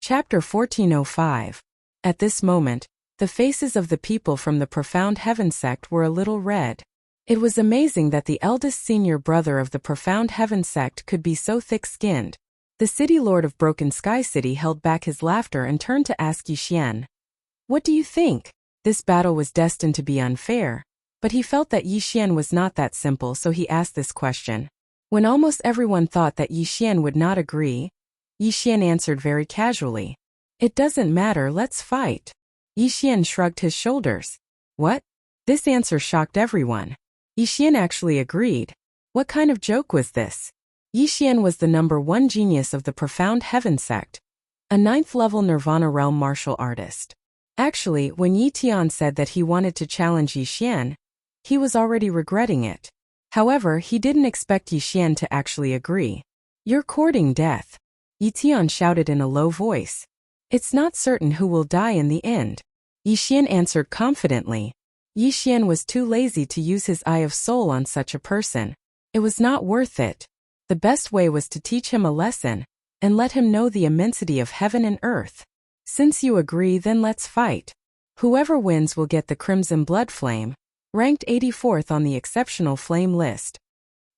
Chapter 1405. At this moment, the faces of the people from the Profound Heaven sect were a little red. It was amazing that the eldest senior brother of the Profound Heaven sect could be so thick-skinned. The city lord of Broken Sky City held back his laughter and turned to ask Yixian, "What do you think?" This battle was destined to be unfair, but he felt that Yixian was not that simple, so he asked this question. When almost everyone thought that Yixian would not agree, Yixian answered very casually, "It doesn't matter, let's fight." Yixian shrugged his shoulders. What? This answer shocked everyone. Yixian actually agreed. What kind of joke was this? Yixian was the #1 genius of the Profound Heaven sect, a 9th-level Nirvana realm martial artist. Actually, when Yi Tian said that he wanted to challenge Yixian, he was already regretting it. However, he didn't expect Yixian to actually agree. "You're courting death," Yi Tian shouted in a low voice. "It's not certain who will die in the end." Yixian answered confidently. Yixian was too lazy to use his Eye of Soul on such a person. It was not worth it. The best way was to teach him a lesson, and let him know the immensity of heaven and earth. "Since you agree, then let's fight. Whoever wins will get the Crimson Blood Flame, ranked 84th on the Exceptional Flame list,"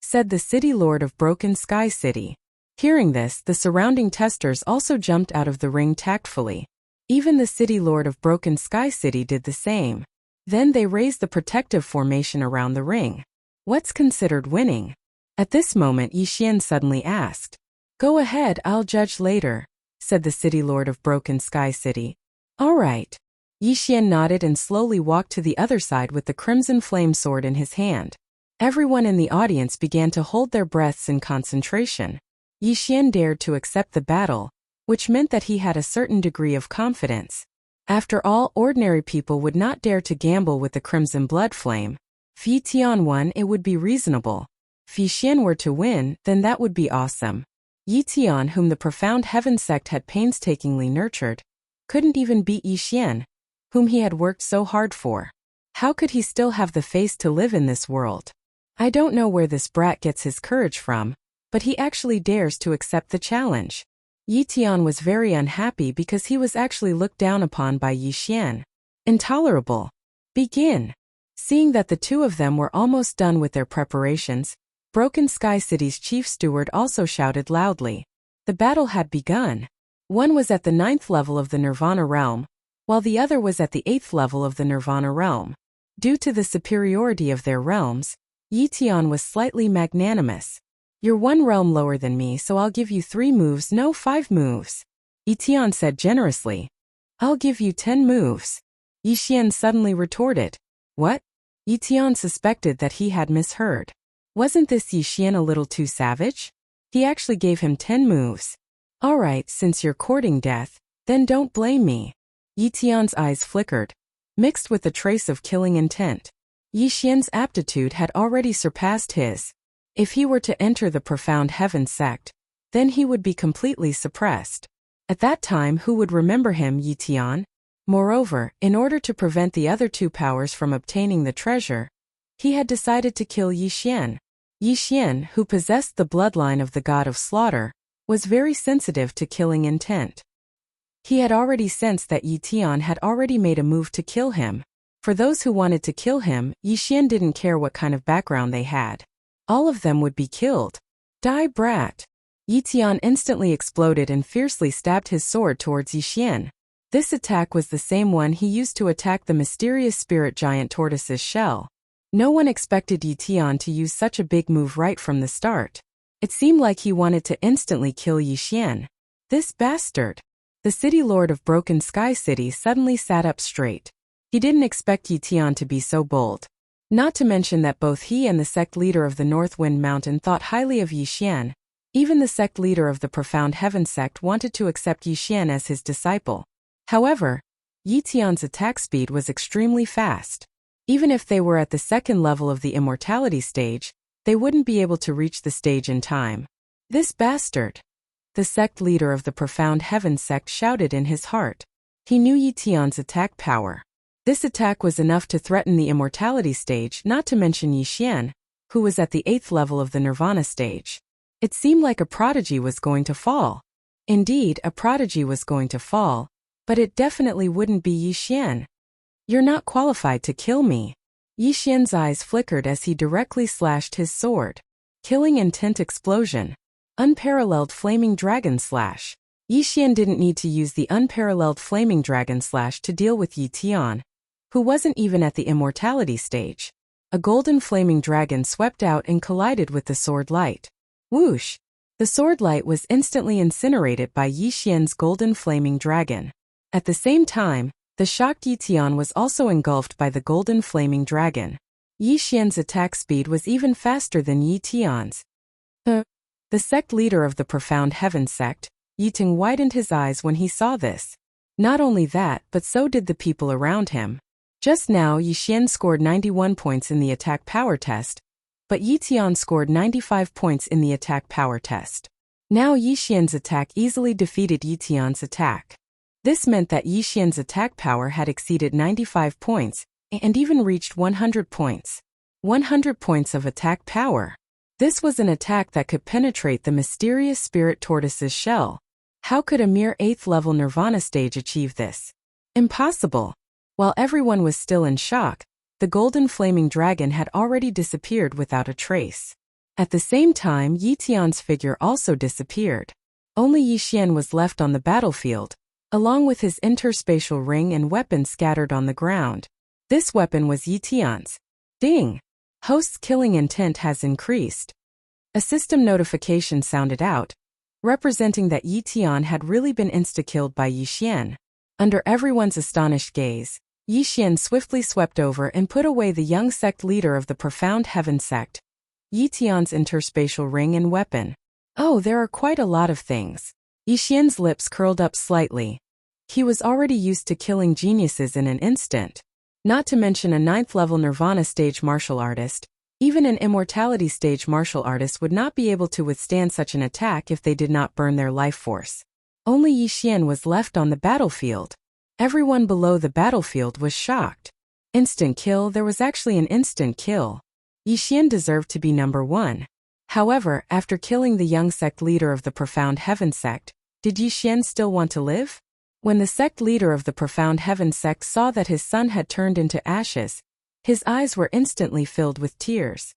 said the city lord of Broken Sky City. Hearing this, the surrounding testers also jumped out of the ring tactfully. Even the city lord of Broken Sky City did the same. Then they raised the protective formation around the ring. What's considered winning? At this moment, Yixian suddenly asked. "Go ahead, I'll judge later," said the city lord of Broken Sky City. "All right." Yixian nodded and slowly walked to the other side with the Crimson Flame Sword in his hand. Everyone in the audience began to hold their breaths in concentration. Yixian dared to accept the battle, which meant that he had a certain degree of confidence. After all, ordinary people would not dare to gamble with the Crimson Blood Flame. If Yi Tian won, it would be reasonable. If Yixian were to win, then that would be awesome. Yi Tian, whom the Profound Heaven sect had painstakingly nurtured, couldn't even beat Yixian, whom he had worked so hard for. How could he still have the face to live in this world? I don't know where this brat gets his courage from, but he actually dares to accept the challenge. Yi Tian was very unhappy because he was actually looked down upon by Yixian. Intolerable. Begin. Seeing that the two of them were almost done with their preparations, Broken Sky City's chief steward also shouted loudly. The battle had begun. One was at the 9th level of the Nirvana realm, while the other was at the 8th level of the Nirvana realm. Due to the superiority of their realms, Yi Tian was slightly magnanimous. "You're 1 realm lower than me, so I'll give you 3 moves, no 5 moves," Yi Tian said generously. "I'll give you 10 moves," Yixian suddenly retorted. What? Yi Tian suspected that he had misheard. Wasn't this Yixian a little too savage? He actually gave him 10 moves. "All right, since you're courting death, then don't blame me." Yi Tian's eyes flickered, mixed with a trace of killing intent. Yixian's aptitude had already surpassed his. If he were to enter the Profound Heaven sect, then he would be completely suppressed. At that time, who would remember him, Yi Tian? Moreover, in order to prevent the other 2 powers from obtaining the treasure, he had decided to kill Yixian. Yixian, who possessed the bloodline of the god of slaughter, was very sensitive to killing intent. He had already sensed that Yi Tian had already made a move to kill him. For those who wanted to kill him, Yixian didn't care what kind of background they had. All of them would be killed. "Die, brat!" Yi Tian instantly exploded and fiercely stabbed his sword towards Yixian. This attack was the same one he used to attack the mysterious spirit giant tortoise's shell. No one expected Yi Tian to use such a big move right from the start. It seemed like he wanted to instantly kill Yixian. This bastard! The city lord of Broken Sky City suddenly sat up straight. He didn't expect Yi Tian to be so bold. Not to mention that both he and the sect leader of the North Wind Mountain thought highly of Yixian. Even the sect leader of the Profound Heaven sect wanted to accept Yixian as his disciple. However, Yi Tian's attack speed was extremely fast. Even if they were at the 2nd level of the immortality stage, they wouldn't be able to reach the stage in time. "This bastard!" The sect leader of the Profound Heaven sect shouted in his heart. He knew Yi Tian's attack power. This attack was enough to threaten the immortality stage, not to mention Yixian, who was at the 8th level of the Nirvana stage. It seemed like a prodigy was going to fall. Indeed, a prodigy was going to fall, but it definitely wouldn't be Yi Xian. You're not qualified to kill me. Yi Xian's eyes flickered as he directly slashed his sword. Killing intent explosion. Unparalleled flaming dragon slash. Yi Xian didn't need to use the unparalleled flaming dragon slash to deal with Yi Tian, who wasn't even at the immortality stage. A golden flaming dragon swept out and collided with the sword light. Whoosh! The sword light was instantly incinerated by Yi Xian's golden flaming dragon. At the same time, the shocked Yi Tian was also engulfed by the golden flaming dragon. Yi Xian's attack speed was even faster than Yi Tian's. The sect leader of the Profound Heaven sect, Yi Ting, widened his eyes when he saw this. Not only that, but so did the people around him. Just now Yi Xian scored 91 points in the attack power test, but Yi Tian scored 95 points in the attack power test. Now Yi Xian's attack easily defeated Yi Tian's attack. This meant that Yi Xian's attack power had exceeded 95 points, and even reached 100 points. 100 points of attack power. This was an attack that could penetrate the mysterious spirit tortoise's shell. How could a mere 8th level Nirvana stage achieve this? Impossible. While everyone was still in shock, the golden flaming dragon had already disappeared without a trace. At the same time, Yi Tian's figure also disappeared. Only Yi Xian was left on the battlefield, along with his interspatial ring and weapon scattered on the ground. This weapon was Yi Tian's. Ding! Host's killing intent has increased. A system notification sounded out, representing that Yi Tian had really been insta-killed by Yi Xian. Under everyone's astonished gaze, Yi Xian swiftly swept over and put away the young sect leader of the Profound Heaven sect, Yi Tian's interspatial ring and weapon. Oh, there are quite a lot of things. Yi Xian's lips curled up slightly. He was already used to killing geniuses in an instant. Not to mention a 9th level Nirvana stage martial artist. Even an immortality stage martial artist would not be able to withstand such an attack if they did not burn their life force. Only Yi Xian was left on the battlefield. Everyone below the battlefield was shocked. Instant kill. There was actually an instant kill. Yi Xian deserved to be number 1. However, after killing the young sect leader of the Profound Heaven sect, did Yi Xian still want to live? When the sect leader of the Profound Heaven sect saw that his son had turned into ashes, his eyes were instantly filled with tears.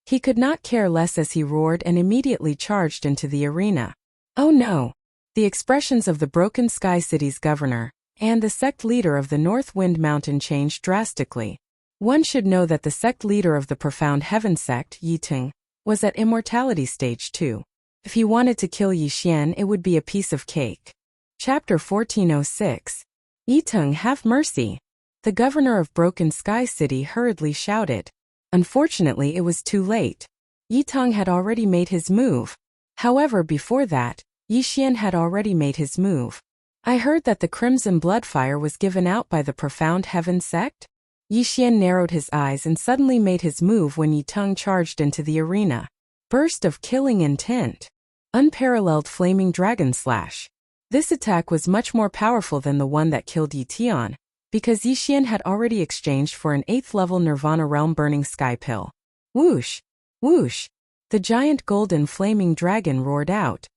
He could not care less as he roared and immediately charged into the arena. Oh no! The expressions of the Broken Sky City's governor and the sect leader of the North Wind Mountain changed drastically. One should know that the sect leader of the Profound Heaven sect, Yi Ting, was at immortality stage 2. If he wanted to kill Yi Xian, it would be a piece of cake. Chapter 1406. Yi Ting, have mercy! The governor of Broken Sky City hurriedly shouted. Unfortunately, it was too late. Yi Ting had already made his move. However, before that, Yi Xian had already made his move. I heard that the Crimson Bloodfire was given out by the Profound Heaven sect? Yi Xian narrowed his eyes and suddenly made his move when Yi Ting charged into the arena. Burst of killing intent. Unparalleled flaming dragon slash. This attack was much more powerful than the one that killed Yi Tian, because Yi Xian had already exchanged for an 8th level Nirvana Realm Burning Sky Pill. Whoosh! Whoosh! The giant golden flaming dragon roared out.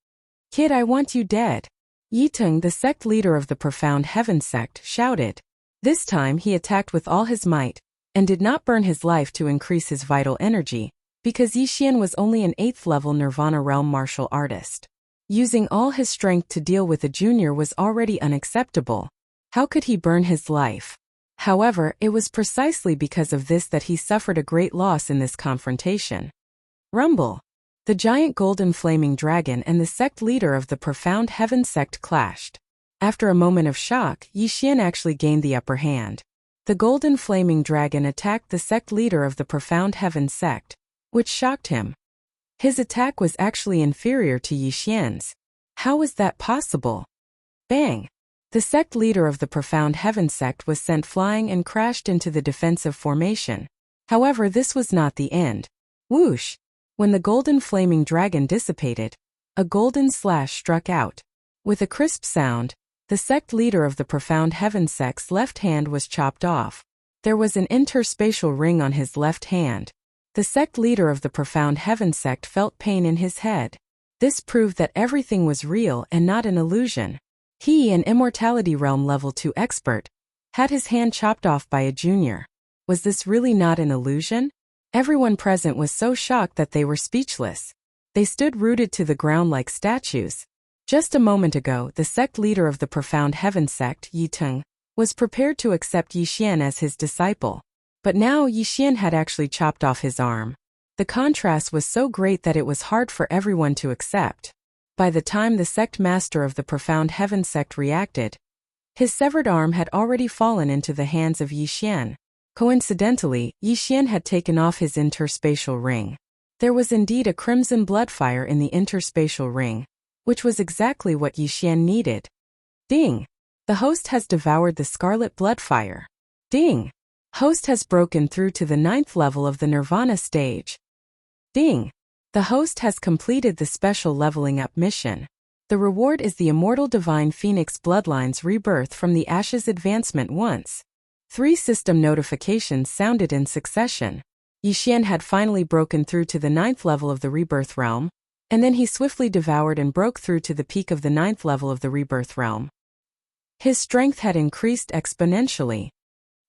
Kid, I want you dead! Yi Ting, the sect leader of the Profound Heaven sect, shouted. This time he attacked with all his might, and did not burn his life to increase his vital energy, because Yi Xian was only an 8th level Nirvana Realm martial artist. Using all his strength to deal with a junior was already unacceptable. How could he burn his life? However, it was precisely because of this that he suffered a great loss in this confrontation. Rumble! The giant golden flaming dragon and the sect leader of the Profound Heaven sect clashed. After a moment of shock, Yi Xian actually gained the upper hand. The golden flaming dragon attacked the sect leader of the Profound Heaven sect, which shocked him. His attack was actually inferior to Yi Xian's. How was that possible? Bang! The sect leader of the Profound Heaven sect was sent flying and crashed into the defensive formation. However, this was not the end. Whoosh! When the golden flaming dragon dissipated, a golden slash struck out. With a crisp sound, the sect leader of the Profound Heaven sect's left hand was chopped off. There was an interspatial ring on his left hand. The sect leader of the Profound Heaven sect felt pain in his head. This proved that everything was real and not an illusion. He, an Immortality Realm Level 2 expert, had his hand chopped off by a junior. Was this really not an illusion? Everyone present was so shocked that they were speechless. They stood rooted to the ground like statues. Just a moment ago, the sect leader of the Profound Heaven sect, Yi Teng, was prepared to accept Yi Xian as his disciple. But now Yi Xian had actually chopped off his arm. The contrast was so great that it was hard for everyone to accept. By the time the sect master of the Profound Heaven sect reacted, his severed arm had already fallen into the hands of Yi Xian. Coincidentally, Yi Xian had taken off his interspatial ring. There was indeed a crimson blood fire in the interspatial ring, which was exactly what Yi Xian needed. Ding! The host has devoured the scarlet blood fire. Ding! Host has broken through to the 9th level of the Nirvana stage. Ding! The host has completed the special leveling up mission. The reward is the immortal divine phoenix bloodline's rebirth from the ashes advancement once. 3 system notifications sounded in succession. Yi Xian had finally broken through to the 9th level of the rebirth realm, and then he swiftly devoured and broke through to the peak of the 9th level of the rebirth realm. His strength had increased exponentially.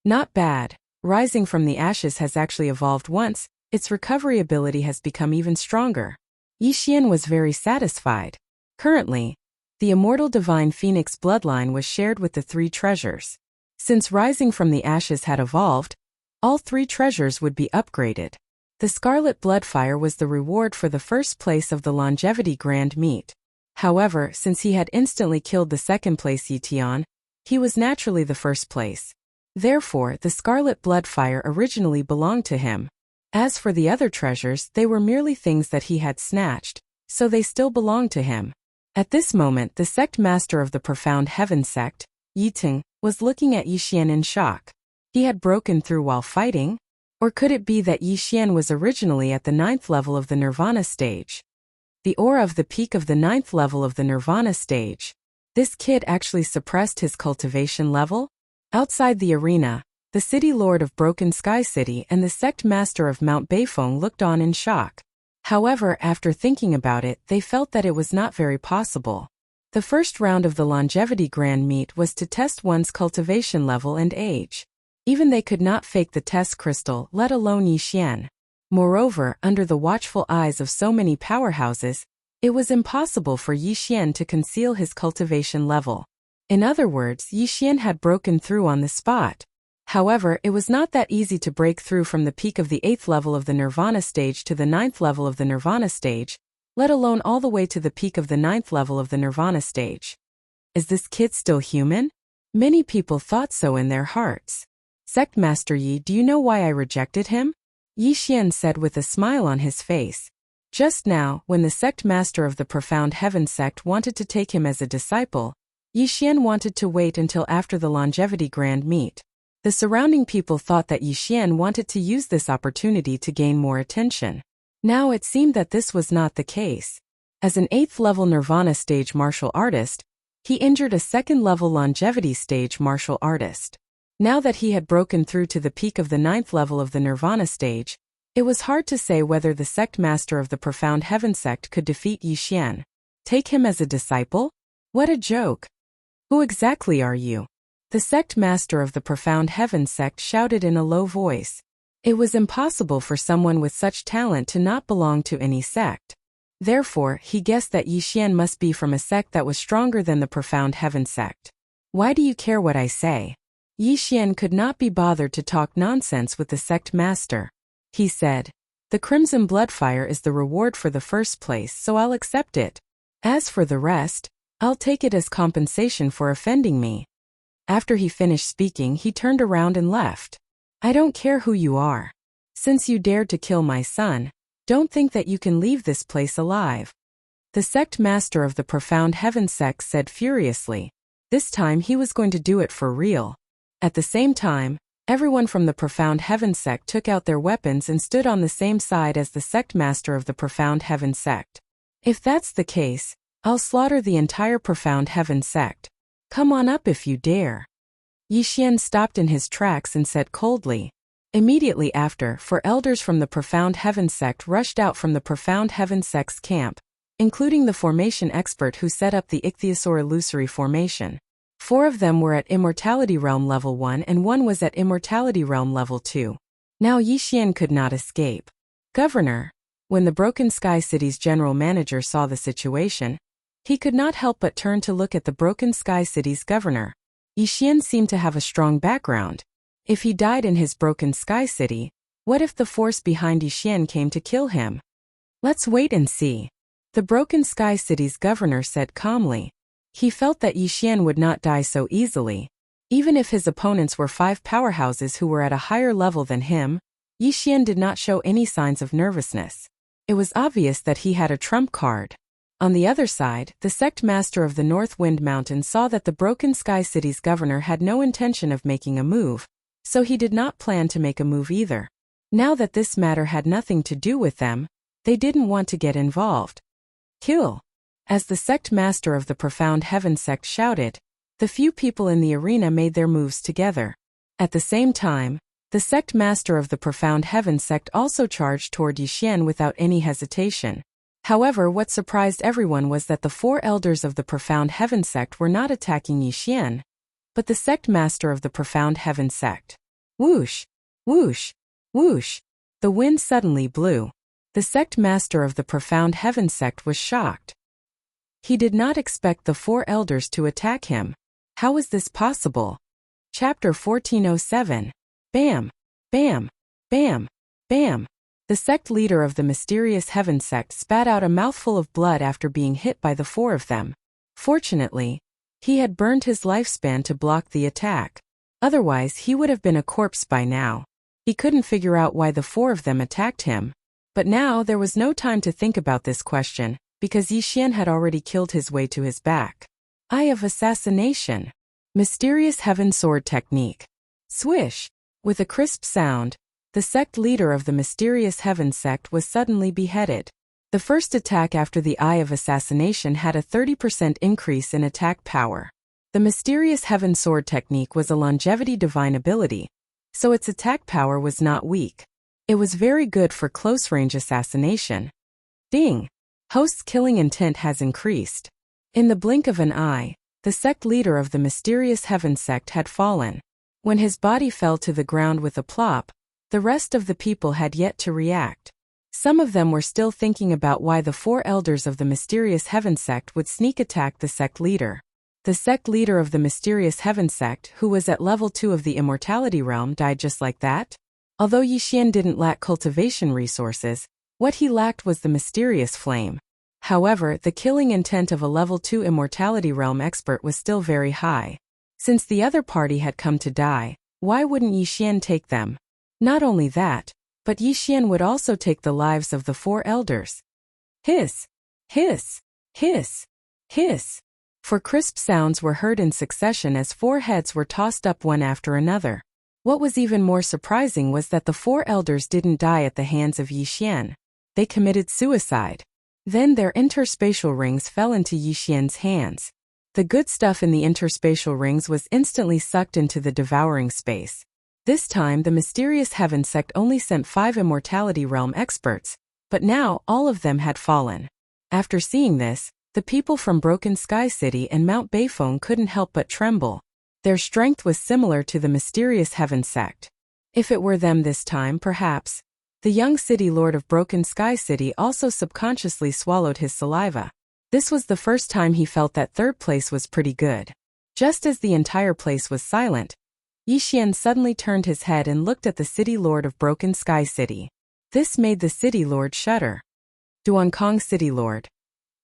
Not bad. Rising from the ashes has actually evolved once, its recovery ability has become even stronger. Yi Xian was very satisfied. Currently, the immortal divine phoenix bloodline was shared with the 3 treasures. Since rising from the ashes had evolved, all 3 treasures would be upgraded. The scarlet blood fire was the reward for the first place of the longevity grand meet. However, since he had instantly killed the second place Yi Tian, he was naturally the first place. Therefore, the scarlet blood fire originally belonged to him. As for the other treasures, they were merely things that he had snatched, so they still belonged to him. At this moment, the sect master of the Profound Heaven sect, Yi Teng, was looking at Yi Xian in shock. He had broken through while fighting? Or could it be that Yi Xian was originally at the 9th level of the Nirvana stage? The aura of the peak of the 9th level of the Nirvana stage. This kid actually suppressed his cultivation level? Outside the arena, the city lord of Broken Sky City and the sect master of Mount Beifeng looked on in shock. However, after thinking about it, they felt that it was not very possible. The first round of the longevity grand meet was to test one's cultivation level and age. Even they could not fake the test crystal, let alone Yi Xian. Moreover, under the watchful eyes of so many powerhouses, it was impossible for Yi Xian to conceal his cultivation level. In other words, Yi Xian had broken through on the spot. However, it was not that easy to break through from the peak of the 8th level of the Nirvana stage to the 9th level of the Nirvana stage, let alone all the way to the peak of the 9th level of the Nirvana stage. Is this kid still human? Many people thought so in their hearts. Sect Master Yi, do you know why I rejected him? Yi Xian said with a smile on his face. Just now, when the sect master of the Profound Heaven sect wanted to take him as a disciple, Yi Xian wanted to wait until after the longevity grand meet. The surrounding people thought that Yi Xian wanted to use this opportunity to gain more attention. Now it seemed that this was not the case. As an 8th level Nirvana stage martial artist, he injured a 2nd level longevity stage martial artist. Now that he had broken through to the peak of the 9th level of the Nirvana stage, it was hard to say whether the sect master of the Profound Heaven sect could defeat Yi Xian. Take him as a disciple? What a joke! Who exactly are you? The sect master of the Profound Heaven sect shouted in a low voice. It was impossible for someone with such talent to not belong to any sect. Therefore, he guessed that Yi Xian must be from a sect that was stronger than the Profound Heaven sect. Why do you care what I say? Yi Xian could not be bothered to talk nonsense with the sect master. He said, the crimson blood fire is the reward for the first place, so I'll accept it. As for the rest, I'll take it as compensation for offending me. After he finished speaking, he turned around and left. I don't care who you are. Since you dared to kill my son, don't think that you can leave this place alive. The sect master of the Profound Heaven sect said furiously. This time he was going to do it for real. At the same time, everyone from the Profound Heaven sect took out their weapons and stood on the same side as the sect master of the Profound Heaven sect. If that's the case, I'll slaughter the entire Profound Heaven sect. Come on up if you dare. Yi Xian stopped in his tracks and said coldly. Immediately after, 4 elders from the Profound Heaven sect rushed out from the Profound Heaven sect's camp, including the formation expert who set up the Ichthyosaur illusory formation. 4 of them were at Immortality Realm Level 1 and 1 was at Immortality Realm Level 2. Now Yi Xian could not escape. Governor. When the Broken Sky City's general manager saw the situation, he could not help but turn to look at the Broken Sky City's governor. Yi Xian seemed to have a strong background. If he died in his Broken Sky City, what if the force behind Yi Xian came to kill him? Let's wait and see. The Broken Sky City's governor said calmly. He felt that Yi Xian would not die so easily. Even if his opponents were 5 powerhouses who were at a higher level than him, Yi Xian did not show any signs of nervousness. It was obvious that he had a trump card. On the other side, the sect master of the North Wind Mountain saw that the Broken Sky City's governor had no intention of making a move, so he did not plan to make a move either. Now that this matter had nothing to do with them, they didn't want to get involved. Kill. As the sect master of the Profound Heaven sect shouted, the few people in the arena made their moves together. At the same time, the sect master of the Profound Heaven sect also charged toward Yi Xian without any hesitation. However, what surprised everyone was that the 4 elders of the Profound Heaven sect were not attacking Yi Xian, but the sect master of the Profound Heaven sect. Whoosh! Whoosh! Whoosh! The wind suddenly blew. The sect master of the Profound Heaven sect was shocked. He did not expect the 4 elders to attack him. How was this possible? Chapter 1407. Bam! Bam! Bam! Bam! The sect leader of the mysterious Heaven sect spat out a mouthful of blood after being hit by the 4 of them. Fortunately, he had burned his lifespan to block the attack. Otherwise, he would have been a corpse by now. He couldn't figure out why the 4 of them attacked him. But now there was no time to think about this question, because Yi Xian had already killed his way to his back. Eye of Assassination. Mysterious Heaven Sword Technique. Swish! With a crisp sound, the sect leader of the mysterious Heaven sect was suddenly beheaded. The first attack after the Eye of Assassination had a 30% increase in attack power. The mysterious Heaven Sword Technique was a longevity divine ability, so its attack power was not weak. It was very good for close-range assassination. Ding! Host's killing intent has increased. In the blink of an eye, the sect leader of the mysterious Heaven sect had fallen. When his body fell to the ground with a plop, the rest of the people had yet to react. Some of them were still thinking about why the 4 elders of the mysterious Heaven sect would sneak attack the sect leader. The sect leader of the mysterious Heaven sect, who was at level 2 of the Immortality Realm, died just like that? Although Yi Xian didn't lack cultivation resources, what he lacked was the mysterious flame. However, the killing intent of a level 2 Immortality Realm expert was still very high. Since the other party had come to die, why wouldn't Yi Xian take them? Not only that, but Yi Xian would also take the lives of the 4 elders. Hiss! Hiss! Hiss! Hiss! For crisp sounds were heard in succession as 4 heads were tossed up one after another. What was even more surprising was that the 4 elders didn't die at the hands of Yi Xian. They committed suicide. Then their interspatial rings fell into Yi Xian's hands. The good stuff in the interspatial rings was instantly sucked into the devouring space. This time the mysterious Heaven sect only sent 5 Immortality Realm experts, but now all of them had fallen. After seeing this, the people from Broken Sky City and Mount Beifeng couldn't help but tremble. Their strength was similar to the mysterious Heaven sect. If it were them this time, perhaps. The young city lord of Broken Sky City also subconsciously swallowed his saliva. This was the first time he felt that 3rd place was pretty good. Just as the entire place was silent, Yi Xian suddenly turned his head and looked at the city lord of Broken Sky City. This made the city lord shudder. Duankong City Lord.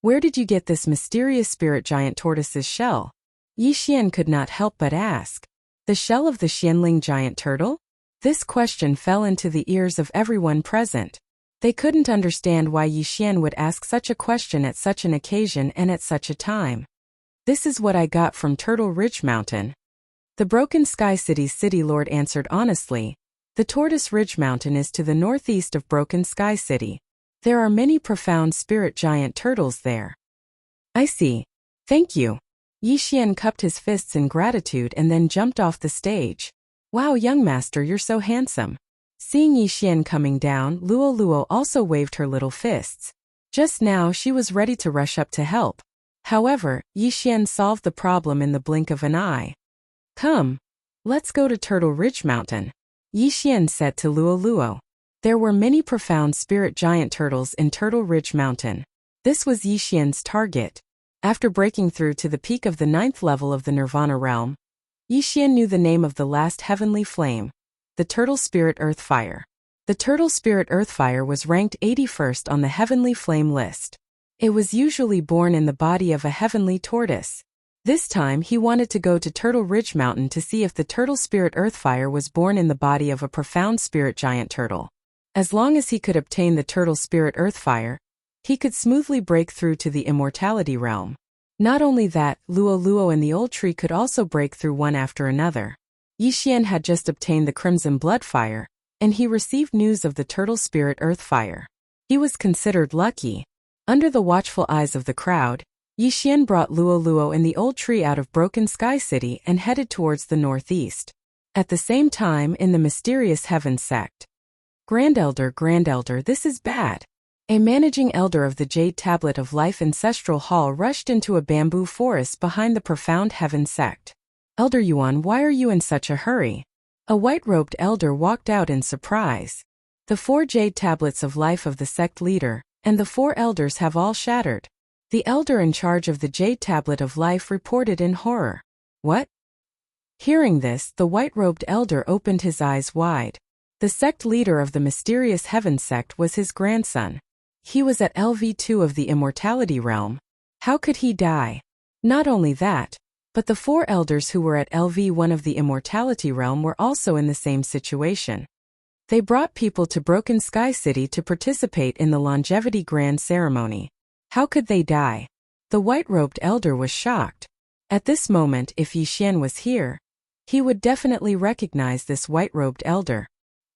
Where did you get this mysterious spirit giant tortoise's shell? Yi Xian could not help but ask. The shell of the Xianling giant turtle? This question fell into the ears of everyone present. They couldn't understand why Yi Xian would ask such a question at such an occasion and at such a time. This is what I got from Turtle Ridge Mountain. The Broken Sky City's city lord answered honestly. The Tortoise Ridge Mountain is to the northeast of Broken Sky City. There are many profound spirit giant turtles there. I see. Thank you. Yi Xian cupped his fists in gratitude and then jumped off the stage. Wow, young master, you're so handsome. Seeing Yi Xian coming down, Luo Luo also waved her little fists. Just now she was ready to rush up to help. However, Yixian solved the problem in the blink of an eye. Come. Let's go to Turtle Ridge Mountain, Yixian said to Luo. There were many profound spirit giant turtles in Turtle Ridge Mountain. This was Yixian's target. After breaking through to the peak of the 9th level of the Nirvana realm, Yixian knew the name of the last heavenly flame, the Turtle Spirit Earth Fire. The Turtle Spirit Earth Fire was ranked 81st on the heavenly flame list. It was usually born in the body of a heavenly tortoise. This time he wanted to go to Turtle Ridge Mountain to see if the Turtle Spirit Earth Fire was born in the body of a profound spirit giant turtle. As long as he could obtain the Turtle Spirit Earth Fire, he could smoothly break through to the immortality realm. Not only that, Luo and the old tree could also break through one after another. Yixian had just obtained the Crimson Blood Fire, and he received news of the Turtle Spirit Earth Fire. He was considered lucky. Under the watchful eyes of the crowd, Yixian brought Luo and the old tree out of Broken Sky City and headed towards the northeast. At the same time, in the mysterious Heaven sect. Grand Elder, this is bad. A managing elder of the Jade Tablet of Life Ancestral Hall rushed into a bamboo forest behind the profound Heaven sect. Elder Yuan, why are you in such a hurry? A white-robed elder walked out in surprise. The 4 Jade Tablets of Life of the sect leader and the 4 elders have all shattered. The elder in charge of the Jade Tablet of Life reported in horror. What? Hearing this, the white-robed elder opened his eyes wide. The sect leader of the mysterious Heaven sect was his grandson. He was at LV2 of the immortality realm. How could he die? Not only that, but the 4 elders who were at LV1 of the immortality realm were also in the same situation. They brought people to Broken Sky City to participate in the longevity grand ceremony. How could they die? The white-robed elder was shocked. At this moment, if Yixian was here, he would definitely recognize this white-robed elder.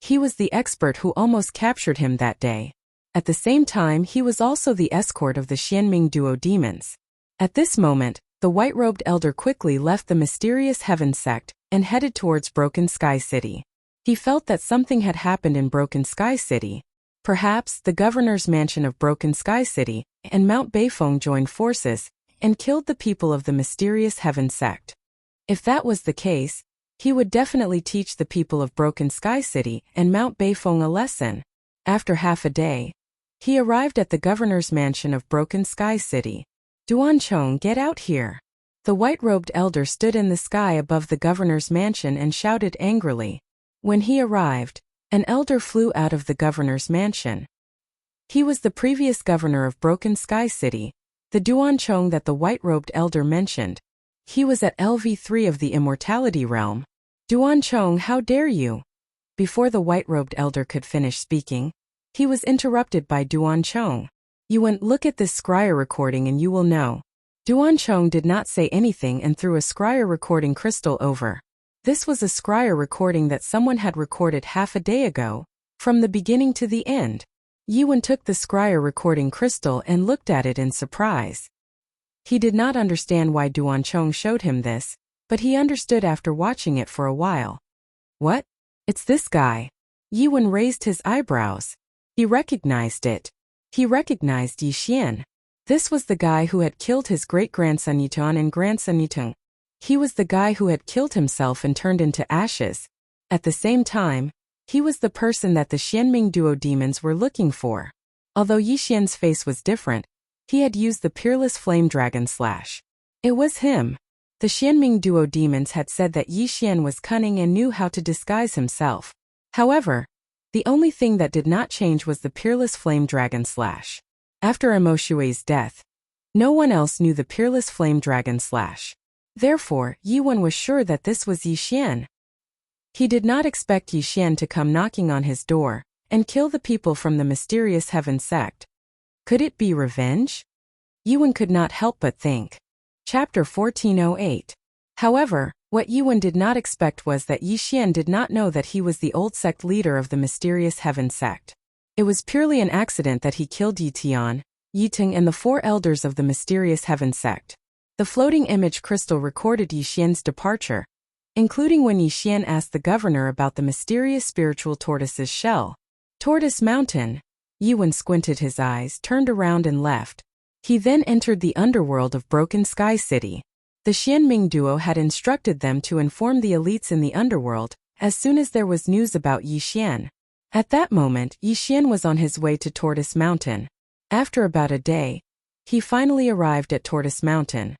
He was the expert who almost captured him that day. At the same time, he was also the escort of the Xianming duo demons. At this moment, the white-robed elder quickly left the mysterious Heaven sect and headed towards Broken Sky City. He felt that something had happened in Broken Sky City. Perhaps the governor's mansion of Broken Sky City and Mount Beifeng joined forces and killed the people of the mysterious Heaven sect. If that was the case, he would definitely teach the people of Broken Sky City and Mount Beifeng a lesson. After half a day, he arrived at the governor's mansion of Broken Sky City. Duanchong, get out here. The white-robed elder stood in the sky above the governor's mansion and shouted angrily. When he arrived, an elder flew out of the governor's mansion. He was the previous governor of Broken Sky City, the Duanchong that the white-robed elder mentioned. He was at LV3 of the immortality realm. Duanchong, how dare you? Before the white-robed elder could finish speaking, he was interrupted by Duanchong. You went look at this scryer recording and you will know. Duanchong did not say anything and threw a scryer recording crystal over. This was a scryer recording that someone had recorded half a day ago, from the beginning to the end. Yiwen took the scryer recording crystal and looked at it in surprise. He did not understand why Duanchong showed him this, but he understood after watching it for a while. What? It's this guy. Yiwen raised his eyebrows. He recognized it. He recognized Yixian. This was the guy who had killed his great-grandson Yitan and grandson Yitung. He was the guy who had killed himself and turned into ashes. At the same time, he was the person that the Xianming duo demons were looking for. Although Yixian's face was different, he had used the Peerless Flame Dragon Slash. It was him. The Xianming duo demons had said that Yixian was cunning and knew how to disguise himself. However, the only thing that did not change was the Peerless Flame Dragon Slash. After Amoshue's death, no one else knew the Peerless Flame Dragon Slash. Therefore, Yiwen was sure that this was Yixian. He did not expect Yixian to come knocking on his door and kill the people from the mysterious Heaven sect. Could it be revenge? Yiwen could not help but think. Chapter 1408. However, what Yiwen did not expect was that Yixian did not know that he was the old sect leader of the mysterious Heaven sect. It was purely an accident that he killed Yitian, Yiting and the 4 elders of the mysterious Heaven sect. The floating image crystal recorded Yixian's departure, including when Yixian asked the governor about the mysterious spiritual tortoise's shell. Tortoise Mountain. Yiwen squinted his eyes, turned around and left. He then entered the underworld of Broken Sky City. The Xianming duo had instructed them to inform the elites in the underworld as soon as there was news about Yi Xian. At that moment, Yi Xian was on his way to Tortoise Mountain. After about a day, he finally arrived at Tortoise Mountain.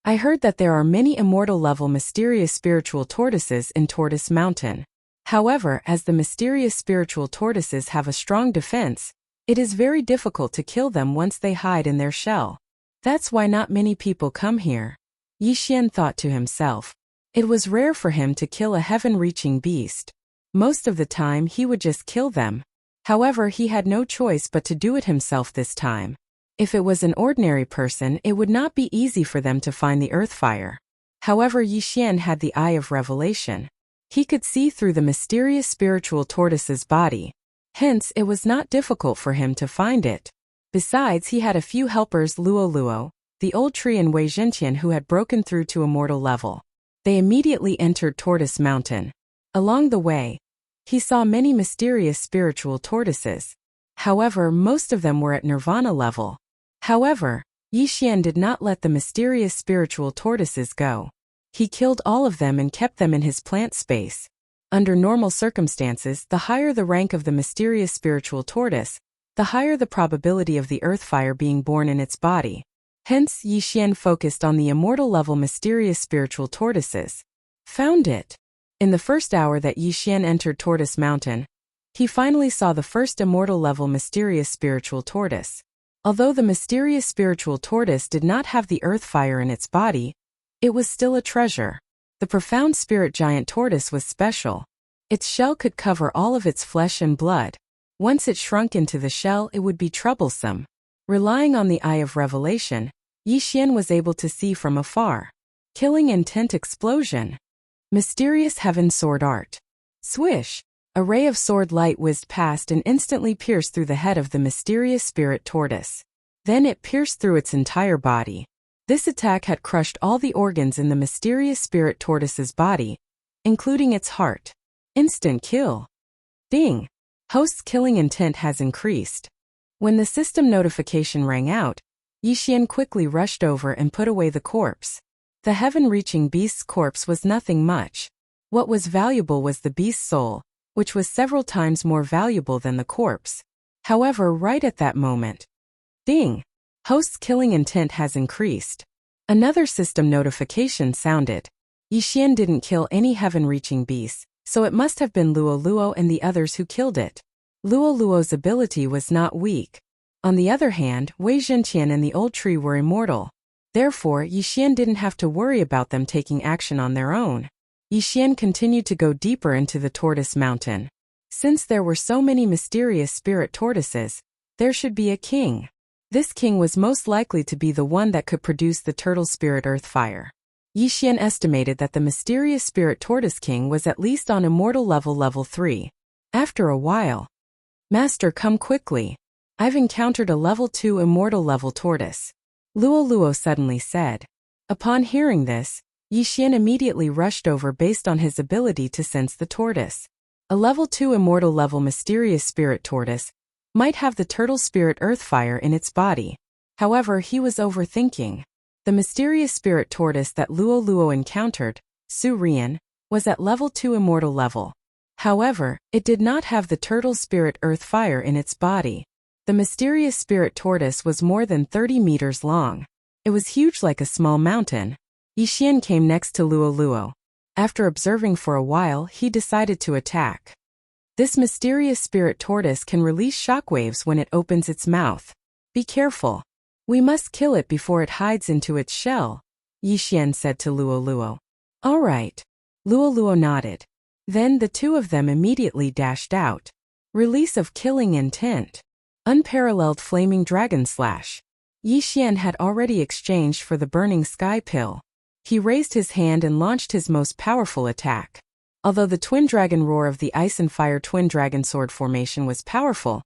I heard that there are many immortal-level mysterious spiritual tortoises in Tortoise Mountain. However, as the mysterious spiritual tortoises have a strong defense, it is very difficult to kill them once they hide in their shell. That's why not many people come here. Yi Xian thought to himself. It was rare for him to kill a heaven-reaching beast. Most of the time he would just kill them. However, he had no choice but to do it himself this time. If it was an ordinary person, it would not be easy for them to find the earth fire. However, Yi Xian had the eye of revelation. He could see through the mysterious spiritual tortoise's body. Hence, it was not difficult for him to find it. Besides, he had a few helpers, Luo Luo, the old tree, and Wei Zhenqian, who had broken through to immortal level. They immediately entered Tortoise Mountain. Along the way, he saw many mysterious spiritual tortoises. However, most of them were at nirvana level. However, Yi Xian did not let the mysterious spiritual tortoises go. He killed all of them and kept them in his plant space. Under normal circumstances, the higher the rank of the mysterious spiritual tortoise, the higher the probability of the earth fire being born in its body. Hence, Yi Xian focused on the immortal-level mysterious spiritual tortoises. Found it. In the first hour that Yi Xian entered Tortoise Mountain, he finally saw the first immortal-level mysterious spiritual tortoise. Although the mysterious spiritual tortoise did not have the earth fire in its body, it was still a treasure. The profound spirit giant tortoise was special. Its shell could cover all of its flesh and blood. Once it shrunk into the shell, it would be troublesome. Relying on the eye of revelation, Yi Xian was able to see from afar. Killing intent explosion. Mysterious heaven sword art. Swish! A ray of sword light whizzed past and instantly pierced through the head of the mysterious spirit tortoise. Then it pierced through its entire body. This attack had crushed all the organs in the mysterious spirit tortoise's body, including its heart. Instant kill. Ding! Host's killing intent has increased. When the system notification rang out, Yi Xian quickly rushed over and put away the corpse. The heaven-reaching beast's corpse was nothing much. What was valuable was the beast's soul, which was several times more valuable than the corpse. However, right at that moment, ding! Host's killing intent has increased. Another system notification sounded. Yi Xian didn't kill any heaven-reaching beasts, so it must have been Luo Luo and the others who killed it. Luo Luo's ability was not weak. On the other hand, Wei Zhenqian and the old tree were immortal. Therefore, Yi Xian didn't have to worry about them taking action on their own. Yi Xian continued to go deeper into the Tortoise Mountain. Since there were so many mysterious spirit tortoises, there should be a king. This king was most likely to be the one that could produce the turtle spirit earth fire. Yi Xian estimated that the mysterious spirit tortoise king was at least on immortal level 3. After a while, Master, come quickly. I've encountered a level 2 immortal level tortoise. Luo Luo suddenly said. Upon hearing this, Yi Xian immediately rushed over based on his ability to sense the tortoise. A level 2 immortal level mysterious spirit tortoise might have the turtle spirit earth fire in its body. However, he was overthinking. The mysterious spirit tortoise that Luo Luo encountered, Su Rian, was at level 2 immortal level. However, it did not have the turtle spirit earth fire in its body. The mysterious spirit tortoise was more than 30 meters long. It was huge like a small mountain. Yi Xian came next to Luo Luo. After observing for a while, he decided to attack. This mysterious spirit tortoise can release shockwaves when it opens its mouth. Be careful. We must kill it before it hides into its shell, Yi Xian said to Luo Luo. All right. Luo Luo nodded. Then the two of them immediately dashed out. Release of killing intent. Unparalleled flaming dragon slash. Yi Xian had already exchanged for the burning sky pill. He raised his hand and launched his most powerful attack. Although the twin dragon roar of the ice and fire twin dragon sword formation was powerful,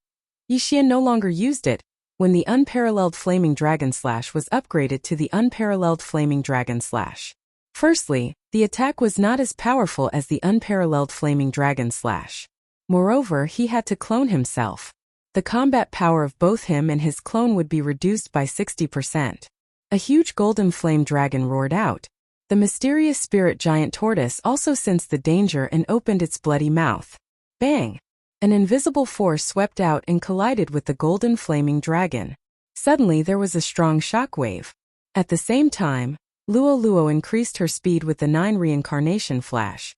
Yi Xian no longer used it when the unparalleled flaming dragon slash was upgraded to the unparalleled flaming dragon slash. Firstly, the attack was not as powerful as the unparalleled flaming dragon slash. Moreover, he had to clone himself. The combat power of both him and his clone would be reduced by 60%. A huge golden flame dragon roared out. The mysterious spirit giant tortoise also sensed the danger and opened its bloody mouth. Bang! An invisible force swept out and collided with the golden flaming dragon. Suddenly there was a strong shockwave. At the same time, Luo increased her speed with the 9 reincarnation flash.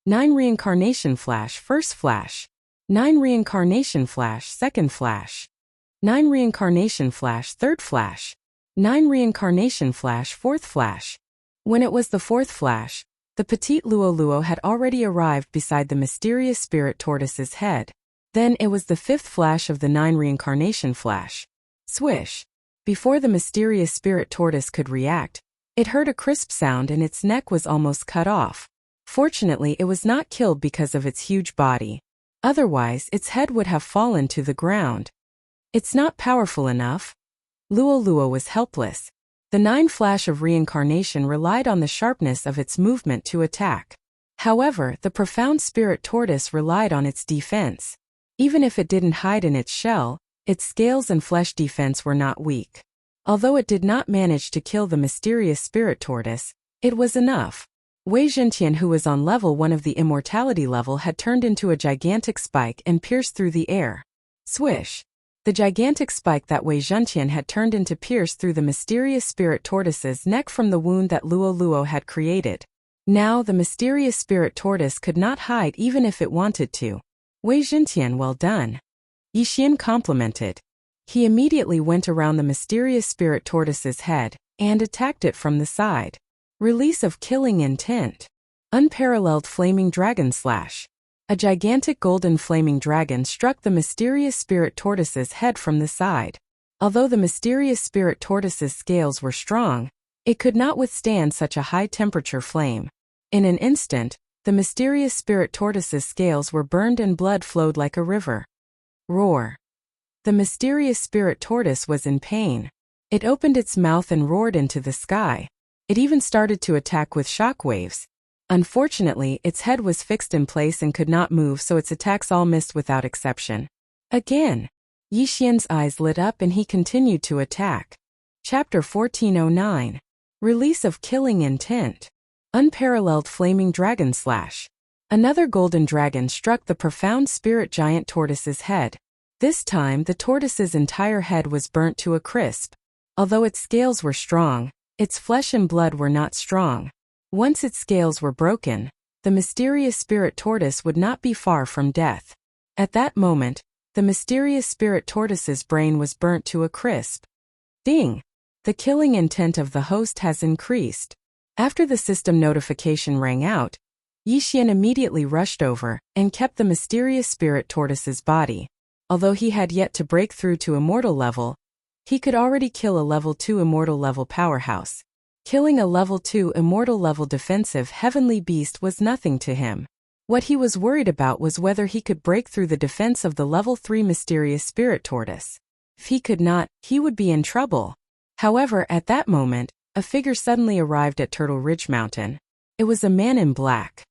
9 reincarnation flash first flash. 9 reincarnation flash second flash. 9 reincarnation flash third flash. 9 reincarnation flash fourth flash. When it was the fourth flash, the petite Luo had already arrived beside the mysterious spirit tortoise's head. Then it was the fifth flash of the 9 reincarnation flash. Swish! Before the mysterious spirit tortoise could react, it heard a crisp sound and its neck was almost cut off. Fortunately, it was not killed because of its huge body. Otherwise, its head would have fallen to the ground. It's not powerful enough. Luo was helpless. The 9 flash of reincarnation relied on the sharpness of its movement to attack. However, the profound spirit tortoise relied on its defense. Even if it didn't hide in its shell, its scales and flesh defense were not weak. Although it did not manage to kill the mysterious spirit tortoise, it was enough. Wei Zhentian, who was on level 1 of the immortality level, had turned into a gigantic spike and pierced through the air. Swish! The gigantic spike that Wei Zhentian had turned into pierced through the mysterious spirit tortoise's neck from the wound that Luo had created. Now the mysterious spirit tortoise could not hide even if it wanted to. Wei Zhentian, well done. Yixian complimented. He immediately went around the mysterious spirit tortoise's head and attacked it from the side. Release of killing intent. Unparalleled flaming dragon slash. A gigantic golden flaming dragon struck the mysterious spirit tortoise's head from the side. Although the mysterious spirit tortoise's scales were strong, it could not withstand such a high-temperature flame. In an instant, the mysterious spirit tortoise's scales were burned and blood flowed like a river. Roar. The mysterious spirit tortoise was in pain. It opened its mouth and roared into the sky. It even started to attack with shockwaves. Unfortunately, its head was fixed in place and could not move, so its attacks all missed without exception. Again. Yixian's eyes lit up and he continued to attack. Chapter 1409. Release of killing intent. Unparalleled flaming dragon slash. Another golden dragon struck the profound spirit giant tortoise's head. This time, the tortoise's entire head was burnt to a crisp. Although its scales were strong, its flesh and blood were not strong. Once its scales were broken, the mysterious spirit tortoise would not be far from death. At that moment, the mysterious spirit tortoise's brain was burnt to a crisp. Ding! The killing intent of the host has increased. After the system notification rang out, Yixian immediately rushed over and kept the mysterious spirit tortoise's body. Although he had yet to break through to immortal level, he could already kill a level 2 immortal level powerhouse. Killing a level 2 immortal level defensive heavenly beast was nothing to him. What he was worried about was whether he could break through the defense of the level 3 mysterious spirit tortoise. If he could not, he would be in trouble. However, at that moment, a figure suddenly arrived at Turtle Ridge Mountain. It was a man in black.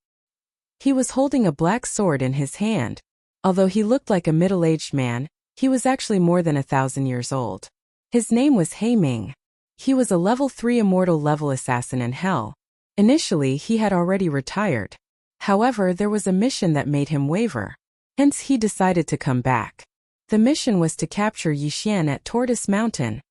He was holding a black sword in his hand. Although he looked like a middle-aged man, he was actually more than 1,000 years old. His name was He Ming. He was a level 3 immortal level assassin in hell. Initially, he had already retired. However, there was a mission that made him waver. Hence, he decided to come back. The mission was to capture Yixian at Tortoise Mountain.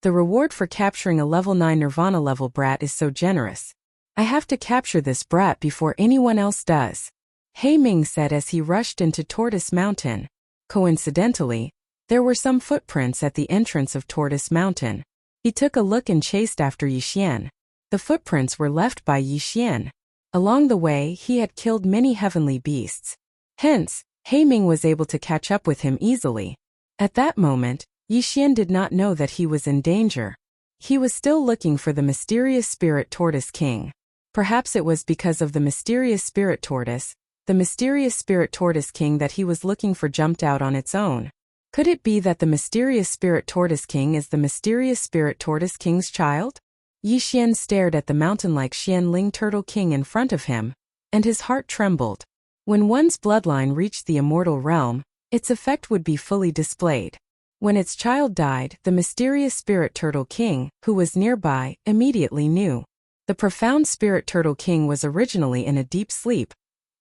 The reward for capturing a level 9 Nirvana level brat is so generous. I have to capture this brat before anyone else does. He Ming said as he rushed into Tortoise Mountain. Coincidentally, there were some footprints at the entrance of Tortoise Mountain. He took a look and chased after Yixian. The footprints were left by Yixian. Along the way, he had killed many heavenly beasts. Hence, He Ming was able to catch up with him easily. At that moment, Yixian did not know that he was in danger. He was still looking for the mysterious spirit tortoise king. Perhaps it was because of the mysterious spirit tortoise, the mysterious spirit tortoise king that he was looking for jumped out on its own. Could it be that the mysterious spirit tortoise king is the mysterious spirit tortoise king's child? Yixian stared at the mountain-like Xianling turtle king in front of him, and his heart trembled. When one's bloodline reached the immortal realm, its effect would be fully displayed. When its child died, the mysterious Spirit Turtle King, who was nearby, immediately knew. The profound Spirit Turtle King was originally in a deep sleep,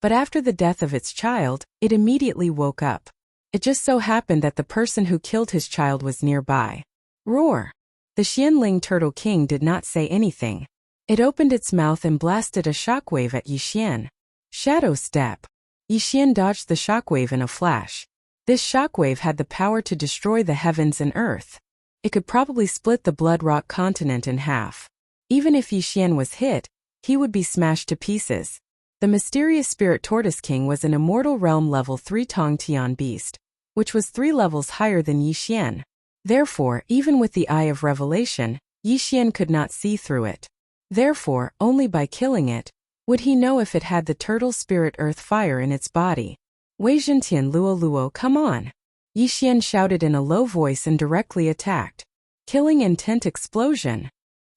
but after the death of its child, it immediately woke up. It just so happened that the person who killed his child was nearby. Roar! The Xianling Turtle King did not say anything. It opened its mouth and blasted a shockwave at Yixian. Shadow Step. Yixian dodged the shockwave in a flash. This shockwave had the power to destroy the heavens and earth. It could probably split the Blood Rock continent in half. Even if Yixian was hit, he would be smashed to pieces. The mysterious Spirit Tortoise King was an immortal realm level 3 Tong Tian beast, which was 3 levels higher than Yixian. Therefore, even with the Eye of Revelation, Yixian could not see through it. Therefore, only by killing it would he know if it had the turtle spirit earth fire in its body. Wei Zhentian Luo Luo, come on! Yixian shouted in a low voice and directly attacked. Killing Intent Explosion.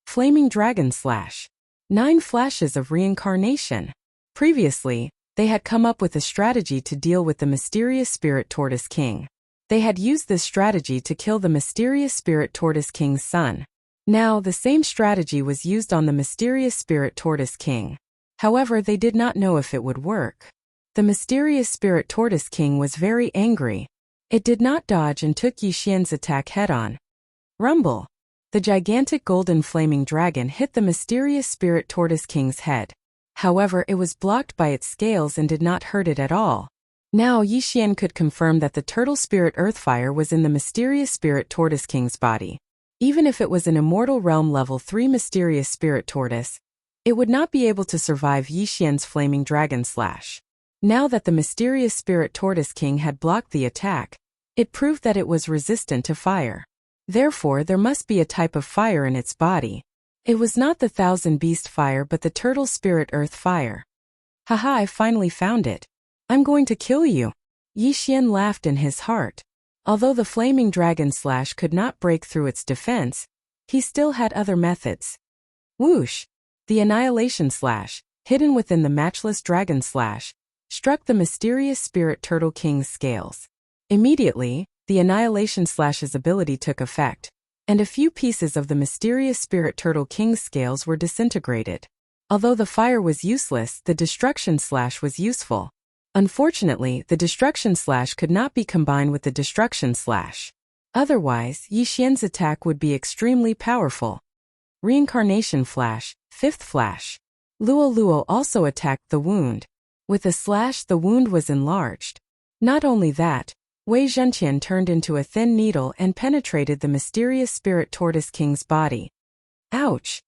Flaming Dragon Slash. 9 flashes of reincarnation. Previously, they had come up with a strategy to deal with the mysterious Spirit Tortoise King. They had used this strategy to kill the mysterious Spirit Tortoise King's son. Now, the same strategy was used on the mysterious Spirit Tortoise King. However, they did not know if it would work. The mysterious Spirit Tortoise King was very angry. It did not dodge and took Yixian's attack head-on. Rumble! The gigantic golden flaming dragon hit the mysterious Spirit Tortoise King's head. However, it was blocked by its scales and did not hurt it at all. Now Yixian could confirm that the turtle spirit earthfire was in the mysterious Spirit Tortoise King's body. Even if it was an immortal realm level 3 mysterious spirit tortoise, it would not be able to survive Yixian's flaming dragon slash. Now that the mysterious Spirit Tortoise King had blocked the attack, it proved that it was resistant to fire. Therefore, there must be a type of fire in its body. It was not the Thousand Beast fire but the turtle spirit earth fire. Haha, I finally found it. I'm going to kill you. Yixian laughed in his heart. Although the flaming dragon slash could not break through its defense, he still had other methods. Whoosh! The annihilation slash, hidden within the matchless dragon slash, struck the mysterious Spirit Turtle King's scales. Immediately, the annihilation slash's ability took effect, and a few pieces of the mysterious Spirit Turtle King's scales were disintegrated. Although the fire was useless, the destruction slash was useful. Unfortunately, the destruction slash could not be combined with the destruction slash. Otherwise, Yixian's attack would be extremely powerful. Reincarnation Flash, 5th Flash. Luo Luo also attacked the wound. With a slash, the wound was enlarged. Not only that, Wei Zhentian turned into a thin needle and penetrated the mysterious Spirit Tortoise King's body. Ouch!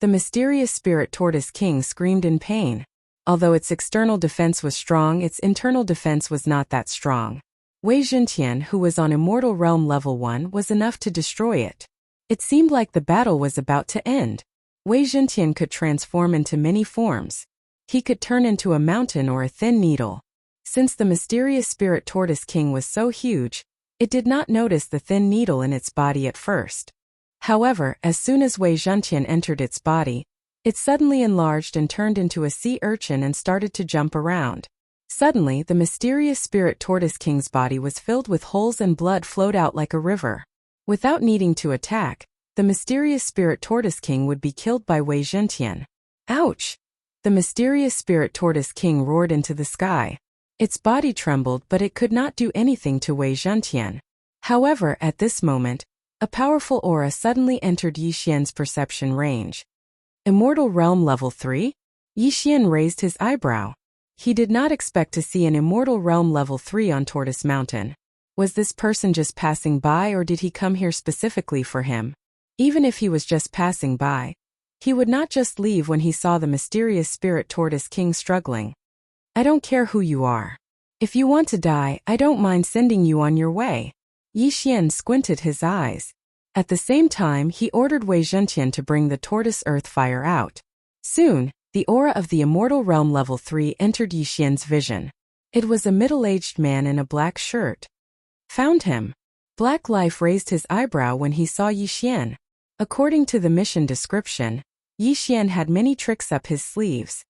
The mysterious Spirit Tortoise King screamed in pain. Although its external defense was strong, its internal defense was not that strong. Wei Zhentian, who was on Immortal Realm Level 1, was enough to destroy it. It seemed like the battle was about to end. Wei Zhentian could transform into many forms. He could turn into a mountain or a thin needle. Since the mysterious Spirit Tortoise King was so huge, it did not notice the thin needle in its body at first. However, as soon as Wei Zhentian entered its body, it suddenly enlarged and turned into a sea urchin and started to jump around. Suddenly, the mysterious Spirit Tortoise King's body was filled with holes and blood flowed out like a river. Without needing to attack, the mysterious Spirit Tortoise King would be killed by Wei Zhentian. Ouch! The mysterious Spirit Tortoise King roared into the sky. Its body trembled, but it could not do anything to Wei Zhentian. However, at this moment, a powerful aura suddenly entered Yixian's perception range. Immortal Realm Level 3? Yixian raised his eyebrow. He did not expect to see an Immortal Realm Level 3 on Tortoise Mountain. Was this person just passing by or did he come here specifically for him? Even if he was just passing by, he would not just leave when he saw the mysterious Spirit Tortoise King struggling. I don't care who you are. If you want to die, I don't mind sending you on your way. Yixian squinted his eyes. At the same time, he ordered Wei Zhentian to bring the tortoise earth fire out. Soon, the aura of the Immortal Realm Level 3 entered Yixian's vision. It was a middle-aged man in a black shirt. Found him. Black Life raised his eyebrow when he saw Yixian. According to the mission description, Yixian had many tricks up his sleeves.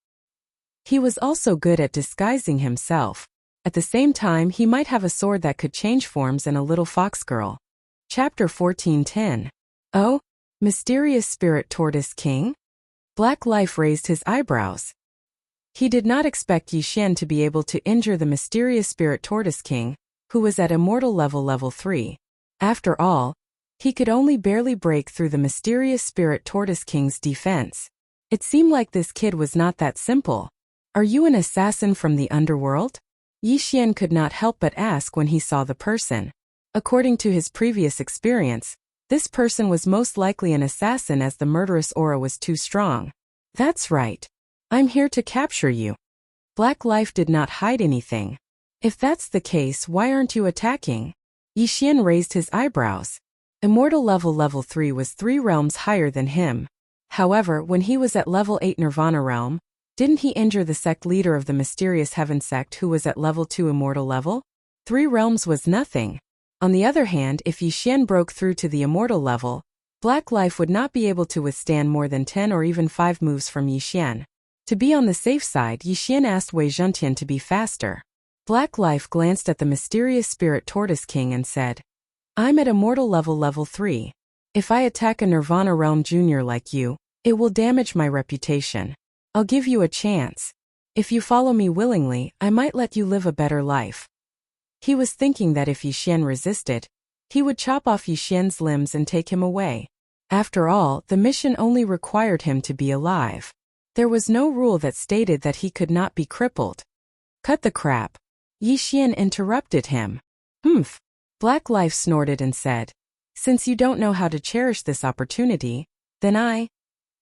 He was also good at disguising himself. At the same time, he might have a sword that could change forms and a little fox girl. Chapter 14:10. Oh? Mysterious Spirit Tortoise King? Black Life raised his eyebrows. He did not expect Yi Xian to be able to injure the mysterious Spirit Tortoise King, who was at immortal level 3. After all, he could only barely break through the mysterious Spirit Tortoise King's defense. It seemed like this kid was not that simple. Are you an assassin from the underworld? Yi Xian could not help but ask when he saw the person. According to his previous experience, this person was most likely an assassin as the murderous aura was too strong. That's right. I'm here to capture you. Black Life did not hide anything. If that's the case, why aren't you attacking? Yi Xian raised his eyebrows. Immortal level 3 was 3 realms higher than him. However, when he was at level 8 Nirvana realm, didn't he injure the sect leader of the mysterious heaven sect who was at level 2 immortal level? 3 realms was nothing. On the other hand, if Yi Xian broke through to the immortal level, Black Life would not be able to withstand more than 10 or even 5 moves from Yi Xian. To be on the safe side, Yi Xian asked Wei Zhentian to be faster. Black Life glanced at the mysterious Spirit Tortoise King and said, I'm at immortal level 3. If I attack a Nirvana Realm Junior like you, it will damage my reputation. I'll give you a chance. If you follow me willingly, I might let you live a better life. He was thinking that if Yi Xian resisted, he would chop off Yi Xian's limbs and take him away. After all, the mission only required him to be alive. There was no rule that stated that he could not be crippled. Cut the crap. Yi Xian interrupted him. Humph. Black Life snorted and said, since you don't know how to cherish this opportunity, then I...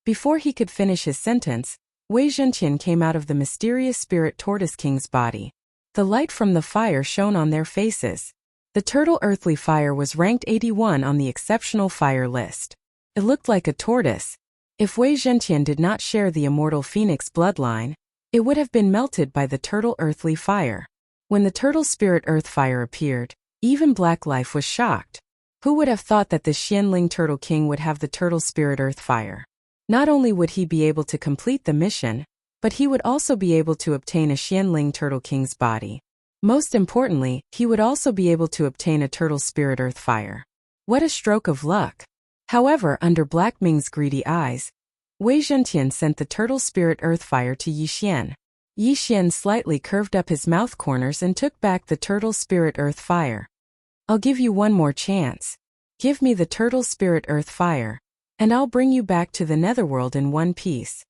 Before he could finish his sentence, Wei Zhentian came out of the mysterious Spirit Tortoise King's body. The light from the fire shone on their faces. The turtle earthly fire was ranked 81 on the exceptional fire list. It looked like a tortoise. If Wei Zhentian did not share the immortal phoenix bloodline, it would have been melted by the turtle earthly fire. When the turtle spirit earth fire appeared, even Black Life was shocked. Who would have thought that the Xianling Turtle King would have the turtle spirit earth fire? Not only would he be able to complete the mission, but he would also be able to obtain a Xianling Turtle King's body. Most importantly, he would also be able to obtain a turtle spirit earth fire. What a stroke of luck! However, under Black Ming's greedy eyes, Wei Zhentian sent the turtle spirit earth fire to Yi Xian. Yi Xian slightly curved up his mouth corners and took back the turtle spirit earth fire. I'll give you one more chance. Give me the turtle spirit earth fire, and I'll bring you back to the netherworld in one piece,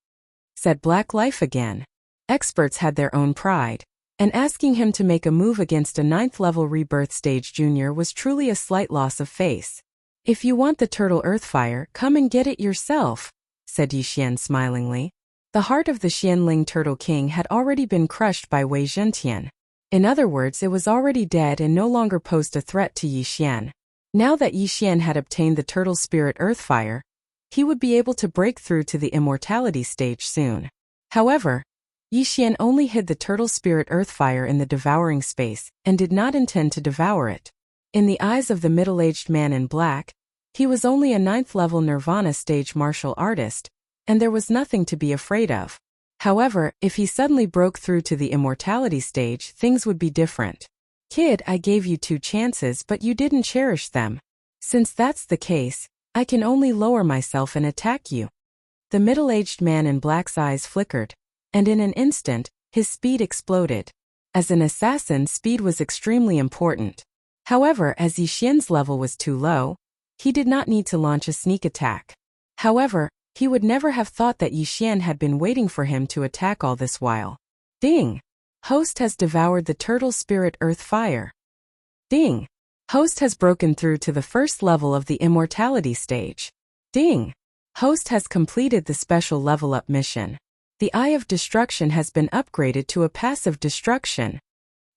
said Black Life again. Experts had their own pride, and asking him to make a move against a 9th level rebirth stage junior was truly a slight loss of face. If you want the turtle earth fire, come and get it yourself, said Yi Xian smilingly. The heart of the Xianling Turtle King had already been crushed by Wei Zhentian. In other words, it was already dead and no longer posed a threat to Yi Xian. Now that Yi Xian had obtained the turtle spirit earth fire, he would be able to break through to the immortality stage soon. However, Yi Xian only hid the turtle spirit earth fire in the devouring space and did not intend to devour it. In the eyes of the middle-aged man in black, he was only a 9th level Nirvana stage martial artist, and there was nothing to be afraid of. However, if he suddenly broke through to the immortality stage, things would be different. Kid, I gave you 2 chances but you didn't cherish them. Since that's the case, I can only lower myself and attack you. The middle-aged man in black's eyes flickered, and in an instant, his speed exploded. As an assassin, speed was extremely important. However, as Yi Xian's level was too low, he did not need to launch a sneak attack. However, he would never have thought that Yi Xian had been waiting for him to attack all this while. Ding! Host has devoured the turtle spirit earth fire. Ding! Host has broken through to the 1st level of the immortality stage. Ding! Host has completed the special level up mission. The Eye of Destruction has been upgraded to a passive destruction.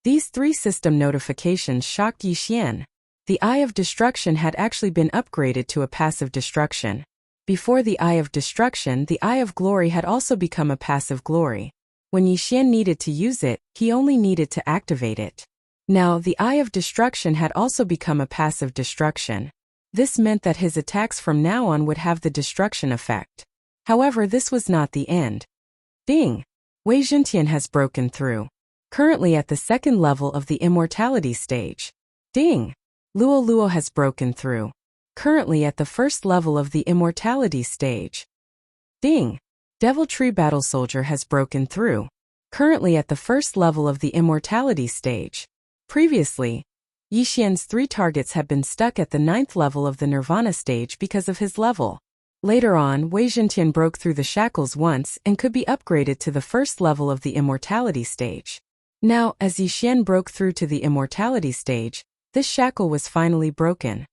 These 3 system notifications shocked Yi Xian. The Eye of Destruction had actually been upgraded to a passive destruction. Before the Eye of Destruction, the Eye of Glory had also become a passive glory. When Yi Xian needed to use it, he only needed to activate it. Now, the Eye of Destruction had also become a passive destruction. This meant that his attacks from now on would have the destruction effect. However, this was not the end. Ding! Wei Zhentian has broken through. currently at the second level of the immortality stage. Ding! Luo Luo has broken through, currently at the first level of the immortality stage. Ding! Devil Tree Battle Soldier has broken through, currently at the first level of the immortality stage. Previously, Yi Xian's 3 targets had been stuck at the 9th level of the Nirvana stage because of his level. Later on, Wei Zhentian broke through the shackles once and could be upgraded to the first level of the immortality stage. Now, as Yi Xian broke through to the immortality stage, this shackle was finally broken.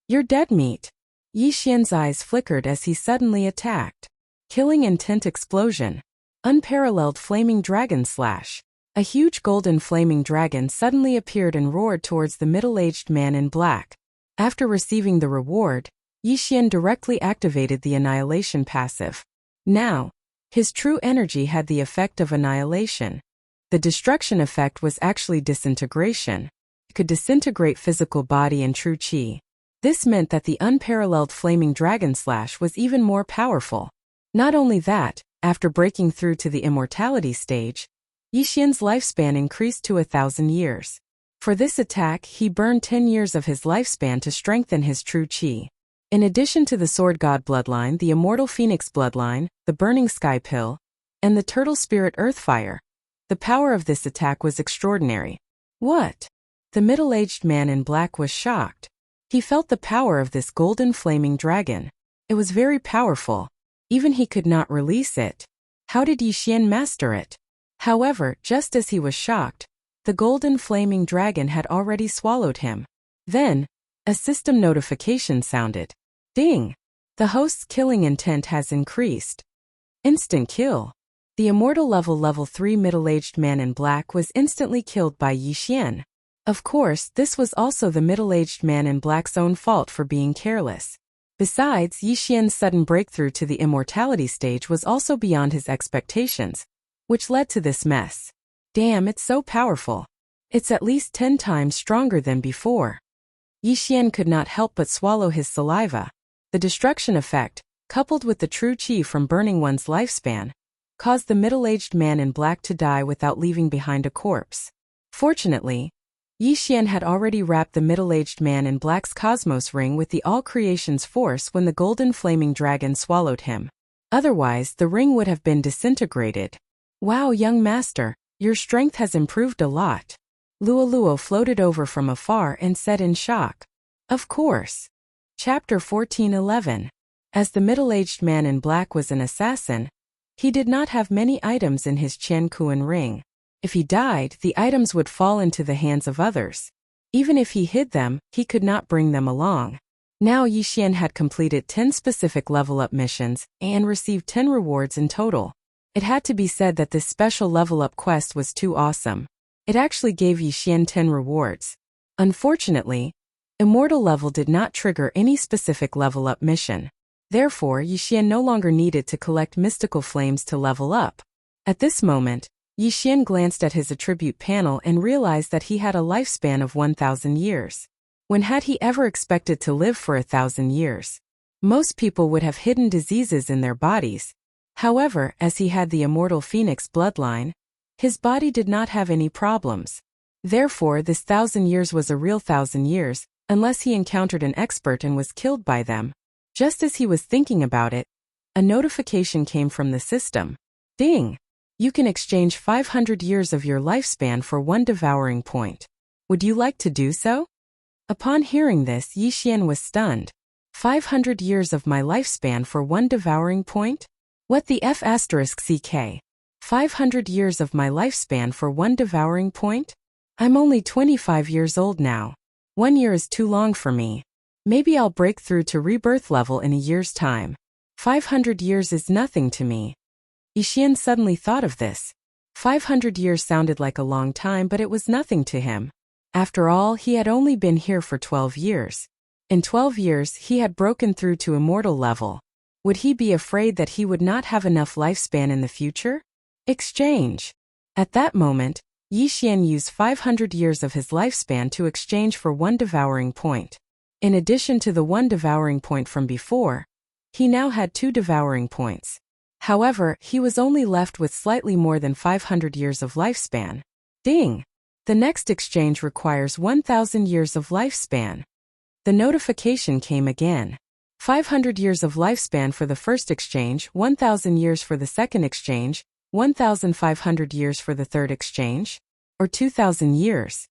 You're dead meat. Yi Xian's eyes flickered as he suddenly attacked. Killing intent explosion. Unparalleled flaming dragon slash. A huge golden flaming dragon suddenly appeared and roared towards the middle-aged man in black. After receiving the reward, Yi Xian directly activated the annihilation passive. Now, his true energy had the effect of annihilation. The destruction effect was actually disintegration. It could disintegrate physical body and true qi. This meant that the unparalleled flaming dragon slash was even more powerful. Not only that, after breaking through to the immortality stage, Yi Xian's lifespan increased to 1,000 years. For this attack, he burned 10 years of his lifespan to strengthen his true qi. In addition to the Sword God bloodline, the Immortal Phoenix bloodline, the Burning Sky Pill, and the Turtle Spirit Earthfire, the power of this attack was extraordinary. What? The middle-aged man in black was shocked. He felt the power of this golden flaming dragon. It was very powerful. Even he could not release it. How did Yi Xian master it? However, just as he was shocked, the golden flaming dragon had already swallowed him. Then, a system notification sounded. Ding! The host's killing intent has increased. Instant kill. The immortal level 3 middle-aged man in black was instantly killed by Yi Xian. Of course, this was also the middle-aged man in black's own fault for being careless. Besides, Yi Xian's sudden breakthrough to the immortality stage was also beyond his expectations, which led to this mess. Damn, it's so powerful. It's at least 10 times stronger than before. Yi Xian could not help but swallow his saliva. The destruction effect, coupled with the true qi from burning one's lifespan, caused the middle-aged man in black to die without leaving behind a corpse. Fortunately, Yi Xian had already wrapped the middle-aged man in black's cosmos ring with the all creation's force when the golden flaming dragon swallowed him. Otherwise, the ring would have been disintegrated. Wow, young master, your strength has improved a lot. Luo Luo floated over from afar and said in shock. Of course. Chapter 14:11. As the middle-aged man in black was an assassin, he did not have many items in his Qian Kuan ring. If he died, the items would fall into the hands of others. Even if he hid them, he could not bring them along. Now Yi Xian had completed 10 specific level-up missions and received 10 rewards in total. It had to be said that this special level-up quest was too awesome. It actually gave Yi Xian 10 rewards. Unfortunately, Immortal level did not trigger any specific level-up mission. Therefore, Yi Xian no longer needed to collect mystical flames to level up. At this moment, Yi Xian glanced at his attribute panel and realized that he had a lifespan of 1,000 years. When had he ever expected to live for 1,000 years? Most people would have hidden diseases in their bodies. However, as he had the Immortal Phoenix bloodline, his body did not have any problems. Therefore, this 1,000 years was a real 1,000 years, unless he encountered an expert and was killed by them. Just as he was thinking about it, a notification came from the system. Ding! You can exchange 500 years of your lifespan for 1 devouring point. Would you like to do so? Upon hearing this, Yi Xian was stunned. 500 years of my lifespan for 1 devouring point? What the F asterisk CK? 500 years of my lifespan for 1 devouring point? I'm only 25 years old now. 1 year is too long for me. Maybe I'll break through to rebirth level in a year's time. 500 years is nothing to me. Yi Xian suddenly thought of this. 500 years sounded like a long time, but it was nothing to him. After all, he had only been here for 12 years. In 12 years, he had broken through to immortal level. Would he be afraid that he would not have enough lifespan in the future? Exchange. At that moment, Yi Xian used 500 years of his lifespan to exchange for 1 devouring point. In addition to the 1 devouring point from before, he now had 2 devouring points. However, he was only left with slightly more than 500 years of lifespan. Ding! The next exchange requires 1,000 years of lifespan. The notification came again. 500 years of lifespan for the first exchange, 1,000 years for the second exchange, 1,500 years for the third exchange, or 2,000 years.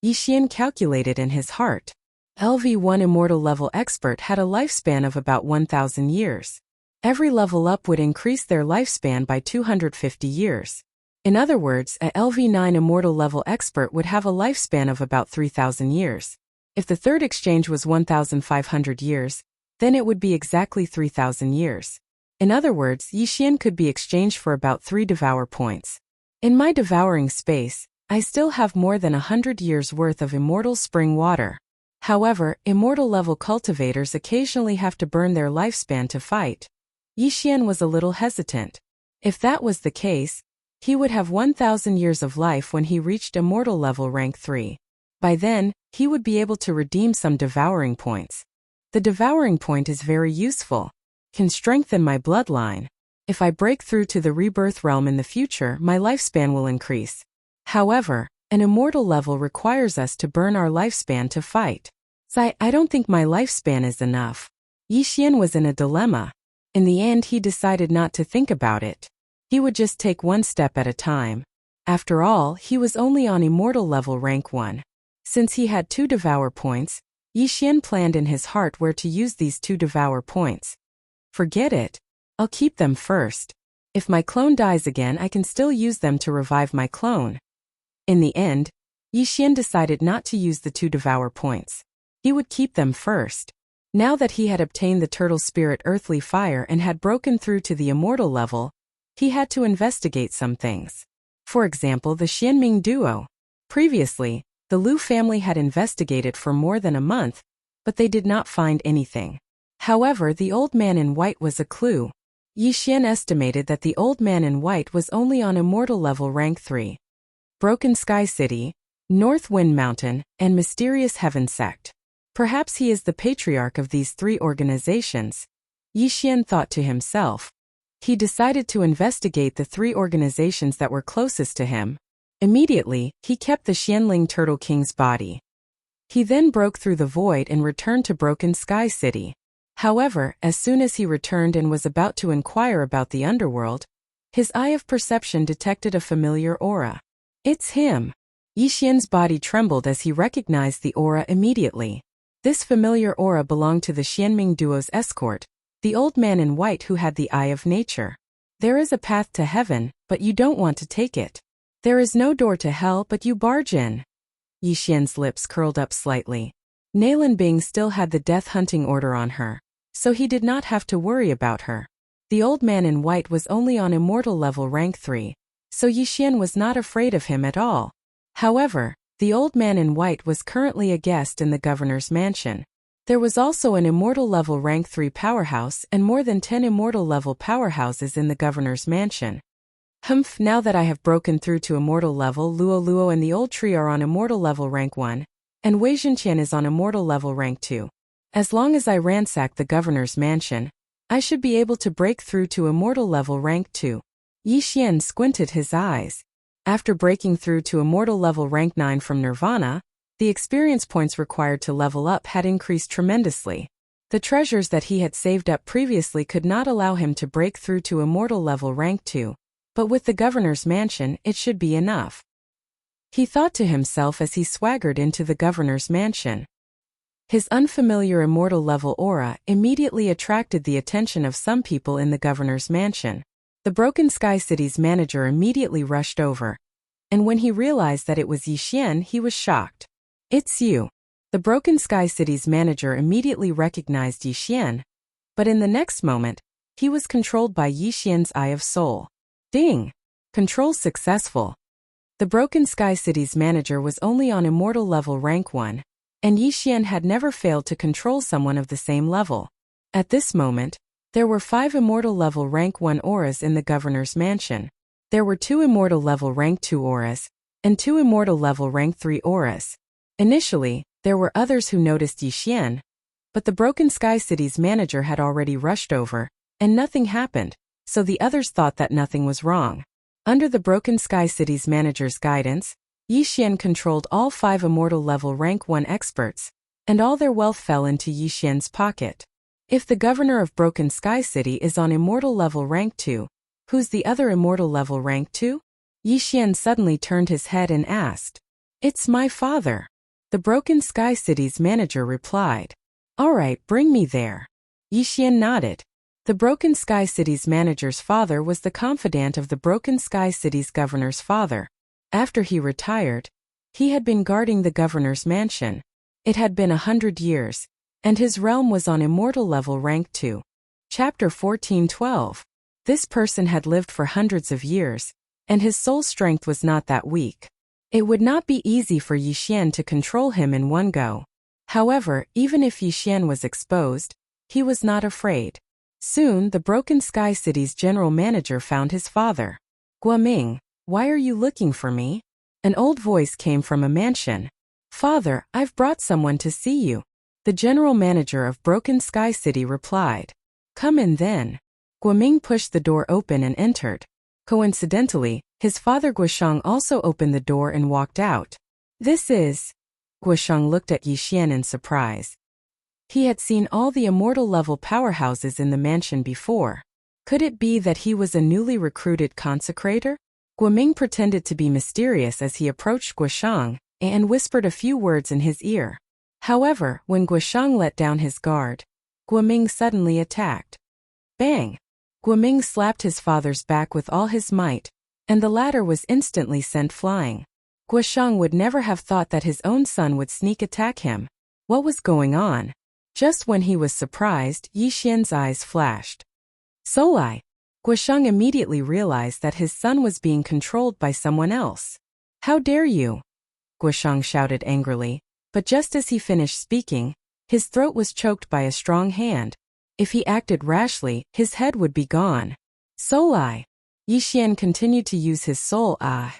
Yixian calculated in his heart. LV1 Immortal Level Expert had a lifespan of about 1,000 years. Every level up would increase their lifespan by 250 years. In other words, a LV9 Immortal Level Expert would have a lifespan of about 3,000 years. If the third exchange was 1,500 years, then it would be exactly 3,000 years. In other words, Yixian could be exchanged for about 3 Devour points. In my Devouring space, I still have more than 100 years worth of Immortal Spring Water. However, Immortal Level cultivators occasionally have to burn their lifespan to fight. Yixian was a little hesitant. If that was the case, he would have 1,000 years of life when he reached Immortal Level Rank 3. By then, he would be able to redeem some Devouring points. The Devouring point is very useful. Can strengthen my bloodline. If I break through to the Rebirth realm in the future, my lifespan will increase. However, an Immortal level requires us to burn our lifespan to fight. I don't think my lifespan is enough. Yixian was in a dilemma. In the end, he decided not to think about it. He would just take one step at a time. After all, he was only on Immortal Level Rank 1. Since he had 2 Devour points, Yixian planned in his heart where to use these 2 Devour points. Forget it. I'll keep them first. If my clone dies again, I can still use them to revive my clone. In the end, Yixian decided not to use the 2 Devour points. He would keep them first. Now that he had obtained the Turtle Spirit Earthly Fire and had broken through to the Immortal level, he had to investigate some things. For example, the Xianming duo. Previously, the Liu family had investigated for more than a month, but they did not find anything. However, the Old Man in White was a clue. Yixian estimated that the Old Man in White was only on Immortal Level Rank 3. Broken Sky City, North Wind Mountain, and Mysterious Heaven Sect. Perhaps he is the patriarch of these 3 organizations. Yixian thought to himself. He decided to investigate the 3 organizations that were closest to him. Immediately, he kept the Xianling Turtle King's body. He then broke through the void and returned to Broken Sky City. However, as soon as he returned and was about to inquire about the underworld, his eye of perception detected a familiar aura. It's him. Yixian's body trembled as he recognized the aura immediately. This familiar aura belonged to the Xianming duo's escort, the Old Man in White who had the Eye of Nature. There is a path to heaven, but you don't want to take it. There is no door to hell, but you barge in. Yixian's lips curled up slightly. Nalan Bing still had the death hunting order on her, so he did not have to worry about her. The Old Man in White was only on Immortal Level Rank 3, so Yixian was not afraid of him at all. However, the Old Man in White was currently a guest in the governor's mansion. There was also an Immortal Level Rank 3 powerhouse and more than 10 Immortal Level powerhouses in the governor's mansion. Now that I have broken through to Immortal Level, Luo and the Old Tree are on Immortal Level Rank 1, and Wei Zhenqian is on Immortal Level Rank 2. As long as I ransack the governor's mansion, I should be able to break through to Immortal Level Rank 2. Yixian squinted his eyes. After breaking through to Immortal Level Rank 9 from Nirvana, the experience points required to level up had increased tremendously. The treasures that he had saved up previously could not allow him to break through to Immortal Level Rank 2, but with the governor's mansion, it should be enough. He thought to himself as he swaggered into the governor's mansion. His unfamiliar Immortal Level aura immediately attracted the attention of some people in the governor's mansion. The Broken Sky City's manager immediately rushed over, and when he realized that it was Yixian, he was shocked. It's you. The Broken Sky City's manager immediately recognized Yixian, but in the next moment, he was controlled by Yixian's Eye of Soul. Ding! Control successful. The Broken Sky City's manager was only on Immortal Level Rank 1, and Yixian had never failed to control someone of the same level. At this moment, there were 5 Immortal Level Rank 1 auras in the governor's mansion. There were 2 Immortal Level Rank 2 auras, and 2 Immortal Level Rank 3 auras. Initially, there were others who noticed Yixian, but the Broken Sky City's manager had already rushed over, and nothing happened, so the others thought that nothing was wrong. Under the Broken Sky City's manager's guidance, Yi Xian controlled all 5 immortal level rank 1 experts, and all their wealth fell into Yi Xian's pocket. If the governor of Broken Sky City is on immortal level rank 2, who's the other immortal level rank 2? Yi Xian suddenly turned his head and asked. It's my father. The Broken Sky City's manager replied. All right, bring me there. Yi Xian nodded. The Broken Sky City's manager's father was the confidant of the Broken Sky City's governor's father. After he retired, he had been guarding the governor's mansion. It had been 100 years, and his realm was on immortal level rank 2. Chapter 14:12. This person had lived for hundreds of years, and his soul strength was not that weak. It would not be easy for Yi Xian to control him in one go. However, even if Yi Xian was exposed, he was not afraid. Soon, the Broken Sky City's general manager found his father. Guoming, why are you looking for me? An old voice came from a mansion. Father, I've brought someone to see you. The general manager of Broken Sky City replied. Come in then. Guoming pushed the door open and entered. Coincidentally, his father Guoshang also opened the door and walked out. This is... Guoshang looked at Yi Xian in surprise. He had seen all the immortal level powerhouses in the mansion before. Could it be that he was a newly recruited consecrator? Guoming pretended to be mysterious as he approached Guoshang and whispered a few words in his ear. However, when Guoshang let down his guard, Guoming suddenly attacked. Bang! Guoming slapped his father's back with all his might, and the latter was instantly sent flying. Guoshang would never have thought that his own son would sneak attack him. What was going on? Just when he was surprised, Yi Xian's eyes flashed. Solai! Guoshang immediately realized that his son was being controlled by someone else. How dare you? Guoshang shouted angrily, but just as he finished speaking, his throat was choked by a strong hand. If he acted rashly, his head would be gone. Solai! Yi Xian continued to use his soul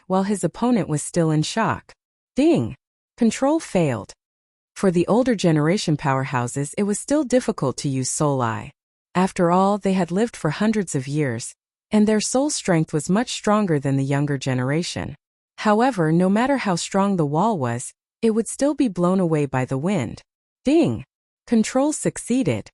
while his opponent was still in shock. Ding! Control failed. For the older generation powerhouses, it was still difficult to use soul eye. After all, they had lived for hundreds of years, and their soul strength was much stronger than the younger generation. However, no matter how strong the wall was, it would still be blown away by the wind. Ding! Control succeeded.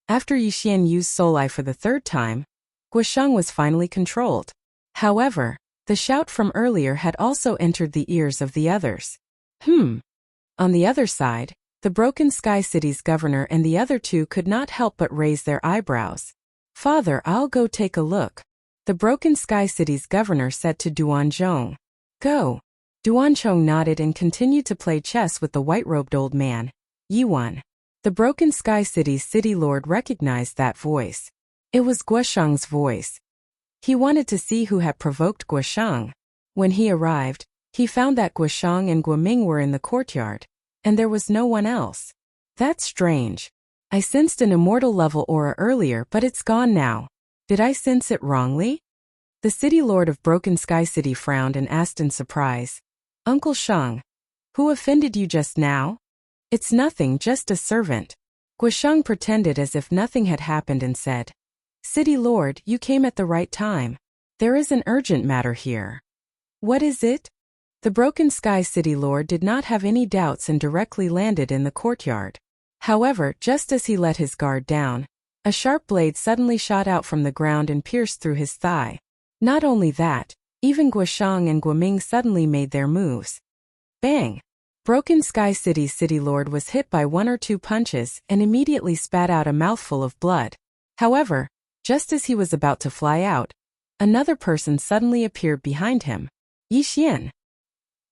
After Yi Xian used soul eye for the 3rd time, Guoshang was finally controlled. However, the shout from earlier had also entered the ears of the others. On the other side, the Broken Sky City's governor and the other 2 could not help but raise their eyebrows. Father, I'll go take a look. The Broken Sky City's governor said to Duanzhong. Go. Duanzhong nodded and continued to play chess with the white-robed old man, Yiwan. The Broken Sky City's city lord recognized that voice. It was Guoshang's voice. He wanted to see who had provoked Guoshang. When he arrived, he found that Guoshang and Guoming were in the courtyard, and there was no one else. That's strange. I sensed an immortal level aura earlier, but it's gone now. Did I sense it wrongly? The city lord of Broken Sky City frowned and asked in surprise. Uncle Shang, who offended you just now? It's nothing, just a servant. Guoshang pretended as if nothing had happened and said, City Lord, you came at the right time. There is an urgent matter here. What is it? The Broken Sky City Lord did not have any doubts and directly landed in the courtyard. However, just as he let his guard down, a sharp blade suddenly shot out from the ground and pierced through his thigh. Not only that, even Guoshang and Guoming suddenly made their moves. Bang! Broken Sky City's City Lord was hit by 1 or 2 punches and immediately spat out a mouthful of blood. However, just as he was about to fly out, another person suddenly appeared behind him. Yi Xian.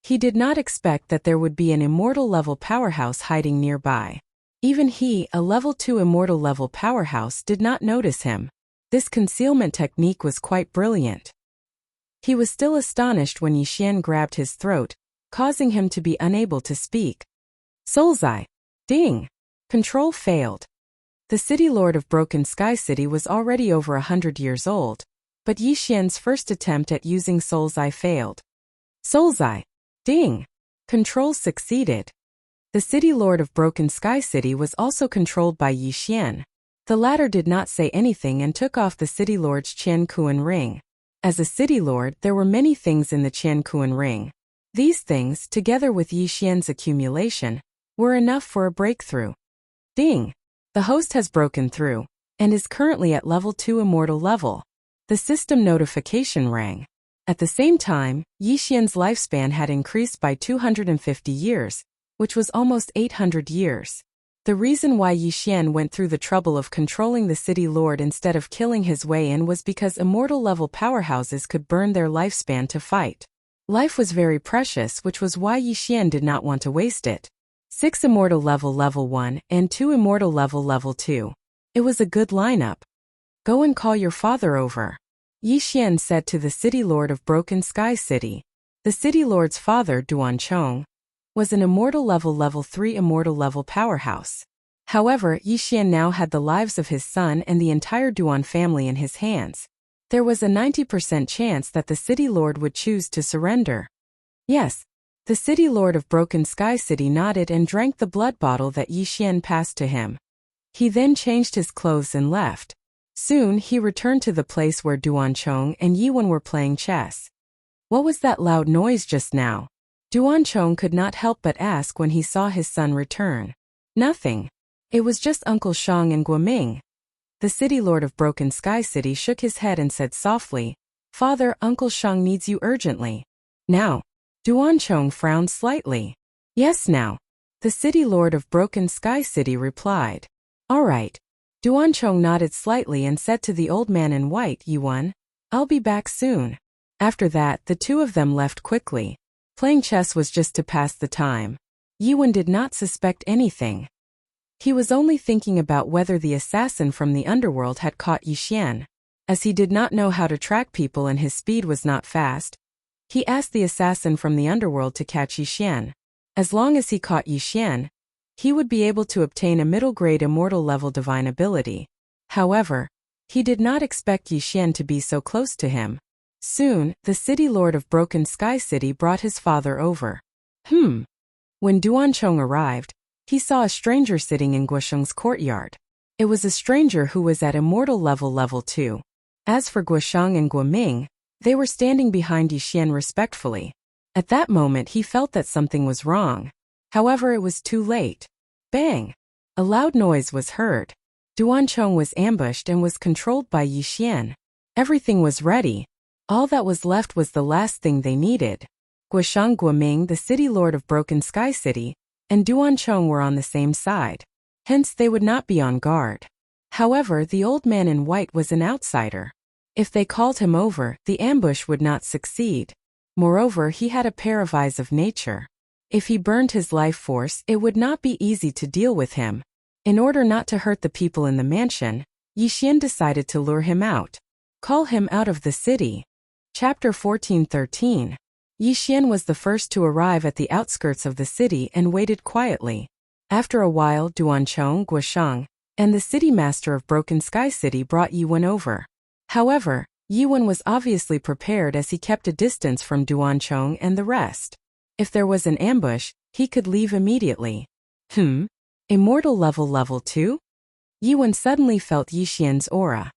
He did not expect that there would be an immortal level powerhouse hiding nearby. Even he, a level 2 immortal level powerhouse, did not notice him. This concealment technique was quite brilliant. He was still astonished when Yi Xian grabbed his throat, causing him to be unable to speak. Soulseye. Ding! Control failed. The city lord of Broken Sky City was already over 100 years old, but Yi Xian's first attempt at using Soulseye failed. Soulseye. Ding! Control succeeded. The city lord of Broken Sky City was also controlled by Yi Xian. The latter did not say anything and took off the city lord's Qian Kuan ring. As a city lord, there were many things in the Qian Kuan ring. These things, together with Yi Xian's accumulation, were enough for a breakthrough. Ding! The host has broken through, and is currently at level 2 immortal level. The system notification rang. At the same time, Yi Xian's lifespan had increased by 250 years, which was almost 800 years. The reason why Yi Xian went through the trouble of controlling the city lord instead of killing his way in was because immortal-level powerhouses could burn their lifespan to fight. Life was very precious, which was why Yi Xian did not want to waste it. 6 immortal level 1, and 2 immortal level 2. It was a good lineup. Go and call your father over, Yi Xian said to the city lord of Broken Sky City. The city lord's father, Duanchong, was an immortal level 3 immortal level powerhouse. However, Yi Xian now had the lives of his son and the entire Duan family in his hands. There was a 90% chance that the city lord would choose to surrender. Yes. The city lord of Broken Sky City nodded and drank the blood bottle that Yi Xian passed to him. He then changed his clothes and left. Soon he returned to the place where Duanchong and Yiwen were playing chess. What was that loud noise just now? Duanchong could not help but ask when he saw his son return. Nothing. It was just Uncle Shang and Guoming. The city lord of Broken Sky City shook his head and said softly, "Father, Uncle Shang needs you urgently." Now. Duanchong frowned slightly. "Yes now." The city lord of Broken Sky City replied. "All right." Duanchong nodded slightly and said to the old man in white, "Yiwen, I'll be back soon." After that, the two of them left quickly. Playing chess was just to pass the time. Yiwen did not suspect anything. He was only thinking about whether the assassin from the underworld had caught Yi Xian. As he did not know how to track people and his speed was not fast, he asked the assassin from the underworld to catch Yi Xian. As long as he caught Yi Xian, he would be able to obtain a middle-grade immortal level divine ability. However, he did not expect Yi Xian to be so close to him. Soon, the city lord of Broken Sky City brought his father over. When Duanchong arrived, he saw a stranger sitting in Guosheng's courtyard. It was a stranger who was at immortal level 2. As for Guosheng and Guoming, they were standing behind Yi Xian respectfully. At that moment he felt that something was wrong. However, it was too late. Bang! A loud noise was heard. Duanchong was ambushed and was controlled by Yi Xian. Everything was ready. All that was left was the last thing they needed. Guosheng Guoming, the city lord of Broken Sky City, and Duanchong were on the same side. Hence they would not be on guard. However, the old man in white was an outsider. If they called him over, the ambush would not succeed. Moreover, he had a pair of eyes of nature. If he burned his life force, it would not be easy to deal with him. In order not to hurt the people in the mansion, Yi Xian decided to lure him out. Call him out of the city. Chapter 14:13. Yi Xian was the first to arrive at the outskirts of the city and waited quietly. After a while, Duanchong, Guosheng, and the city master of Broken Sky City brought Yiwen over. However, Yiwen was obviously prepared as he kept a distance from Duanchong and the rest. If there was an ambush, he could leave immediately. Immortal level 2? Yiwen suddenly felt Yi Xian's aura.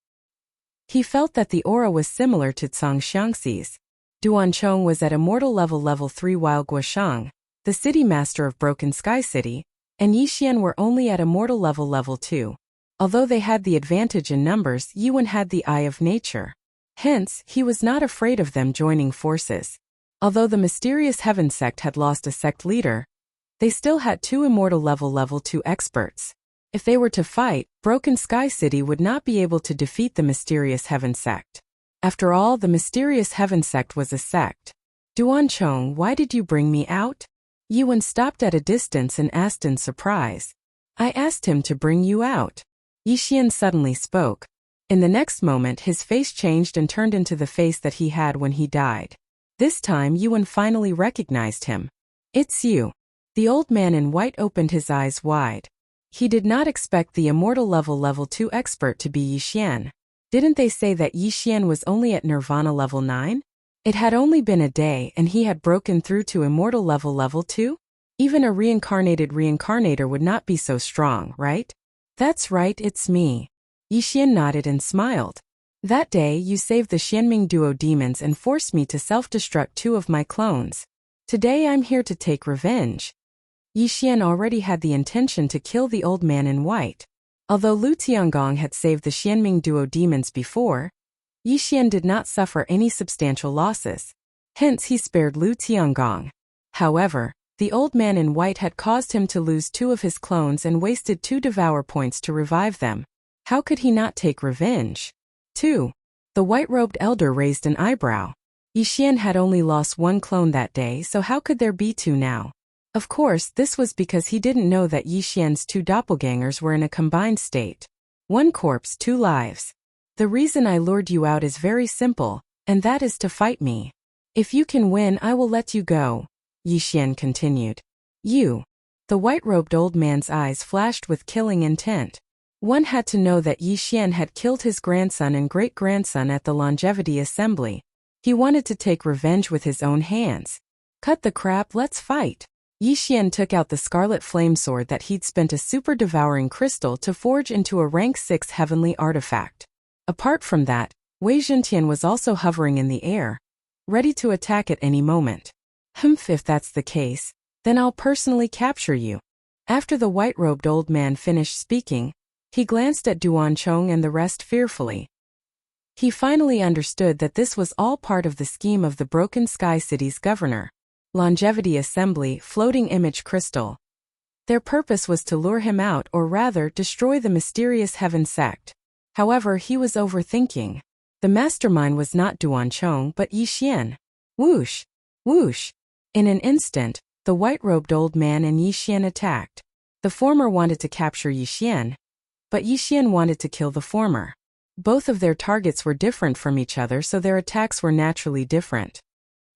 He felt that the aura was similar to Cang Xiangxi's. Duanchong was at immortal level 3 while Guosheng, the city master of Broken Sky City, and Yi Xian were only at immortal level 2. Although they had the advantage in numbers, Yiwen had the eye of nature. Hence, he was not afraid of them joining forces. Although the mysterious Heaven sect had lost a sect leader, they still had 2 immortal level 2 experts. If they were to fight, Broken Sky City would not be able to defeat the mysterious Heaven sect. After all, the mysterious Heaven sect was a sect. Duanchong, why did you bring me out? Yiwen stopped at a distance and asked in surprise. I asked him to bring you out. Yi Xian suddenly spoke. In the next moment his face changed and turned into the face that he had when he died. This time Yiwen finally recognized him. It's you. The old man in white opened his eyes wide. He did not expect the immortal level 2 expert to be Yi Xian. Didn't they say that Yi Xian was only at Nirvana level 9? It had only been a day and he had broken through to immortal level 2? Even a reincarnated reincarnator would not be so strong, right? That's right, it's me. Yi Xian nodded and smiled. That day you saved the Xianming duo demons and forced me to self-destruct 2 of my clones. Today I'm here to take revenge. Yi Xian already had the intention to kill the old man in white. Although Lu Tiangong had saved the Xianming duo demons before, Yi Xian did not suffer any substantial losses. Hence he spared Lu Tiangong. However, the old man in white had caused him to lose 2 of his clones and wasted 2 devour points to revive them. How could he not take revenge? 2. The white-robed elder raised an eyebrow. Yi Xian had only lost 1 clone that day, so how could there be 2 now? Of course, this was because he didn't know that Yi Xian's 2 doppelgangers were in a combined state. 1 corpse, 2 lives. The reason I lured you out is very simple, and that is to fight me. If you can win, I will let you go, Yi Xian continued. You. The white-robed old man's eyes flashed with killing intent. One had to know that Yi Xian had killed his grandson and great-grandson at the Longevity Assembly. He wanted to take revenge with his own hands. Cut the crap, let's fight. Yi Xian took out the scarlet flame sword that he'd spent a super devouring crystal to forge into a rank 6 heavenly artifact. Apart from that, Wei Zhentian was also hovering in the air, ready to attack at any moment. If that's the case, then I'll personally capture you. After the white-robed old man finished speaking, he glanced at Duanchong and the rest fearfully. He finally understood that this was all part of the scheme of the Broken Sky City's governor. Longevity Assembly, Floating Image Crystal. Their purpose was to lure him out, or rather, destroy the mysterious Heaven Sect. However, he was overthinking. The mastermind was not Duanchong but Yi Xian. Whoosh! Whoosh! In an instant, the white-robed old man and Yi Xian attacked. The former wanted to capture Yi Xian, but Yi Xian wanted to kill the former. Both of their targets were different from each other, so their attacks were naturally different.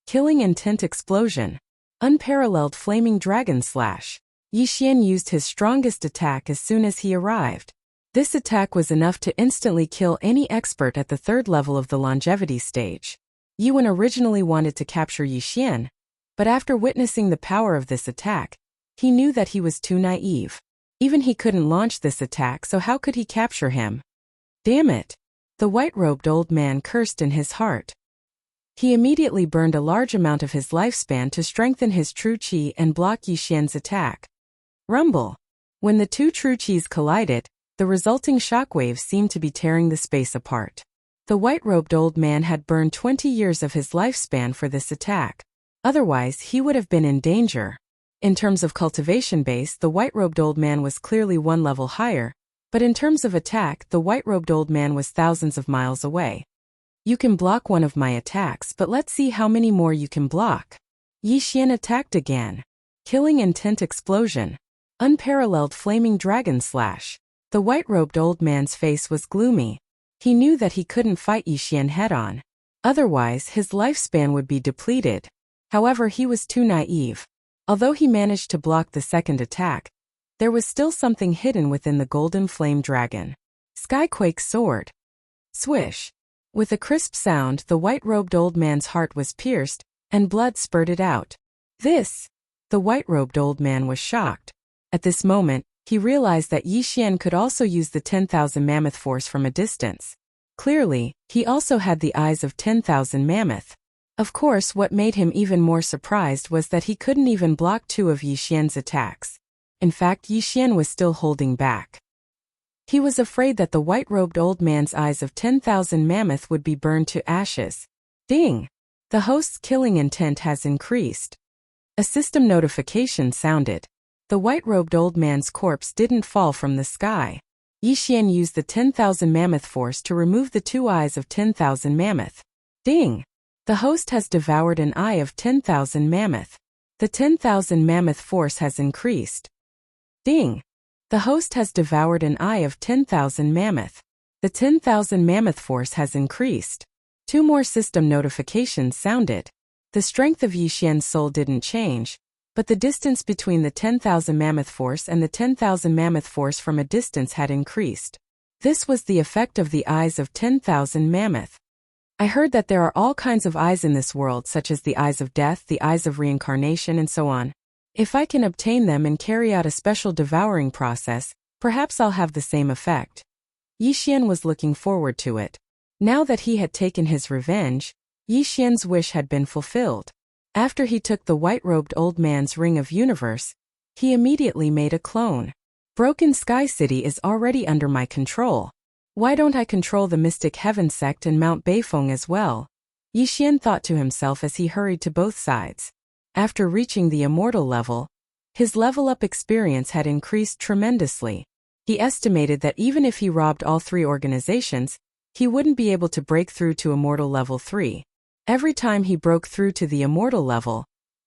Killing intent explosion. Unparalleled flaming dragon slash. Yi Xian used his strongest attack as soon as he arrived. This attack was enough to instantly kill any expert at the 3rd level of the longevity stage. Yuan originally wanted to capture Yi Xian, but after witnessing the power of this attack, he knew that he was too naive. Even he couldn't launch this attack, so how could he capture him? Damn it! The white-robed old man cursed in his heart. He immediately burned a large amount of his lifespan to strengthen his true qi and block Yi Xian's attack. Rumble! When the 2 true qis collided, the resulting shockwaves seemed to be tearing the space apart. The white-robed old man had burned 20 years of his lifespan for this attack. Otherwise, he would have been in danger. In terms of cultivation base, the white-robed old man was clearly 1 level higher, but in terms of attack, the white-robed old man was thousands of miles away. You can block 1 of my attacks, but let's see how many more you can block. Yi Xian attacked again. Killing intent explosion. Unparalleled flaming dragon slash. The white-robed old man's face was gloomy. He knew that he couldn't fight Yi Xian head-on. Otherwise, his lifespan would be depleted. However, he was too naive. Although he managed to block the 2nd attack, there was still something hidden within the golden flame dragon. Skyquake sword. Swish. With a crisp sound, the white-robed old man's heart was pierced, and blood spurted out. This! The white-robed old man was shocked. At this moment, he realized that Yi Xian could also use the 10,000 mammoth force from a distance. Clearly, he also had the eyes of 10,000 mammoth. Of course, what made him even more surprised was that he couldn't even block 2 of Yi Xian's attacks. In fact, Yi Xian was still holding back. He was afraid that the white-robed old man's eyes of 10,000 mammoth would be burned to ashes. Ding! The host's killing intent has increased. A system notification sounded. The white-robed old man's corpse didn't fall from the sky. Yi Xian used the 10,000 mammoth force to remove the 2 eyes of 10,000 mammoth. Ding! The host has devoured an eye of 10,000 mammoth. The 10,000 mammoth force has increased. Ding! The host has devoured an eye of 10,000 mammoth. The 10,000 mammoth force has increased. 2 more system notifications sounded. The strength of Yi Xian's soul didn't change, but the distance between the 10,000 mammoth force and the 10,000 mammoth force from a distance had increased. This was the effect of the eyes of 10,000 mammoth. I heard that there are all kinds of eyes in this world, such as the eyes of death, the eyes of reincarnation, and so on. If I can obtain them and carry out a special devouring process, perhaps I'll have the same effect. Yi Xian was looking forward to it. Now that he had taken his revenge, Yi Xian's wish had been fulfilled. After he took the white-robed old man's ring of universe, he immediately made a clone. Broken Sky City is already under my control. Why don't I control the Mystic Heaven sect and Mount Beifeng as well? Yi Xian thought to himself as he hurried to both sides. After reaching the immortal level, his level-up experience had increased tremendously. He estimated that even if he robbed all three organizations, he wouldn't be able to break through to Immortal Level 3. Every time he broke through to the Immortal level,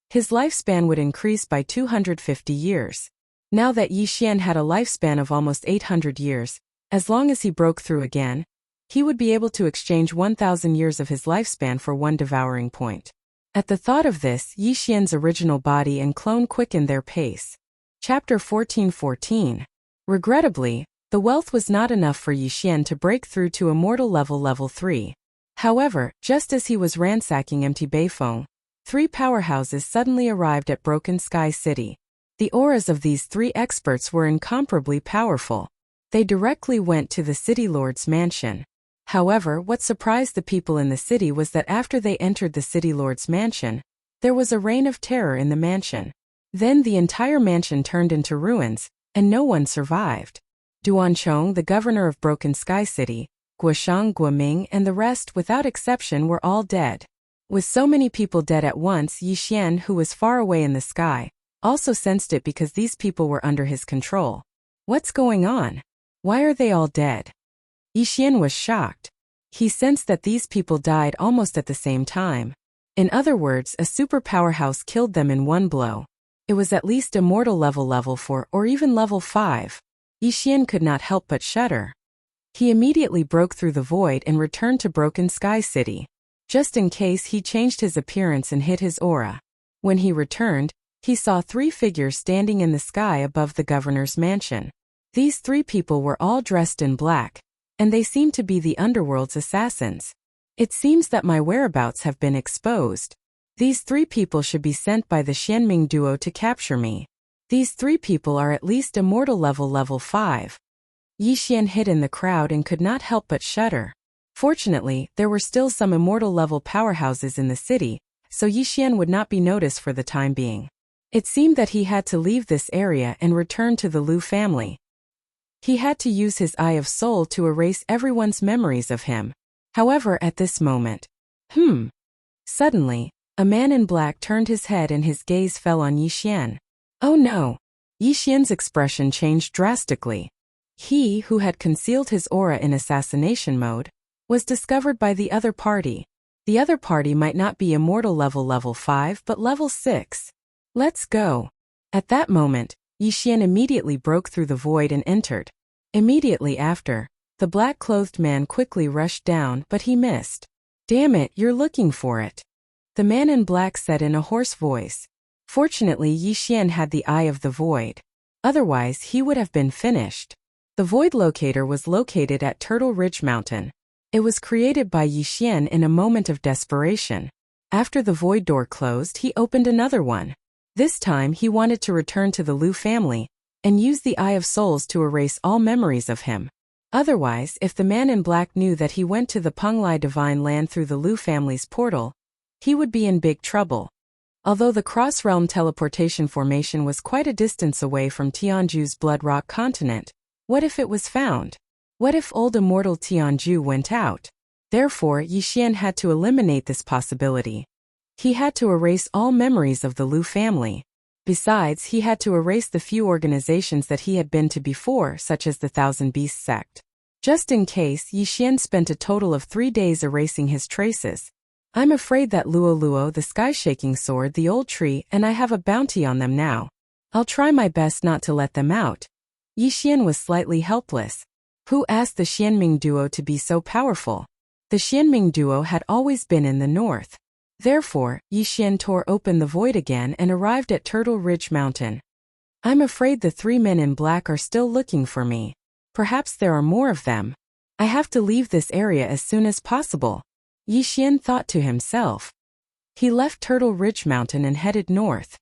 his lifespan would increase by 250 years. Now that Yi Xian had a lifespan of almost 800 years, as long as he broke through again, he would be able to exchange 1,000 years of his lifespan for one devouring point. At the thought of this, Yi Xian's original body and clone quickened their pace. Chapter 14:14. Regrettably, the wealth was not enough for Yi Xian to break through to Immortal Level 3. However, just as he was ransacking empty Beifeng, three powerhouses suddenly arrived at Broken Sky City. The auras of these three experts were incomparably powerful. They directly went to the city lord's mansion. However, what surprised the people in the city was that after they entered the city lord's mansion, there was a reign of terror in the mansion. Then the entire mansion turned into ruins, and no one survived. Duanchong, the governor of Broken Sky City, Guoshang, Guoming, and the rest without exception were all dead. With so many people dead at once, Yi Xian, who was far away in the sky, also sensed it because these people were under his control. What's going on? Why are they all dead? Yi Xian was shocked. He sensed that these people died almost at the same time. In other words, a super powerhouse killed them in one blow. It was at least Immortal Level 4 or even Level 5. Yi Xian could not help but shudder. He immediately broke through the void and returned to Broken Sky City. Just in case, he changed his appearance and hid his aura. When he returned, he saw three figures standing in the sky above the governor's mansion. These three people were all dressed in black, and they seemed to be the underworld's assassins. It seems that my whereabouts have been exposed. These three people should be sent by the Xianming duo to capture me. These three people are at least Immortal Level 5. Yi Xian hid in the crowd and could not help but shudder. Fortunately, there were still some Immortal Level powerhouses in the city, so Yi Xian would not be noticed for the time being. It seemed that he had to leave this area and return to the Liu family. He had to use his Eye of Soul to erase everyone's memories of him. However, at this moment, Suddenly, a man in black turned his head and his gaze fell on Yi Xian. Oh no! Yi Xian's expression changed drastically. He, who had concealed his aura in assassination mode, was discovered by the other party. The other party might not be Immortal Level 5 but Level 6. Let's go. At that moment, Yi Xian immediately broke through the void and entered. Immediately after, the black-clothed man quickly rushed down, but he missed. Damn it, you're looking for it. The man in black said in a hoarse voice. Fortunately, Yi Xian had the Eye of the Void. Otherwise, he would have been finished. The Void Locator was located at Turtle Ridge Mountain. It was created by Yi Xian in a moment of desperation. After the void door closed, he opened another one. This time, he wanted to return to the Liu family and use the Eye of Souls to erase all memories of him. Otherwise, if the man in black knew that he went to the Penglai Divine Land through the Liu family's portal, he would be in big trouble. Although the cross-realm teleportation formation was quite a distance away from Tianju's Blood Rock continent, what if it was found? What if old immortal Tianju went out? Therefore, Yi Xian had to eliminate this possibility. He had to erase all memories of the Liu family. Besides, he had to erase the few organizations that he had been to before, such as the Thousand Beasts sect. Just in case, Yi Xian spent a total of 3 days erasing his traces. I'm afraid that Luo, the sky-shaking sword, the old tree, and I have a bounty on them now. I'll try my best not to let them out. Yi Xian was slightly helpless. Who asked the Xianming duo to be so powerful? The Xianming duo had always been in the north. Therefore, Yi Xian tore open the void again and arrived at Turtle Ridge Mountain. I'm afraid the 3 men in black are still looking for me. Perhaps there are more of them. I have to leave this area as soon as possible. Yi Xian thought to himself. He left Turtle Ridge Mountain and headed north.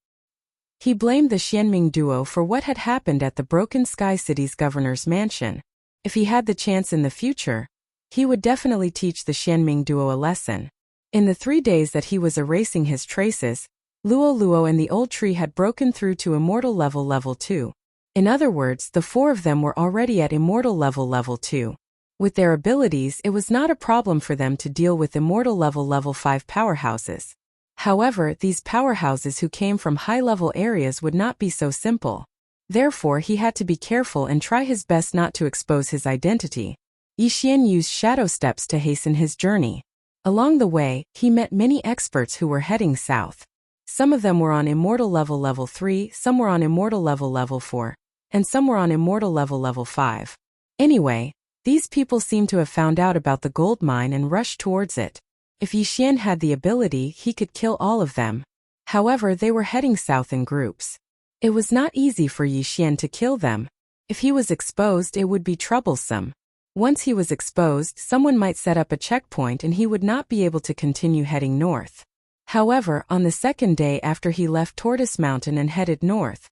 He blamed the Xianming duo for what had happened at the Broken Sky City's governor's mansion. If he had the chance in the future, he would definitely teach the Xianming duo a lesson. In the 3 days that he was erasing his traces, Luo Luo and the old tree had broken through to immortal level 2. In other words, the four of them were already at immortal level 2. With their abilities, it was not a problem for them to deal with immortal level 5 powerhouses. However, these powerhouses who came from high-level areas would not be so simple. Therefore, he had to be careful and try his best not to expose his identity. Yi Xian used shadow steps to hasten his journey. Along the way, he met many experts who were heading south. Some of them were on immortal level 3, some were on immortal level 4, and some were on immortal level 5. Anyway, these people seemed to have found out about the gold mine and rushed towards it. If Yi Xian had the ability, he could kill all of them. However, they were heading south in groups. It was not easy for Yi Xian to kill them. If he was exposed, it would be troublesome. Once he was exposed, someone might set up a checkpoint and he would not be able to continue heading north. However, on the second day after he left Tortoise Mountain and headed north,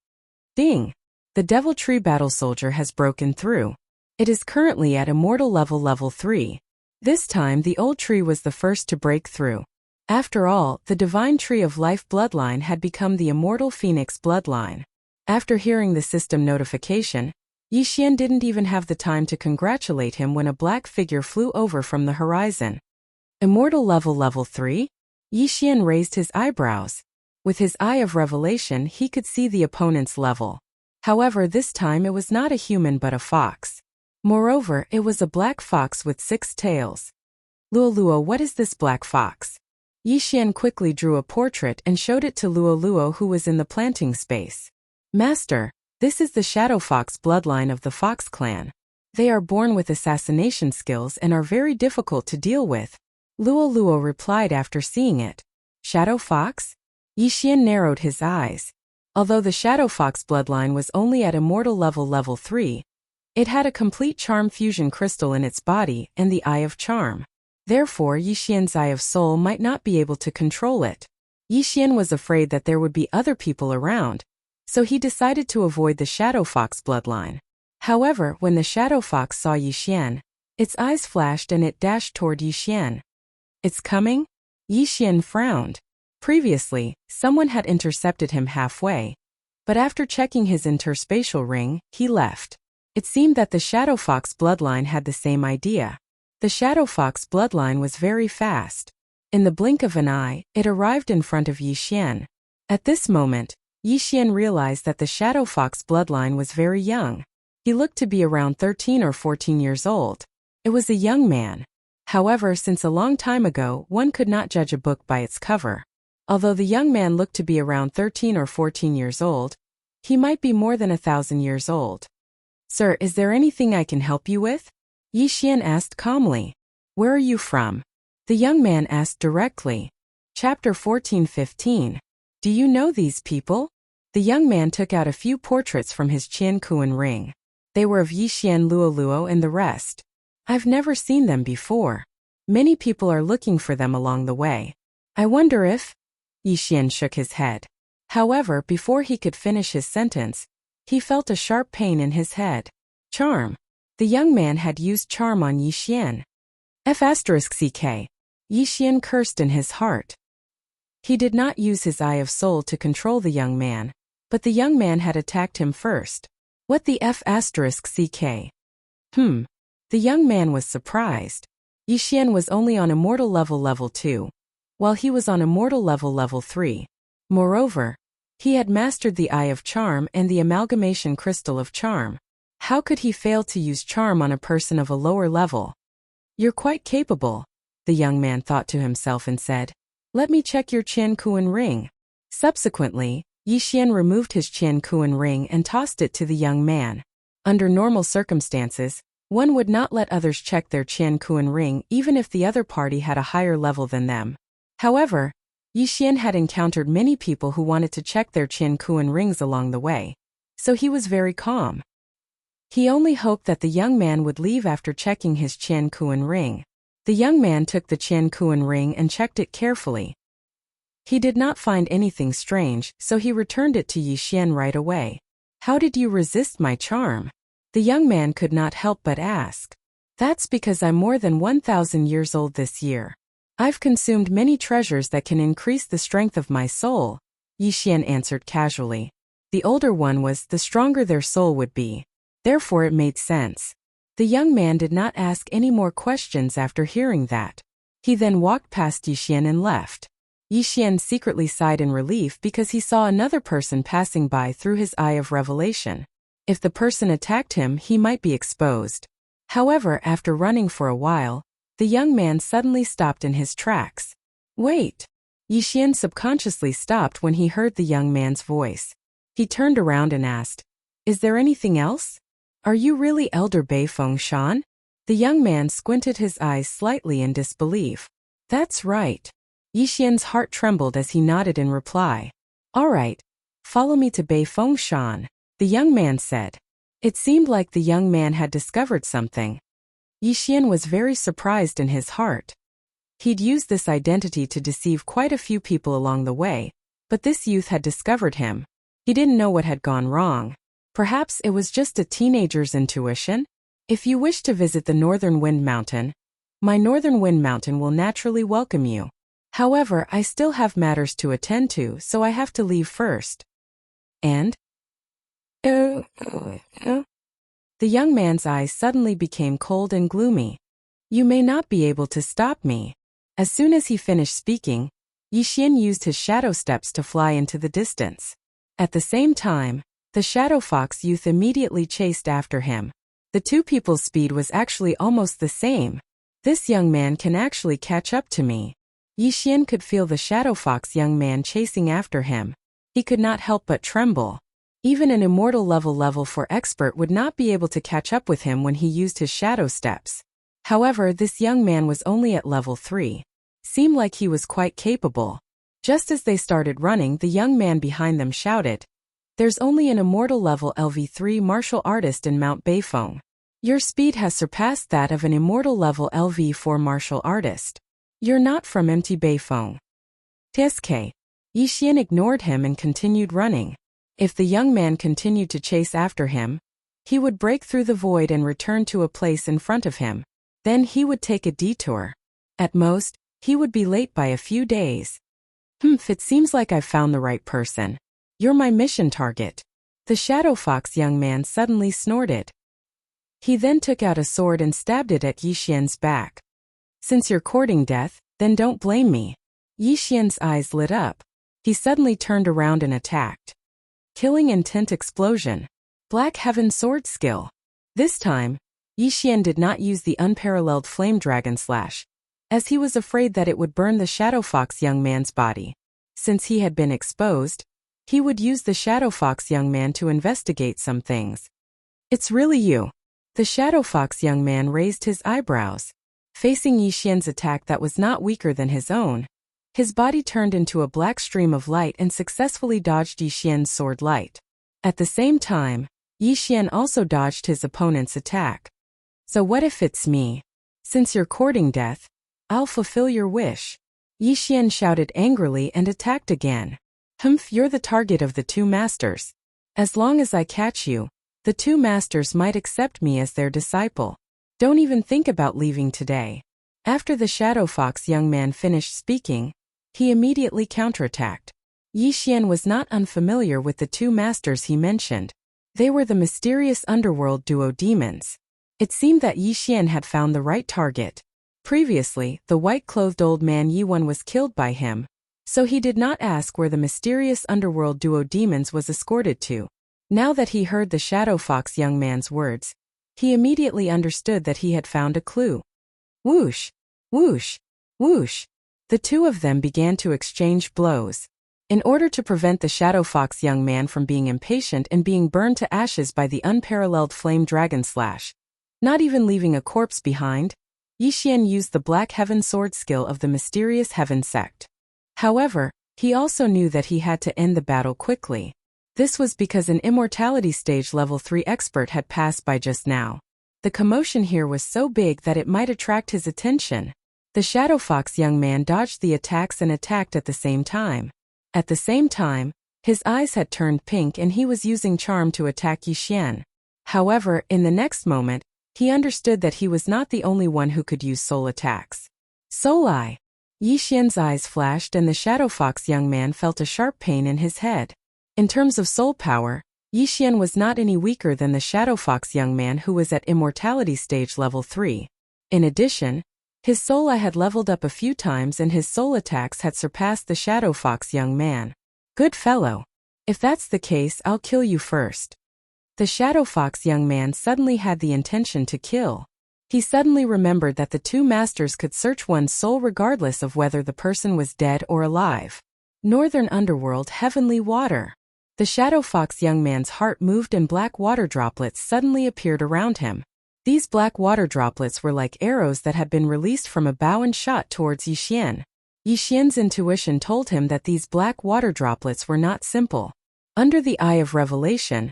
ding! The Devil Tree Battle Soldier has broken through. It is currently at immortal level 3. This time the old tree was the first to break through. After all, the Divine Tree of Life bloodline had become the Immortal Phoenix bloodline. After hearing the system notification, Yi Xian didn't even have the time to congratulate him when a black figure flew over from the horizon. Immortal level 3? Yi Xian raised his eyebrows. With his eye of revelation, he could see the opponent's level. However, this time it was not a human but a fox. Moreover, it was a black fox with 6 tails. Luo Luo, what is this black fox? Yi Xian quickly drew a portrait and showed it to Luo Luo, who was in the planting space. Master, this is the Shadow Fox bloodline of the Fox clan. They are born with assassination skills and are very difficult to deal with. Luo Luo replied after seeing it. Shadow Fox? Yi Xian narrowed his eyes. Although the Shadow Fox bloodline was only at immortal level 3, it had a complete charm fusion crystal in its body and the Eye of Charm. Therefore, Yi Xian's Eye of Soul might not be able to control it. Yi Xian was afraid that there would be other people around, so he decided to avoid the Shadow Fox bloodline. However, when the Shadow Fox saw Yi Xian, its eyes flashed and it dashed toward Yi Xian. It's coming? Yi Xian frowned. Previously, someone had intercepted him halfway, but after checking his interspatial ring, he left. It seemed that the Shadow Fox bloodline had the same idea. The Shadow Fox bloodline was very fast. In the blink of an eye, it arrived in front of Yi Xian. At this moment, Yi Xian realized that the Shadow Fox bloodline was very young. He looked to be around 13 or 14 years old. It was a young man. However, since a long time ago, one could not judge a book by its cover. Although the young man looked to be around 13 or 14 years old, he might be more than 1,000 years old. Sir, is there anything I can help you with? Yi Xian asked calmly. Where are you from? The young man asked directly. Chapter 14-15. Do you know these people? The young man took out a few portraits from his Qian Kuan ring. They were of Yi Xian, Luo Luo, and the rest. I've never seen them before. Many people are looking for them along the way. I wonder if... Yi Xian shook his head. However, before he could finish his sentence, he felt a sharp pain in his head. Charm. The young man had used charm on Yi Xian. F***ck. Yi Xian cursed in his heart. He did not use his Eye of Soul to control the young man, but the young man had attacked him first. What the F***ck? The young man was surprised. Yi Xian was only on immortal level 2, while he was on immortal level 3. Moreover, he had mastered the Eye of Charm and the Amalgamation Crystal of Charm. How could he fail to use charm on a person of a lower level? You're quite capable, the young man thought to himself and said, let me check your Qian Kuan ring. Subsequently, Yi Xian removed his Qian Kuan ring and tossed it to the young man. Under normal circumstances, one would not let others check their Qian Kuan ring even if the other party had a higher level than them. However, Yi Xian had encountered many people who wanted to check their Qian Kuan rings along the way, so he was very calm. He only hoped that the young man would leave after checking his Qian Kuan ring. The young man took the Qian Kuan ring and checked it carefully. He did not find anything strange, so he returned it to Yi Xian right away. How did you resist my charm? The young man could not help but ask. That's because I'm more than 1,000 years old this year. I've consumed many treasures that can increase the strength of my soul. Yixian answered casually. The older one was, the stronger their soul would be. Therefore it made sense. The young man did not ask any more questions after hearing that. He then walked past Yixian and left. Yixian secretly sighed in relief because he saw another person passing by through his eye of revelation. If the person attacked him, he might be exposed. However, after running for a while, the young man suddenly stopped in his tracks. Wait! Yixian subconsciously stopped when he heard the young man's voice. He turned around and asked, "Is there anything else? Are you really Elder Beifeng Shan?" The young man squinted his eyes slightly in disbelief. That's right. Yixian's heart trembled as he nodded in reply. All right. Follow me to Beifeng Shan, the young man said. It seemed like the young man had discovered something. Yixian was very surprised in his heart. He'd used this identity to deceive quite a few people along the way, but this youth had discovered him. He didn't know what had gone wrong. Perhaps it was just a teenager's intuition? If you wish to visit the Northern Wind Mountain, my Northern Wind Mountain will naturally welcome you. However, I still have matters to attend to, so I have to leave first. And? The young man's eyes suddenly became cold and gloomy. You may not be able to stop me. As soon as he finished speaking, Yixian used his shadow steps to fly into the distance. At the same time, the Shadow Fox youth immediately chased after him. The two people's speed was actually almost the same. This young man can actually catch up to me. Yixian could feel the Shadow Fox young man chasing after him. He could not help but tremble. Even an immortal level 4 expert would not be able to catch up with him when he used his shadow steps. However, this young man was only at level 3. Seemed like he was quite capable. Just as they started running, the young man behind them shouted, "There's only an immortal level LV3 martial artist in Mount Beifeng. Your speed has surpassed that of an immortal level LV4 martial artist. You're not from MT Beifeng." TSK. Yixian ignored him and continued running. If the young man continued to chase after him, he would break through the void and return to a place in front of him. Then he would take a detour. At most, he would be late by a few days. It seems like I've found the right person. You're my mission target. The Shadow Fox young man suddenly snorted. He then took out a sword and stabbed it at Yixian's back. Since you're courting death, then don't blame me. Yixian's eyes lit up. He suddenly turned around and attacked. Killing intent explosion. Black Heaven sword skill. This time, Yixian did not use the unparalleled flame dragon slash, as he was afraid that it would burn the Shadow Fox young man's body. Since he had been exposed, he would use the Shadow Fox young man to investigate some things. It's really you. The Shadow Fox young man raised his eyebrows. Facing Yixian's attack that was not weaker than his own, his body turned into a black stream of light and successfully dodged Yixian's sword light. At the same time, Yixian also dodged his opponent's attack. So what if it's me? Since you're courting death, I'll fulfill your wish. Yixian shouted angrily and attacked again. You're the target of the two masters. As long as I catch you, the two masters might accept me as their disciple. Don't even think about leaving today. After the Shadow Fox young man finished speaking, he immediately counterattacked. Yixian was not unfamiliar with the two masters he mentioned. They were the mysterious underworld duo demons. It seemed that Yixian had found the right target. Previously, the white-clothed old man Yiwen was killed by him, so he did not ask where the mysterious underworld duo demons was escorted to. Now that he heard the Shadow Fox young man's words, he immediately understood that he had found a clue. Whoosh! Whoosh! Whoosh! The two of them began to exchange blows. In order to prevent the Shadow Fox young man from being impatient and being burned to ashes by the unparalleled flame dragon slash, not even leaving a corpse behind, Yixian used the Black Heaven sword skill of the mysterious Heaven sect. However, he also knew that he had to end the battle quickly. This was because an immortality stage level 3 expert had passed by just now. The commotion here was so big that it might attract his attention. The Shadow Fox young man dodged the attacks and attacked at the same time. At the same time, his eyes had turned pink and he was using charm to attack Yixian. However, in the next moment, he understood that he was not the only one who could use soul attacks. Soul Eye. Yi Xian's eyes flashed and the Shadow Fox young man felt a sharp pain in his head. In terms of soul power, Yi Xian was not any weaker than the Shadow Fox young man who was at immortality stage level 3. In addition, his soul eye had leveled up a few times and his soul attacks had surpassed the Shadow Fox young man. Good fellow. If that's the case, I'll kill you first. The Shadow Fox young man suddenly had the intention to kill. He suddenly remembered that the two masters could search one's soul regardless of whether the person was dead or alive. Northern Underworld Heavenly Water. The Shadow Fox young man's heart moved and black water droplets suddenly appeared around him. These black water droplets were like arrows that had been released from a bow and shot towards Yi Xian. Yi Xian's intuition told him that these black water droplets were not simple. Under the eye of revelation,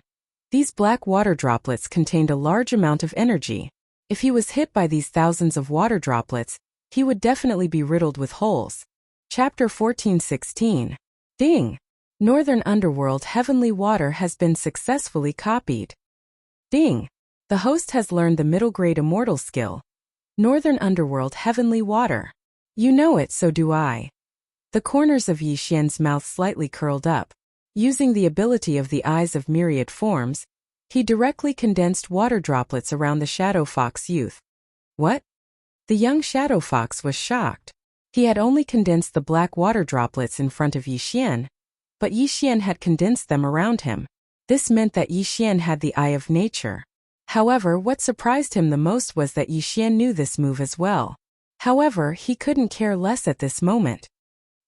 these black water droplets contained a large amount of energy. If he was hit by these thousands of water droplets, he would definitely be riddled with holes. Chapter 14:16. Ding! Northern Underworld Heavenly Water has been successfully copied. Ding! The host has learned the middle grade immortal skill. Northern Underworld Heavenly Water. You know it, so do I. The corners of Yi Xian's mouth slightly curled up. Using the ability of the eyes of myriad forms, he directly condensed water droplets around the Shadow Fox youth. What? The young Shadow Fox was shocked. He had only condensed the black water droplets in front of Yi Xian, but Yi Xian had condensed them around him. This meant that Yi Xian had the eye of nature. However, what surprised him the most was that Yi Xian knew this move as well. However, he couldn't care less at this moment.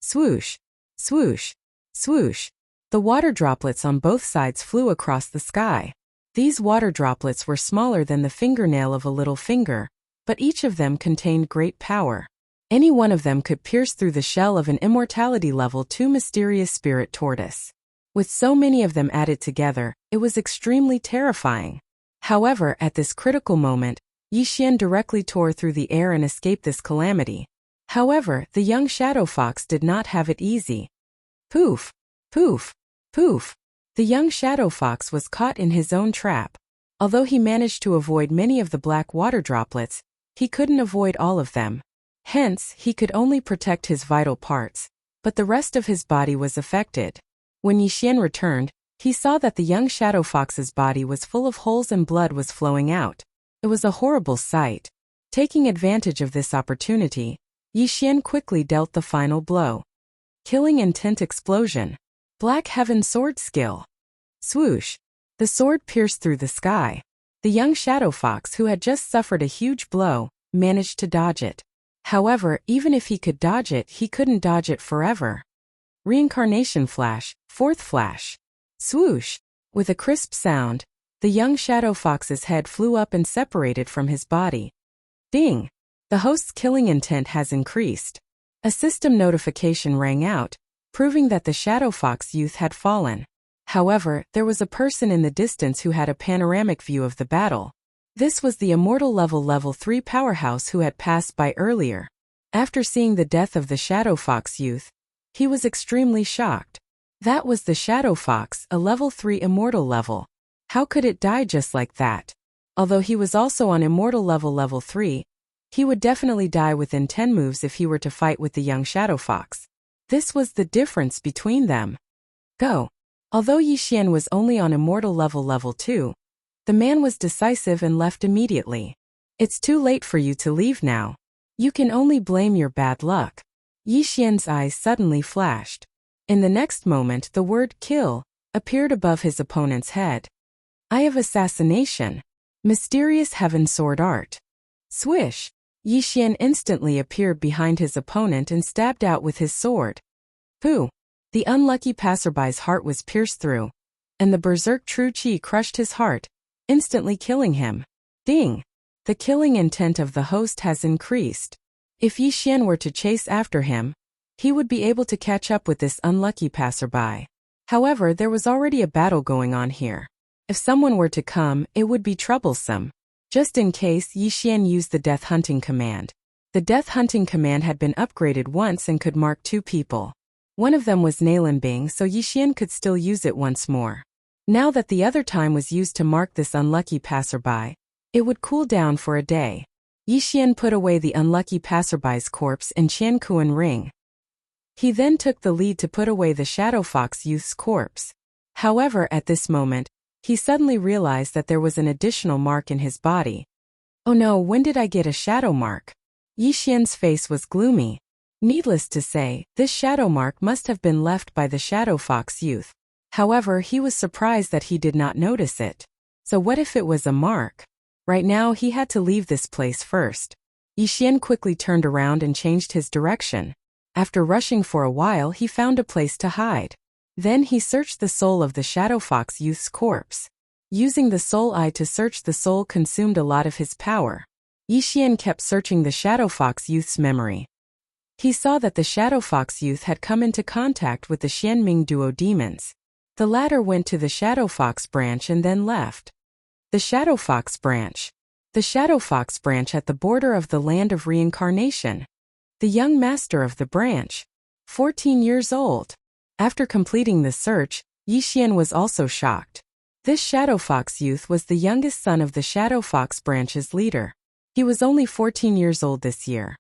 Swoosh! Swoosh! Swoosh! The water droplets on both sides flew across the sky. These water droplets were smaller than the fingernail of a little finger, but each of them contained great power. Any one of them could pierce through the shell of an immortality level 2 mysterious spirit tortoise. With so many of them added together, it was extremely terrifying. However, at this critical moment, Yi Xian directly tore through the air and escaped this calamity. However, the young Shadow Fox did not have it easy. Poof! Poof! Poof! The young Shadow Fox was caught in his own trap. Although he managed to avoid many of the black water droplets, he couldn't avoid all of them. Hence, he could only protect his vital parts, but the rest of his body was affected. When Yi Xian returned, he saw that the young Shadow Fox's body was full of holes and blood was flowing out. It was a horrible sight. Taking advantage of this opportunity, Yi Xian quickly dealt the final blow. Killing Intent Explosion. Black Heaven Sword Skill. Swoosh! The sword pierced through the sky. The young Shadow Fox, who had just suffered a huge blow, managed to dodge it. However, even if he could dodge it, he couldn't dodge it forever. Reincarnation Flash, Fourth Flash. Swoosh! With a crisp sound, the young Shadow Fox's head flew up and separated from his body. Ding! The host's killing intent has increased. A system notification rang out, proving that the Shadow Fox youth had fallen. However, there was a person in the distance who had a panoramic view of the battle. This was the immortal level 3 powerhouse who had passed by earlier. After seeing the death of the Shadow Fox youth, he was extremely shocked. That was the Shadow Fox, a level 3 immortal level. How could it die just like that? Although he was also on immortal level 3, he would definitely die within 10 moves if he were to fight with the young Shadow Fox. This was the difference between them. Go! Although Yi Xian was only on immortal level 2, the man was decisive and left immediately. It's too late for you to leave now. You can only blame your bad luck. Yi Xian's eyes suddenly flashed. In the next moment, the word kill appeared above his opponent's head. Eye of Assassination. Mysterious Heaven Sword Art. Swish! Yi Xian instantly appeared behind his opponent and stabbed out with his sword. Pooh! The unlucky passerby's heart was pierced through, and the berserk true qi crushed his heart, instantly killing him. Ding! The killing intent of the host has increased. If Yi Xian were to chase after him, he would be able to catch up with this unlucky passerby. However, there was already a battle going on here. If someone were to come, it would be troublesome. Just in case, Yi Xian used the Death Hunting command. The Death Hunting command had been upgraded once and could mark 2 people. One of them was Nalinbing, so Yi Xian could still use it once more. Now that the other time was used to mark this unlucky passerby, it would cool down for a day. Yixian put away the unlucky passerby's corpse in Qiankuan ring. He then took the lead to put away the Shadow Fox youth's corpse. However, at this moment, he suddenly realized that there was an additional mark in his body. Oh no, when did I get a shadow mark? Yixian's face was gloomy. Needless to say, this shadow mark must have been left by the Shadow Fox youth. However, he was surprised that he did not notice it. So what if it was a mark? Right now he had to leave this place first. Yixian quickly turned around and changed his direction. After rushing for a while, he found a place to hide. Then he searched the soul of the Shadow Fox youth's corpse. Using the soul eye to search the soul consumed a lot of his power. Yixian kept searching the Shadow Fox youth's memory. He saw that the Shadow Fox youth had come into contact with the Xianming duo demons. The latter went to the Shadow Fox branch and then left. The Shadow Fox branch. The Shadow Fox branch at the border of the land of reincarnation. The young master of the branch. 14 years old. After completing the search, Yixian was also shocked. This Shadow Fox youth was the youngest son of the Shadow Fox branch's leader. He was only 14 years old this year.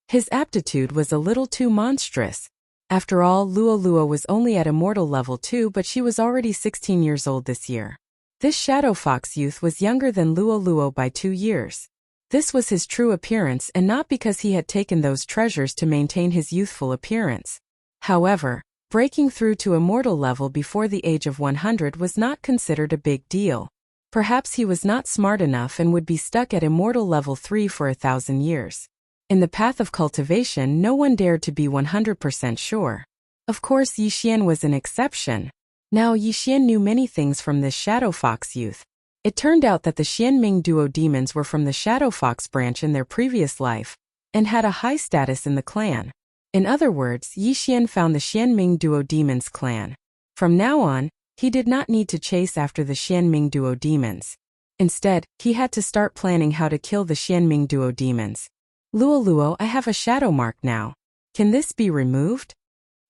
His aptitude was a little too monstrous. After all, Luo was only at immortal level 2, but she was already 16 years old this year. This Shadow Fox youth was younger than Luo by 2 years. This was his true appearance, and not because he had taken those treasures to maintain his youthful appearance. However, breaking through to immortal level before the age of 100 was not considered a big deal. Perhaps he was not smart enough and would be stuck at immortal level 3 for 1,000 years. In the path of cultivation, no one dared to be 100% sure. Of course, Yixian was an exception. Now Yixian knew many things from this Shadow Fox youth. It turned out that the Xianming duo demons were from the Shadow Fox branch in their previous life, and had a high status in the clan. In other words, Yixian found the Xianming duo demons clan. From now on, he did not need to chase after the Xianming duo demons. Instead, he had to start planning how to kill the Xianming duo demons. Luo, I have a shadow mark now. Can this be removed?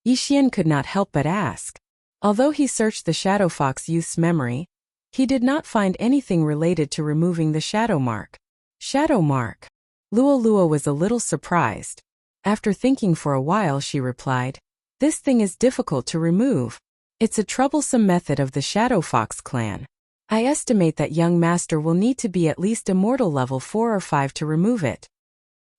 Yixian could not help but ask. Although he searched the Shadow Fox youth's memory, he did not find anything related to removing the shadow mark. Shadow mark. Luo was a little surprised. After thinking for a while, she replied, "This thing is difficult to remove. It's a troublesome method of the Shadow Fox clan. I estimate that young master will need to be at least immortal level 4 or 5 to remove it."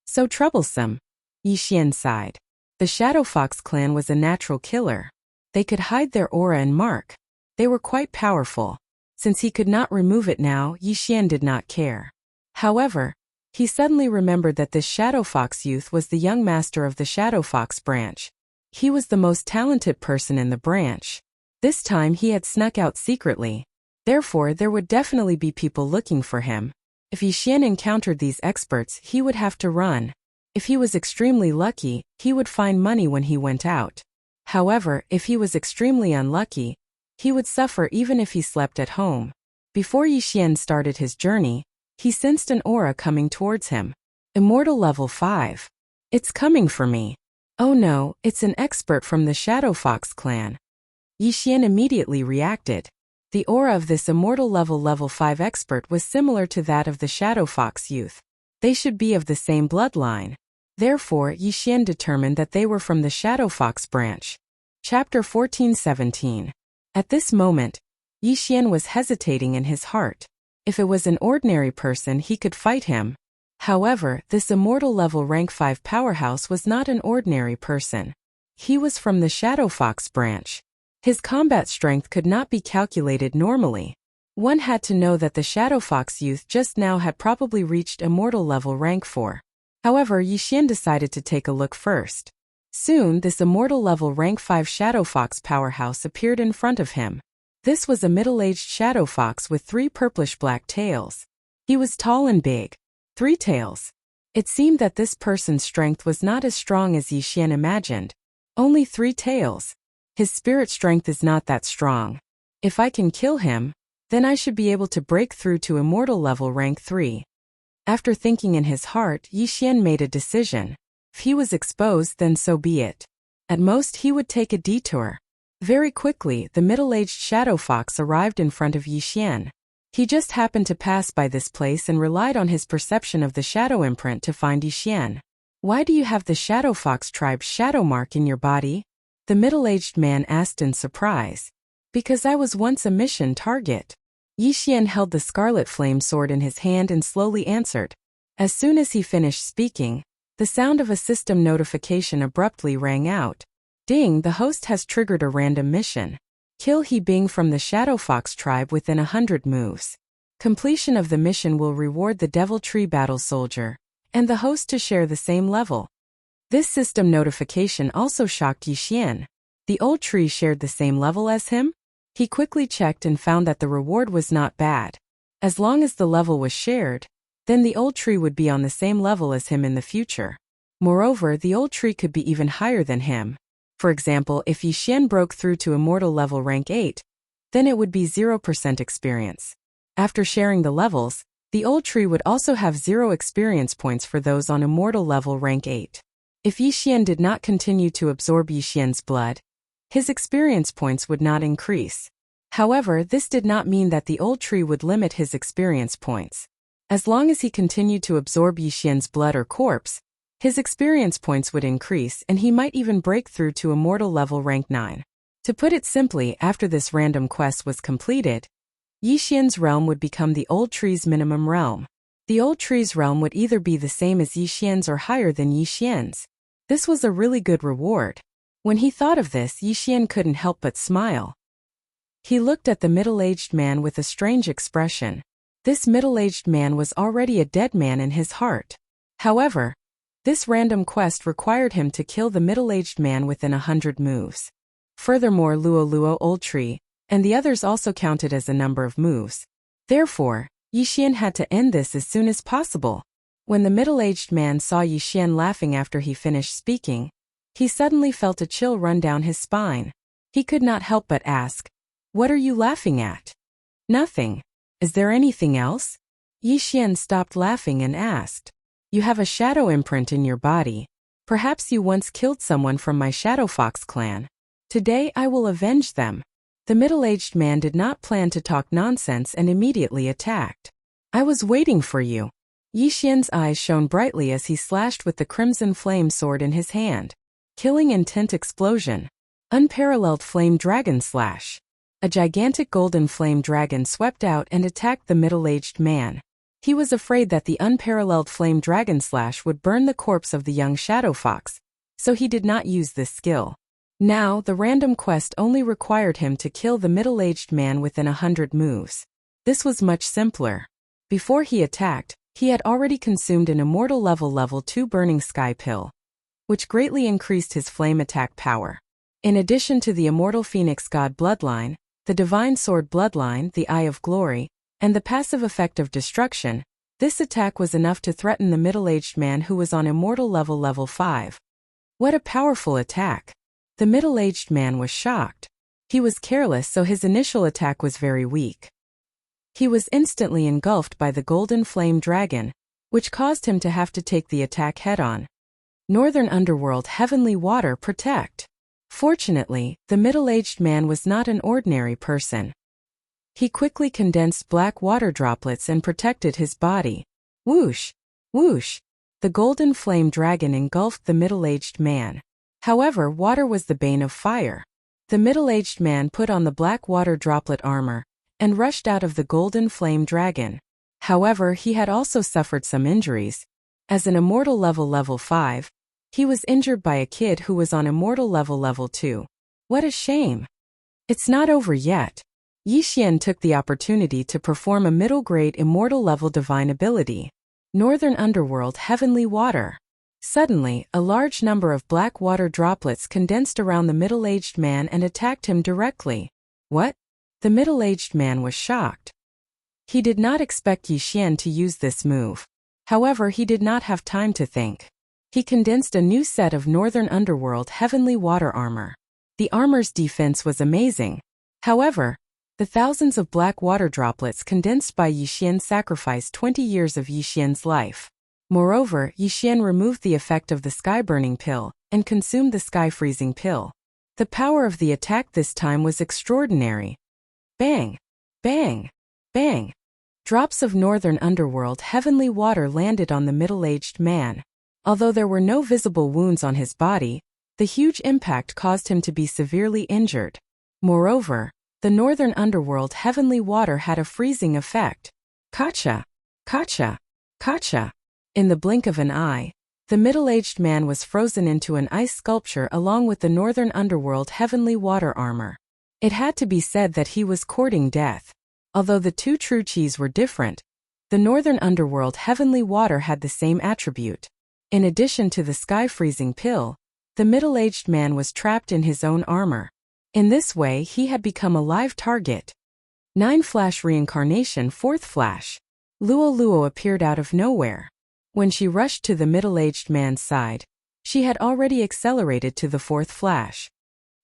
So troublesome. Yixian sighed. The Shadow Fox clan was a natural killer. They could hide their aura and mark. They were quite powerful. Since he could not remove it now, Yixian did not care. However, he suddenly remembered that this Shadow Fox youth was the young master of the Shadow Fox branch. He was the most talented person in the branch. This time he had snuck out secretly. Therefore, there would definitely be people looking for him. If Yixian encountered these experts, he would have to run. If he was extremely lucky, he would find money when he went out. However, if he was extremely unlucky, he would suffer even if he slept at home. Before Yixian started his journey, he sensed an aura coming towards him. Immortal level 5. It's coming for me. Oh no, it's an expert from the Shadow Fox clan. Yixian immediately reacted. The aura of this immortal level 5 expert was similar to that of the Shadow Fox youth. They should be of the same bloodline. Therefore, Yixian determined that they were from the Shadow Fox branch. Chapter 14-17. At this moment, Yixian was hesitating in his heart. If it was an ordinary person, he could fight him. However, this immortal level rank 5 powerhouse was not an ordinary person. He was from the Shadow Fox branch. His combat strength could not be calculated normally. One had to know that the Shadow Fox youth just now had probably reached immortal level rank 4. However, Yixian decided to take a look first. Soon, this immortal level rank 5 Shadow Fox powerhouse appeared in front of him. This was a middle-aged Shadow Fox with 3 purplish-black tails. He was tall and big. 3 tails. It seemed that this person's strength was not as strong as Yixian imagined. Only 3 tails. His spirit strength is not that strong. If I can kill him, then I should be able to break through to immortal level rank 3. After thinking in his heart, Yixian made a decision. If he was exposed, then so be it. At most, he would take a detour. Very quickly, the middle-aged Shadow Fox arrived in front of Yixian. He just happened to pass by this place and relied on his perception of the shadow imprint to find Yixian. Why do you have the Shadow Fox tribe's shadow mark in your body? The middle-aged man asked in surprise. Because I was once a mission target. Yixian held the scarlet flame sword in his hand and slowly answered. As soon as he finished speaking, the sound of a system notification abruptly rang out. Ding, the host has triggered a random mission. Kill He Bing from the Shadow Fox tribe within 100 moves. Completion of the mission will reward the Devil Tree Battle Soldier and the host to share the same level. This system notification also shocked Yixian. The old tree shared the same level as him? He quickly checked and found that the reward was not bad. As long as the level was shared, then the old tree would be on the same level as him in the future. Moreover, the old tree could be even higher than him. For example, if Yixian broke through to Immortal level rank 8, then it would be 0% experience. After sharing the levels, the old tree would also have 0 experience points for those on Immortal level rank 8. If Yixian did not continue to absorb Yixian's blood, his experience points would not increase. However, this did not mean that the old tree would limit his experience points. As long as he continued to absorb Yixian's blood or corpse, his experience points would increase and he might even break through to Immortal level rank 9. To put it simply, after this random quest was completed, Yixian's realm would become the old tree's minimum realm. The old tree's realm would either be the same as Yixian's or higher than Yixian's. This was a really good reward. When he thought of this, Yixian couldn't help but smile. He looked at the middle-aged man with a strange expression. This middle-aged man was already a dead man in his heart. However, this random quest required him to kill the middle-aged man within 100 moves. Furthermore, Luo Old Tree and the others also counted as a number of moves. Therefore, Yixian had to end this as soon as possible. When the middle-aged man saw Yixian laughing after he finished speaking, he suddenly felt a chill run down his spine. He could not help but ask, "What are you laughing at?" "Nothing. Is there anything else?" Yixian stopped laughing and asked, "You have a shadow imprint in your body. Perhaps you once killed someone from my Shadow Fox clan. Today I will avenge them." The middle-aged man did not plan to talk nonsense and immediately attacked. "I was waiting for you." Yixian's eyes shone brightly as he slashed with the crimson flame sword in his hand. Killing Intent Explosion. Unparalleled Flame Dragon Slash. A gigantic golden flame dragon swept out and attacked the middle-aged man. He was afraid that the unparalleled flame dragon slash would burn the corpse of the young Shadow Fox, so he did not use this skill. Now, the random quest only required him to kill the middle-aged man within 100 moves. This was much simpler. Before he attacked, he had already consumed an Immortal level 2 Burning Sky Pill, which greatly increased his flame attack power. In addition to the Immortal Phoenix God Bloodline, the Divine Sword Bloodline, the Eye of Glory, and the passive effect of Destruction, this attack was enough to threaten the middle-aged man who was on Immortal level 5. What a powerful attack! The middle-aged man was shocked. He was careless, so his initial attack was very weak. He was instantly engulfed by the Golden Flame Dragon, which caused him to have to take the attack head-on. Northern Underworld Heavenly Water Protect. Fortunately, the middle-aged man was not an ordinary person. He quickly condensed black water droplets and protected his body. Whoosh! Whoosh! The Golden Flame Dragon engulfed the middle-aged man. However, water was the bane of fire. The middle-aged man put on the black water droplet armor and rushed out of the Golden Flame Dragon. However, he had also suffered some injuries. As an Immortal level 5, he was injured by a kid who was on Immortal level 2. What a shame! It's not over yet. Yixian took the opportunity to perform a middle-grade Immortal level divine ability. Northern Underworld Heavenly Water. Suddenly, a large number of black water droplets condensed around the middle-aged man and attacked him directly. What? The middle-aged man was shocked. He did not expect Yixian to use this move. However, he did not have time to think. He condensed a new set of Northern Underworld Heavenly Water armor. The armor's defense was amazing. However, the thousands of black water droplets condensed by Yixian sacrificed 20 years of Yixian's life. Moreover, Yixian removed the effect of the Sky Burning Pill and consumed the Sky Freezing Pill. The power of the attack this time was extraordinary. Bang! Bang! Bang! Drops of northern underworld heavenly water landed on the middle-aged man. Although there were no visible wounds on his body, the huge impact caused him to be severely injured. Moreover, the northern underworld heavenly water had a freezing effect. Kacha! Kacha! Kacha! In the blink of an eye, the middle-aged man was frozen into an ice sculpture along with the northern underworld heavenly water armor. It had to be said that he was courting death. Although the two true chis were different, the northern underworld heavenly water had the same attribute. In addition to the sky-freezing pill, the middle-aged man was trapped in his own armor. In this way he had become a live target. 9 Flash Reincarnation 4th Flash. Luo Luo appeared out of nowhere. When she rushed to the middle-aged man's side, she had already accelerated to the 4th Flash.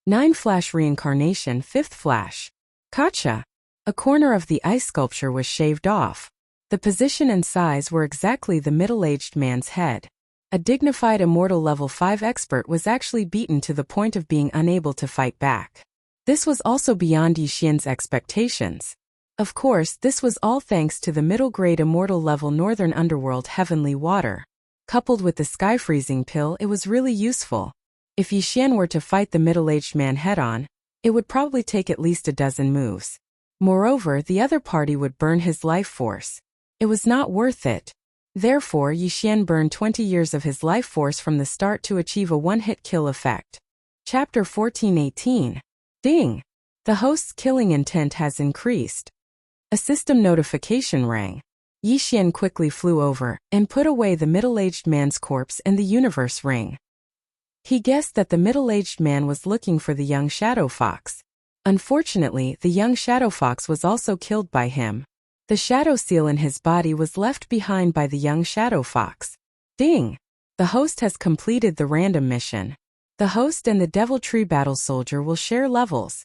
9 Flash Reincarnation 5th Flash. Kacha! A corner of the ice sculpture was shaved off. The position and size were exactly the middle-aged man's head. A dignified immortal level 5 expert was actually beaten to the point of being unable to fight back. This was also beyond Yi Xian's expectations. Of course, this was all thanks to the middle-grade immortal level northern underworld heavenly water. Coupled with the sky-freezing pill, it was really useful. If Yi Xian were to fight the middle-aged man head-on, it would probably take at least a dozen moves. Moreover, the other party would burn his life force. It was not worth it. Therefore, Yi Xian burned 20 years of his life force from the start to achieve a one-hit kill effect. Chapter 14:18. Ding! The host's killing intent has increased. A system notification rang. Yi Xian quickly flew over and put away the middle-aged man's corpse in the universe ring. He guessed that the middle-aged man was looking for the young shadow fox. Unfortunately, the young shadow fox was also killed by him. The shadow seal in his body was left behind by the young shadow fox. Ding! The host has completed the random mission. The host and the Devil Tree Battle Soldier will share levels.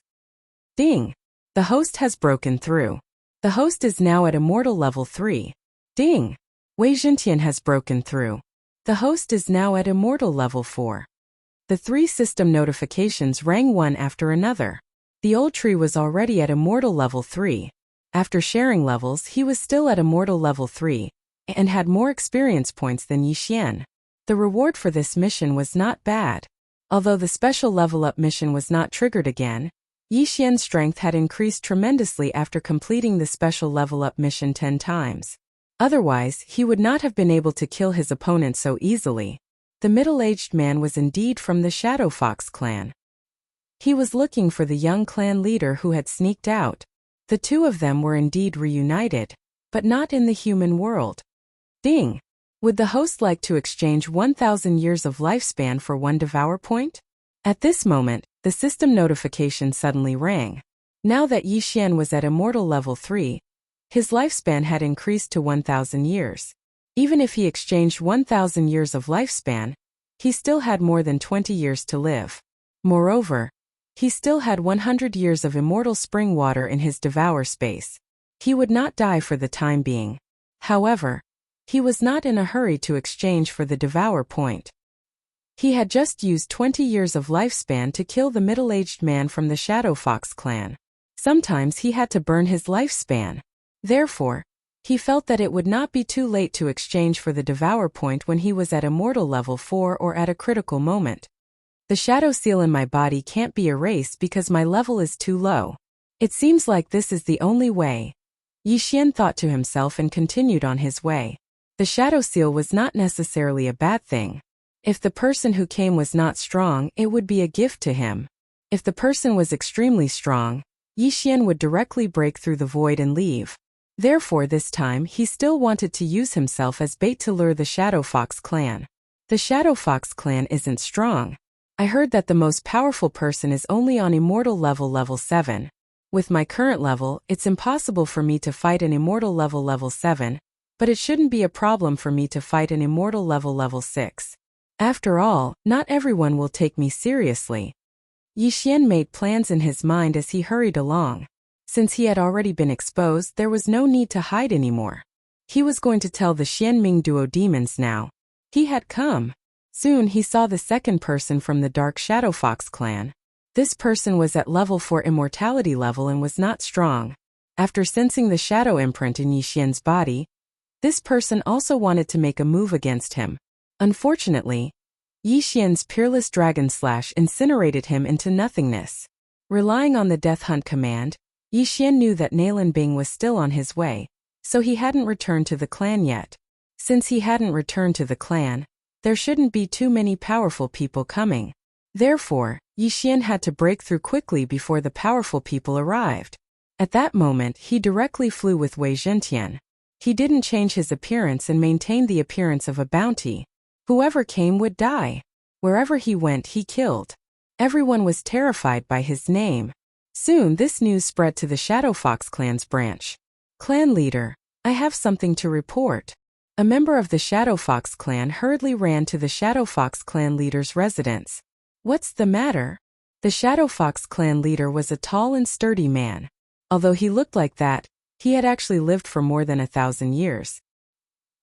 Ding! The host has broken through. The host is now at Immortal Level 3. Ding! Wei Zhentian has broken through. The host is now at Immortal Level 4. The 3 system notifications rang one after another. The old tree was already at Immortal Level 3. After sharing levels, he was still at Immortal Level 3, and had more experience points than Yi Xian. The reward for this mission was not bad. Although the special level-up mission was not triggered again, Yi Xian's strength had increased tremendously after completing the special level-up mission 10 times. Otherwise, he would not have been able to kill his opponent so easily. The middle-aged man was indeed from the Shadow Fox clan. He was looking for the young clan leader who had sneaked out. The two of them were indeed reunited, but not in the human world. Ding! Would the host like to exchange 1,000 years of lifespan for 1 devour point? At this moment, the system notification suddenly rang. Now that Yi Xian was at Immortal Level 3, his lifespan had increased to 1,000 years. Even if he exchanged 1,000 years of lifespan, he still had more than 20 years to live. Moreover, he still had 100 years of immortal spring water in his devour space. He would not die for the time being. However, he was not in a hurry to exchange for the devour point. He had just used 20 years of lifespan to kill the middle-aged man from the Shadow Fox clan. Sometimes he had to burn his lifespan. Therefore, he felt that it would not be too late to exchange for the devour point when he was at Immortal Level 4 or at a critical moment. The shadow seal in my body can't be erased because my level is too low. It seems like this is the only way. Yi Xian thought to himself and continued on his way. The shadow seal was not necessarily a bad thing. If the person who came was not strong, it would be a gift to him. If the person was extremely strong, Yi Xian would directly break through the void and leave. Therefore this time he still wanted to use himself as bait to lure the Shadow Fox clan. The Shadow Fox clan isn't strong. I heard that the most powerful person is only on Immortal Level 7. With my current level, it's impossible for me to fight an Immortal Level 7, but it shouldn't be a problem for me to fight an Immortal Level 6. After all, not everyone will take me seriously. Yi Xian made plans in his mind as he hurried along. Since he had already been exposed, there was no need to hide anymore. He was going to tell the Xianming duo demons now. He had come. Soon he saw the second person from the Dark Shadow Fox clan. This person was at level 4 immortality level and was not strong. After sensing the shadow imprint in Yixian's body, this person also wanted to make a move against him. Unfortunately, Yixian's peerless dragon slash incinerated him into nothingness. Relying on the death hunt command, Yixian knew that Nalan Bing was still on his way, so he hadn't returned to the clan yet. Since he hadn't returned to the clan, there shouldn't be too many powerful people coming. Therefore, Yixian had to break through quickly before the powerful people arrived. At that moment, he directly flew with Wei Zhentian. He didn't change his appearance and maintained the appearance of a bounty. Whoever came would die. Wherever he went, he killed. Everyone was terrified by his name. Soon this news spread to the Shadow Fox clan's branch. Clan leader, I have something to report. A member of the Shadow Fox clan hurriedly ran to the Shadow Fox clan leader's residence. What's the matter? The Shadow Fox clan leader was a tall and sturdy man. Although he looked like that, he had actually lived for more than 1,000 years.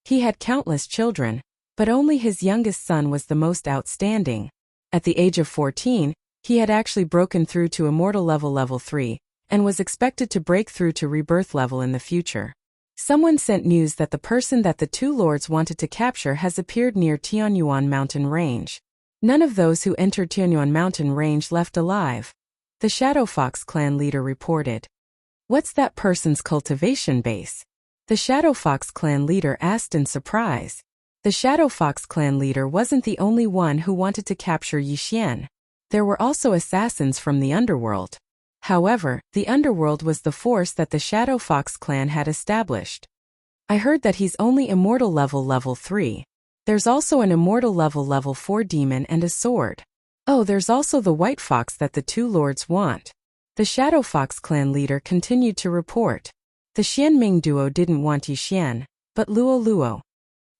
He had countless children, but only his youngest son was the most outstanding. At the age of 14, he had actually broken through to immortal level 3, and was expected to break through to rebirth level in the future. Someone sent news that the person that the two lords wanted to capture has appeared near Tianyuan Mountain Range. None of those who entered Tianyuan Mountain Range left alive. The Shadow Fox clan leader reported. What's that person's cultivation base? The Shadow Fox clan leader asked in surprise. The Shadow Fox clan leader wasn't the only one who wanted to capture Yixian. There were also assassins from the underworld. However, the underworld was the force that the Shadow Fox clan had established. I heard that he's only immortal level 3. There's also an immortal level 4 demon and a sword. Oh, there's also the white fox that the two lords want. The Shadow Fox clan leader continued to report. The Xianming duo didn't want Yixian, but Luo.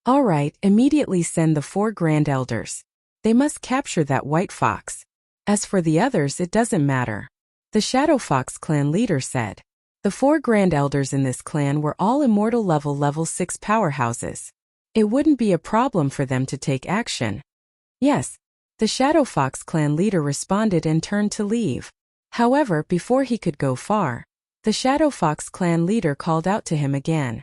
Alright, immediately send the 4 grand elders. They must capture that white fox. As for the others, it doesn't matter. The Shadow Fox clan leader said. The 4 grand elders in this clan were all immortal level 6 powerhouses. It wouldn't be a problem for them to take action. Yes, the Shadow Fox clan leader responded and turned to leave. However, before he could go far, the Shadow Fox clan leader called out to him again.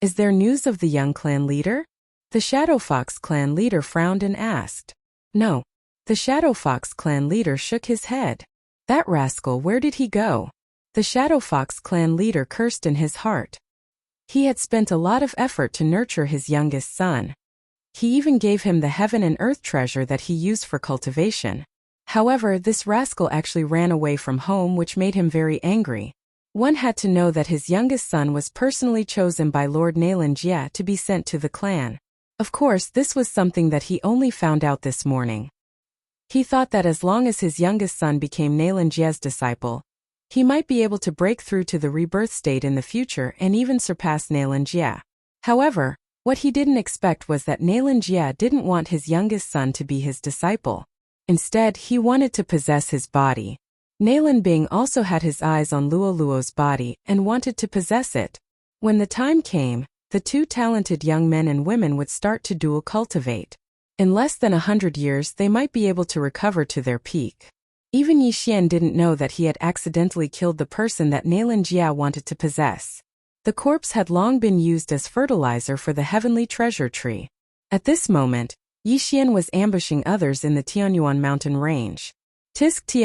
Is there news of the young clan leader? The Shadow Fox clan leader frowned and asked. No. The Shadow Fox clan leader shook his head. That rascal, where did he go? The Shadow Fox clan leader cursed in his heart. He had spent a lot of effort to nurture his youngest son. He even gave him the heaven and earth treasure that he used for cultivation. However, this rascal actually ran away from home, which made him very angry. One had to know that his youngest son was personally chosen by Lord Nalan Jia to be sent to the clan. Of course, this was something that he only found out this morning. He thought that as long as his youngest son became Nalan Jia's disciple, he might be able to break through to the rebirth state in the future and even surpass Nalan Jia. However, what he didn't expect was that Nalan Jia didn't want his youngest son to be his disciple. Instead, he wanted to possess his body. Nalan Bing also had his eyes on Luo's body and wanted to possess it. When the time came, the two talented young men and women would start to dual cultivate. In less than 100 years, they might be able to recover to their peak. Even Yixian didn't know that he had accidentally killed the person that Nalan Jia wanted to possess. The corpse had long been used as fertilizer for the heavenly treasure tree. At this moment, Yixian was ambushing others in the Tianyuan mountain range. Tsk.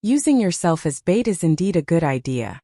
Using yourself as bait is indeed a good idea.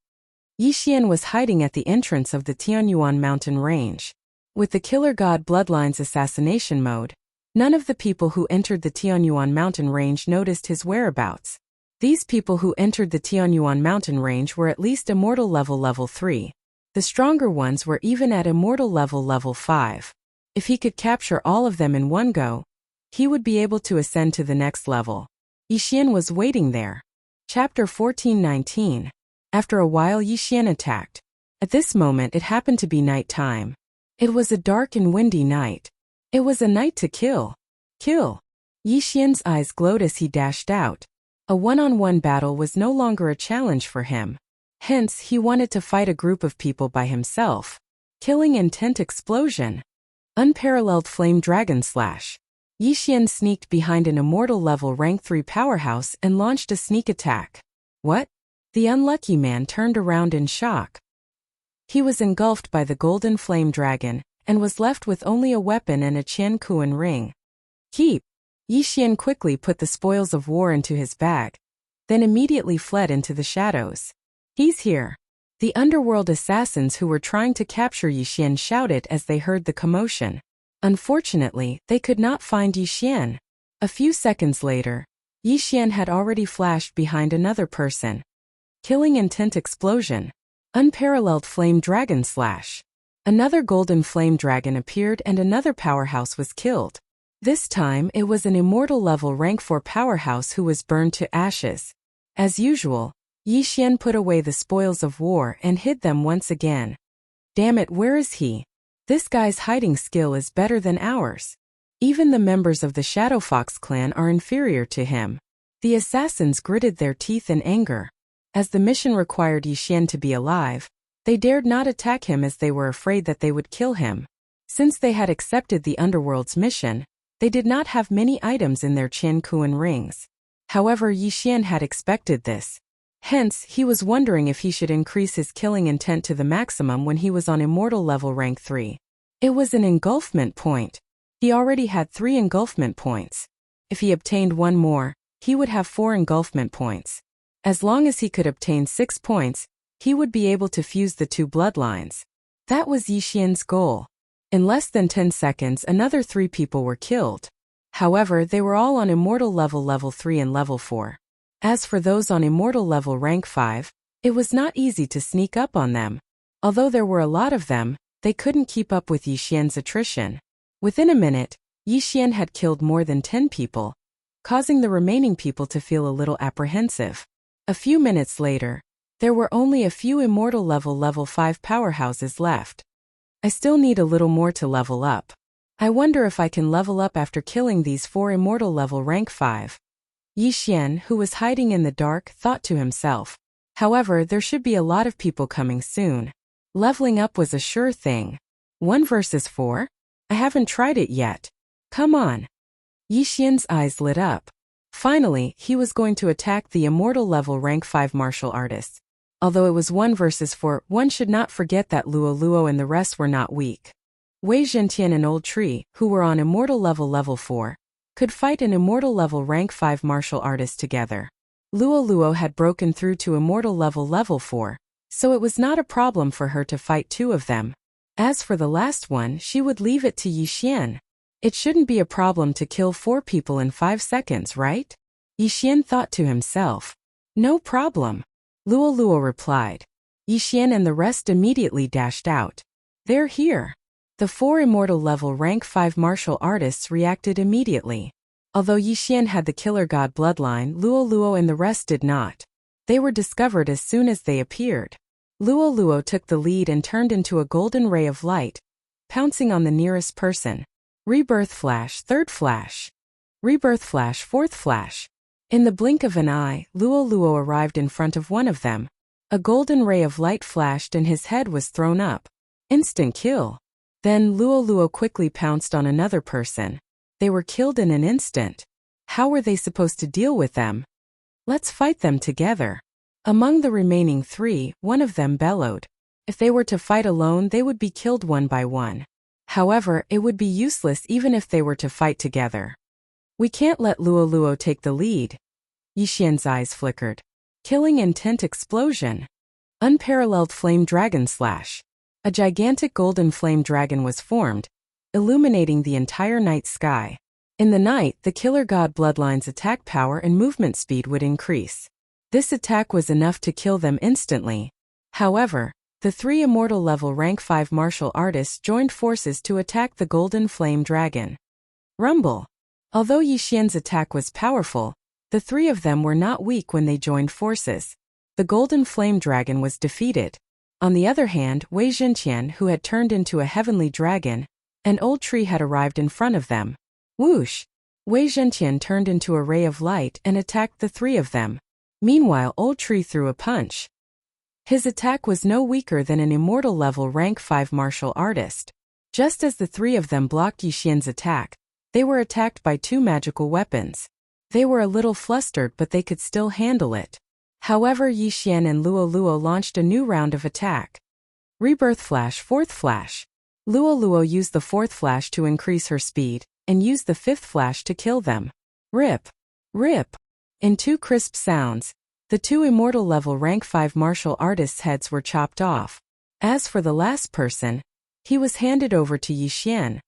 Yixian was hiding at the entrance of the Tianyuan mountain range. With the Killer God Bloodline's assassination mode, none of the people who entered the Tianyuan mountain range noticed his whereabouts. These people who entered the Tianyuan mountain range were at least immortal level 3. The stronger ones were even at immortal level 5. If he could capture all of them in one go, he would be able to ascend to the next level. Yixian was waiting there. Chapter 14:19. After a while, Yixian attacked. At this moment, it happened to be night time. It was a dark and windy night. It was a night to kill. Kill. Yixian's eyes glowed as he dashed out. A one-on-one battle was no longer a challenge for him. Hence, he wanted to fight a group of people by himself. Killing intent explosion. Unparalleled flame dragon slash. Yixian sneaked behind an immortal level rank 3 powerhouse and launched a sneak attack. What? The unlucky man turned around in shock. He was engulfed by the golden flame dragon, and was left with only a weapon and a Qian ring. Keep! Yi Xian quickly put the spoils of war into his bag, then immediately fled into the shadows. He's here! The underworld assassins who were trying to capture Yi Xian shouted as they heard the commotion. Unfortunately, they could not find Yi Xian. A few seconds later, Yi Xian had already flashed behind another person. Killing intent explosion. Unparalleled flame dragon slash. Another golden flame dragon appeared and another powerhouse was killed. This time it was an immortal level rank 4 powerhouse who was burned to ashes. As usual, Yi Xian put away the spoils of war and hid them once again. Damn it, where is he? This guy's hiding skill is better than ours. Even the members of the Shadow Fox clan are inferior to him. The assassins gritted their teeth in anger. As the mission required Yi Xian to be alive, they dared not attack him as they were afraid that they would kill him. Since they had accepted the underworld's mission, they did not have many items in their Qian rings. However, Yi Xian had expected this. Hence, he was wondering if he should increase his killing intent to the maximum when he was on immortal level rank 3. It was an engulfment point. He already had 3 engulfment points. If he obtained one more, he would have 4 engulfment points. As long as he could obtain 6 points, he would be able to fuse the 2 bloodlines. That was Yi Xian's goal. In less than 10 seconds, another 3 people were killed. However, they were all on immortal level 3 and level 4. As for those on immortal level rank 5, it was not easy to sneak up on them. Although there were a lot of them, they couldn't keep up with Yi Xian's attrition. Within a minute, Yi Xian had killed more than 10 people, causing the remaining people to feel a little apprehensive. A few minutes later, there were only a few immortal level 5 powerhouses left. I still need a little more to level up. I wonder if I can level up after killing these 4 immortal level rank 5. Yi Xian, who was hiding in the dark, thought to himself. However, there should be a lot of people coming soon. Leveling up was a sure thing. 1 versus 4? I haven't tried it yet. Come on. Yi Xian's eyes lit up. Finally, he was going to attack the immortal level rank 5 martial artists. Although it was 1 versus 4, one should not forget that Luo and the rest were not weak. Wei Zhentian and Old Tree, who were on immortal level 4, could fight an immortal level rank 5 martial artist together. Luo had broken through to immortal level 4, so it was not a problem for her to fight 2 of them. As for the last one, she would leave it to Yi Xian. It shouldn't be a problem to kill 4 people in 5 seconds, right? Yi Xian thought to himself. No problem. Luo replied. Yi Xian and the rest immediately dashed out. They're here. The 4 immortal level rank 5 martial artists reacted immediately. Although Yi Xian had the killer god bloodline, Luo and the rest did not. They were discovered as soon as they appeared. Luo took the lead and turned into a golden ray of light, pouncing on the nearest person. Rebirth flash, 3rd flash. Rebirth flash, 4th flash. In the blink of an eye, Luo arrived in front of one of them. A golden ray of light flashed and his head was thrown up. Instant kill. Then Luo quickly pounced on another person. They were killed in an instant. How were they supposed to deal with them? Let's fight them together. Among the remaining 3, one of them bellowed. If they were to fight alone, they would be killed one by one. However, it would be useless even if they were to fight together. We can't let Luo take the lead. Yi Xian's eyes flickered. Killing intent explosion. Unparalleled flame dragon slash. A gigantic golden flame dragon was formed, illuminating the entire night sky. In the night, the killer god bloodline's attack power and movement speed would increase. This attack was enough to kill them instantly. However, the 3 immortal level rank 5 martial artists joined forces to attack the golden flame dragon. Rumble. Although Yi Xian's attack was powerful, the 3 of them were not weak when they joined forces. The golden flame dragon was defeated. On the other hand, Wei Zhentian, who had turned into a heavenly dragon, and Old Tree had arrived in front of them. Whoosh! Wei Zhentian turned into a ray of light and attacked the 3 of them. Meanwhile, Old Tree threw a punch. His attack was no weaker than an immortal level rank 5 martial artist. Just as the 3 of them blocked Yi Xian's attack, they were attacked by 2 magical weapons. They were a little flustered, but they could still handle it. However, Yi Xian and Luo Luo launched a new round of attack. Rebirth Flash, Fourth Flash. Luo Luo used the fourth flash to increase her speed, and used the fifth flash to kill them. Rip! Rip! In two crisp sounds, the two immortal level rank 5 martial artists' heads were chopped off. As for the last person, he was handed over to Yi Xian.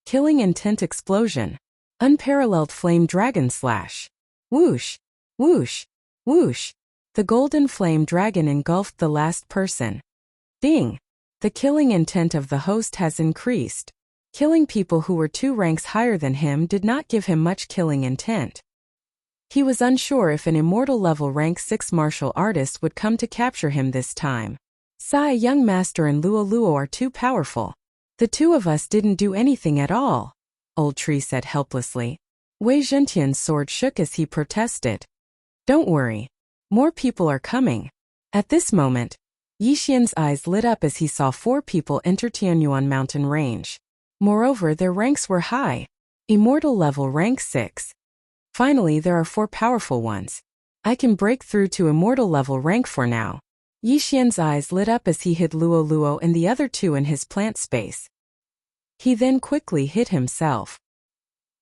Killing Intent Explosion. Unparalleled Flame Dragon Slash. Whoosh! Whoosh! Whoosh! The golden flame dragon engulfed the last person. Ding! The killing intent of the host has increased. Killing people who were 2 ranks higher than him did not give him much killing intent. He was unsure if an immortal level rank 6 martial artist would come to capture him this time. Sai, young master, and Luo Luo are too powerful. The two of us didn't do anything at all, Old Tree said helplessly. Wei Zhentian's sword shook as he protested. Don't worry. More people are coming. At this moment, Yi Xian's eyes lit up as he saw 4 people enter Tianyuan mountain range. Moreover, their ranks were high. Immortal level rank 6. Finally, there are 4 powerful ones. I can break through to immortal level rank 4 now. Yi Xian's eyes lit up as he hid Luo Luo and the other 2 in his plant space. He then quickly hid himself.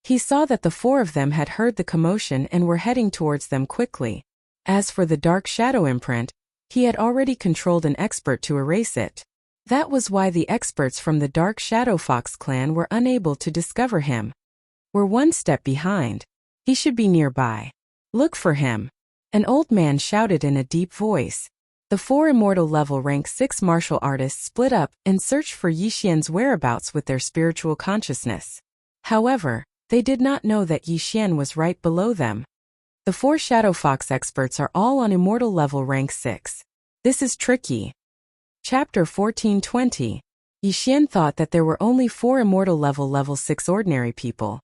He saw that the 4 of them had heard the commotion and were heading towards them quickly. As for the dark shadow imprint, he had already controlled an expert to erase it. That was why the experts from the Dark Shadow Fox clan were unable to discover him. We're 1 step behind. He should be nearby. Look for him. An old man shouted in a deep voice. The 4 immortal level rank 6 martial artists split up and searched for Yi Xian's whereabouts with their spiritual consciousness. However, they did not know that Yi Xian was right below them. The 4 Shadow Fox experts are all on immortal level rank 6. This is tricky. Chapter 1420. Yi Xian thought that there were only 4 immortal level 6 ordinary people.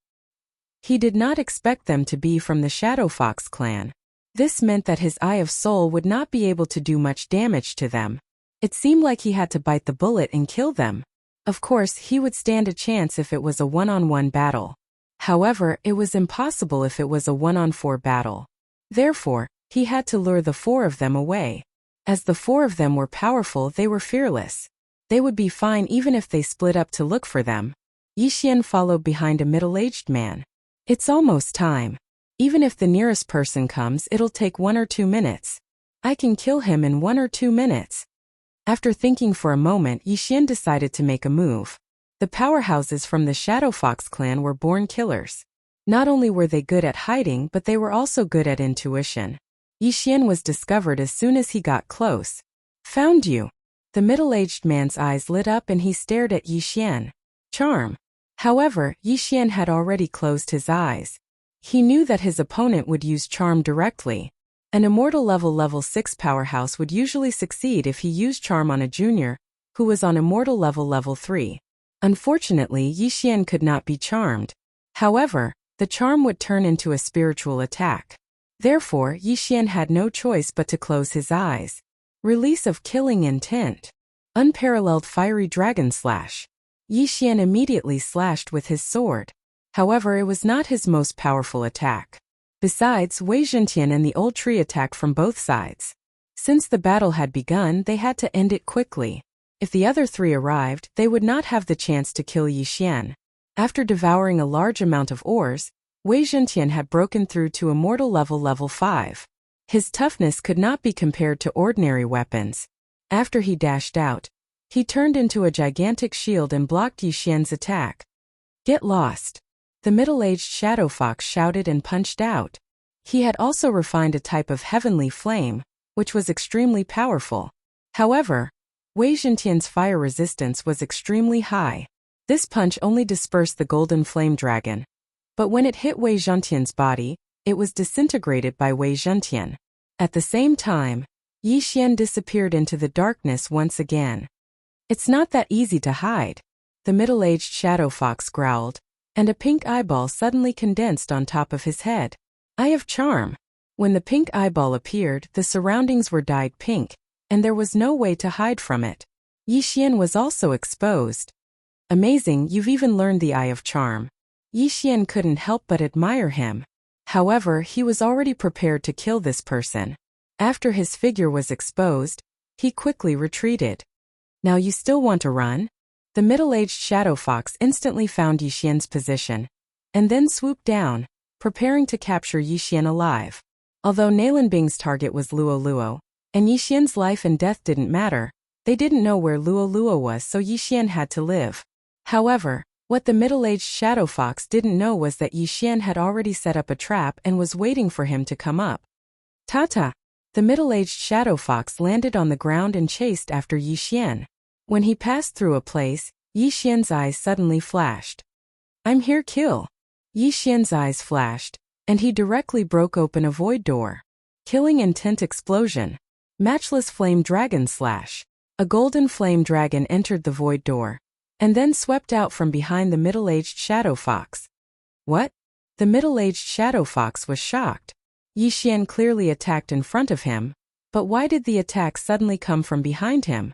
He did not expect them to be from the Shadow Fox clan. This meant that his Eye of Soul would not be able to do much damage to them. It seemed like he had to bite the bullet and kill them. Of course, he would stand a chance if it was a one-on-one battle. However, it was impossible if it was a 1-on-4 battle. Therefore, he had to lure the 4 of them away. As the 4 of them were powerful, they were fearless. They would be fine even if they split up to look for them. Yi Xian followed behind a middle-aged man. It's almost time. Even if the nearest person comes, it'll take 1 or 2 minutes. I can kill him in 1 or 2 minutes. After thinking for a moment, Yi Xian decided to make a move. The powerhouses from the Shadow Fox clan were born killers. Not only were they good at hiding, but they were also good at intuition. Yi Xian was discovered as soon as he got close. Found you. The middle-aged man's eyes lit up and he stared at Yi Xian. Charm. However, Yi Xian had already closed his eyes. He knew that his opponent would use charm directly. An immortal level 6 powerhouse would usually succeed if he used charm on a junior, who was on immortal level 3. Unfortunately, Yi Xian could not be charmed. However, the charm would turn into a spiritual attack. Therefore, Yi Xian had no choice but to close his eyes. Release of killing intent. Unparalleled fiery dragon slash. Yi Xian immediately slashed with his sword. However, it was not his most powerful attack. Besides, Wei Zhentian and the old tree attacked from both sides. Since the battle had begun, they had to end it quickly. If the other 3 arrived, they would not have the chance to kill Yi Xian. After devouring a large amount of ores, Wei Zhentian had broken through to immortal level 5. His toughness could not be compared to ordinary weapons. After he dashed out, he turned into a gigantic shield and blocked Yi Xian's attack. Get lost. The middle-aged Shadow Fox shouted and punched out. He had also refined a type of heavenly flame, which was extremely powerful. However, Wei Zhentian's fire resistance was extremely high. This punch only dispersed the golden flame dragon. But when it hit Wei Zhentian's body, it was disintegrated by Wei Zhentian. At the same time, Yi Xian disappeared into the darkness once again. It's not that easy to hide, the middle-aged Shadow Fox growled, and a pink eyeball suddenly condensed on top of his head. Eye of Charm. When the pink eyeball appeared, the surroundings were dyed pink, and there was no way to hide from it. Yi Xian was also exposed. Amazing, you've even learned the Eye of Charm. Yi Xian couldn't help but admire him. However, he was already prepared to kill this person. After his figure was exposed, he quickly retreated. Now you still want to run? The middle-aged shadow fox instantly found Yixian's position, and then swooped down, preparing to capture Yixian alive. Although Nalanbing's target was Luo Luo, and Yixian's life and death didn't matter, they didn't know where Luo Luo was, so Yixian had to live. However, what the middle-aged shadow fox didn't know was that Yixian had already set up a trap and was waiting for him to come up. Ta-ta! The middle-aged shadow fox landed on the ground and chased after Yixian. When he passed through a place, Yixian's eyes suddenly flashed. I'm here, kill! Yixian's eyes flashed, and he directly broke open a void door. Killing intent explosion. Matchless flame dragon slash. A golden flame dragon entered the void door, and then swept out from behind the middle-aged shadow fox. What? The middle-aged shadow fox was shocked. Yixian clearly attacked in front of him, but why did the attack suddenly come from behind him?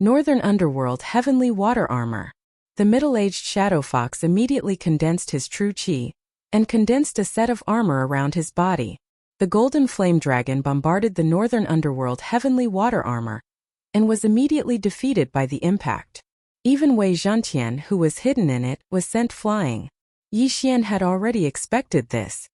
Northern Underworld Heavenly Water Armor. The middle-aged shadow fox immediately condensed his true chi, and condensed a set of armor around his body. The golden flame dragon bombarded the Northern Underworld Heavenly Water Armor, and was immediately defeated by the impact. Even Wei Zhentian, who was hidden in it, was sent flying. Yixian had already expected this.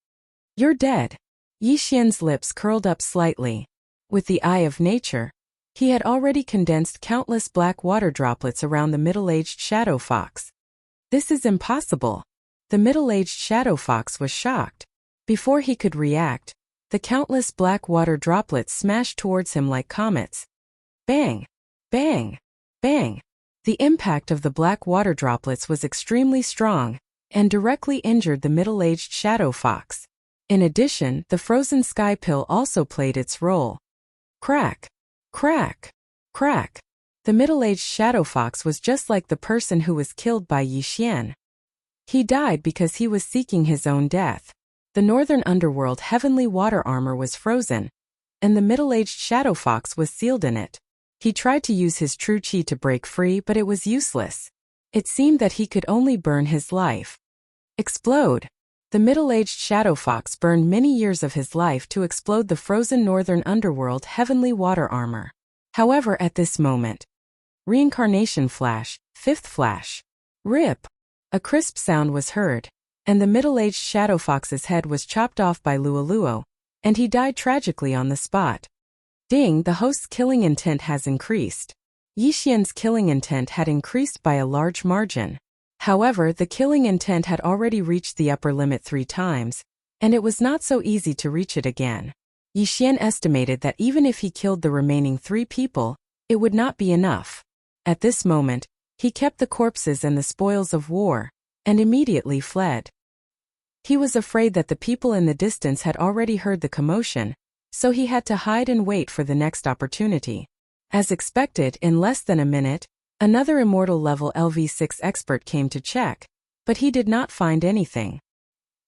You're dead. Yixian's lips curled up slightly. With the eye of nature, he had already condensed countless black water droplets around the middle-aged shadow fox. This is impossible. The middle-aged shadow fox was shocked. Before he could react, the countless black water droplets smashed towards him like comets. Bang! Bang! Bang! The impact of the black water droplets was extremely strong, and directly injured the middle-aged shadow fox. In addition, the frozen sky pill also played its role. Crack! Crack! Crack! The middle-aged shadow fox was just like the person who was killed by Yixian. He died because he was seeking his own death. The Northern Underworld Heavenly Water Armor was frozen, and the middle-aged shadow fox was sealed in it. He tried to use his true chi to break free, but it was useless. It seemed that he could only burn his life. Explode! The middle-aged shadow fox burned many years of his life to explode the frozen Northern Underworld Heavenly Water Armor. However, at this moment, reincarnation flash, fifth flash. Rip! A crisp sound was heard, and the middle-aged shadow fox's head was chopped off by Luo Luo, and he died tragically on the spot. Ding, the host's killing intent has increased. Yixian's killing intent had increased by a large margin. However, the killing intent had already reached the upper limit 3 times, and it was not so easy to reach it again. Yixian estimated that even if he killed the remaining 3 people, it would not be enough. At this moment, he kept the corpses and the spoils of war, and immediately fled. He was afraid that the people in the distance had already heard the commotion, so he had to hide and wait for the next opportunity. As expected, in less than a minute, another immortal level LV6 expert came to check, but he did not find anything.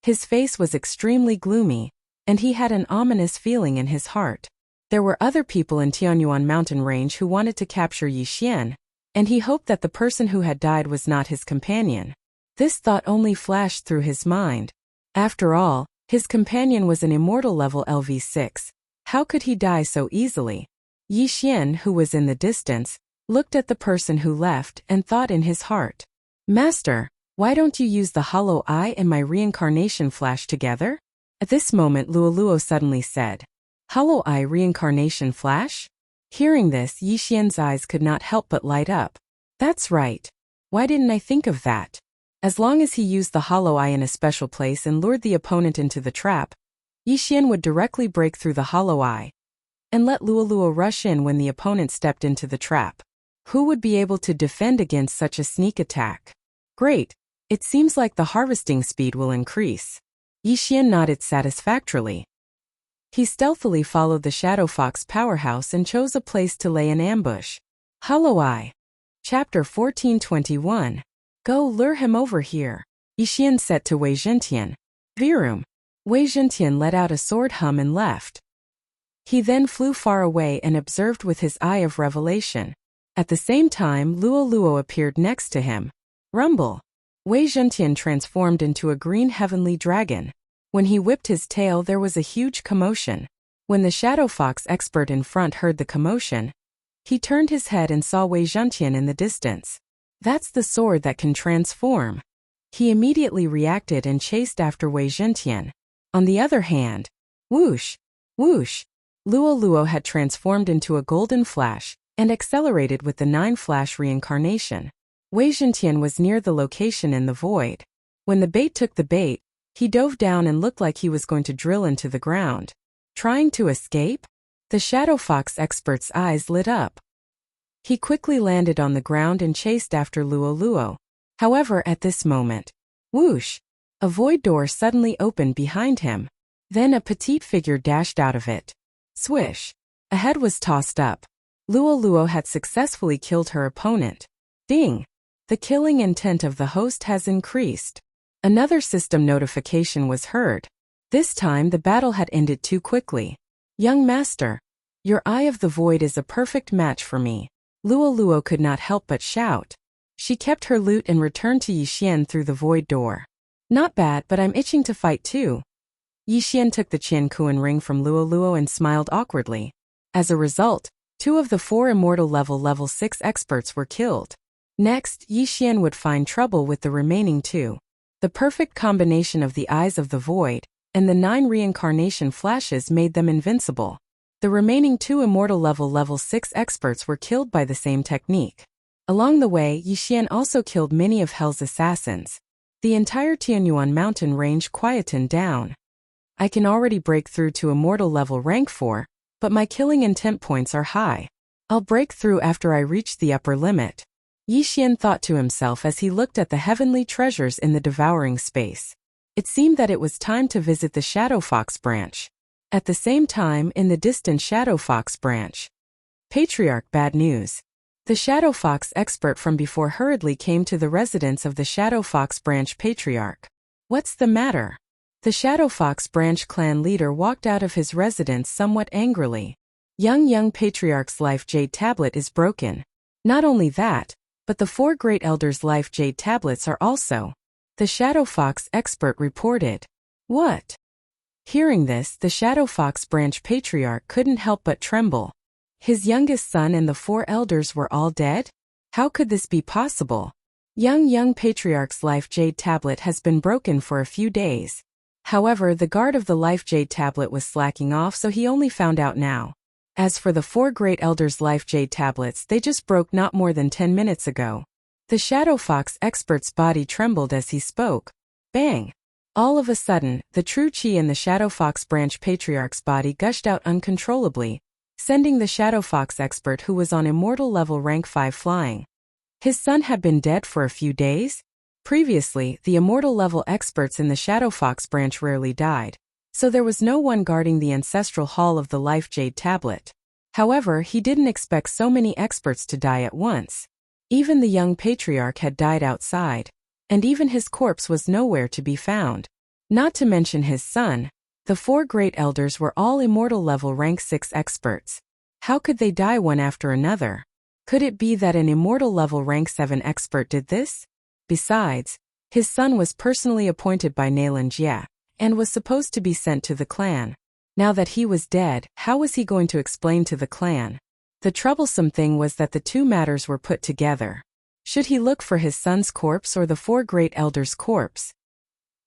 His face was extremely gloomy, and he had an ominous feeling in his heart. There were other people in Tianyuan mountain range who wanted to capture Yixian, and he hoped that the person who had died was not his companion. This thought only flashed through his mind. After all, his companion was an immortal level LV6. How could he die so easily? Yixian, who was in the distance, looked at the person who left and thought in his heart, Master, why don't you use the hollow eye and my reincarnation flash together? At this moment Luo Luo suddenly said, Hollow eye reincarnation flash? Hearing this, Yixian's eyes could not help but light up. That's right. Why didn't I think of that? As long as he used the hollow eye in a special place and lured the opponent into the trap, Yixian would directly break through the hollow eye and let Luo Luo rush in when the opponent stepped into the trap. Who would be able to defend against such a sneak attack? Great. It seems like the harvesting speed will increase. Yixian nodded satisfactorily. He stealthily followed the Shadow Fox powerhouse and chose a place to lay an ambush. Hollow Eye. Chapter 1421. Go lure him over here. Yixian said to Wei Zhentian. Virum. Wei Zhentian let out a sword hum and left. He then flew far away and observed with his eye of revelation. At the same time, Luo Luo appeared next to him. Rumble. Wei Zhentian transformed into a green heavenly dragon. When he whipped his tail, there was a huge commotion. When the Shadow Fox expert in front heard the commotion, he turned his head and saw Wei Zhentian in the distance. That's the sword that can transform. He immediately reacted and chased after Wei Zhentian. On the other hand, whoosh, whoosh, Luo Luo had transformed into a golden flash and accelerated with the 9 flash reincarnation. Wei Zhentian was near the location in the void. When the bait took the bait, he dove down and looked like he was going to drill into the ground. Trying to escape? The Shadow Fox expert's eyes lit up. He quickly landed on the ground and chased after Luo Luo. However, at this moment, whoosh, a void door suddenly opened behind him. Then a petite figure dashed out of it. Swish. A head was tossed up. Luo Luo had successfully killed her opponent. Ding! The killing intent of the host has increased. Another system notification was heard. This time the battle had ended too quickly. Young master, your Eye of the Void is a perfect match for me. Luo Luo could not help but shout. She kept her loot and returned to Yixian through the void door. Not bad, but I'm itching to fight too. Yixian took the Qiankuan ring from Luo Luo and smiled awkwardly. As a result, 2 of the 4 immortal level 6 experts were killed. Next, Yixian would find trouble with the remaining 2. The perfect combination of the Eyes of the Void and the 9 reincarnation flashes made them invincible. The remaining 2 immortal level 6 experts were killed by the same technique. Along the way, Yixian also killed many of Hell's assassins. The entire Tianyuan mountain range quietened down. I can already break through to immortal level rank 4, but my killing intent points are high. I'll break through after I reach the upper limit. Yixian thought to himself as he looked at the heavenly treasures in the devouring space. It seemed that it was time to visit the Shadow Fox branch. At the same time, in the distant Shadow Fox branch. Patriarch, bad news. The Shadow Fox expert from before hurriedly came to the residence of the Shadow Fox branch patriarch. What's the matter? The Shadow Fox branch clan leader walked out of his residence somewhat angrily. Young patriarch's life jade tablet is broken. Not only that, but the 4 great elders' life jade tablets are also. The Shadow Fox expert reported. What? Hearing this, the Shadow Fox branch patriarch couldn't help but tremble. His youngest son and the 4 elders were all dead? How could this be possible? Young patriarch's life jade tablet has been broken for a few days. However, the guard of the life jade tablet was slacking off, so he only found out now. As for the 4 great elders' life jade tablets, they just broke not more than 10 minutes ago. The Shadow Fox expert's body trembled as he spoke. Bang! All of a sudden, the true chi in the Shadow Fox branch patriarch's body gushed out uncontrollably, sending the Shadow Fox expert who was on immortal level rank 5 flying. His son had been dead for a few days? Previously, the immortal level experts in the Shadow Fox branch rarely died, so there was no one guarding the ancestral hall of the life jade tablet. However, he didn't expect so many experts to die at once. Even the young patriarch had died outside, and even his corpse was nowhere to be found. Not to mention his son, the 4 great elders were all immortal level rank 6 experts. How could they die one after another? Could it be that an immortal level rank 7 expert did this? Besides, his son was personally appointed by Nailan Jie, and was supposed to be sent to the clan. Now that he was dead, how was he going to explain to the clan? The troublesome thing was that the 2 matters were put together. Should he look for his son's corpse or the 4 great elders' corpse?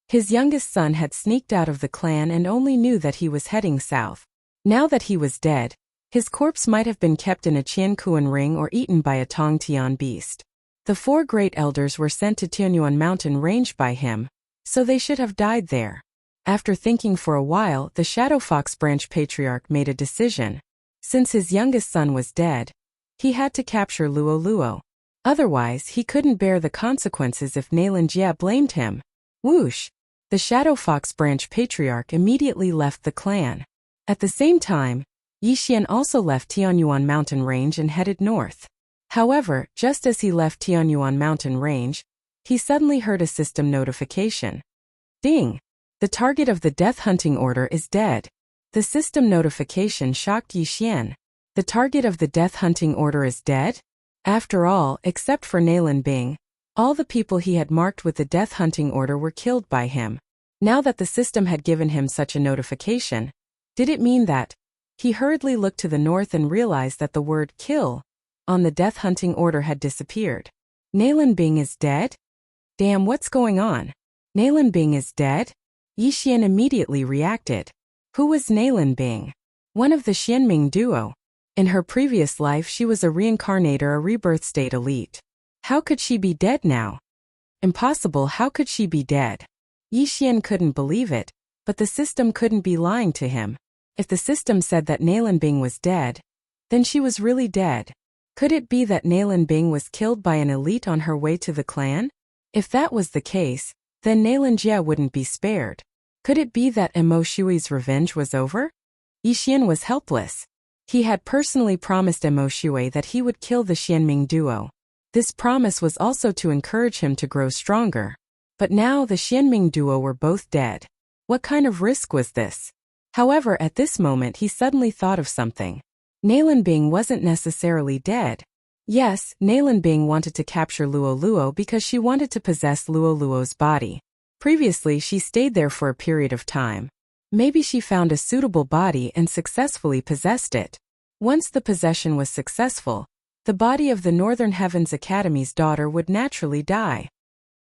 His youngest son had sneaked out of the clan and only knew that he was heading south. Now that he was dead, his corpse might have been kept in a Qiankuan ring or eaten by a Tong Tian beast. The 4 great elders were sent to Tianyuan mountain range by him, so they should have died there. After thinking for a while, the Shadow Fox branch patriarch made a decision. Since his youngest son was dead, he had to capture Luo Luo. Otherwise, he couldn't bear the consequences if Nailan Jie blamed him. Whoosh! The Shadow Fox branch patriarch immediately left the clan. At the same time, Yixian also left Tianyuan mountain range and headed north. However, just as he left Tianyuan mountain range, he suddenly heard a system notification. Ding! The target of the death hunting order is dead. The system notification shocked Yixian. The target of the death hunting order is dead? After all, except for Nailan Bing, all the people he had marked with the death hunting order were killed by him. Now that the system had given him such a notification, did it mean that, He hurriedly looked to the north and realized that the word kill on the death hunting order had disappeared. Nalan Bing is dead? Damn, what's going on? Nalan Bing is dead? Yi Xian immediately reacted. Who was Nalan Bing? One of the Xianming duo. In her previous life she was a reincarnator, a rebirth state elite. How could she be dead now? Impossible, how could she be dead? Yi Xian couldn't believe it, but the system couldn't be lying to him. If the system said that Nalan Bing was dead, then she was really dead. Could it be that Nalan Bing was killed by an elite on her way to the clan? If that was the case, then Nalan Jie wouldn't be spared. Could it be that Mo Shui's revenge was over? Yi Xian was helpless. He had personally promised Mo Shui that he would kill the Xianming duo. This promise was also to encourage him to grow stronger. But now the Xianming duo were both dead. What kind of risk was this? However, at this moment he suddenly thought of something. Nalan Bing wasn't necessarily dead. Yes, Nalan Bing wanted to capture Luo Luo because she wanted to possess Luo Luo's body. Previously she stayed there for a period of time. Maybe she found a suitable body and successfully possessed it. Once the possession was successful, the body of the Northern Heavens Academy's daughter would naturally die.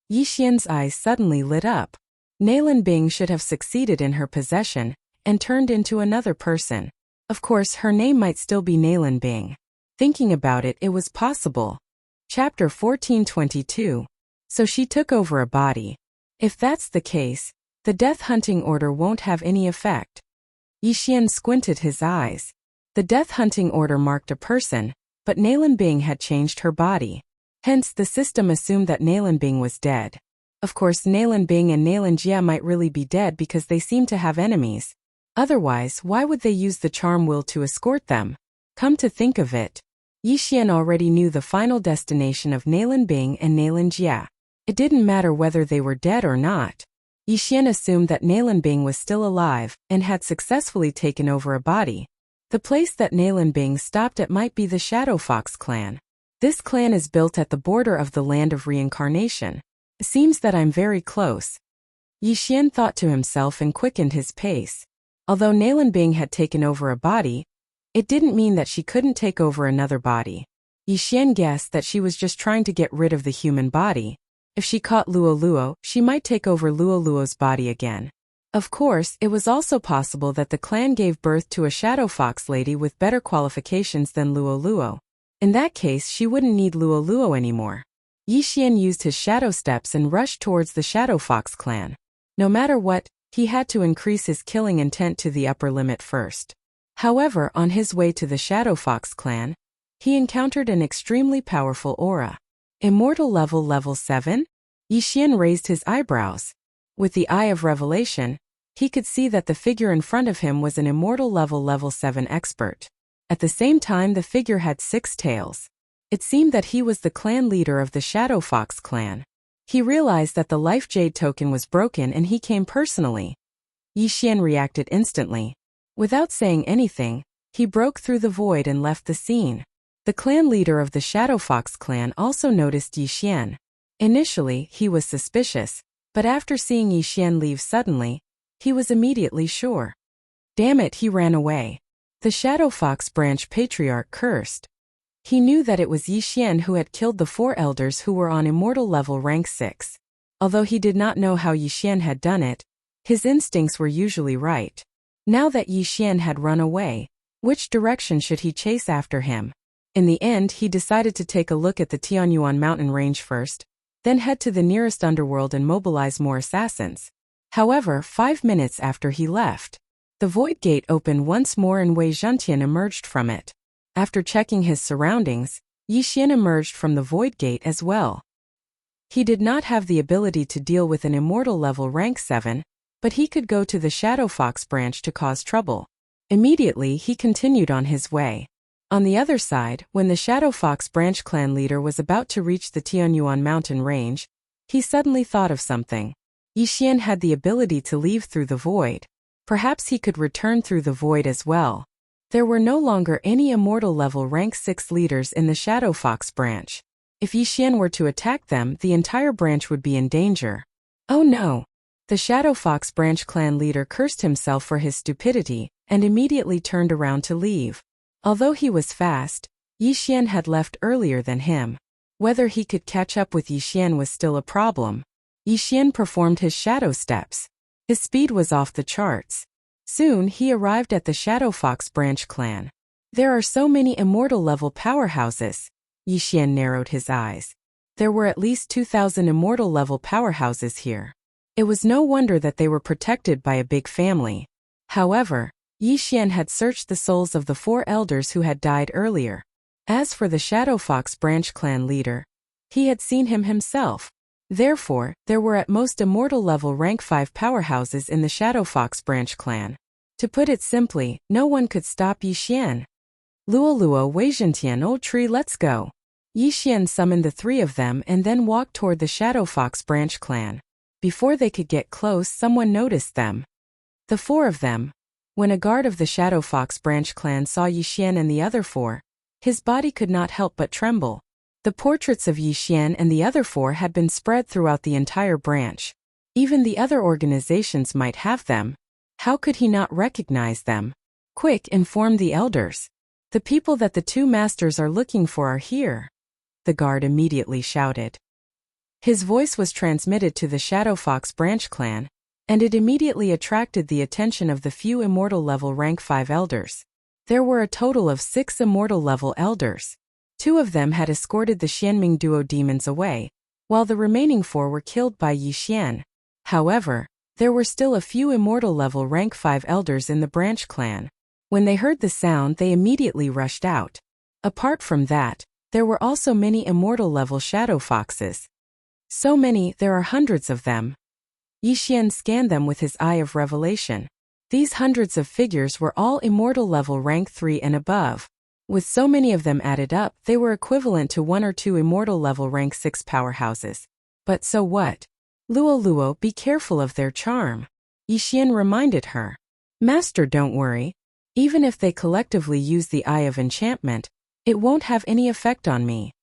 Yi Xian's eyes suddenly lit up. Nalan Bing should have succeeded in her possession and turned into another person. Of course, her name might still be Nalan Bing. Thinking about it, it was possible. Chapter 1422. So she took over a body. If that's the case, the death hunting order won't have any effect. Yi Xian squinted his eyes. The death hunting order marked a person, but Nalan Bing had changed her body. Hence, the system assumed that Nalan Bing was dead. Of course, Nalan Bing and Nalan Jie might really be dead because they seem to have enemies. Otherwise, why would they use the charm will to escort them? Come to think of it, Yi Xian already knew the final destination of Nalan Bing and Nalan Jie. It didn't matter whether they were dead or not. Yi Xian assumed that Nalan Bing was still alive and had successfully taken over a body. The place that Nalan Bing stopped at might be the Shadow Fox clan. This clan is built at the border of the land of reincarnation. It seems that I'm very close. Yi Xian thought to himself and quickened his pace. Although Nalan Bing had taken over a body, it didn't mean that she couldn't take over another body. Yi Xian guessed that she was just trying to get rid of the human body. If she caught Luo Luo, she might take over Luo Luo's body again. Of course, it was also possible that the clan gave birth to a Shadow Fox lady with better qualifications than Luo Luo. In that case, she wouldn't need Luo Luo anymore. Yi Xian used his shadow steps and rushed towards the Shadow Fox clan. No matter what, he had to increase his killing intent to the upper limit first. However, on his way to the Shadow Fox clan, he encountered an extremely powerful aura. Immortal level 7? Yi Xian raised his eyebrows. With the eye of revelation, he could see that the figure in front of him was an immortal level 7 expert. At the same time, the figure had 6 tails. It seemed that he was the clan leader of the Shadow Fox clan. He realized that the Life Jade token was broken and he came personally. Yi Xian reacted instantly. Without saying anything, he broke through the void and left the scene. The clan leader of the Shadow Fox clan also noticed Yi Xian. Initially, he was suspicious, but after seeing Yi Xian leave suddenly, he was immediately sure. Damn it, he ran away. The Shadow Fox branch patriarch cursed. He knew that it was Yi Xian who had killed the 4 elders who were on immortal level rank 6. Although he did not know how Yi Xian had done it, his instincts were usually right. Now that Yi Xian had run away, which direction should he chase after him? In the end, he decided to take a look at the Tianyuan mountain range first, then head to the nearest underworld and mobilize more assassins. However, 5 minutes after he left, the void gate opened once more and Wei Zhentian emerged from it. After checking his surroundings, Yi Xian emerged from the void gate as well. He did not have the ability to deal with an immortal level rank 7, but he could go to the Shadow Fox branch to cause trouble. Immediately, he continued on his way. On the other side, when the Shadow Fox branch clan leader was about to reach the Tianyuan mountain range, he suddenly thought of something. Yi Xian had the ability to leave through the void. Perhaps he could return through the void as well. There were no longer any immortal level rank 6 leaders in the Shadow Fox branch. If Yi Xian were to attack them, the entire branch would be in danger. Oh no! The Shadow Fox branch clan leader cursed himself for his stupidity and immediately turned around to leave. Although he was fast, Yixian had left earlier than him. Whether he could catch up with Yixian was still a problem. Yixian performed his shadow steps. His speed was off the charts. Soon he arrived at the Shadow Fox branch clan. There are so many immortal-level powerhouses. Yixian narrowed his eyes. There were at least 2,000 immortal-level powerhouses here. It was no wonder that they were protected by a big family. However, Yixian had searched the souls of the 4 elders who had died earlier. As for the Shadow Fox branch clan leader, he had seen him himself. Therefore, there were at most immortal-level rank 5 powerhouses in the Shadow Fox branch clan. To put it simply, no one could stop Yixian. Luo, Wei Zhentian, old tree, let's go. Yixian summoned the 3 of them and then walked toward the Shadow Fox branch clan. Before they could get close, someone noticed them. The 4 of them. When a guard of the Shadow Fox branch clan saw Yixian and the other 4, his body could not help but tremble. The portraits of Yixian and the other 4 had been spread throughout the entire branch. Even the other organizations might have them. How could he not recognize them? Quick, inform the elders. The people that the 2 masters are looking for are here. The guard immediately shouted. His voice was transmitted to the Shadow Fox branch clan, and it immediately attracted the attention of the few immortal-level rank 5 elders. There were a total of 6 immortal-level elders. 2 of them had escorted the Xianming duo demons away, while the remaining 4 were killed by Yixian. However, there were still a few immortal-level rank 5 elders in the branch clan. When they heard the sound, they immediately rushed out. Apart from that, there were also many immortal-level shadow foxes. So many, there are hundreds of them. Yixian scanned them with his eye of revelation. These hundreds of figures were all immortal-level rank 3 and above. With so many of them added up, they were equivalent to 1 or 2 immortal-level rank 6 powerhouses. But so what? Luo, be careful of their charm. Yixian reminded her. Master, don't worry. Even if they collectively use the Eye of Enchantment, it won't have any effect on me.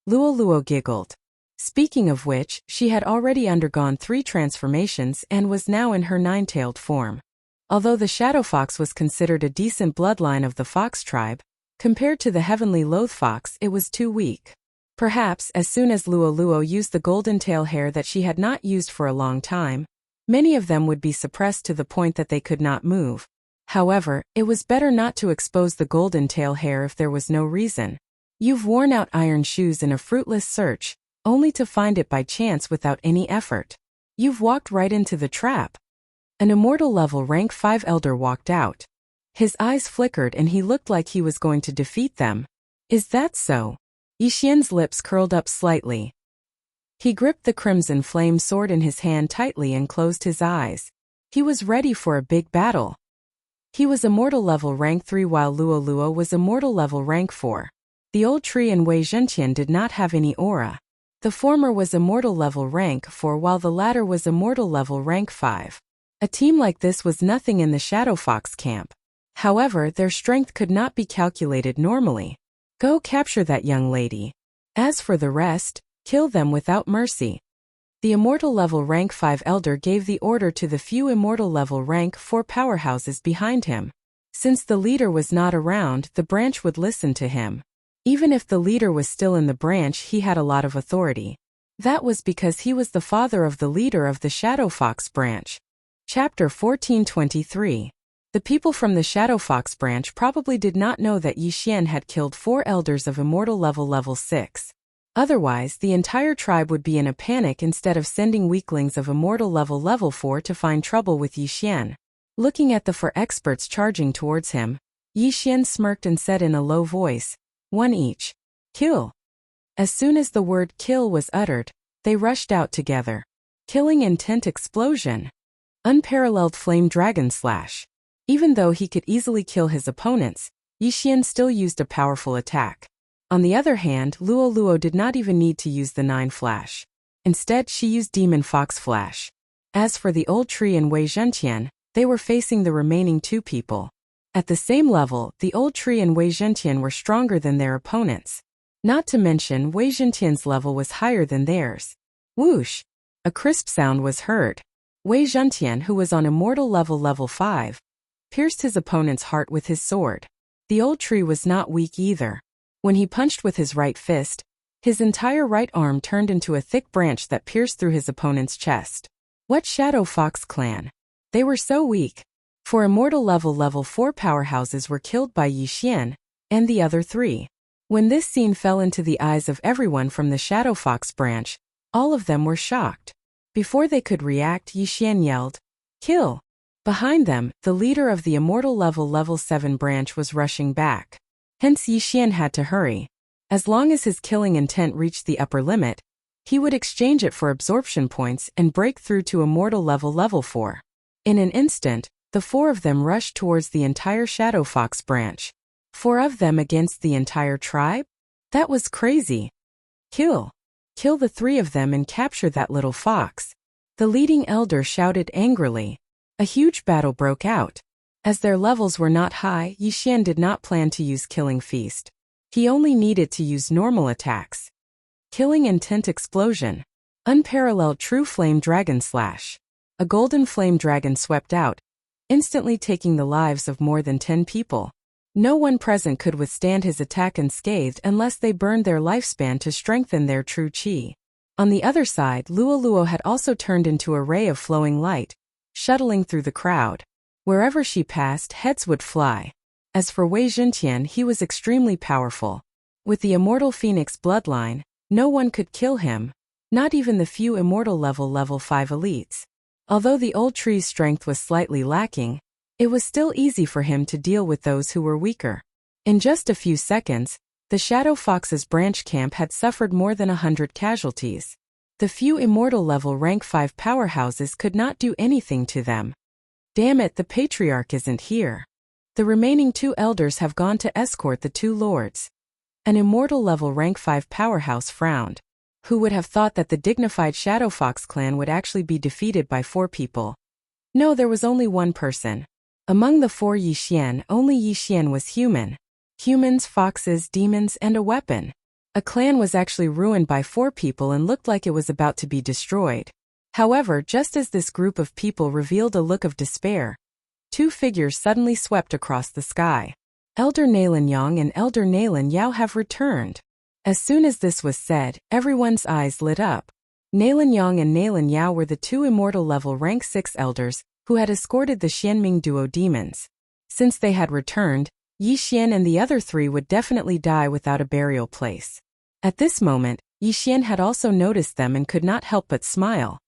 Luo giggled. Speaking of which, she had already undergone 3 transformations and was now in her 9-tailed form. Although the Shadow Fox was considered a decent bloodline of the fox tribe, compared to the heavenly loath fox, it was too weak. Perhaps as soon as Luo used the golden tail hair that she had not used for a long time, many of them would be suppressed to the point that they could not move. However, it was better not to expose the golden tail hair if there was no reason. You've worn out iron shoes in a fruitless search, only to find it by chance without any effort. You've walked right into the trap. An immortal-level rank 5 elder walked out. His eyes flickered and he looked like he was going to defeat them. Is that so? Yixian's lips curled up slightly. He gripped the crimson flame sword in his hand tightly and closed his eyes. He was ready for a big battle. He was immortal-level rank 3 while Luo was immortal-level rank 4. The old tree and Wei Zhentian did not have any aura. The former was immortal-level rank 4 while the latter was immortal-level rank 5. A team like this was nothing in the Shadow Fox camp. However, their strength could not be calculated normally. Go capture that young lady. As for the rest, kill them without mercy. The immortal-level rank 5 elder gave the order to the few immortal-level rank 4 powerhouses behind him. Since the leader was not around, the branch would listen to him. Even if the leader was still in the branch, he had a lot of authority. That was because he was the father of the leader of the Shadow Fox branch. Chapter 1423. The people from the Shadow Fox branch probably did not know that Yixian had killed 4 elders of immortal level 6. Otherwise, the entire tribe would be in a panic instead of sending weaklings of immortal level 4 to find trouble with Yixian. Looking at the 4 experts charging towards him, Yixian smirked and said in a low voice, 1 each. Kill. As soon as the word kill was uttered, they rushed out together. Killing intent explosion. Unparalleled flame dragon slash. Even though he could easily kill his opponents, Yixian still used a powerful attack. On the other hand, Luo did not even need to use the 9 flash. Instead, she used Demon Fox Flash. As for the old tree and Wei Zhentian, they were facing the remaining 2 people. At the same level, the old tree and Wei Zhentian were stronger than their opponents. Not to mention, Wei Zhentian's level was higher than theirs. Whoosh! A crisp sound was heard. Wei Zhentian, who was on immortal level 5, pierced his opponent's heart with his sword. The old tree was not weak either. When he punched with his right fist, his entire right arm turned into a thick branch that pierced through his opponent's chest. What Shadow Fox clan? They were so weak. For immortal level 4 powerhouses were killed by Yi Xian and the other 3. When this scene fell into the eyes of everyone from the Shadow Fox branch, all of them were shocked. Before they could react, Yi Xian yelled, "Kill!" Behind them, the leader of the immortal level 7 branch was rushing back. Hence Yi Xian had to hurry. As long as his killing intent reached the upper limit, he would exchange it for absorption points and break through to immortal level 4. In an instant, the 4 of them rushed towards the entire Shadow Fox branch. 4 of them against the entire tribe? That was crazy. Kill! Kill the 3 of them and capture that little fox. The leading elder shouted angrily. A huge battle broke out. As their levels were not high, Yi Xian did not plan to use Killing Feast. He only needed to use normal attacks. Killing Intent Explosion. Unparalleled True Flame Dragon Slash. A golden flame dragon swept out, instantly taking the lives of more than 10 people. No one present could withstand his attack unscathed unless they burned their lifespan to strengthen their true chi. On the other side, Luo had also turned into a ray of flowing light, shuttling through the crowd. Wherever she passed, heads would fly. As for Wei Zhentian, he was extremely powerful. With the immortal phoenix bloodline, no one could kill him, not even the few immortal level 5 elites. Although the old tree's strength was slightly lacking, it was still easy for him to deal with those who were weaker. In just a few seconds, the Shadow Fox's branch camp had suffered more than 100 casualties. The few immortal level rank 5 powerhouses could not do anything to them. Damn it, the patriarch isn't here. The remaining 2 elders have gone to escort the 2 lords. An immortal level rank 5 powerhouse frowned. Who would have thought that the dignified Shadow Fox clan would actually be defeated by 4 people? No, there was only one person. Among the 4 Yi Xian, only Yi Xian was human. Humans, foxes, demons, and a weapon. A clan was actually ruined by 4 people and looked like it was about to be destroyed. However, just as this group of people revealed a look of despair, 2 figures suddenly swept across the sky. Elder Nalin Yang and Elder Nalin Yao have returned. As soon as this was said, everyone's eyes lit up. Nalin Yang and Nalin Yao were the 2 immortal level rank 6 elders who had escorted the Xianming duo demons. Since they had returned, Yi Xian and the other 3 would definitely die without a burial place. At this moment, Yi Xian had also noticed them and could not help but smile.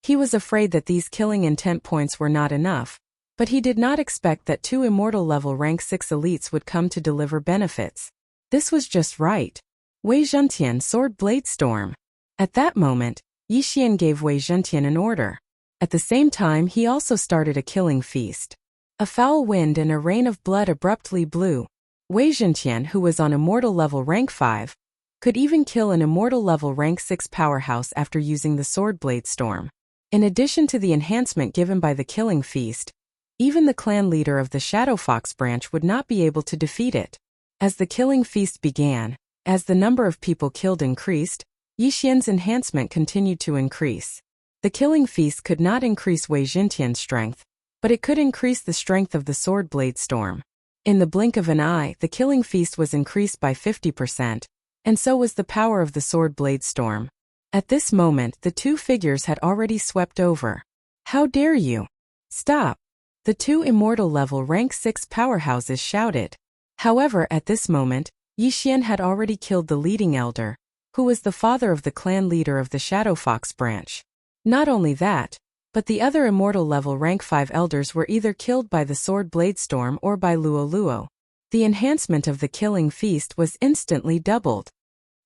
He was afraid that these killing intent points were not enough, but he did not expect that 2 immortal level rank 6 elites would come to deliver benefits. This was just right. Wei Zhentian Sword Blade Storm. At that moment, Yi Xian gave Wei Zhentian an order. At the same time, he also started a killing feast. A foul wind and a rain of blood abruptly blew. Wei Zhentian, who was on immortal level rank 5, could even kill an immortal level rank 6 powerhouse after using the Sword Blade Storm. In addition to the enhancement given by the killing feast, even the clan leader of the Shadow Fox branch would not be able to defeat it. As the killing feast began, as the number of people killed increased, Yi Xian's enhancement continued to increase. The killing feast could not increase Wei Zhentian's strength, but it could increase the strength of the Sword Blade Storm. In the blink of an eye, the killing feast was increased by 50%, and so was the power of the Sword Blade Storm. At this moment, the 2 figures had already swept over. How dare you? Stop! The 2 immortal level rank 6 powerhouses shouted. However, at this moment, Yi Xian had already killed the leading elder, who was the father of the clan leader of the Shadow Fox branch. Not only that, but the other immortal level rank 5 elders were either killed by the Sword Blade Storm or by Luo. The enhancement of the killing feast was instantly doubled.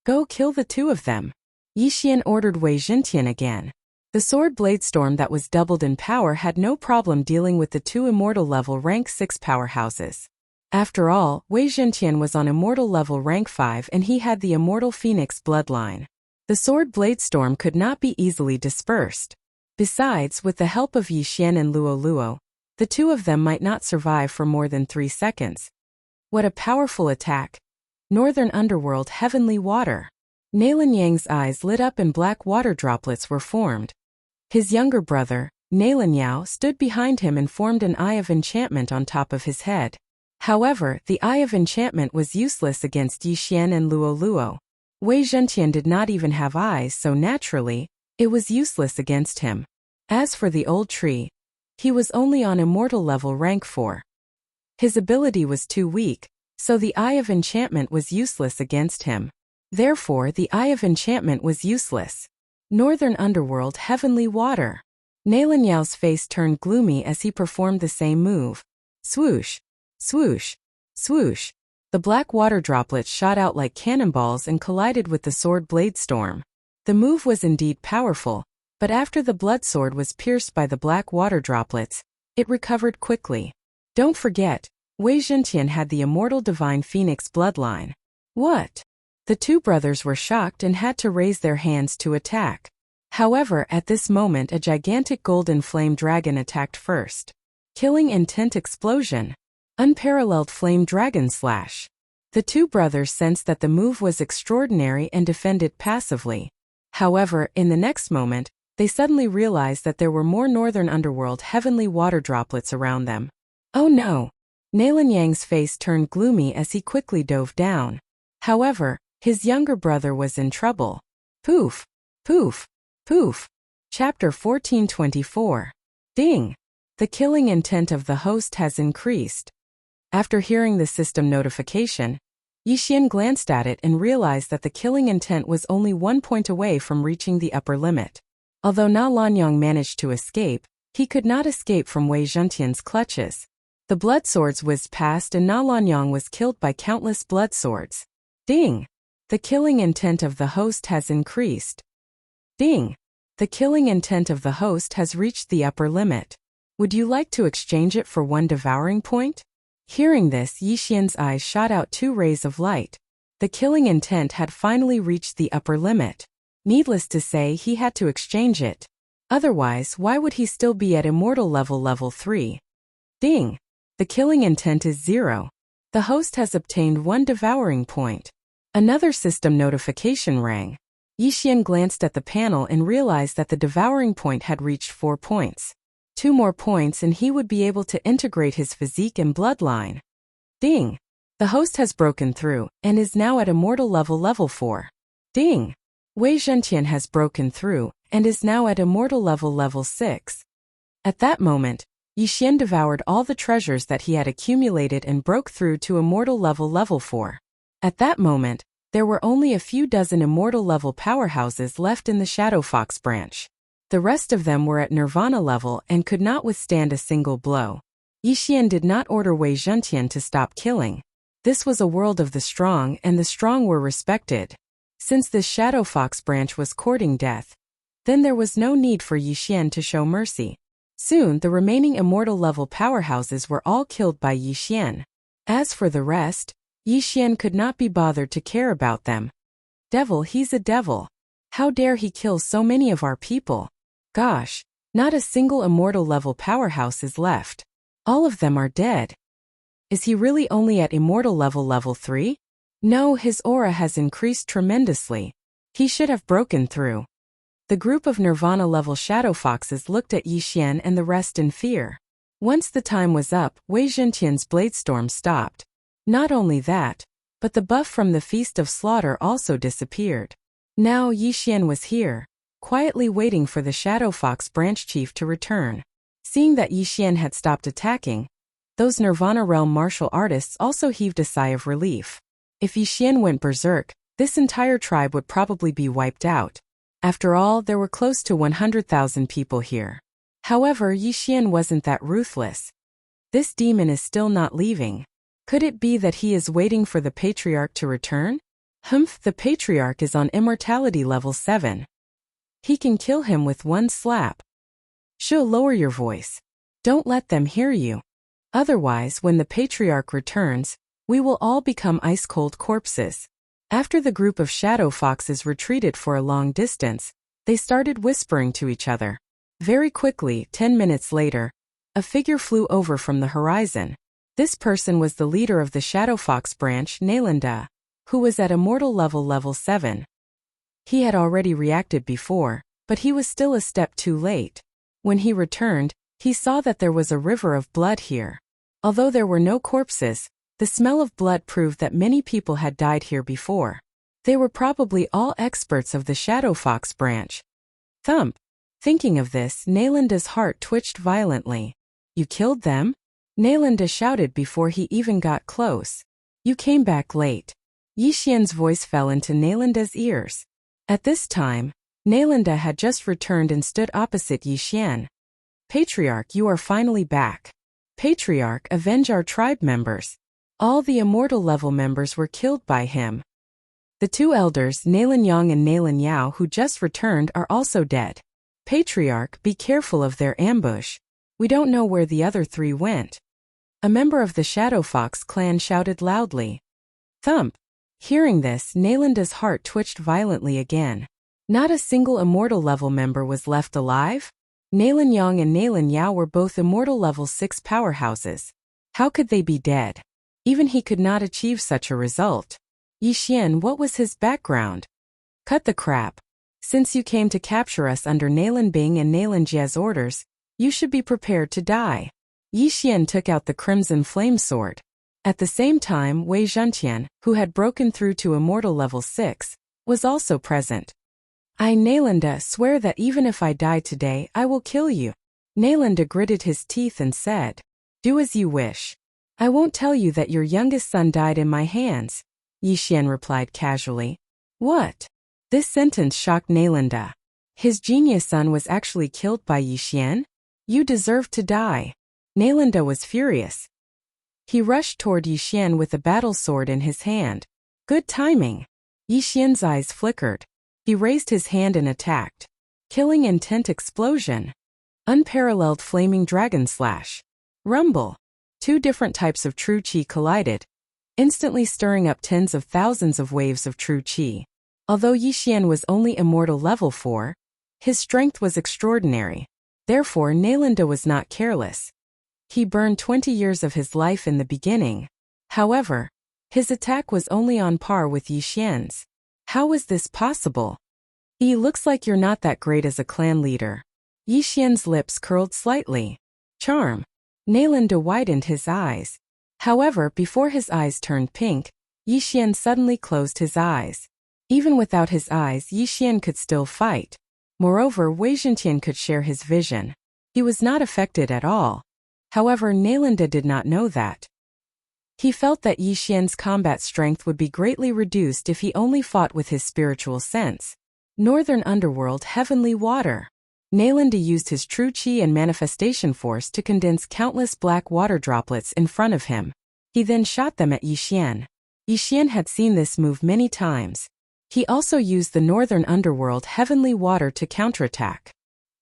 Go kill the 2 of them. Yi Xian ordered Wei Zhentian again. The Sword Blade Storm that was doubled in power had no problem dealing with the 2 immortal level rank 6 powerhouses. After all, Wei Zhentian was on immortal level rank 5 and he had the immortal phoenix bloodline. The Sword Blade Storm could not be easily dispersed. Besides, with the help of Yi Xian and Luo, the 2 of them might not survive for more than 3 seconds. What a powerful attack! Northern Underworld Heavenly Water. Nalin Yang's eyes lit up and black water droplets were formed. His younger brother, Nalanyao stood behind him and formed an eye of enchantment on top of his head. However, the eye of enchantment was useless against Yixian and Luo Luo. Wei Zhentian did not even have eyes, so naturally, it was useless against him. As for the old tree, he was only on immortal level rank 4. His ability was too weak, so the eye of enchantment was useless against him. Therefore, the eye of enchantment was useless. Northern Underworld Heavenly Water. Nalanyao's face turned gloomy as he performed the same move. Swoosh, swoosh, swoosh. The black water droplets shot out like cannonballs and collided with the sword blade storm. The move was indeed powerful, but after the blood sword was pierced by the black water droplets, it recovered quickly. Don't forget, Wei Zhentian had the immortal divine phoenix bloodline. What? The two brothers were shocked and had to raise their hands to attack. However, at this moment a gigantic golden flame dragon attacked first. Killing intent explosion. Unparalleled flame dragon slash. The two brothers sensed that the move was extraordinary and defended passively. However, in the next moment, they suddenly realized that there were more northern underworld heavenly water droplets around them. Oh no! Nalanyang's face turned gloomy as he quickly dove down. However, his younger brother was in trouble. Poof! Poof! Poof! Chapter 1424. Ding! The killing intent of the host has increased. After hearing the system notification, Yixian glanced at it and realized that the killing intent was only 1 point away from reaching the upper limit. Although Na Lanyang managed to escape, he could not escape from Wei Zhentian's clutches. The blood swords whizzed past and Na Lanyang was killed by countless blood swords. Ding! The killing intent of the host has increased. Ding! The killing intent of the host has reached the upper limit. Would you like to exchange it for 1 devouring point? Hearing this, Yixian's eyes shot out 2 rays of light. The killing intent had finally reached the upper limit. Needless to say, he had to exchange it. Otherwise, why would he still be at immortal level 3? Ding! The killing intent is 0. The host has obtained 1 devouring point. Another system notification rang. Yixian glanced at the panel and realized that the devouring point had reached 4 points. 2 more points and he would be able to integrate his physique and bloodline. Ding! The host has broken through and is now at immortal level 4. Ding! Wei Zhentian has broken through and is now at immortal level 6. At that moment, Yixian devoured all the treasures that he had accumulated and broke through to immortal level 4. At that moment, there were only a few dozen immortal level powerhouses left in the Shadow Fox branch. The rest of them were at Nirvana level and could not withstand a single blow. Yixian did not order Wei Zhentian to stop killing. This was a world of the strong and the strong were respected. Since the Shadow Fox branch was courting death, then there was no need for Yixian to show mercy. Soon the remaining immortal level powerhouses were all killed by Yixian. As for the rest, Yixian could not be bothered to care about them. Devil, he's a devil. How dare he kill so many of our people? Gosh, not a single immortal level powerhouse is left. All of them are dead. Is he really only at immortal level 3? No, his aura has increased tremendously. He should have broken through. The group of Nirvana level Shadow Foxes looked at Yixian and the rest in fear. Once the time was up, Wei Zhentian's blade storm stopped. Not only that, but the buff from the Feast of Slaughter also disappeared. Now Yixian was here, quietly waiting for the Shadow Fox branch chief to return. Seeing that Yixian had stopped attacking, those Nirvana realm martial artists also heaved a sigh of relief. If Yixian went berserk, this entire tribe would probably be wiped out. After all, there were close to 100,000 people here. However, Yixian wasn't that ruthless. This demon is still not leaving. Could it be that he is waiting for the Patriarch to return? Humph, the Patriarch is on immortality level 7. He can kill him with 1 slap. She'll lower your voice. Don't let them hear you. Otherwise, when the Patriarch returns, we will all become ice-cold corpses. After the group of Shadow Foxes retreated for a long distance, they started whispering to each other. Very quickly, 10 minutes later, a figure flew over from the horizon. This person was the leader of the Shadow Fox branch, Nalanda, who was at immortal level 7. He had already reacted before, but he was still a step too late. When he returned, he saw that there was a river of blood here. Although there were no corpses, the smell of blood proved that many people had died here before. They were probably all experts of the Shadow Fox branch. Thump. Thinking of this, Nalanda's heart twitched violently. You killed them? Nalanda shouted before he even got close. You came back late. Yixian's voice fell into Nalanda's ears. At this time, Nalanda had just returned and stood opposite Yixian. Patriarch, you are finally back. Patriarch, avenge our tribe members. All the immortal level members were killed by him. The two elders, Nalan Yang and Nalan Yao, who just returned, are also dead. Patriarch, be careful of their ambush. We don't know where the other three went. A member of the Shadow Fox clan shouted loudly. Thump. Hearing this, Nalanda's heart twitched violently again. Not a single immortal level member was left alive? Nalan Yang and Nalan Yao were both immortal level 6 powerhouses. How could they be dead? Even he could not achieve such a result. Yixian, what was his background? Cut the crap. Since you came to capture us under Nalan Bing and Nalan Jia's orders, you should be prepared to die. Yixian took out the crimson flame sword. At the same time, Wei Zhentian, who had broken through to immortal level 6, was also present. I, Nalanda, swear that even if I die today, I will kill you. Nalanda gritted his teeth and said, do as you wish. I won't tell you that your youngest son died in my hands. Yixian replied casually. What? This sentence shocked Nalanda. His genius son was actually killed by Yixian? You deserve to die. Nalanda was furious. He rushed toward Yixian with a battle sword in his hand. Good timing. Yixian's eyes flickered. He raised his hand and attacked. Killing intent explosion. Unparalleled flaming dragon slash. Rumble. Two different types of true qi collided, instantly stirring up tens of thousands of waves of true qi. Although Yixian was only immortal level 4, his strength was extraordinary. Therefore, Nalanda was not careless. He burned 20 years of his life in the beginning. However, his attack was only on par with Yixian's. How was this possible? Looks like you're not that great as a clan leader. Yixian's lips curled slightly. Charm. Nalanda widened his eyes. However, before his eyes turned pink, Yixian suddenly closed his eyes. Even without his eyes, Yixian could still fight. Moreover, Wei Zhentian could share his vision. He was not affected at all. However, Nalanda did not know that. He felt that Yixian's combat strength would be greatly reduced if he only fought with his spiritual sense. Northern Underworld Heavenly Water. Nalanda used his true qi and manifestation force to condense countless black water droplets in front of him. He then shot them at Yixian. Yixian had seen this move many times. He also used the Northern Underworld Heavenly Water to counterattack.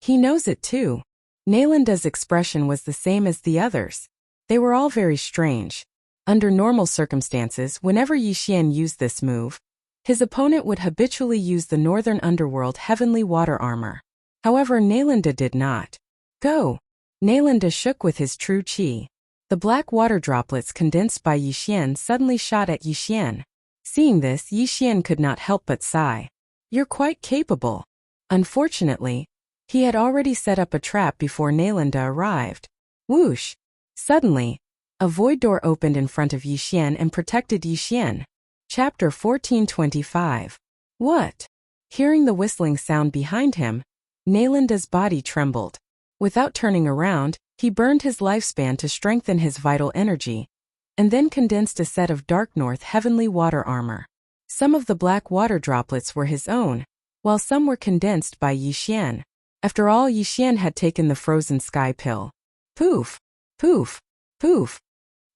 He knows it too. Nalanda's expression was the same as the others. They were all very strange. Under normal circumstances, whenever Yixian used this move, his opponent would habitually use the Northern Underworld Heavenly Water Armor. However, Nalanda did not. Go! Nalanda shook with his true qi. The black water droplets condensed by Yixian suddenly shot at Yixian. Seeing this, Yixian could not help but sigh. You're quite capable. Unfortunately, he had already set up a trap before Nalanda arrived. Whoosh! Suddenly, a void door opened in front of Yixian and protected Yixian. Chapter 1425. What? Hearing the whistling sound behind him, Nalanda's body trembled. Without turning around, he burned his lifespan to strengthen his vital energy, and then condensed a set of Dark North Heavenly Water Armor. Some of the black water droplets were his own, while some were condensed by Yixian. After all, Yixian had taken the Frozen Sky Pill. Poof! Poof! Poof!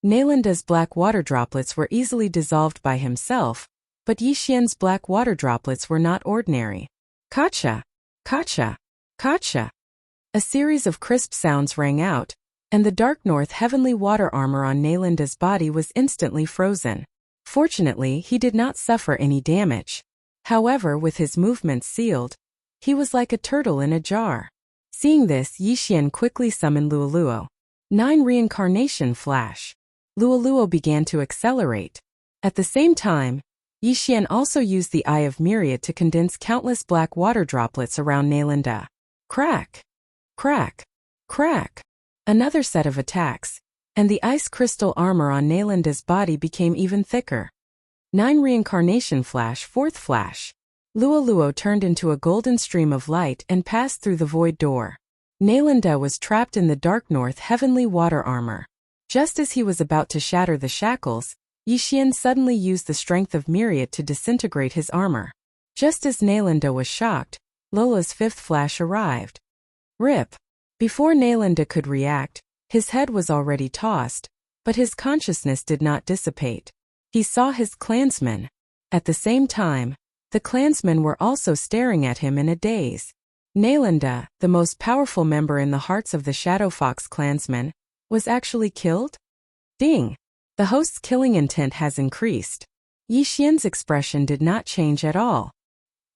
Nalanda's black water droplets were easily dissolved by himself, but Yixian's black water droplets were not ordinary. Kacha! Kacha! Kacha! A series of crisp sounds rang out, and the Dark North Heavenly Water Armor on Nalanda's body was instantly frozen. Fortunately, he did not suffer any damage. However, with his movements sealed, he was like a turtle in a jar. Seeing this, Yixian quickly summoned Luoluo. 9 Reincarnation Flash. Luoluo began to accelerate. At the same time, Yixian also used the Eye of Myriad to condense countless black water droplets around Nalanda. Crack! Crack. Crack. Another set of attacks, and the ice crystal armor on Naelinda's body became even thicker. 9 Reincarnation Flash. Fourth flash. Luoluo turned into a golden stream of light and passed through the void door. Naelinda was trapped in the dark north heavenly water armor. Just as he was about to shatter the shackles, Yixian suddenly used the strength of Myriad to disintegrate his armor. Just as Naelinda was shocked, Lola's fifth flash arrived. Rip. Before Naelinda could react, his head was already tossed, but his consciousness did not dissipate. He saw his clansmen. At the same time, the clansmen were also staring at him in a daze. Naelinda, the most powerful member in the hearts of the Shadow Fox clansmen, was actually killed? Ding! The host's killing intent has increased. Yixian's expression did not change at all.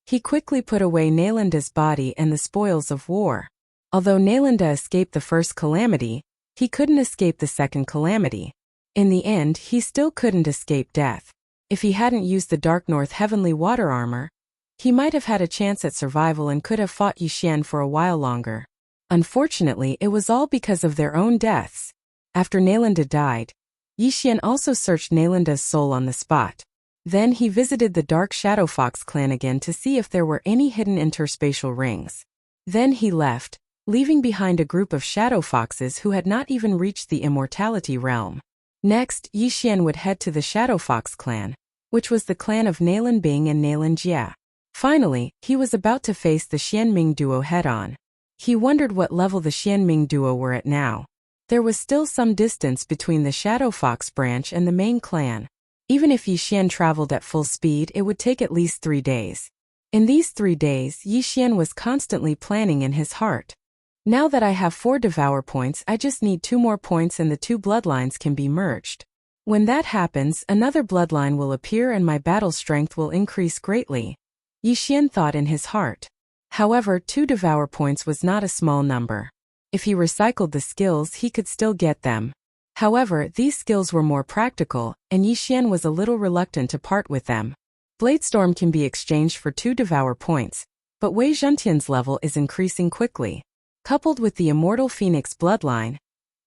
He quickly put away Naelinda's body and the spoils of war. Although Naelinda escaped the first calamity, he couldn't escape the second calamity. In the end, he still couldn't escape death. If he hadn't used the Dark North Heavenly Water Armor, he might have had a chance at survival and could have fought Yixian for a while longer. Unfortunately, it was all because of their own deaths. After Naelinda died, Yixian also searched Naelinda's soul on the spot. Then he visited the Dark Shadow Fox clan again to see if there were any hidden interspatial rings. Then he left, leaving behind a group of shadow foxes who had not even reached the immortality realm. Next, Yixian would head to the Shadow Fox clan, which was the clan of Nailin Bing and Nailin Jia. Finally, he was about to face the Xianming duo head-on. He wondered what level the Xianming duo were at now. There was still some distance between the Shadow Fox branch and the main clan. Even if Yixian traveled at full speed, it would take at least 3 days. In these 3 days, Yixian was constantly planning in his heart. Now that I have 4 Devour points, I just need 2 more points and the 2 bloodlines can be merged. When that happens, another bloodline will appear and my battle strength will increase greatly. Yixian thought in his heart. However, 2 Devour points was not a small number. If he recycled the skills, he could still get them. However, these skills were more practical, and Yixian was a little reluctant to part with them. Bladestorm can be exchanged for 2 Devour points, but Wei Zhentian's level is increasing quickly. Coupled with the Immortal Phoenix bloodline,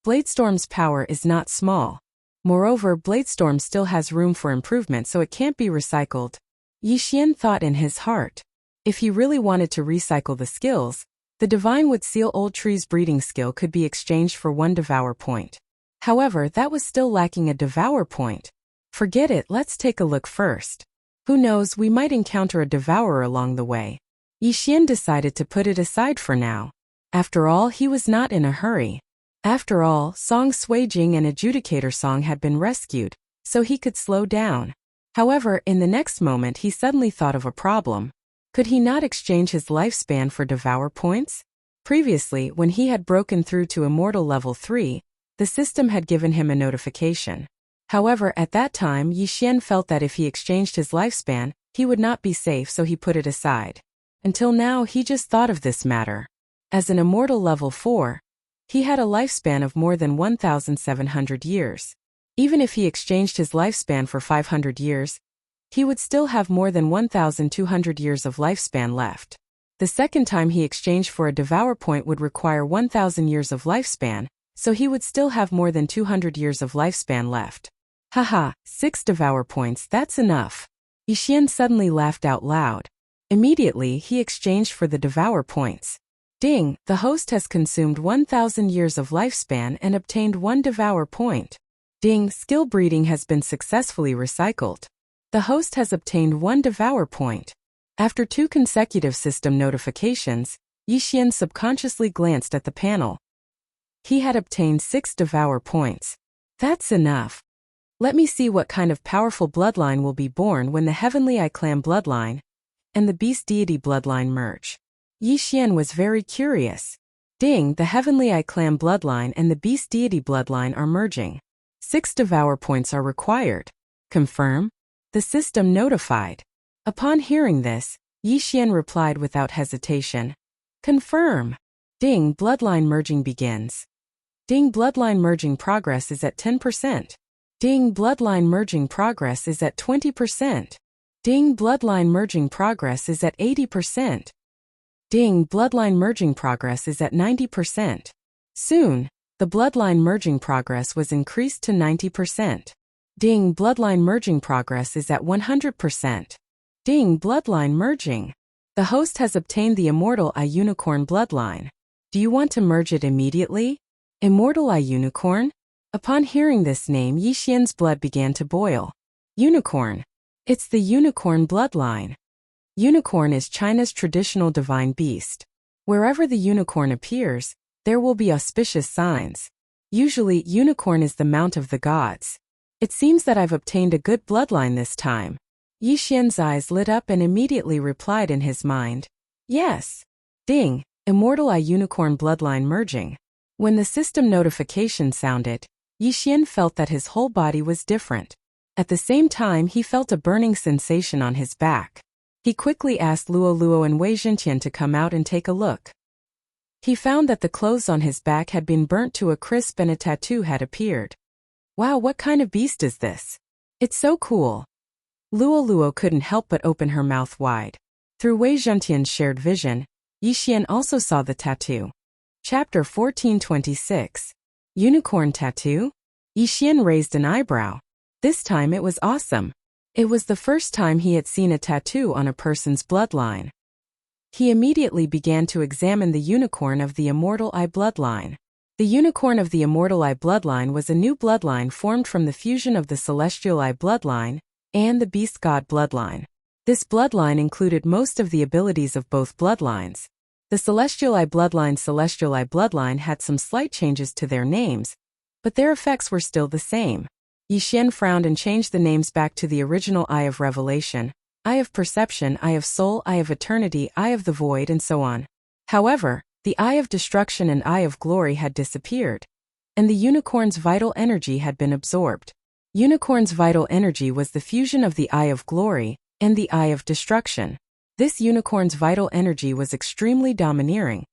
Bladestorm's power is not small. Moreover, Bladestorm still has room for improvement, so it can't be recycled. Yixian thought in his heart. If he really wanted to recycle the skills, the Divine Wood Seal Old Tree's breeding skill could be exchanged for 1 Devour point. However, that was still lacking a Devour point. Forget it, let's take a look first. Who knows, we might encounter a Devourer along the way. Yixian decided to put it aside for now. After all, he was not in a hurry. After all, Song Suijing and Adjudicator Song had been rescued, so he could slow down. However, in the next moment he suddenly thought of a problem. Could he not exchange his lifespan for Devour points? Previously, when he had broken through to Immortal Level 3, the system had given him a notification. However, at that time Yixian felt that if he exchanged his lifespan, he would not be safe, so he put it aside. Until now, he just thought of this matter. As an Immortal Level 4, he had a lifespan of more than 1,700 years. Even if he exchanged his lifespan for 500 years, he would still have more than 1,200 years of lifespan left. The second time he exchanged for a Devour point would require 1,000 years of lifespan, so he would still have more than 200 years of lifespan left. Haha, 6 Devour points, that's enough. Yixian suddenly laughed out loud. Immediately, he exchanged for the Devour points. Ding, the host has consumed 1,000 years of lifespan and obtained 1 Devour point. Ding, skill breeding has been successfully recycled. The host has obtained 1 Devour point. After 2 consecutive system notifications, Yixian subconsciously glanced at the panel. He had obtained 6 Devour points. That's enough. Let me see what kind of powerful bloodline will be born when the Heavenly Eye Clan bloodline and the Beast Deity bloodline merge. Yixian was very curious. Ding, the Heavenly Eye Clan bloodline and the Beast Deity bloodline are merging. 6 Devour points are required. Confirm? The system notified. Upon hearing this, Yixian replied without hesitation. Confirm. Ding, bloodline merging begins. Ding, bloodline merging progress is at 10%. Ding, bloodline merging progress is at 20%. Ding, bloodline merging progress is at 80%. Ding, bloodline merging progress is at 90%. Soon, the bloodline merging progress was increased to 90%. Ding, bloodline merging progress is at 100%. Ding, bloodline merging. The host has obtained the Immortal Eye Unicorn bloodline. Do you want to merge it immediately? Immortal Eye Unicorn? Upon hearing this name, Yixian's blood began to boil. Unicorn. It's the unicorn bloodline. Unicorn is China's traditional divine beast. Wherever the unicorn appears, there will be auspicious signs. Usually, unicorn is the mount of the gods. It seems that I've obtained a good bloodline this time. Yixian's eyes lit up and immediately replied in his mind. Yes. Ding, Immortal Eye Unicorn bloodline merging. When the system notification sounded, Yixian felt that his whole body was different. At the same time, he felt a burning sensation on his back. He quickly asked Luo Luo and Wei Zhenqian to come out and take a look. He found that the clothes on his back had been burnt to a crisp and a tattoo had appeared. Wow, what kind of beast is this? It's so cool. Luo Luo couldn't help but open her mouth wide. Through Wei Zhenqian's shared vision, Yixian also saw the tattoo. Chapter 1426. Unicorn Tattoo? Yixian raised an eyebrow. This time it was awesome. It was the first time he had seen a tattoo on a person's bloodline. He immediately began to examine the unicorn of the Immortal Eye bloodline. The unicorn of the Immortal Eye bloodline was a new bloodline formed from the fusion of the Celestial Eye bloodline and the Beast God bloodline. This bloodline included most of the abilities of both bloodlines. The Celestial Eye bloodline had some slight changes to their names, but their effects were still the same. Yixian frowned and changed the names back to the original Eye of Revelation, Eye of Perception, Eye of Soul, Eye of Eternity, Eye of the Void, and so on. However, the Eye of Destruction and Eye of Glory had disappeared, and the unicorn's vital energy had been absorbed. Unicorn's vital energy was the fusion of the Eye of Glory and the Eye of Destruction. This unicorn's vital energy was extremely domineering,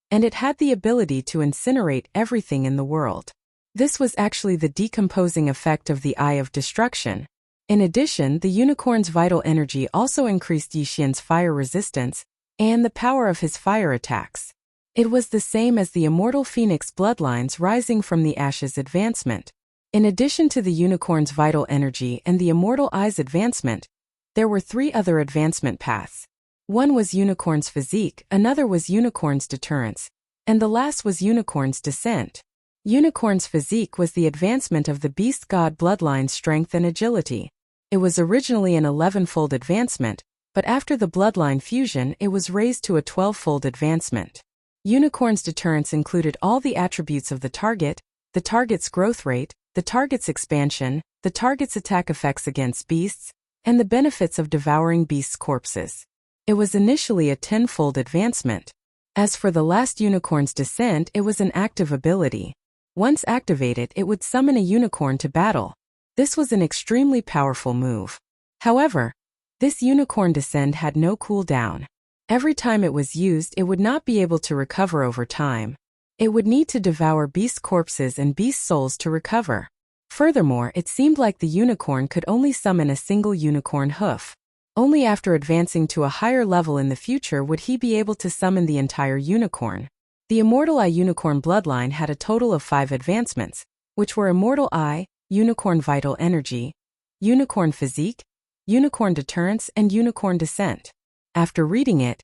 and it had the ability to incinerate everything in the world. This was actually the decomposing effect of the Eye of Destruction. In addition, the unicorn's vital energy also increased Yixian's fire resistance and the power of his fire attacks. It was the same as the Immortal Phoenix bloodlines rising from the Ashes advancement. In addition to the unicorn's vital energy and the Immortal Eye's advancement, there were 3 other advancement paths. One was Unicorn's Physique, another was Unicorn's Deterrence, and the last was Unicorn's Descent. Unicorn's Physique was the advancement of the Beast God bloodline's strength and agility. It was originally an 11-fold advancement, but after the bloodline fusion it was raised to a 12-fold advancement. Unicorn's Deterrence included all the attributes of the target's growth rate, the target's expansion, the target's attack effects against beasts, and the benefits of devouring beasts' corpses. It was initially a 10-fold advancement. As for the last Unicorn's Descent, it was an active ability. Once activated, it would summon a unicorn to battle. This was an extremely powerful move. However, this Unicorn Descent had no cooldown. Every time it was used, it would not be able to recover over time. It would need to devour beast corpses and beast souls to recover. Furthermore, it seemed like the unicorn could only summon a single unicorn hoof. Only after advancing to a higher level in the future would he be able to summon the entire unicorn. The Immortal Eye Unicorn bloodline had a total of 5 advancements, which were Immortal Eye, Unicorn Vital Energy, Unicorn Physique, Unicorn Deterrence, and Unicorn Descent. After reading it,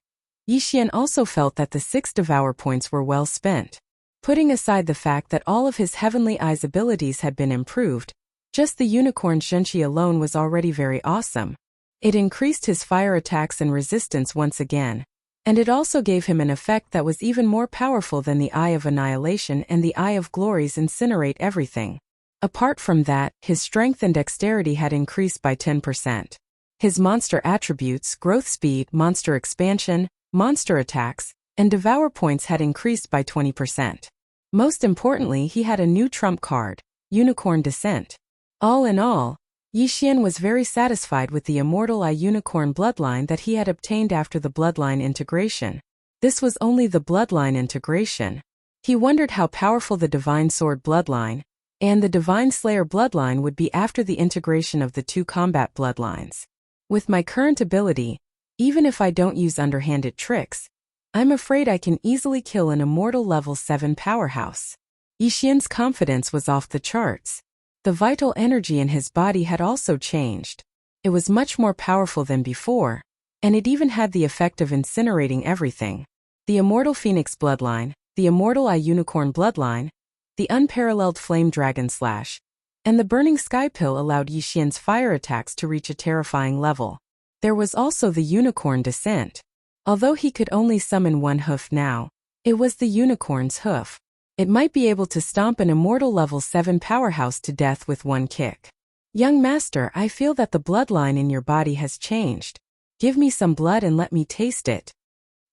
Yixian also felt that the 6 Devour points were well spent. Putting aside the fact that all of his Heavenly Eye's abilities had been improved, just the Unicorn Zhenqi alone was already very awesome. It increased his fire attacks and resistance once again, and it also gave him an effect that was even more powerful than the Eye of Annihilation and the Eye of Glory's Incinerate Everything. Apart from that, his strength and dexterity had increased by 10%. His monster attributes, growth speed, monster expansion, monster attacks, and devour points had increased by 20%. Most importantly, he had a new trump card, Unicorn Descent. All in all, Yixian was very satisfied with the Immortal Eye Unicorn bloodline that he had obtained after the bloodline integration. This was only the bloodline integration. He wondered how powerful the Divine Sword bloodline and the Divine Slayer bloodline would be after the integration of the 2 combat bloodlines. With my current ability, even if I don't use underhanded tricks, I'm afraid I can easily kill an immortal level 7 powerhouse. Yixian's confidence was off the charts. The vital energy in his body had also changed. It was much more powerful than before, and it even had the effect of incinerating everything. The immortal phoenix bloodline, the immortal eye unicorn bloodline, the unparalleled flame dragon slash, and the burning sky pill allowed Yixian's fire attacks to reach a terrifying level. There was also the unicorn descent. Although he could only summon one hoof now, it was the unicorn's hoof. It might be able to stomp an immortal level 7 powerhouse to death with one kick. Young master, I feel that the bloodline in your body has changed. Give me some blood and let me taste it.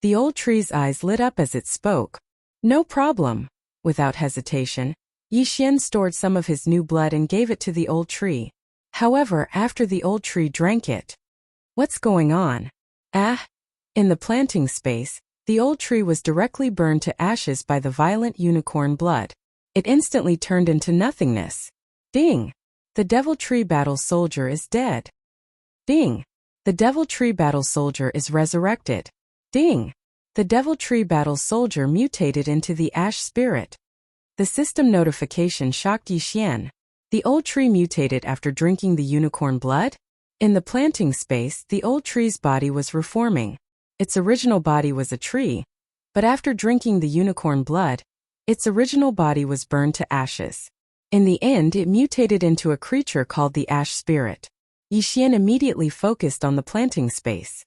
The old tree's eyes lit up as it spoke. No problem. Without hesitation, Yixian stored some of his new blood and gave it to the old tree. However, after the old tree drank it. What's going on? Ah! In the planting space, the old tree was directly burned to ashes by the violent unicorn blood. It instantly turned into nothingness. Ding! The devil tree battle soldier is dead. Ding! The devil tree battle soldier is resurrected. Ding! The devil tree battle soldier mutated into the ash spirit. The system notification shocked Yixian. The old tree mutated after drinking the unicorn blood? In the planting space, the old tree's body was reforming. Its original body was a tree, but after drinking the unicorn blood, its original body was burned to ashes. In the end, it mutated into a creature called the ash spirit. Yixian immediately focused on the planting space.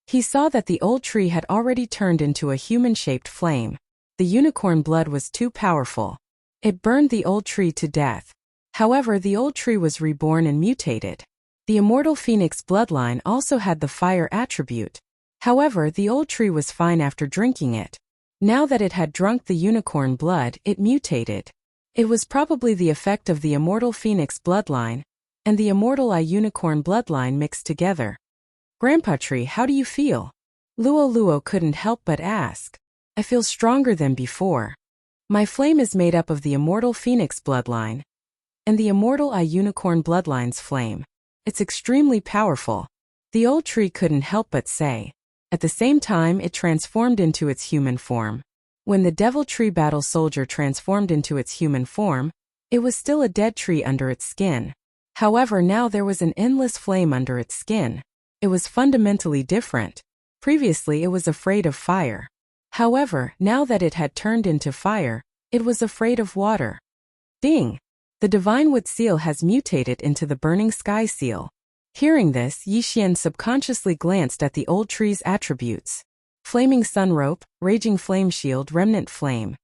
He saw that the old tree had already turned into a human-shaped flame. The unicorn blood was too powerful. It burned the old tree to death. However, the old tree was reborn and mutated. The immortal phoenix bloodline also had the fire attribute. However, the old tree was fine after drinking it. Now that it had drunk the unicorn blood, it mutated. It was probably the effect of the immortal phoenix bloodline and the immortal eye unicorn bloodline mixed together. Grandpa Tree, how do you feel? Luo couldn't help but ask. I feel stronger than before. My flame is made up of the immortal phoenix bloodline and the immortal eye unicorn bloodline's flame. It's extremely powerful. The old tree couldn't help but say. At the same time, it transformed into its human form. When the devil tree battle soldier transformed into its human form, it was still a dead tree under its skin. However, now there was an endless flame under its skin. It was fundamentally different. Previously, it was afraid of fire. However, now that it had turned into fire, it was afraid of water. Ding! The divine wood seal has mutated into the burning sky seal. Hearing this, Yixian subconsciously glanced at the old tree's attributes. Flaming sun rope, raging flame shield, remnant flame.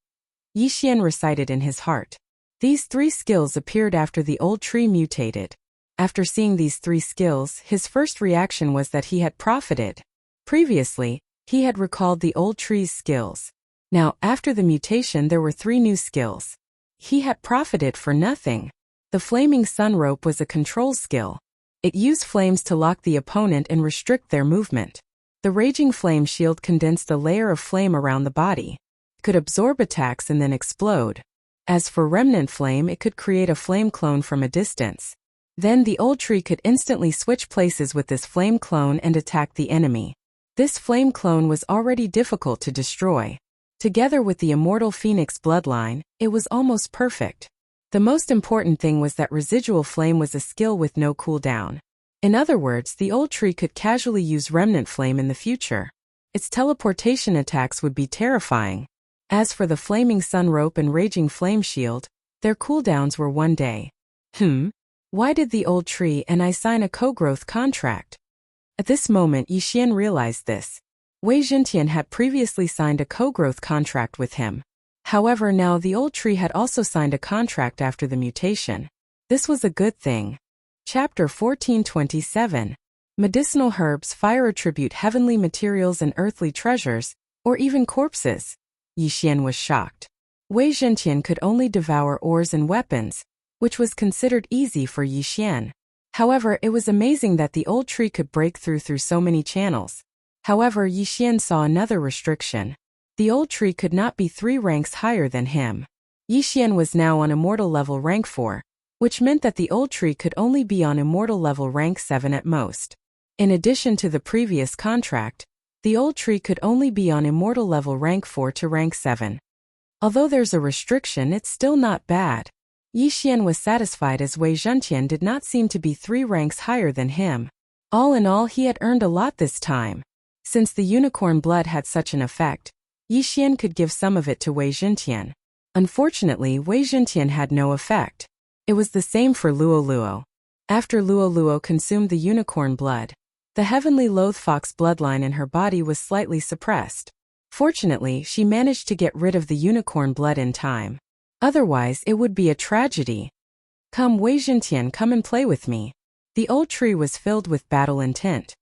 Yixian recited in his heart. These 3 skills appeared after the old tree mutated. After seeing these 3 skills, his first reaction was that he had profited. Previously, he had recalled the old tree's skills. Now, after the mutation, there were 3 new skills. He had profited for nothing. The flaming sun rope was a control skill. It used flames to lock the opponent and restrict their movement. The raging flame shield condensed a layer of flame around the body. It could absorb attacks and then explode. As for remnant flame, it could create a flame clone from a distance. Then the old tree could instantly switch places with this flame clone and attack the enemy. This flame clone was already difficult to destroy. Together with the immortal phoenix bloodline, it was almost perfect. The most important thing was that residual flame was a skill with no cooldown. In other words, the old tree could casually use remnant flame in the future. Its teleportation attacks would be terrifying. As for the flaming sun rope and raging flame shield, their cooldowns were 1 day. Why did the old tree and I sign a co-growth contract? At this moment, Yixian realized this. Wei Zhentian had previously signed a co-growth contract with him. However, now the old tree had also signed a contract after the mutation. This was a good thing. Chapter 1427. Medicinal herbs, fire attribute, heavenly materials and earthly treasures, or even corpses. Yixian was shocked. Wei Zhentian could only devour ores and weapons, which was considered easy for Yixian. However, it was amazing that the old tree could break through so many channels. However, Yixian saw another restriction. The old tree could not be 3 ranks higher than him. Yixian was now on immortal level rank 4, which meant that the old tree could only be on immortal level rank 7 at most. In addition to the previous contract, The old tree could only be on immortal level rank 4 to rank 7. Although there's a restriction, it's still not bad. Yi Xian was satisfied as Wei Zhentian did not seem to be 3 ranks higher than him. All in all, he had earned a lot this time. Since the unicorn blood had such an effect, Yi Xian could give some of it to Wei Zhentian. Unfortunately, Wei Zhentian had no effect. It was the same for Luo Luo. After Luo Luo consumed the unicorn blood, the heavenly loath fox bloodline in her body was slightly suppressed. Fortunately, she managed to get rid of the unicorn blood in time. Otherwise, it would be a tragedy. Come, Wei Zhentian, come and play with me. The old tree was filled with battle intent.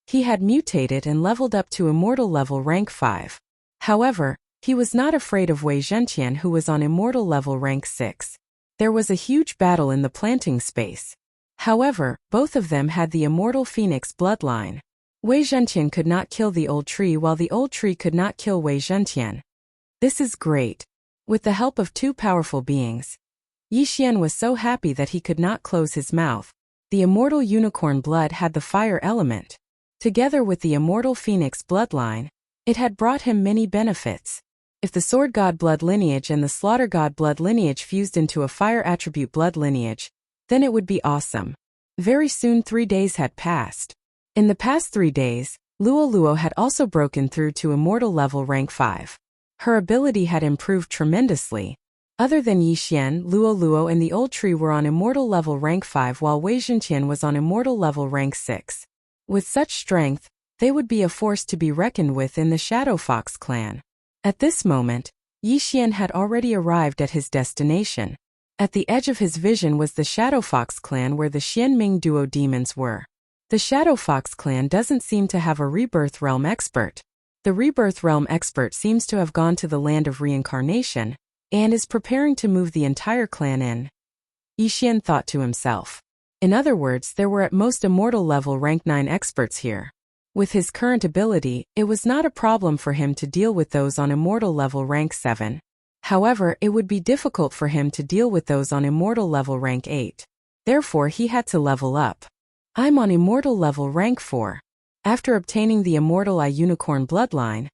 He had mutated and leveled up to immortal level rank 5. However, he was not afraid of Wei Zhentian, who was on immortal level rank 6. There was a huge battle in the planting space. However, both of them had the immortal phoenix bloodline. Wei Zhentian could not kill the old tree, while the old tree could not kill Wei Zhentian. This is great. With the help of 2 powerful beings, Yi Xian was so happy that he could not close his mouth. The immortal unicorn blood had the fire element. Together with the immortal phoenix bloodline, it had brought him many benefits. If the sword god blood lineage and the slaughter god blood lineage fused into a fire attribute blood lineage, then it would be awesome. Very soon 3 days had passed. In the past 3 days, Luo Luo had also broken through to immortal level rank 5. Her ability had improved tremendously. Other than Yi Xian, Luo Luo and the old tree were on immortal level rank 5, while Wei Zhentian was on immortal level rank 6. With such strength, they would be a force to be reckoned with in the Shadow Fox clan. At this moment, Yi Xian had already arrived at his destination. At the edge of his vision was the Shadow Fox clan, where the Xianming duo demons were. The Shadow Fox clan doesn't seem to have a Rebirth Realm expert. The Rebirth Realm expert seems to have gone to the land of reincarnation, and is preparing to move the entire clan in. Yi Xian thought to himself. In other words, there were at most immortal level rank 9 experts here. With his current ability, it was not a problem for him to deal with those on immortal level rank 7. However, it would be difficult for him to deal with those on immortal level rank 8. Therefore, he had to level up. I'm on immortal level rank 4. After obtaining the immortal eye unicorn bloodline,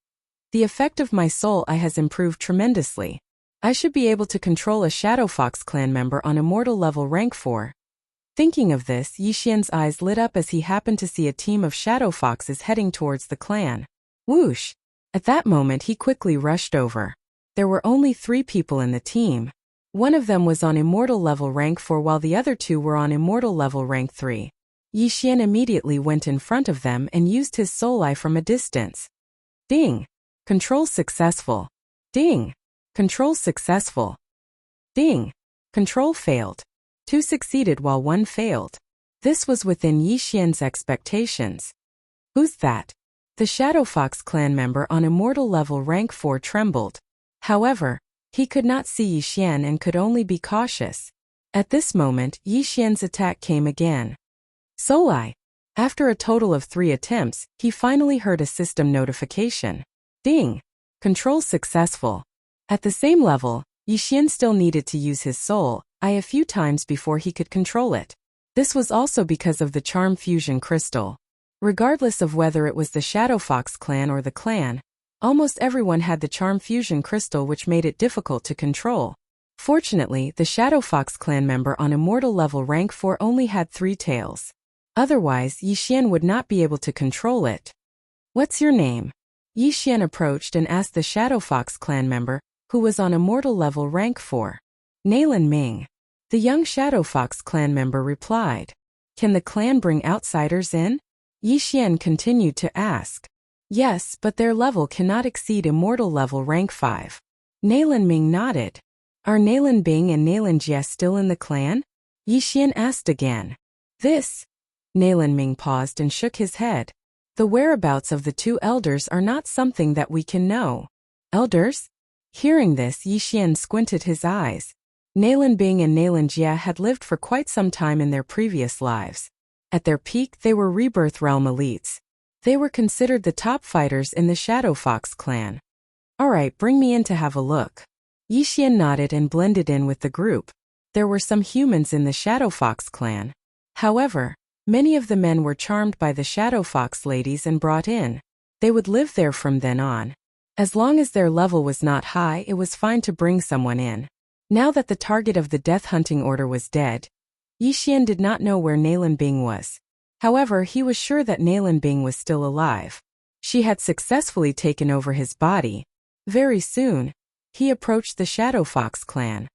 the effect of my soul eye has improved tremendously. I should be able to control a Shadow Fox clan member on immortal level rank 4. Thinking of this, Yi Xian's eyes lit up as he happened to see a team of Shadow Foxes heading towards the clan. Whoosh! At that moment, he quickly rushed over. There were only 3 people in the team. One of them was on immortal level rank 4, while the other 2 were on immortal level rank 3. Yi Xian immediately went in front of them and used his soul eye from a distance. Ding! Control successful. Ding! Control successful. Ding! Control failed. 2 succeeded while 1 failed. This was within Yi Xian's expectations. Who's that? The Shadow Fox clan member on immortal level rank 4 trembled. However, he could not see Yi Xian and could only be cautious. At this moment, Yi Xian's attack came again. Soul Eye. After a total of 3 attempts, he finally heard a system notification. Ding! Control successful. At the same level, Yi Xian still needed to use his soul eye a few times before he could control it. This was also because of the charm fusion crystal. Regardless of whether it was the Shadow Fox clan or the clan, almost everyone had the charm fusion crystal, which made it difficult to control. Fortunately, the Shadow Fox clan member on immortal level rank 4 only had 3 tails. Otherwise, Yi Xian would not be able to control it. What's your name? Yi Xian approached and asked the Shadow Fox clan member, who was on immortal level rank 4. Nalan Ming. The young Shadow Fox clan member replied. Can the clan bring outsiders in? Yi Xian continued to ask. Yes, but their level cannot exceed immortal level rank 5. Nalan Ming nodded. Are Nalan Bing and Nalan Jia still in the clan? Yi Xian asked again. Nalan Ming paused and shook his head. The whereabouts of the 2 elders are not something that we can know. Elders? Hearing this, Yi Xian squinted his eyes. Nalan Bing and Nalan Jia had lived for quite some time in their previous lives. At their peak, they were Rebirth Realm elites. They were considered the top fighters in the Shadow Fox clan. Alright, bring me in to have a look. Yi Xian nodded and blended in with the group. There were some humans in the Shadow Fox clan. However, many of the men were charmed by the Shadow Fox ladies and brought in. They would live there from then on. As long as their level was not high, it was fine to bring someone in. Now that the target of the death hunting order was dead, Yixian did not know where Nalan Bing was. However, he was sure that Nalan Bing was still alive. She had successfully taken over his body. Very soon, he approached the Shadow Fox clan.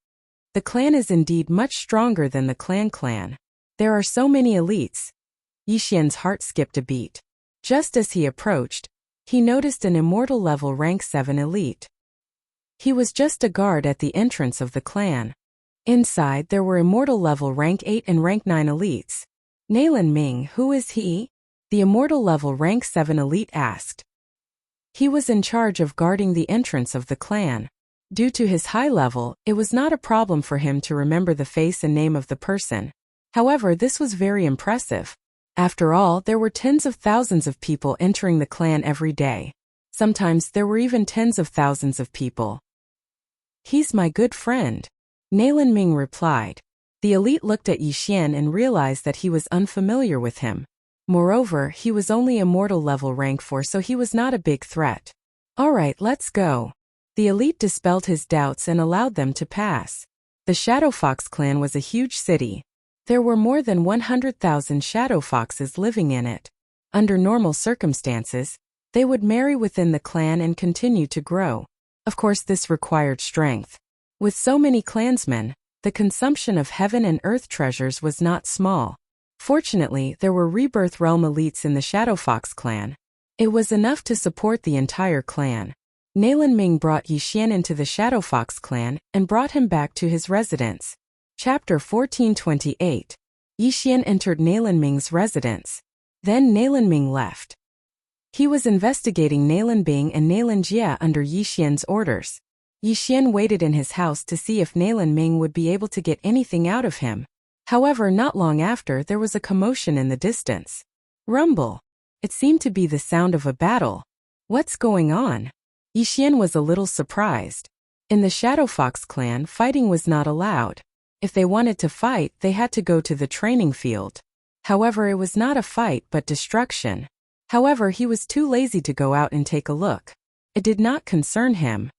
The clan is indeed much stronger than the clan. There are so many elites. Yixian's heart skipped a beat. Just as he approached, he noticed an immortal level rank 7 elite. He was just a guard at the entrance of the clan. Inside there were immortal level rank 8 and rank 9 elites. Nalan Ming, who is he? The immortal level rank 7 elite asked. He was in charge of guarding the entrance of the clan. Due to his high level, it was not a problem for him to remember the face and name of the person. However, this was very impressive. After all, there were tens of thousands of people entering the clan every day. Sometimes there were even tens of thousands of people. He's my good friend, Nalan Ming replied. The elite looked at Yixian and realized that he was unfamiliar with him. Moreover, he was only immortal level rank 4, so he was not a big threat. Alright, let's go. The elite dispelled his doubts and allowed them to pass. The Shadow Fox clan was a huge city. There were more than 100,000 shadow foxes living in it. Under normal circumstances, they would marry within the clan and continue to grow. Of course, this required strength. With so many clansmen, the consumption of heaven and earth treasures was not small. Fortunately, there were Rebirth Realm elites in the Shadow Fox clan. It was enough to support the entire clan. Nalan Ming brought Yixian into the Shadow Fox clan and brought him back to his residence. Chapter 1428. Yixian entered Nalan Ming's residence. Then Nalan Ming left. He was investigating Nalan Bing and Nalan Jia under Yixian's orders. Yixian waited in his house to see if Nalan Ming would be able to get anything out of him. However, not long after, there was a commotion in the distance. Rumble. It seemed to be the sound of a battle. What's going on? Yixian was a little surprised. In the Shadow Fox clan, fighting was not allowed. If they wanted to fight, they had to go to the training field. However, it was not a fight but destruction. However, he was too lazy to go out and take a look. It did not concern him.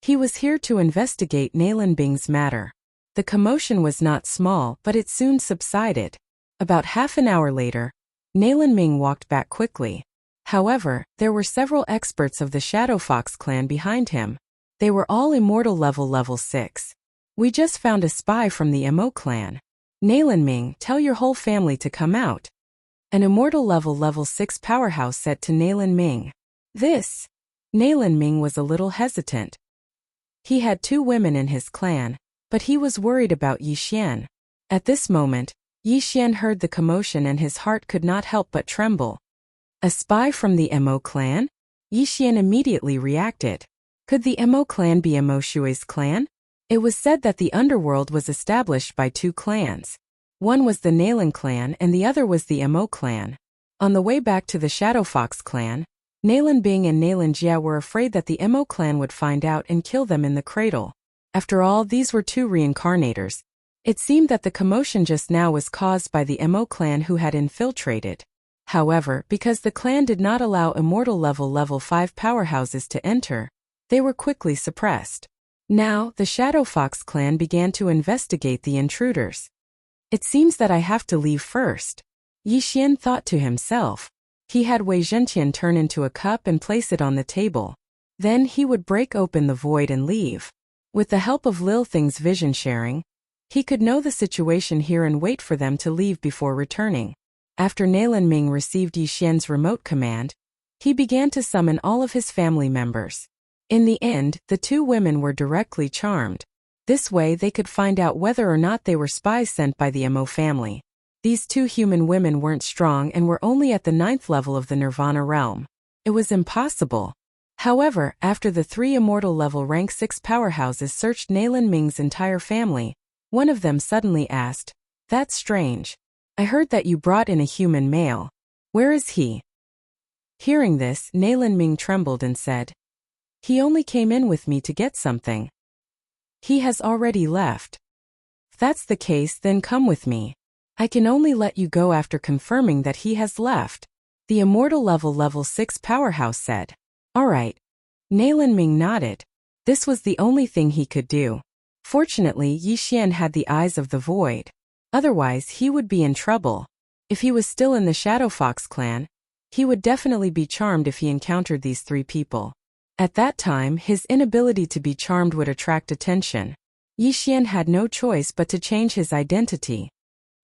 He was here to investigate Nalan Bing's matter. The commotion was not small, but it soon subsided. About half an hour later, Nalan Ming walked back quickly. However, there were several experts of the Shadow Fox clan behind him. They were all immortal level 6. We just found a spy from the Mo clan. Nalan Ming, tell your whole family to come out. An immortal level 6 powerhouse said to Nalan Ming. This. Nalan Ming was a little hesitant. He had 2 women in his clan, but he was worried about Yixian. At this moment, Yixian heard the commotion and his heart could not help but tremble. A spy from the Mo clan? Yixian immediately reacted. Could the Mo clan be Mo Shui's clan? It was said that the underworld was established by 2 clans. One was the Nalan clan and the other was the Mo clan. On the way back to the Shadow Fox clan, Nalan Bing and Nalan Jia were afraid that the Mo clan would find out and kill them in the cradle. After all, these were 2 reincarnators. It seemed that the commotion just now was caused by the Mo clan who had infiltrated. However, because the clan did not allow immortal level 5 powerhouses to enter, they were quickly suppressed. Now, the Shadow Fox clan began to investigate the intruders. It seems that I have to leave first. Yixian thought to himself. He had Wei Zhentian turn into a cup and place it on the table. Then he would break open the void and leave. With the help of Lil Thing's vision sharing, he could know the situation here and wait for them to leave before returning. After Nalan Ming received Yixian's remote command, he began to summon all of his family members. In the end, the 2 women were directly charmed. This way they could find out whether or not they were spies sent by the Mo family. These 2 human women weren't strong and were only at the 9th level of the Nirvana realm. It was impossible. However, after the 3 immortal level rank 6 powerhouses searched Nalan Ming's entire family, one of them suddenly asked, "That's strange. I heard that you brought in a human male. Where is he?" Hearing this, Nalan Ming trembled and said, "He only came in with me to get something. He has already left. If that's the case, then come with me. I can only let you go after confirming that he has left." The immortal level 6 powerhouse said. Alright. Nalan Ming nodded. This was the only thing he could do. Fortunately, Yi Xian had the eyes of the void. Otherwise, he would be in trouble. If he was still in the Shadow Fox clan, he would definitely be charmed if he encountered these three people. At that time, his inability to be charmed would attract attention. Yi Xian had no choice but to change his identity.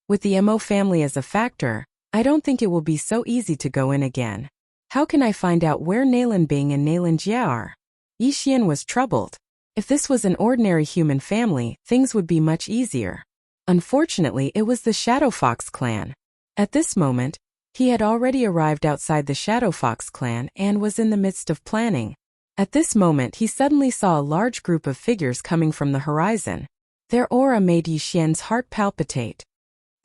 With the Mo family as a factor, I don't think it will be so easy to go in again. How can I find out where Nalan Bing and Nalan Jia are? Yi Xian was troubled. If this was an ordinary human family, things would be much easier. Unfortunately, it was the Shadow Fox clan. At this moment, he had already arrived outside the Shadow Fox clan and was in the midst of planning. At this moment, he suddenly saw a large group of figures coming from the horizon. Their aura made Yi Xian's heart palpitate.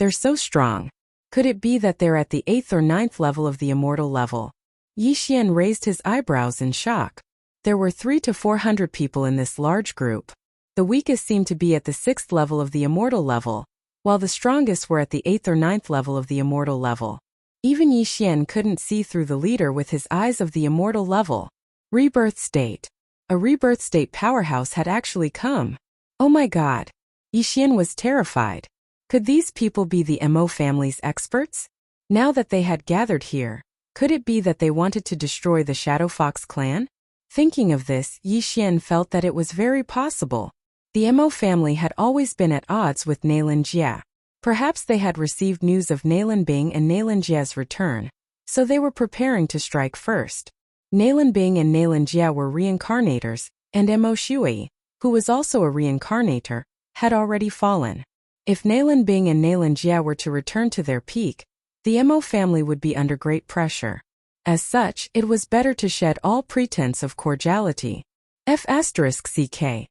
They're so strong. Could it be that they're at the 8th or 9th level of the immortal level? Yi Xian raised his eyebrows in shock. There were 300 to 400 people in this large group. The weakest seemed to be at the 6th level of the immortal level, while the strongest were at the 8th or 9th level of the immortal level. Even Yi Xian couldn't see through the leader with his eyes of the immortal level. Rebirth state. A rebirth state powerhouse had actually come. Oh my god. Yi Xian was terrified. Could these people be the Mo family's experts? Now that they had gathered here, could it be that they wanted to destroy the Shadow Fox clan? Thinking of this, Yi Xian felt that it was very possible. The Mo family had always been at odds with Nalan Jia. Perhaps they had received news of Nalan Bing and Nalan Jia's return, so they were preparing to strike first. Nalan Bing and Nalan Jia were reincarnators, and Mo Shui, who was also a reincarnator, had already fallen. If Nalan Bing and Nalan Jia were to return to their peak, the Mo family would be under great pressure. As such, it was better to shed all pretense of cordiality. F***ck.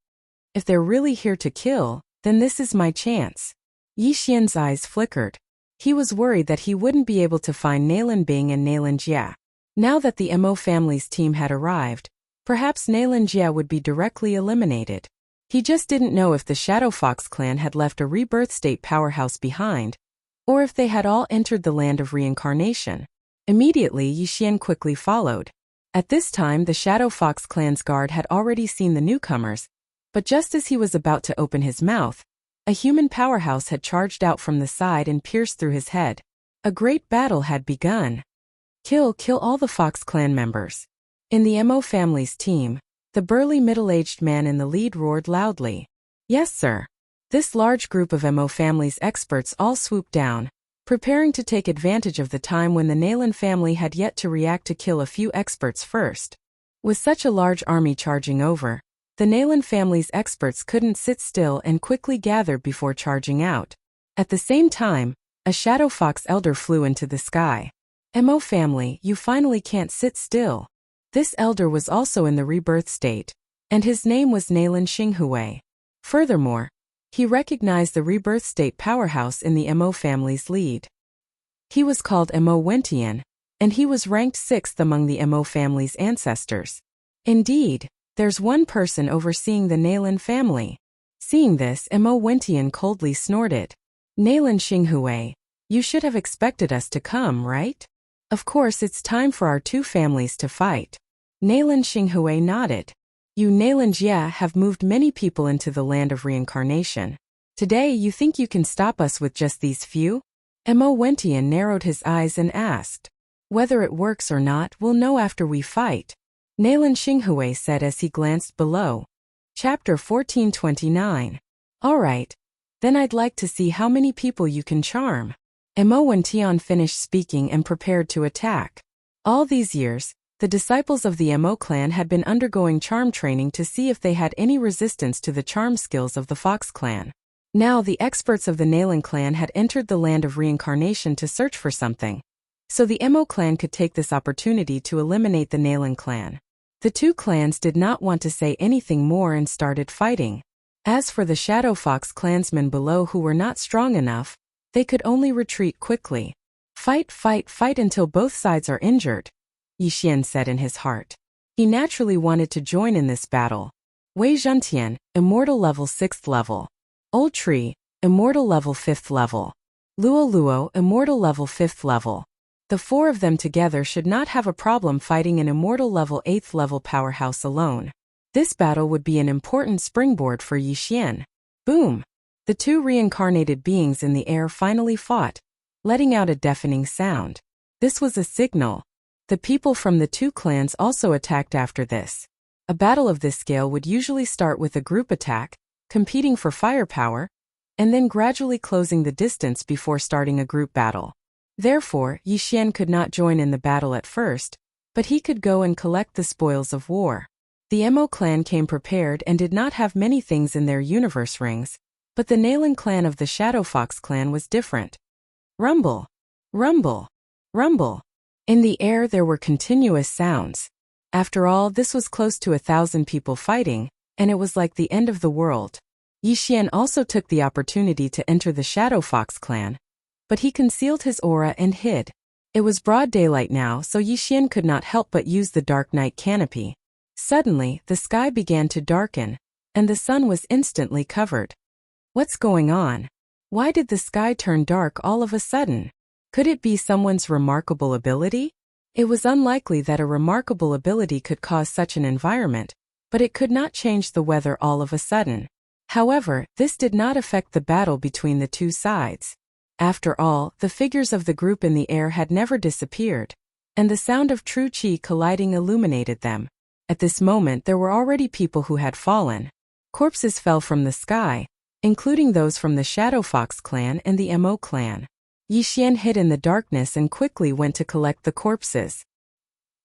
If they're really here to kill, then this is my chance. Yi Xian's eyes flickered. He was worried that he wouldn't be able to find Nalan Bing and Nalan Jia. Now that the Mo family's team had arrived, perhaps Nalan Jia would be directly eliminated. He just didn't know if the Shadow Fox clan had left a rebirth state powerhouse behind, or if they had all entered the land of reincarnation. Immediately, Yi Xian quickly followed. At this time, the Shadow Fox clan's guard had already seen the newcomers, but just as he was about to open his mouth, a human powerhouse had charged out from the side and pierced through his head. A great battle had begun. Kill all the Fox clan members. In the Mo family's team, the burly middle-aged man in the lead roared loudly. Yes, sir. This large group of Mo family's experts all swooped down, preparing to take advantage of the time when the Nalan family had yet to react to kill a few experts first. With such a large army charging over, the Nalan family's experts couldn't sit still and quickly gathered before charging out. At the same time, a Shadow Fox elder flew into the sky. Mo family, you finally can't sit still. This elder was also in the rebirth state, and his name was Nalan Xinghui. Furthermore, he recognized the rebirth state powerhouse in the Mo family's lead. He was called Mo Wentian, and he was ranked 6th among the Mo family's ancestors. Indeed, there's one person overseeing the Nalan family. Seeing this, Mo Wentian coldly snorted. Nalan Xinghui, you should have expected us to come, right? Of course, it's time for our two families to fight. Nalan Xinghui nodded. You Nalan Jia have moved many people into the land of reincarnation. Today you think you can stop us with just these few? Mo Wentian narrowed his eyes and asked. Whether it works or not, we'll know after we fight. Nalan Xinghui said as he glanced below. Chapter 1429. Alright. Then I'd like to see how many people you can charm. Mo Wentian finished speaking and prepared to attack. All these years, the disciples of the Mo clan had been undergoing charm training to see if they had any resistance to the charm skills of the Fox clan. Now the experts of the Nalan clan had entered the land of reincarnation to search for something. So the Mo clan could take this opportunity to eliminate the Nalan clan. The two clans did not want to say anything more and started fighting. As for the Shadow Fox clansmen below who were not strong enough, they could only retreat quickly. Fight until both sides are injured, Yi Xian said in his heart. He naturally wanted to join in this battle. Wei Zhentian, immortal level 6th level. Old Tree, immortal level 5th level. Luo, immortal level 5th level. The four of them together should not have a problem fighting an immortal level 8th level powerhouse alone. This battle would be an important springboard for Yi Xian. Boom! The two reincarnated beings in the air finally fought, letting out a deafening sound. This was a signal. The people from the two clans also attacked after this. A battle of this scale would usually start with a group attack, competing for firepower, and then gradually closing the distance before starting a group battle. Therefore, Yi Xian could not join in the battle at first, but he could go and collect the spoils of war. The Mo clan came prepared and did not have many things in their universe rings, but the Nalan clan of the Shadow Fox clan was different. Rumble! Rumble! Rumble! In the air there were continuous sounds. After all, this was close to 1,000 people fighting, and it was like the end of the world. Yi Xian also took the opportunity to enter the Shadow Fox clan, but he concealed his aura and hid. It was broad daylight now, so Yi Xian could not help but use the dark night canopy. Suddenly, the sky began to darken, and the sun was instantly covered. What's going on? Why did the sky turn dark all of a sudden? Could it be someone's remarkable ability? It was unlikely that a remarkable ability could cause such an environment, but it could not change the weather all of a sudden. However, this did not affect the battle between the two sides. After all, the figures of the group in the air had never disappeared, and the sound of true qi colliding illuminated them. At this moment there were already people who had fallen. Corpses fell from the sky, including those from the Shadow Fox clan and the Mo clan. Yi Xian hid in the darkness and quickly went to collect the corpses.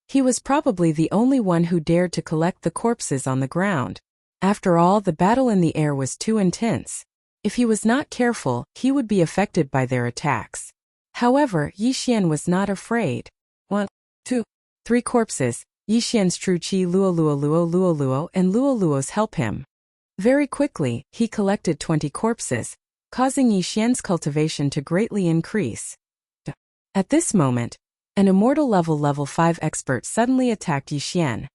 He was probably the only one who dared to collect the corpses on the ground. After all, the battle in the air was too intense. If he was not careful, he would be affected by their attacks. However, Yi Xian was not afraid. 1, 2, 3 corpses. Yi Xian's true qi Luo, and Luo's help him. Very quickly, he collected 20 corpses, causing Yi Xian's cultivation to greatly increase. At this moment, an immortal level 5 expert suddenly attacked Yi Xian.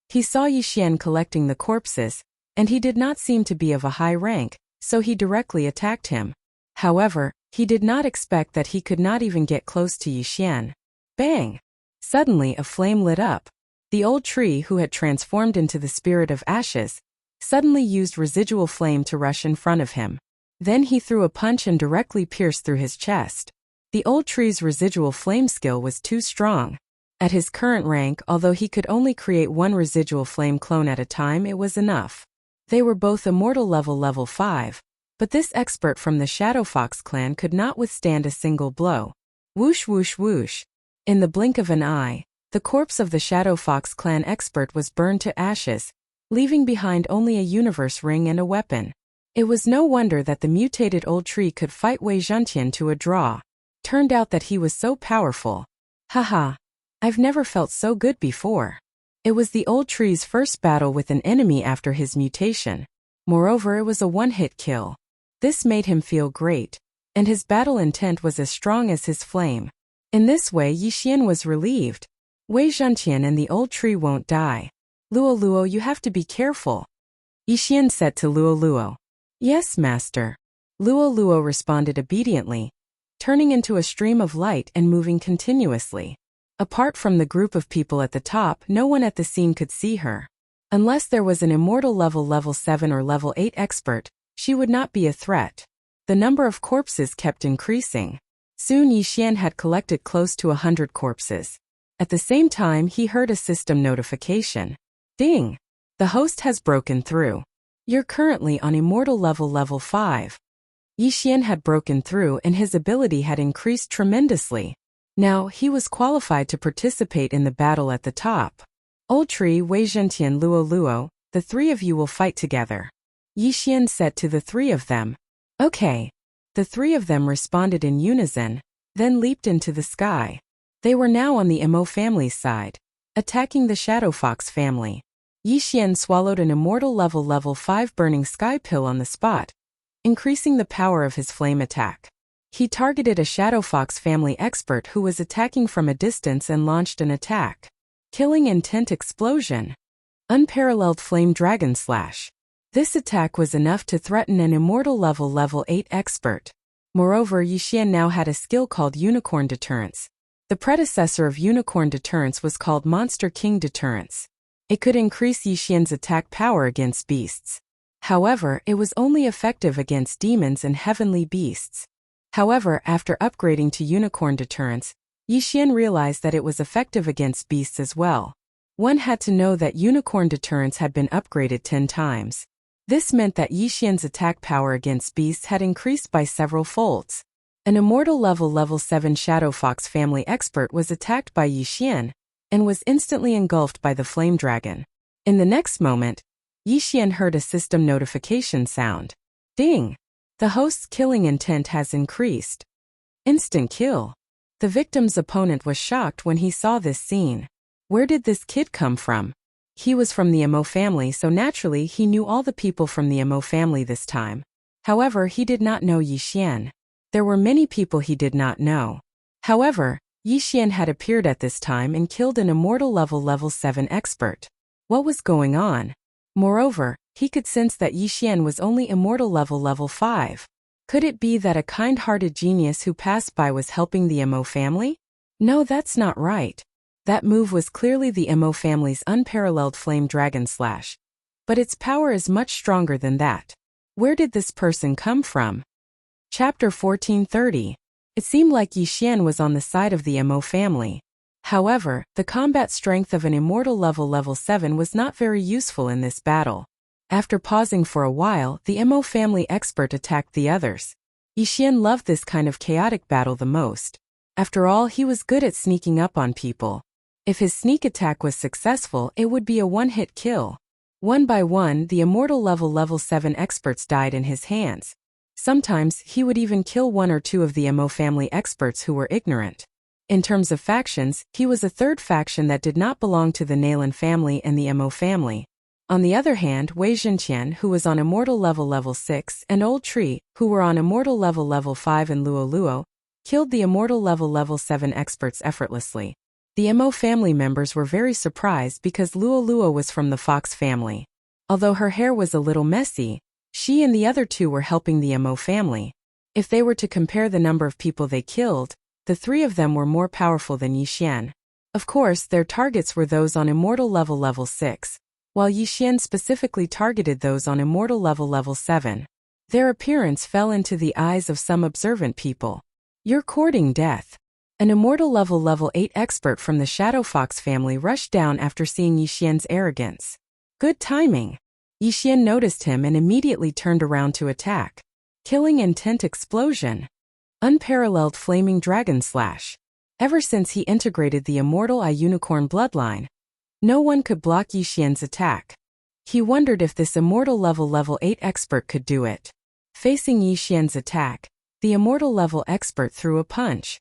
He saw Yi Xian collecting the corpses, and he did not seem to be of a high rank, so he directly attacked him. However, he did not expect that he could not even get close to Yi Xian. Bang! Suddenly a flame lit up. The old tree, who had transformed into the spirit of ashes, suddenly used residual flame to rush in front of him. Then he threw a punch and directly pierced through his chest. The old tree's residual flame skill was too strong. At his current rank, although he could only create one residual flame clone at a time, it was enough. They were both immortal level 5, but this expert from the Shadow Fox clan could not withstand a single blow. Whoosh whoosh whoosh. In the blink of an eye, the corpse of the Shadow Fox clan expert was burned to ashes, leaving behind only a universe ring and a weapon. It was no wonder that the mutated old tree could fight Wei Zhentian to a draw. Turned out that he was so powerful. Haha. I've never felt so good before. It was the old tree's first battle with an enemy after his mutation. Moreover, it was a one-hit kill. This made him feel great, and his battle intent was as strong as his flame. In this way, Yi Xian was relieved. Wei Zhentian and the old tree won't die. Luo, you have to be careful. Yi Xian said to Luo. Yes, master. Luo responded obediently, turning into a stream of light and moving continuously. Apart from the group of people at the top, no one at the scene could see her. Unless there was an immortal level 7 or level 8 expert, she would not be a threat. The number of corpses kept increasing. Soon Yi Xian had collected close to 100 corpses. At the same time, he heard a system notification. Ding! The host has broken through. You're currently on immortal level 5. Yi Xian had broken through and his ability had increased tremendously. Now, he was qualified to participate in the battle at the top. Old Tree, Wei Zhentian, Luo, the three of you will fight together. Yi Xian said to the three of them. Okay. The three of them responded in unison, then leaped into the sky. They were now on the Mo family's side, attacking the Shadow Fox family. Yi Xian swallowed an immortal level 5 burning sky pill on the spot, increasing the power of his flame attack. He targeted a Shadow Fox family expert who was attacking from a distance and launched an attack. Killing intent explosion. Unparalleled flame dragon slash. This attack was enough to threaten an immortal level 8 expert. Moreover, Yi Xian now had a skill called unicorn deterrence. The predecessor of Unicorn Deterrence was called Monster King Deterrence. It could increase Yixian's attack power against beasts. However, it was only effective against demons and heavenly beasts. However, after upgrading to Unicorn Deterrence, Yixian realized that it was effective against beasts as well. One had to know that Unicorn Deterrence had been upgraded 10 times. This meant that Yixian's attack power against beasts had increased by several folds. An immortal level 7 Shadow Fox family expert was attacked by Yixian and was instantly engulfed by the flame dragon. In the next moment, Yixian heard a system notification sound. Ding! The host's killing intent has increased. Instant kill. The victim's opponent was shocked when he saw this scene. Where did this kid come from? He was from the Mo family, so naturally he knew all the people from the Mo family this time. However, he did not know Yixian. There were many people he did not know. However, Yixian had appeared at this time and killed an immortal level 7 expert. What was going on? Moreover, he could sense that Yixian was only immortal level 5. Could it be that a kind-hearted genius who passed by was helping the Mo family? No, that's not right. That move was clearly the Mo family's unparalleled flame dragon slash. But its power is much stronger than that. Where did this person come from? Chapter 1430. It seemed like Yixian was on the side of the Mo family. However, the combat strength of an immortal level 7 was not very useful in this battle. After pausing for a while, the Mo family expert attacked the others. Yixian loved this kind of chaotic battle the most. After all, he was good at sneaking up on people. If his sneak attack was successful, it would be a one-hit kill. One by one, the immortal level 7 experts died in his hands. Sometimes, he would even kill one or two of the Mo family experts who were ignorant. In terms of factions, he was a third faction that did not belong to the Nalan family and the Mo family. On the other hand, Wei Zhenqian, who was on immortal level 6, and Old Tree, who were on immortal level 5, and Luo, killed the immortal level 7 experts effortlessly. The Mo family members were very surprised because Luo was from the Fox family. Although her hair was a little messy, she and the other two were helping the Mo family. If they were to compare the number of people they killed, the three of them were more powerful than Yixian. Of course, their targets were those on immortal level 6, while Yixian specifically targeted those on immortal level 7. Their appearance fell into the eyes of some observant people. You're courting death. An immortal level 8 expert from the Shadow Fox family rushed down after seeing Yixian's arrogance. Good timing. Yixian noticed him and immediately turned around to attack. Killing intent explosion. Unparalleled flaming dragon slash. Ever since he integrated the immortal unicorn bloodline, no one could block Yixian's attack. He wondered if this immortal level 8 expert could do it. Facing Yixian's attack, the immortal level expert threw a punch.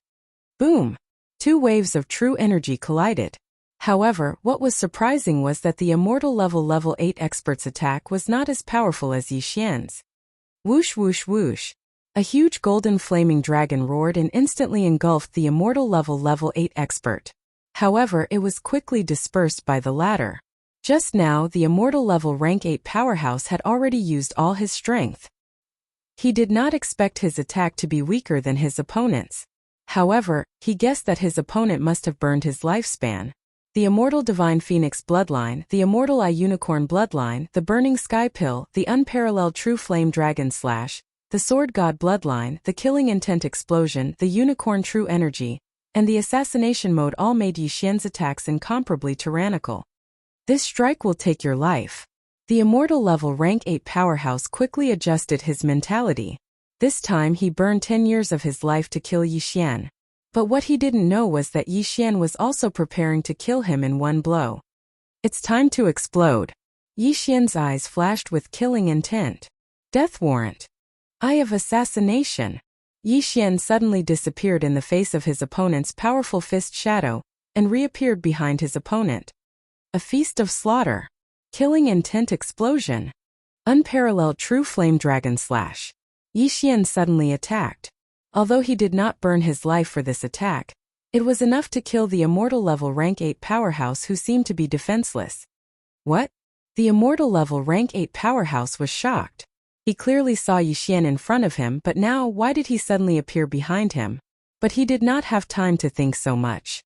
Boom! Two waves of true energy collided. However, what was surprising was that the immortal level 8 expert's attack was not as powerful as Yixian's. Whoosh whoosh whoosh. A huge golden flaming dragon roared and instantly engulfed the immortal level 8 expert. However, it was quickly dispersed by the latter. Just now, the immortal level rank 8 powerhouse had already used all his strength. He did not expect his attack to be weaker than his opponent's. However, he guessed that his opponent must have burned his lifespan. The immortal divine phoenix bloodline, the immortal unicorn bloodline, the burning sky pill, the unparalleled true flame dragon slash, the sword god bloodline, the killing intent explosion, the unicorn true energy, and the assassination mode all made Yixian's attacks incomparably tyrannical. This strike will take your life. The immortal level rank 8 powerhouse quickly adjusted his mentality. This time he burned 10 years of his life to kill Yixian. But what he didn't know was that Yixian was also preparing to kill him in one blow. It's time to explode. Yixian's eyes flashed with killing intent. Death warrant. Eye of assassination. Yixian suddenly disappeared in the face of his opponent's powerful fist shadow, and reappeared behind his opponent. A feast of slaughter. Killing intent explosion. Unparalleled true flame dragon slash. Yixian suddenly attacked. Although he did not burn his life for this attack, it was enough to kill the immortal level rank 8 powerhouse who seemed to be defenseless. What? The immortal level rank 8 powerhouse was shocked. He clearly saw Yixian in front of him, but now why did he suddenly appear behind him? But he did not have time to think so much.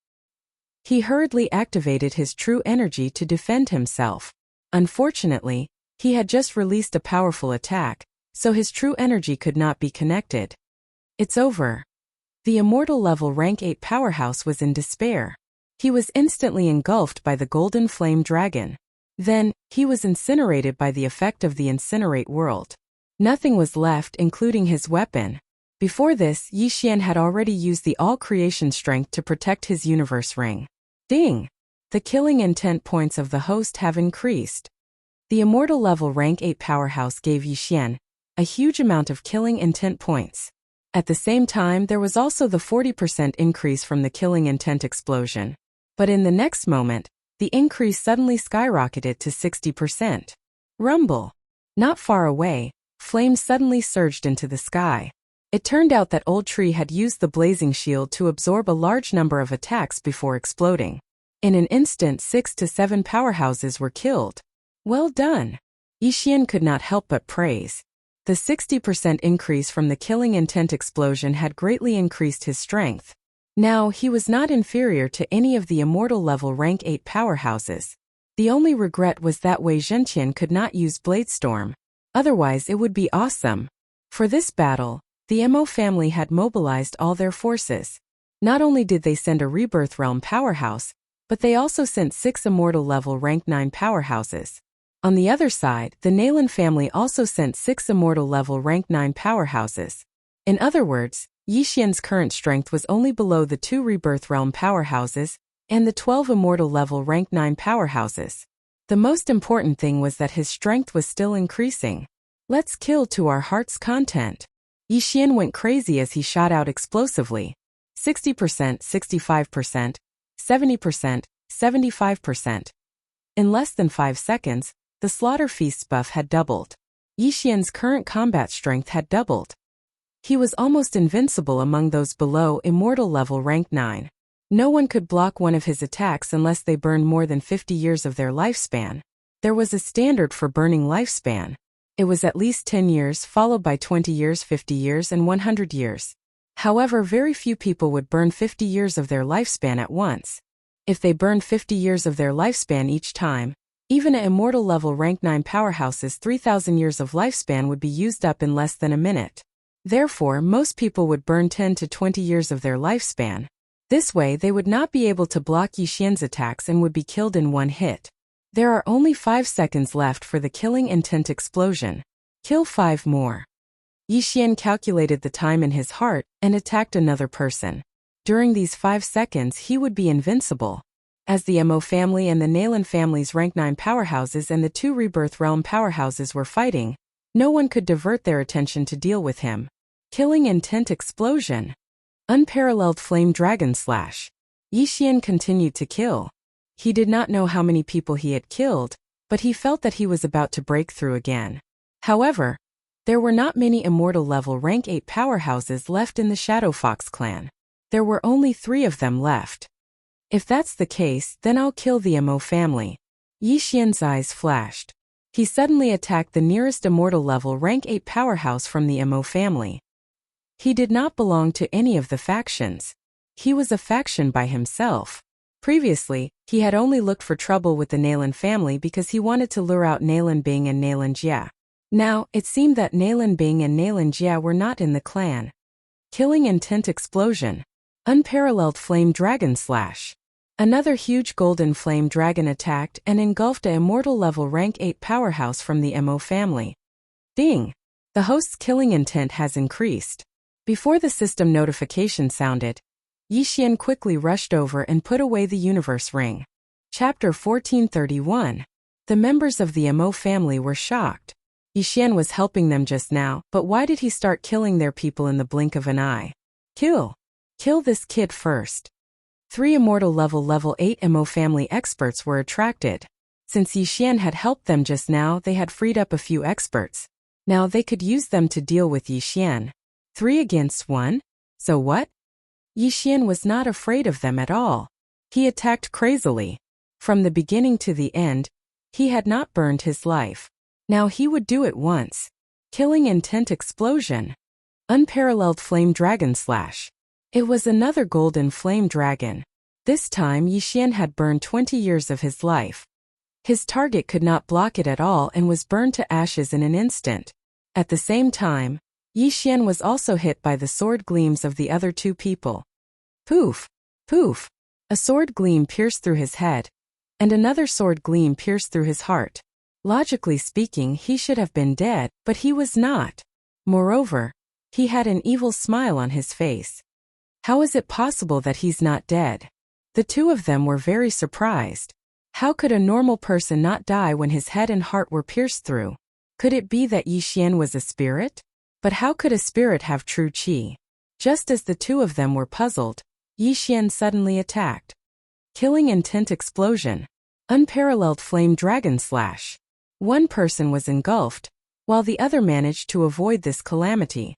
He hurriedly activated his true energy to defend himself. Unfortunately, he had just released a powerful attack, so his true energy could not be connected. It's over. The immortal level rank 8 powerhouse was in despair. He was instantly engulfed by the golden flame dragon. Then, he was incinerated by the effect of the incinerate world. Nothing was left, including his weapon. Before this, Yi Xian had already used the all-creation strength to protect his universe ring. Ding! The killing intent points of the host have increased. The immortal level rank 8 powerhouse gave Yi Xian a huge amount of killing intent points. At the same time, there was also the 40% increase from the killing intent explosion. But in the next moment, the increase suddenly skyrocketed to 60%. Rumble! Not far away, flames suddenly surged into the sky. It turned out that Old Tree had used the blazing shield to absorb a large number of attacks before exploding. In an instant, 6 to 7 powerhouses were killed. Well done! Yi Xian could not help but praise. The 60% increase from the killing intent explosion had greatly increased his strength. Now, he was not inferior to any of the immortal level rank 8 powerhouses. The only regret was that Wei Zhenqian could not use Bladestorm. Otherwise, it would be awesome. For this battle, the Mo family had mobilized all their forces. Not only did they send a Rebirth Realm powerhouse, but they also sent 6 immortal level rank 9 powerhouses. On the other side, the Nalan family also sent 6 immortal level rank 9 powerhouses. In other words, Yi Xian's current strength was only below the 2 Rebirth Realm powerhouses and the 12 immortal level rank 9 powerhouses. The most important thing was that his strength was still increasing. Let's kill to our heart's content. Yi Xian went crazy as he shot out explosively. 60%, 65%, 70%, 75%. In less than 5 seconds, the Slaughter Feast's buff had doubled. Yi Xian's current combat strength had doubled. He was almost invincible among those below immortal level rank 9. No one could block one of his attacks unless they burned more than 50 years of their lifespan. There was a standard for burning lifespan. It was at least 10 years, followed by 20 years, 50 years, and 100 years. However, very few people would burn 50 years of their lifespan at once. If they burned 50 years of their lifespan each time, even at immortal level rank 9 powerhouses, 3,000 years of lifespan would be used up in less than a minute. Therefore, most people would burn 10 to 20 years of their lifespan. This way, they would not be able to block Yi Xian's attacks and would be killed in one hit. There are only 5 seconds left for the killing intent explosion. Kill 5 more. Yi Xian calculated the time in his heart and attacked another person. During these 5 seconds, he would be invincible. As the Mo family and the Nalan family's rank 9 powerhouses and the 2 Rebirth Realm powerhouses were fighting, no one could divert their attention to deal with him. Killing intent explosion. Unparalleled flame dragon slash. Yi Xian continued to kill. He did not know how many people he had killed, but he felt that he was about to break through again. However, there were not many immortal level rank 8 powerhouses left in the Shadow Fox clan. There were only 3 of them left. If that's the case, then I'll kill the Mo family. Yi Xian's eyes flashed. He suddenly attacked the nearest immortal level rank 8 powerhouse from the Mo family. He did not belong to any of the factions. He was a faction by himself. Previously, he had only looked for trouble with the Nalan family because he wanted to lure out Nalan Bing and Nalan Jia. Now, it seemed that Nalan Bing and Nalan Jia were not in the clan. Killing intent explosion. Unparalleled flame dragon slash. Another huge golden flame dragon attacked and engulfed a immortal level rank 8 powerhouse from the Mo family. Ding! The host's killing intent has increased. Before the system notification sounded, Yi Xian quickly rushed over and put away the universe ring. Chapter 1431. The members of the Mo family were shocked. Yi Xian was helping them just now, but why did he start killing their people in the blink of an eye? Kill! Kill this kid first. 3 immortal level 8 Mo family experts were attracted. Since Yi Xian had helped them just now, they had freed up a few experts. Now they could use them to deal with Yi Xian. 3 against 1? So what? Yi Xian was not afraid of them at all. He attacked crazily. From the beginning to the end, he had not burned his life. Now he would do it once. Killing intent explosion. Unparalleled flame dragon slash. It was another golden flame dragon. This time Yixian had burned 20 years of his life. His target could not block it at all and was burned to ashes in an instant. At the same time, Yixian was also hit by the sword gleams of the other two people. Poof! Poof! A sword gleam pierced through his head, and another sword gleam pierced through his heart. Logically speaking, he should have been dead, but he was not. Moreover, he had an evil smile on his face. How is it possible that he's not dead? The two of them were very surprised. How could a normal person not die when his head and heart were pierced through? Could it be that Yixian was a spirit? But how could a spirit have true qi? Just as the two of them were puzzled, Yixian suddenly attacked. Killing intent explosion. Unparalleled flame dragon slash. One person was engulfed, while the other managed to avoid this calamity.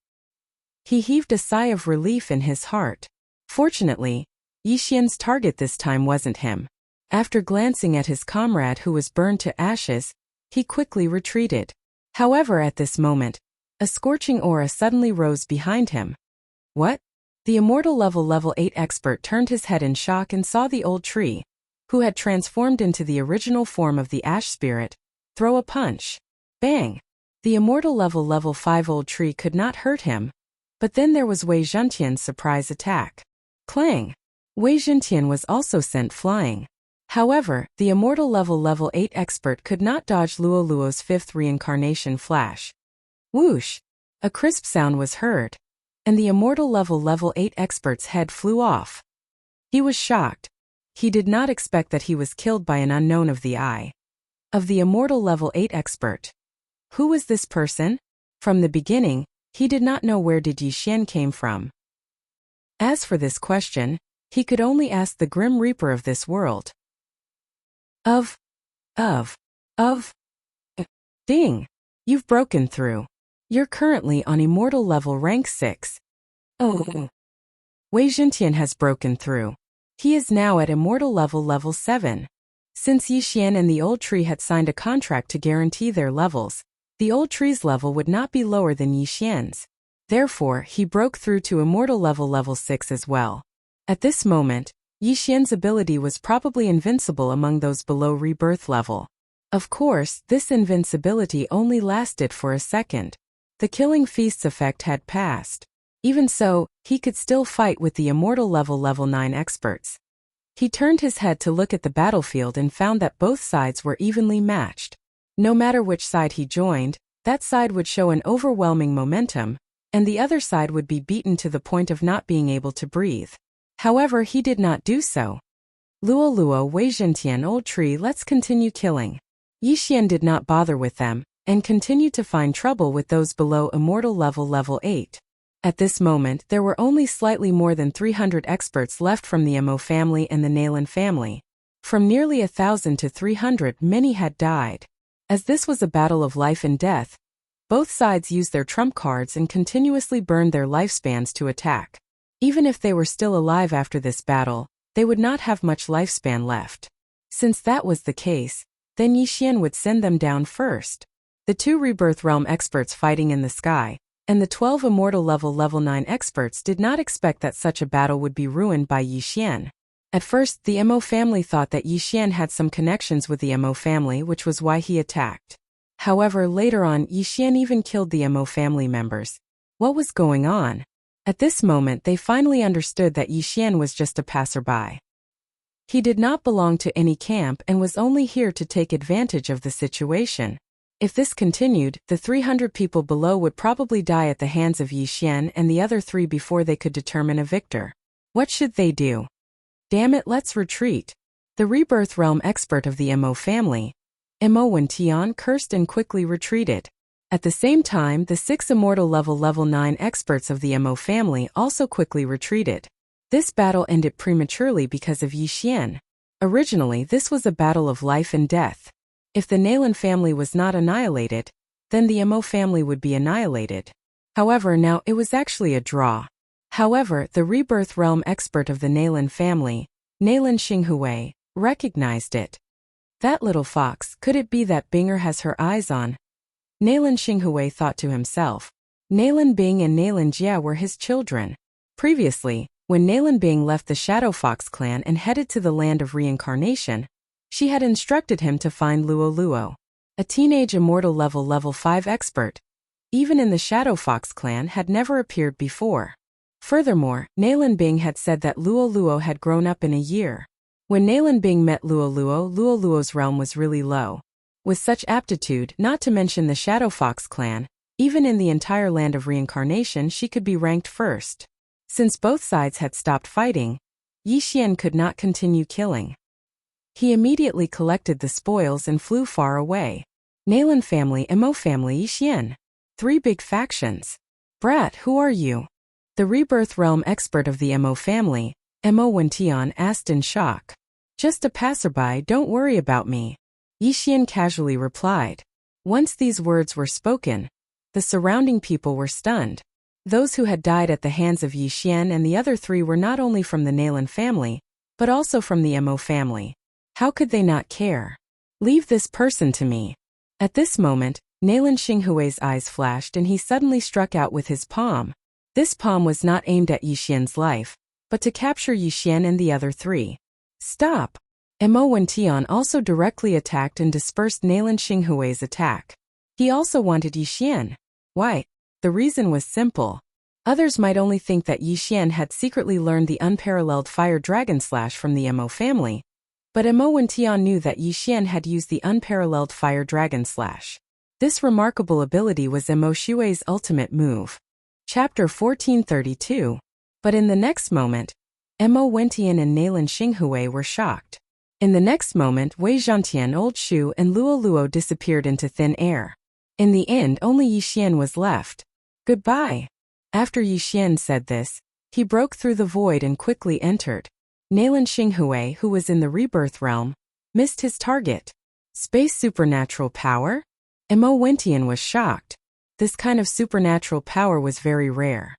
He heaved a sigh of relief in his heart. Fortunately, Yixian's target this time wasn't him. After glancing at his comrade who was burned to ashes, he quickly retreated. However, at this moment, a scorching aura suddenly rose behind him. What? The immortal level 8 expert turned his head in shock and saw the old tree, who had transformed into the original form of the ash spirit, throw a punch. Bang! The immortal level 5 old tree could not hurt him. But then there was Wei Zhentian's surprise attack. Clang! Wei Zhentian was also sent flying. However, the immortal level 8 expert could not dodge Luo Luo's fifth reincarnation flash. Whoosh! A crisp sound was heard, and the immortal level 8 expert's head flew off. He was shocked. He did not expect that he was killed by an unknown of the eye. Of the immortal level 8 expert. Who was this person? From the beginning, he did not know where did Yixian came from. As for this question, he could only ask the Grim Reaper of this world. Ding! You've broken through. You're currently on immortal level rank 6. Oh. Wei Zhentian has broken through. He is now at immortal level 7. Since Yixian and the old tree had signed a contract to guarantee their levels, the old tree's level would not be lower than Yixian's. Therefore, he broke through to immortal level 6 as well. At this moment, Yixian's ability was probably invincible among those below rebirth level. Of course, this invincibility only lasted for a second. The killing feast's effect had passed. Even so, he could still fight with the immortal level 9 experts. He turned his head to look at the battlefield and found that both sides were evenly matched. No matter which side he joined, that side would show an overwhelming momentum, and the other side would be beaten to the point of not being able to breathe. However, he did not do so. Luo Luo, Wei Zhentian, old tree, let's continue killing. Yixian did not bother with them, and continued to find trouble with those below immortal level 8. At this moment, there were only slightly more than 300 experts left from the Mo family and the Nalan family. From nearly 1,000 to 300, many had died. As this was a battle of life and death, both sides used their trump cards and continuously burned their lifespans to attack. Even if they were still alive after this battle, they would not have much lifespan left. Since that was the case, then Yixian would send them down first. The 2 Rebirth Realm experts fighting in the sky, and the 12 immortal level 9 experts did not expect that such a battle would be ruined by Yixian. At first, the Mo family thought that Yixian had some connections with the Mo family, which was why he attacked. However, later on, Yixian even killed the Mo family members. What was going on? At this moment, they finally understood that Yixian was just a passerby. He did not belong to any camp and was only here to take advantage of the situation. If this continued, the 300 people below would probably die at the hands of Yixian and the other 3 before they could determine a victor. What should they do? Damn it, let's retreat. The Rebirth Realm expert of the Mo family, Mo Wentian, cursed and quickly retreated. At the same time, the 6 immortal level 9 experts of the Mo family also quickly retreated. This battle ended prematurely because of Yixian. Originally, this was a battle of life and death. If the Nalan family was not annihilated, then the Mo family would be annihilated. However, now it was actually a draw. However, the Rebirth Realm expert of the Nalan family, Nalan Xinghui, recognized it. That little fox, could it be that Binger has her eyes on? Nalan Xinghui thought to himself. Nalan Bing and Nalan Jia were his children. Previously, When Nalan Bing left the Shadow Fox clan and headed to the land of reincarnation, she had instructed him to find Luo Luo, a teenage immortal level 5 expert. Even in the Shadow Fox clan had never appeared before. Furthermore, Nalan Bing had said that Luo Luo had grown up in a year. When Nalan Bing met Luo Luo's realm was really low. With such aptitude, not to mention the Shadow Fox clan, even in the entire land of reincarnation she could be ranked first. Since both sides had stopped fighting, Yi Xian could not continue killing. He immediately collected the spoils and flew far away. Nalan family, Mo family, Yi Xian. 3 big factions. Brat, who are you? The rebirth realm expert of the Mo family, Mo Wentian, asked in shock. Just a passerby, don't worry about me. Yi Xian casually replied. Once these words were spoken, the surrounding people were stunned. Those who had died at the hands of Yi Xian and the other 3 were not only from the Nalan family, but also from the Mo family. How could they not care? Leave this person to me. At this moment, Nalan Xinghui's eyes flashed and he suddenly struck out with his palm. This palm was not aimed at Yi Xian's life, but to capture Yi Xian and the other 3. Stop! Mo Wentian also directly attacked and dispersed Nalan Xinghui's attack. He also wanted Yi Xian. Why? The reason was simple. Others might only think that Yi Xian had secretly learned the unparalleled Fire Dragon Slash from the Mo family, but Mo Wentian knew that Yi Xian had used the unparalleled Fire Dragon Slash. This remarkable ability was Mo Xue's ultimate move. Chapter 1432. But in the next moment, Mo Wentian and Nalan Xinghui were shocked. In the next moment, Wei Zhantian, Old Shu, and Luo Luo disappeared into thin air. In the end, only Yi Xian was left. Goodbye. After Yi Xian said this, he broke through the void and quickly entered. Nalan Xinghui, who was in the rebirth realm, missed his target. Space supernatural power? Mo Wentian was shocked. This kind of supernatural power was very rare.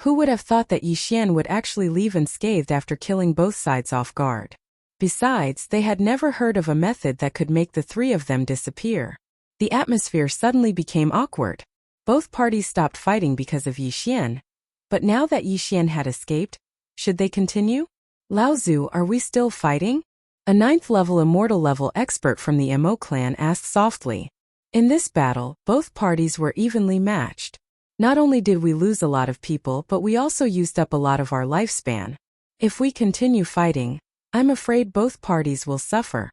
Who would have thought that Yi Xian would actually leave unscathed after killing both sides off guard? Besides, they had never heard of a method that could make the 3 of them disappear. The atmosphere suddenly became awkward. Both parties stopped fighting because of Yi Xian. But now that Yi Xian had escaped, should they continue? Lao Zu, are we still fighting? A 9th level immortal level expert from the Mo clan asked softly. In this battle, both parties were evenly matched. Not only did we lose a lot of people, but we also used up a lot of our lifespan. If we continue fighting, I'm afraid both parties will suffer.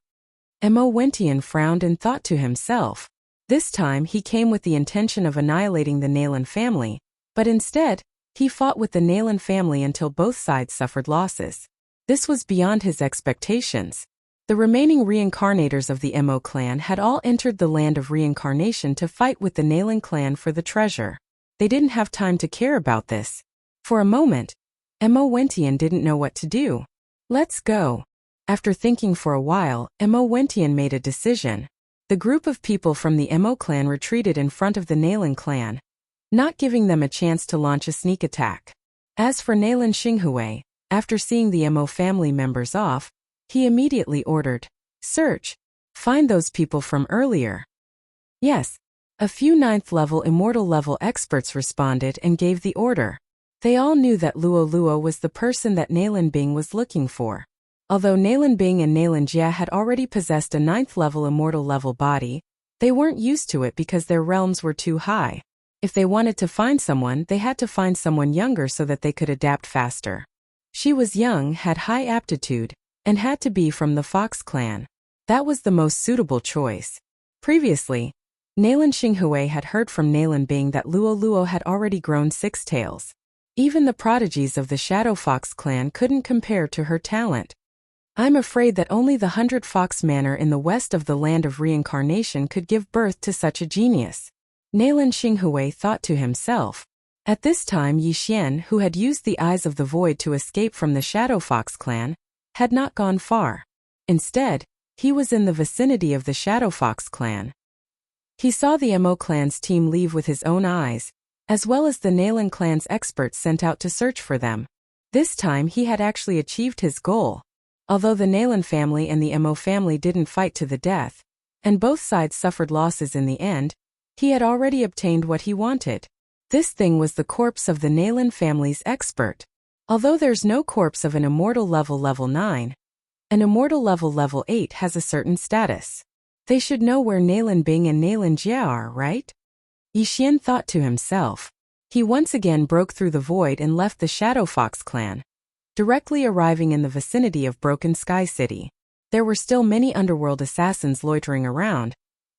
Mo Wentian frowned and thought to himself. This time he came with the intention of annihilating the Nalan family, but instead, he fought with the Nalan family until both sides suffered losses. This was beyond his expectations. The remaining reincarnators of the Mo clan had all entered the land of reincarnation to fight with the Nalan clan for the treasure. They didn't have time to care about this. For a moment, Mo Wentian didn't know what to do. Let's go. After thinking for a while, Mo Wentian made a decision. The group of people from the Mo clan retreated in front of the Nalan clan, not giving them a chance to launch a sneak attack. As for Nalan Xinghui, after seeing the Mo family members off, he immediately ordered, "Search. Find those people from earlier." Yes. A few 9th level immortal level experts responded and gave the order. They all knew that Luo Luo was the person that Nalan Bing was looking for. Although Nalan Bing and Nalan Jia had already possessed a 9th level immortal level body, they weren't used to it because their realms were too high. If they wanted to find someone, they had to find someone younger so that they could adapt faster. She was young, had high aptitude, and had to be from the Fox clan. That was the most suitable choice. Previously, Nalan Xinghui had heard from Nalan Bing that Luo Luo had already grown 6 tails. Even the prodigies of the Shadow Fox clan couldn't compare to her talent. I'm afraid that only the 100 Fox Manor in the west of the land of reincarnation could give birth to such a genius. Nalan Xinghui thought to himself. At this time Yi Xian, who had used the Eyes of the Void to escape from the Shadow Fox clan, had not gone far. Instead, he was in the vicinity of the Shadow Fox clan. He saw the Mo clan's team leave with his own eyes, as well as the Nalan clan's experts sent out to search for them. This time he had actually achieved his goal. Although the Nalan family and the Mo family didn't fight to the death, and both sides suffered losses in the end, he had already obtained what he wanted. This thing was the corpse of the Nalan family's expert. Although there's no corpse of an immortal level 9, an immortal level 8 has a certain status. They should know where Nalan Bing and Nalan Jia are, right? Yi Xian thought to himself. He once again broke through the void and left the Shadow Fox clan, directly arriving in the vicinity of Broken Sky City. There were still many underworld assassins loitering around,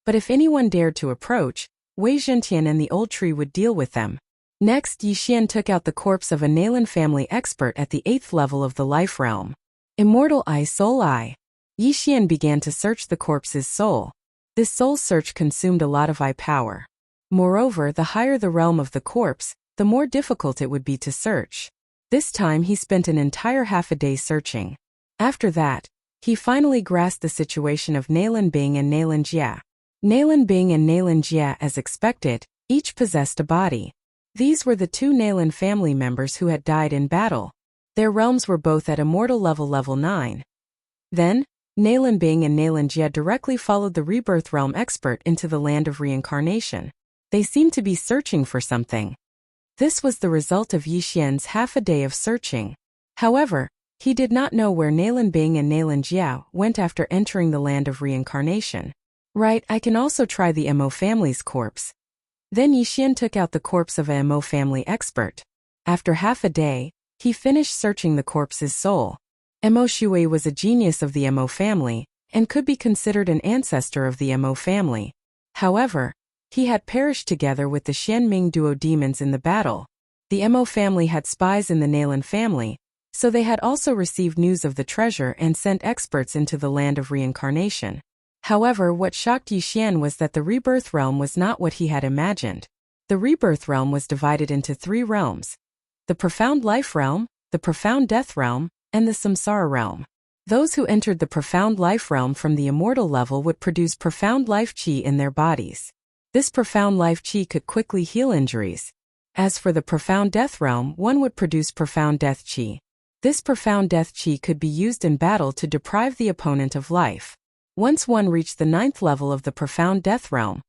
but if anyone dared to approach, Wei Zhentian and the old tree would deal with them. Next, Yi Xian took out the corpse of a Nalan family expert at the 8th level of the life realm. Immortal Eye Soul Eye. Yi Xian began to search the corpse's soul. This soul search consumed a lot of eye power. Moreover, the higher the realm of the corpse, the more difficult it would be to search. This time he spent an entire half a day searching. After that, he finally grasped the situation of Nalan Bing and Nalan Jia. Nalan Bing and Nalan Jia, as expected, each possessed a body. These were the two Nalan family members who had died in battle. Their realms were both at immortal level 9. Then, Nalan Bing and Nalan Jia directly followed the rebirth realm expert into the land of reincarnation. They seemed to be searching for something. This was the result of Yi Xian's half a day of searching. However, he did not know where Nalan Bing and Nalan Jia went after entering the land of reincarnation. Right, I can also try the Mo family's corpse. Then Yi Xian took out the corpse of a Mo family expert. After half a day, he finished searching the corpse's soul. Mo Shui was a genius of the Mo family, and could be considered an ancestor of the Mo family. However, he had perished together with the Xianming duo demons in the battle. The Mo family had spies in the Nalan family, so they had also received news of the treasure and sent experts into the land of reincarnation. However, what shocked Yi Xian was that the rebirth realm was not what he had imagined. The rebirth realm was divided into 3 realms: the profound life realm, the profound death realm, and the samsara realm. Those who entered the profound life realm from the immortal level would produce profound life qi in their bodies. This profound life qi could quickly heal injuries. As for the profound death realm, one would produce profound death qi. This profound death qi could be used in battle to deprive the opponent of life. Once one reached the 9th level of the profound death realm,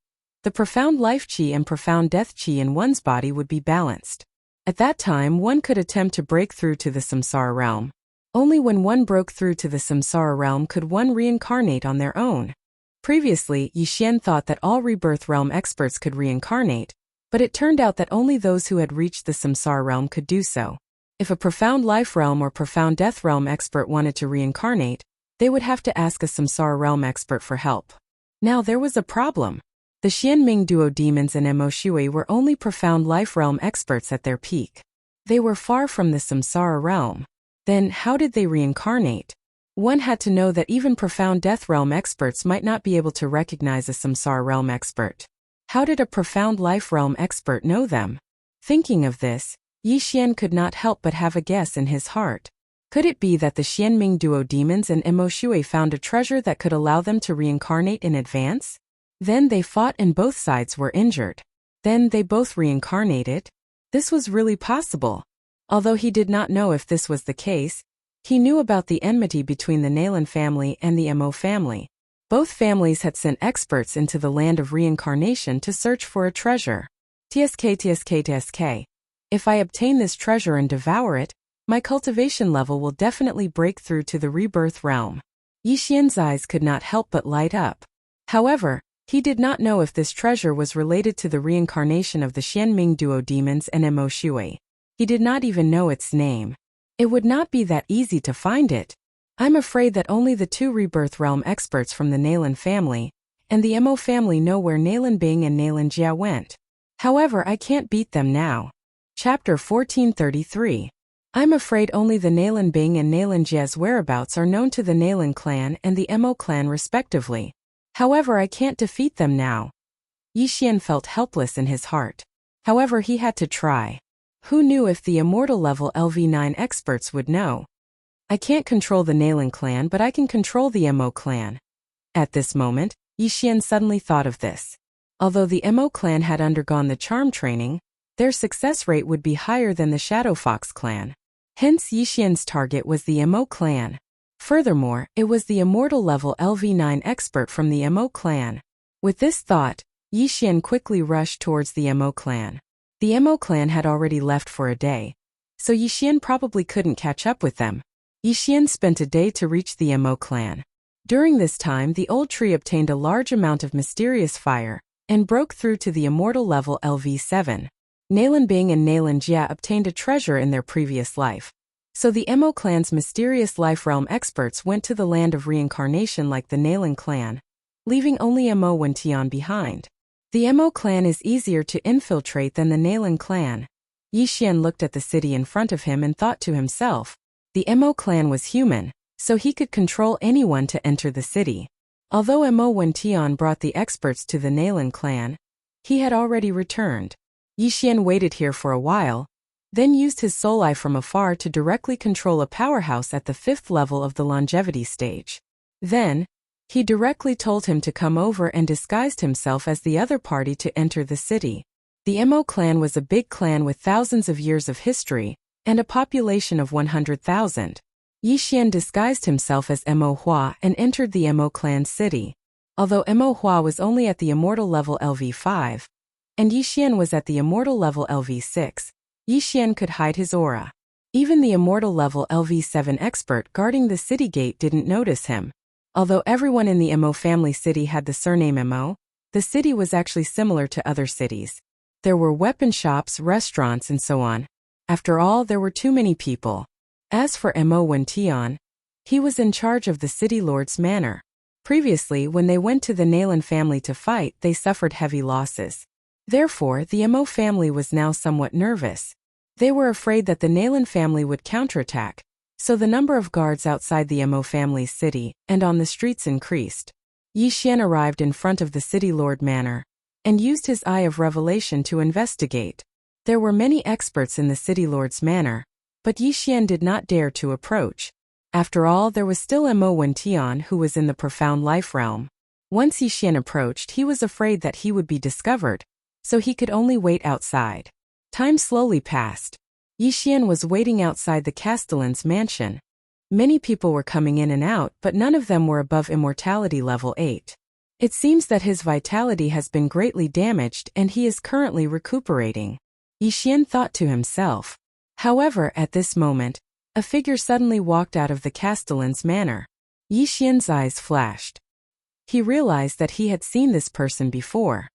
the profound life qi and profound death qi in one's body would be balanced. At that time, one could attempt to break through to the samsara realm. Only when one broke through to the samsara realm could one reincarnate on their own. Previously, Yi Xian thought that all rebirth realm experts could reincarnate, but it turned out that only those who had reached the samsara realm could do so. If a profound life realm or profound death realm expert wanted to reincarnate, they would have to ask a samsara realm expert for help. Now there was a problem. The Xianming duo demons and Mo Shui were only profound life realm experts at their peak. They were far from the samsara realm. Then, how did they reincarnate? One had to know that even profound death realm experts might not be able to recognize a samsara realm expert. How did a profound life realm expert know them? Thinking of this, Yi Xian could not help but have a guess in his heart. Could it be that the Xianming duo demons and Mo Shui found a treasure that could allow them to reincarnate in advance? Then they fought and both sides were injured. Then they both reincarnated? This was really possible. Although he did not know if this was the case, he knew about the enmity between the Nalan family and the Mo family. Both families had sent experts into the land of reincarnation to search for a treasure. TSK. If I obtain this treasure and devour it, my cultivation level will definitely break through to the rebirth realm. Yi Xian's eyes could not help but light up. However, he did not know if this treasure was related to the reincarnation of the Xianming duo demons and Mo Shui. He did not even know its name. It would not be that easy to find it. I'm afraid that only the 2 rebirth realm experts from the Nalan family and the Mo family know where Nalan Bing and Nalan Jia went. However, I can't beat them now. Chapter 1433. I'm afraid only the Nalan Bing and Nalan Jia's whereabouts are known to the Nalan clan and the Mo clan respectively. However, I can't defeat them now. Yi Xian felt helpless in his heart. However, he had to try. Who knew if the immortal level LV9 experts would know? I can't control the Nalan clan, but I can control the Mo clan. At this moment, Yi Xian suddenly thought of this. Although the Mo clan had undergone the charm training, their success rate would be higher than the Shadow Fox clan. Hence, Yi Xian's target was the Mo clan. Furthermore, it was the immortal level LV9 expert from the Mo clan. With this thought, Yi Xian quickly rushed towards the Mo clan. The Mo clan had already left for a day, so Yixian probably couldn't catch up with them. Yixian spent a day to reach the Mo clan. During this time, the old tree obtained a large amount of mysterious fire and broke through to the immortal level LV7. Nalan Bing and Nalan Jia obtained a treasure in their previous life. So the Mo clan's mysterious life realm experts went to the land of reincarnation like the Nalan clan, leaving only Mo Wentian behind. The Mo clan is easier to infiltrate than the Nalan clan. Yixian looked at the city in front of him and thought to himself, the Mo clan was human, so he could control anyone to enter the city. Although Mo Wentian brought the experts to the Nalan clan, he had already returned. Yixian waited here for a while, then used his soul eye from afar to directly control a powerhouse at the 5th level of the longevity stage. Then, he directly told him to come over and disguised himself as the other party to enter the city. The Mo clan was a big clan with thousands of years of history and a population of 100,000. Yixian disguised himself as Mo Hua and entered the Mo clan city. Although Mo Hua was only at the immortal level LV5, and Yixian was at the immortal level LV6, Yixian could hide his aura. Even the immortal level LV7 expert guarding the city gate didn't notice him. Although everyone in the Mo family city had the surname Mo, the city was actually similar to other cities. There were weapon shops, restaurants, and so on. After all, there were too many people. As for Mo Wentian, he was in charge of the city lord's manor. Previously, when they went to the Nalan family to fight, they suffered heavy losses. Therefore, the Mo family was now somewhat nervous. They were afraid that the Nalan family would counterattack, so the number of guards outside the Mo family's city and on the streets increased. Yixian arrived in front of the city lord manor and used his eye of revelation to investigate. There were many experts in the city lord's manor, but Yixian did not dare to approach. After all, there was still Mo Wentian who was in the profound life realm. Once Yixian approached, he was afraid that he would be discovered, so he could only wait outside. Time slowly passed. Yixian was waiting outside the Castellan's mansion. Many people were coming in and out, but none of them were above immortality level 8. It seems that his vitality has been greatly damaged and he is currently recuperating. Yixian thought to himself. However, at this moment, a figure suddenly walked out of the Castellan's manor. Yixian's eyes flashed. He realized that he had seen this person before.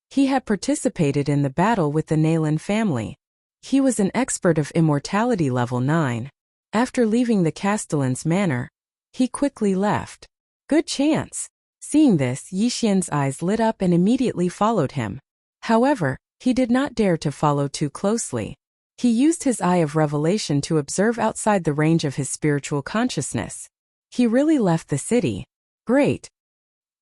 He had participated in the battle with the Nalan family. He was an expert of immortality level 9. After leaving the Castellan's manor, he quickly left. Good chance. Seeing this, Yixian's eyes lit up and immediately followed him. However, he did not dare to follow too closely. He used his eye of revelation to observe outside the range of his spiritual consciousness. He really left the city. Great.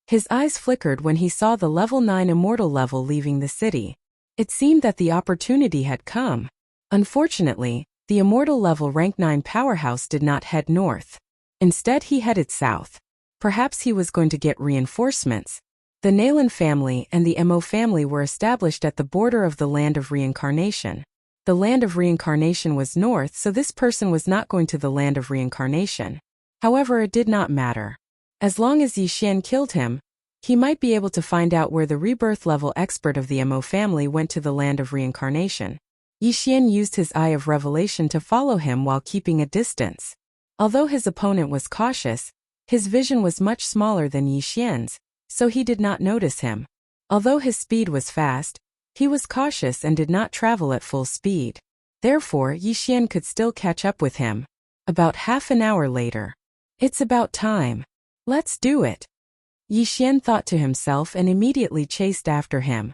His eyes flickered when he saw the level 9 immortal level leaving the city. It seemed that the opportunity had come. Unfortunately, the immortal level rank 9 powerhouse did not head north. Instead, he headed south. Perhaps he was going to get reinforcements. The Nalan family and the Mo family were established at the border of the land of reincarnation. The land of reincarnation was north, so this person was not going to the land of reincarnation. However, it did not matter. As long as Yixian killed him, he might be able to find out where the rebirth level expert of the Mo family went to the land of reincarnation. Yixian used his eye of revelation to follow him while keeping a distance. Although his opponent was cautious, his vision was much smaller than Yixian's, so he did not notice him. Although his speed was fast, he was cautious and did not travel at full speed. Therefore, Yixian could still catch up with him. About half an hour later. It's about time. Let's do it. Yixian thought to himself and immediately chased after him.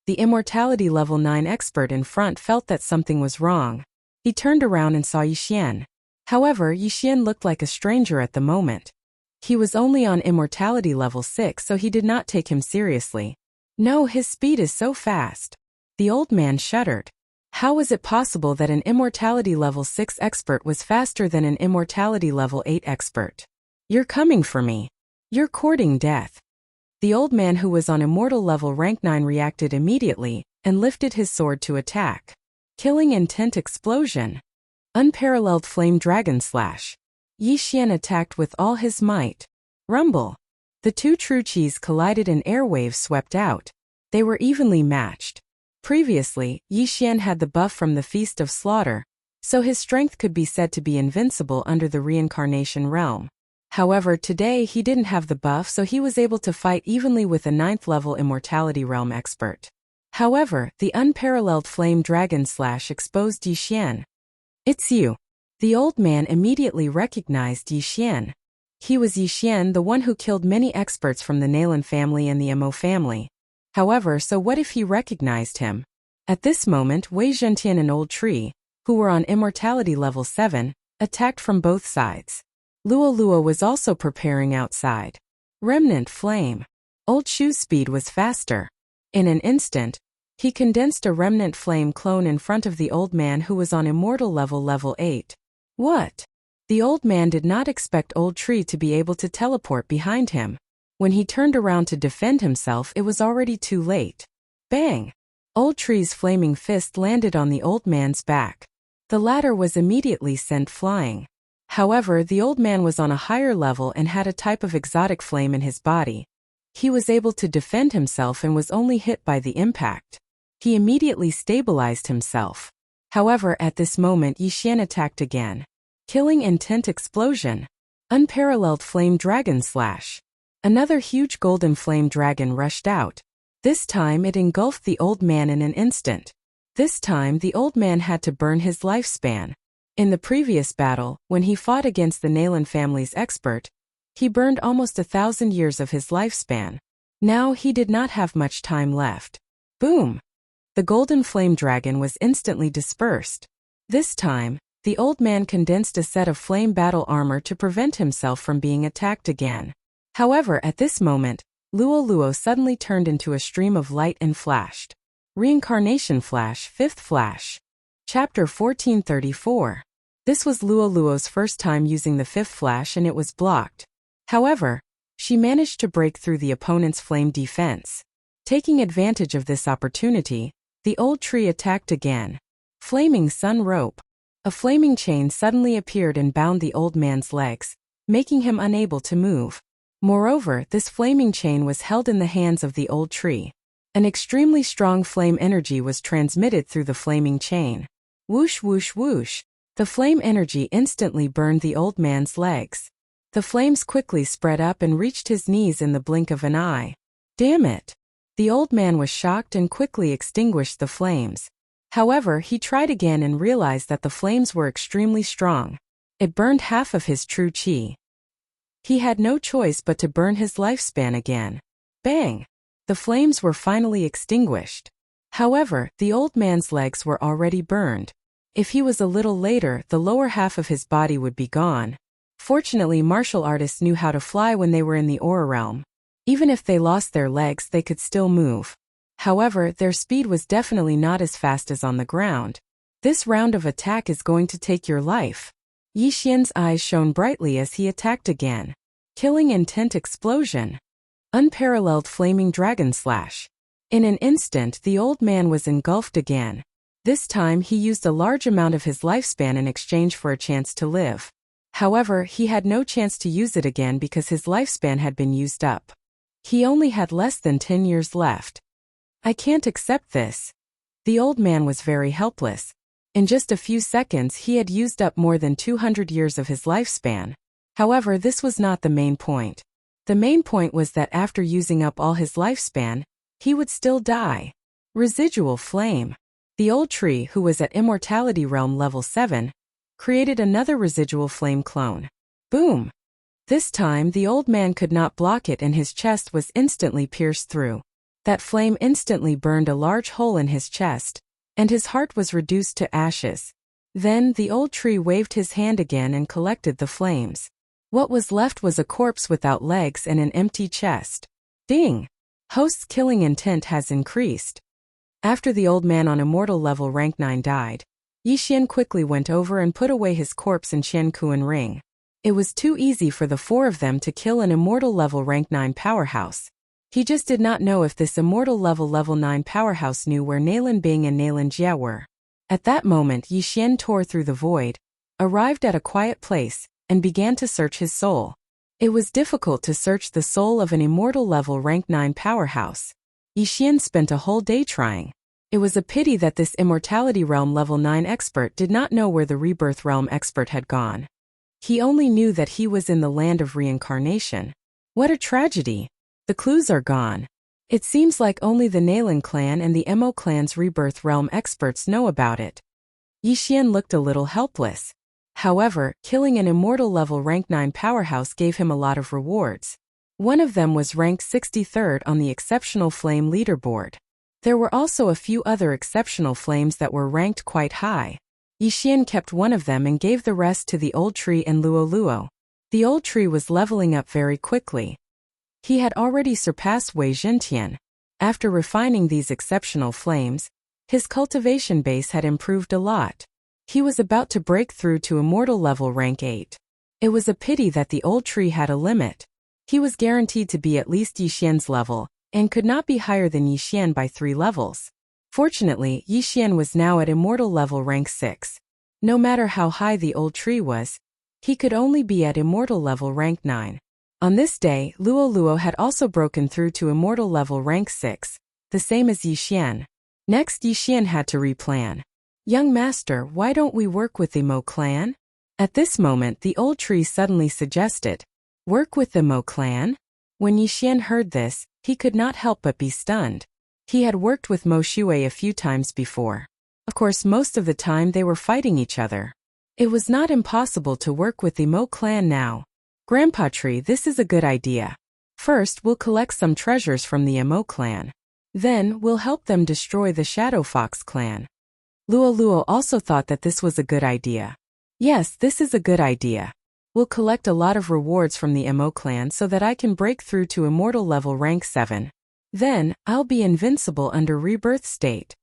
The immortality level 9 expert in front felt that something was wrong. He turned around and saw Yixian. However, Yixian looked like a stranger at the moment. He was only on immortality level 6, so he did not take him seriously. No, his speed is so fast. The old man shuddered. How was it possible that an immortality level 6 expert was faster than an immortality level 8 expert? You're coming for me. You're courting death. The old man who was on immortal level rank 9 reacted immediately and lifted his sword to attack. Killing intent explosion. Unparalleled flame dragon slash. Yixian attacked with all his might. Rumble. The two true chis collided and airwaves swept out. They were evenly matched. Previously, Yi Xian had the buff from the Feast of Slaughter, so his strength could be said to be invincible under the reincarnation realm. However, today he didn't have the buff, so he was able to fight evenly with a 9th level Immortality Realm expert. However, the unparalleled Flame Dragon Slash exposed Yi Xian. "It's you." The old man immediately recognized Yi Xian. He was Yi Xian, the one who killed many experts from the Nalan family and the Emo family. However, so what if he recognized him? At this moment, Wei Zhentian and Old Tree, who were on Immortality level 7, attacked from both sides. Luo Luo was also preparing outside. Remnant Flame. Old Shu's speed was faster. In an instant, he condensed a Remnant Flame clone in front of the old man who was on Immortal level 8. What? The old man did not expect Old Tree to be able to teleport behind him. When he turned around to defend himself, it was already too late. Bang! Old Tree's flaming fist landed on the old man's back. The latter was immediately sent flying. However, the old man was on a higher level and had a type of exotic flame in his body. He was able to defend himself and was only hit by the impact. He immediately stabilized himself. However, at this moment Yi Xian attacked again. Killing Intent Explosion. Unparalleled Flame Dragon Slash. Another huge golden flame dragon rushed out. This time it engulfed the old man in an instant. This time the old man had to burn his lifespan. In the previous battle, when he fought against the Nalan family's expert, he burned almost 1,000 years of his lifespan. Now he did not have much time left. Boom! The golden flame dragon was instantly dispersed. This time, the old man condensed a set of flame battle armor to prevent himself from being attacked again. However, at this moment, Luo Luo suddenly turned into a stream of light and flashed. Reincarnation Flash, 5th Flash. Chapter 1434. This was Luo Luo's first time using the 5th Flash and it was blocked. However, she managed to break through the opponent's flame defense. Taking advantage of this opportunity, the old tree attacked again. Flaming Sun Rope. A flaming chain suddenly appeared and bound the old man's legs, making him unable to move. Moreover, this flaming chain was held in the hands of the old tree. An extremely strong flame energy was transmitted through the flaming chain. Whoosh whoosh whoosh. The flame energy instantly burned the old man's legs. The flames quickly spread up and reached his knees in the blink of an eye. Damn it! The old man was shocked and quickly extinguished the flames. However, he tried again and realized that the flames were extremely strong. It burned half of his true chi. He had no choice but to burn his lifespan again. Bang! The flames were finally extinguished. However, the old man's legs were already burned. If he was a little later, the lower half of his body would be gone. Fortunately, martial artists knew how to fly when they were in the aura realm. Even if they lost their legs, they could still move. However, their speed was definitely not as fast as on the ground. This round of attack is going to take your life. Yi Xian's eyes shone brightly as he attacked again. Killing Intent Explosion. Unparalleled Flaming Dragon Slash. In an instant, the old man was engulfed again. This time he used a large amount of his lifespan in exchange for a chance to live. However, he had no chance to use it again because his lifespan had been used up. He only had less than 10 years left. I can't accept this. The old man was very helpless. In just a few seconds he had used up more than 200 years of his lifespan. However, this was not the main point. The main point was that after using up all his lifespan, he would still die. Residual Flame. The old tree, who was at Immortality Realm level 7, created another Residual Flame clone. Boom! This time the old man could not block it and his chest was instantly pierced through. That flame instantly burned a large hole in his chest, and his heart was reduced to ashes. Then the old tree waved his hand again and collected the flames. What was left was a corpse without legs and an empty chest. Ding! Host's killing intent has increased. After the old man on immortal level rank 9 died, Yi Xian quickly went over and put away his corpse in Qian Kuan Ring. It was too easy for the four of them to kill an immortal level rank 9 powerhouse. He just did not know if this immortal level 9 powerhouse knew where Nalan Bing and Nalan Jia were. At that moment Yi Xian tore through the void, arrived at a quiet place, and began to search his soul. It was difficult to search the soul of an immortal level rank 9 powerhouse. Yi Xian spent a whole day trying. It was a pity that this Immortality Realm level 9 expert did not know where the Rebirth Realm expert had gone. He only knew that he was in the land of reincarnation. What a tragedy! The clues are gone. It seems like only the Nalan clan and the Mo clan's Rebirth Realm experts know about it. Yixian looked a little helpless. However, killing an immortal level rank 9 powerhouse gave him a lot of rewards. One of them was ranked 63rd on the Exceptional Flame leaderboard. There were also a few other exceptional flames that were ranked quite high. Yixian kept one of them and gave the rest to the old tree and Luo Luo. The old tree was leveling up very quickly. He had already surpassed Wei Zhentian. After refining these exceptional flames, his cultivation base had improved a lot. He was about to break through to immortal level rank 8. It was a pity that the old tree had a limit. He was guaranteed to be at least Yixian's level, and could not be higher than Yixian by 3 levels. Fortunately, Yixian was now at immortal level rank 6. No matter how high the old tree was, he could only be at immortal level rank 9. On this day, Luo Luo had also broken through to immortal level rank 6, the same as Yixian. Next, Yixian had to replan. Young master, why don't we work with the Mo clan? At this moment, the old tree suddenly suggested. Work with the Mo clan? When Yixian heard this, he could not help but be stunned. He had worked with Mo Shui a few times before. Of course, most of the time they were fighting each other. It was not impossible to work with the Mo clan now. Grandpa Tree, this is a good idea. First, we'll collect some treasures from the Mo clan. Then, we'll help them destroy the Shadow Fox clan. Luo Luo also thought that this was a good idea. Yes, this is a good idea. We'll collect a lot of rewards from the Mo clan so that I can break through to immortal level rank 7. Then, I'll be invincible under rebirth state.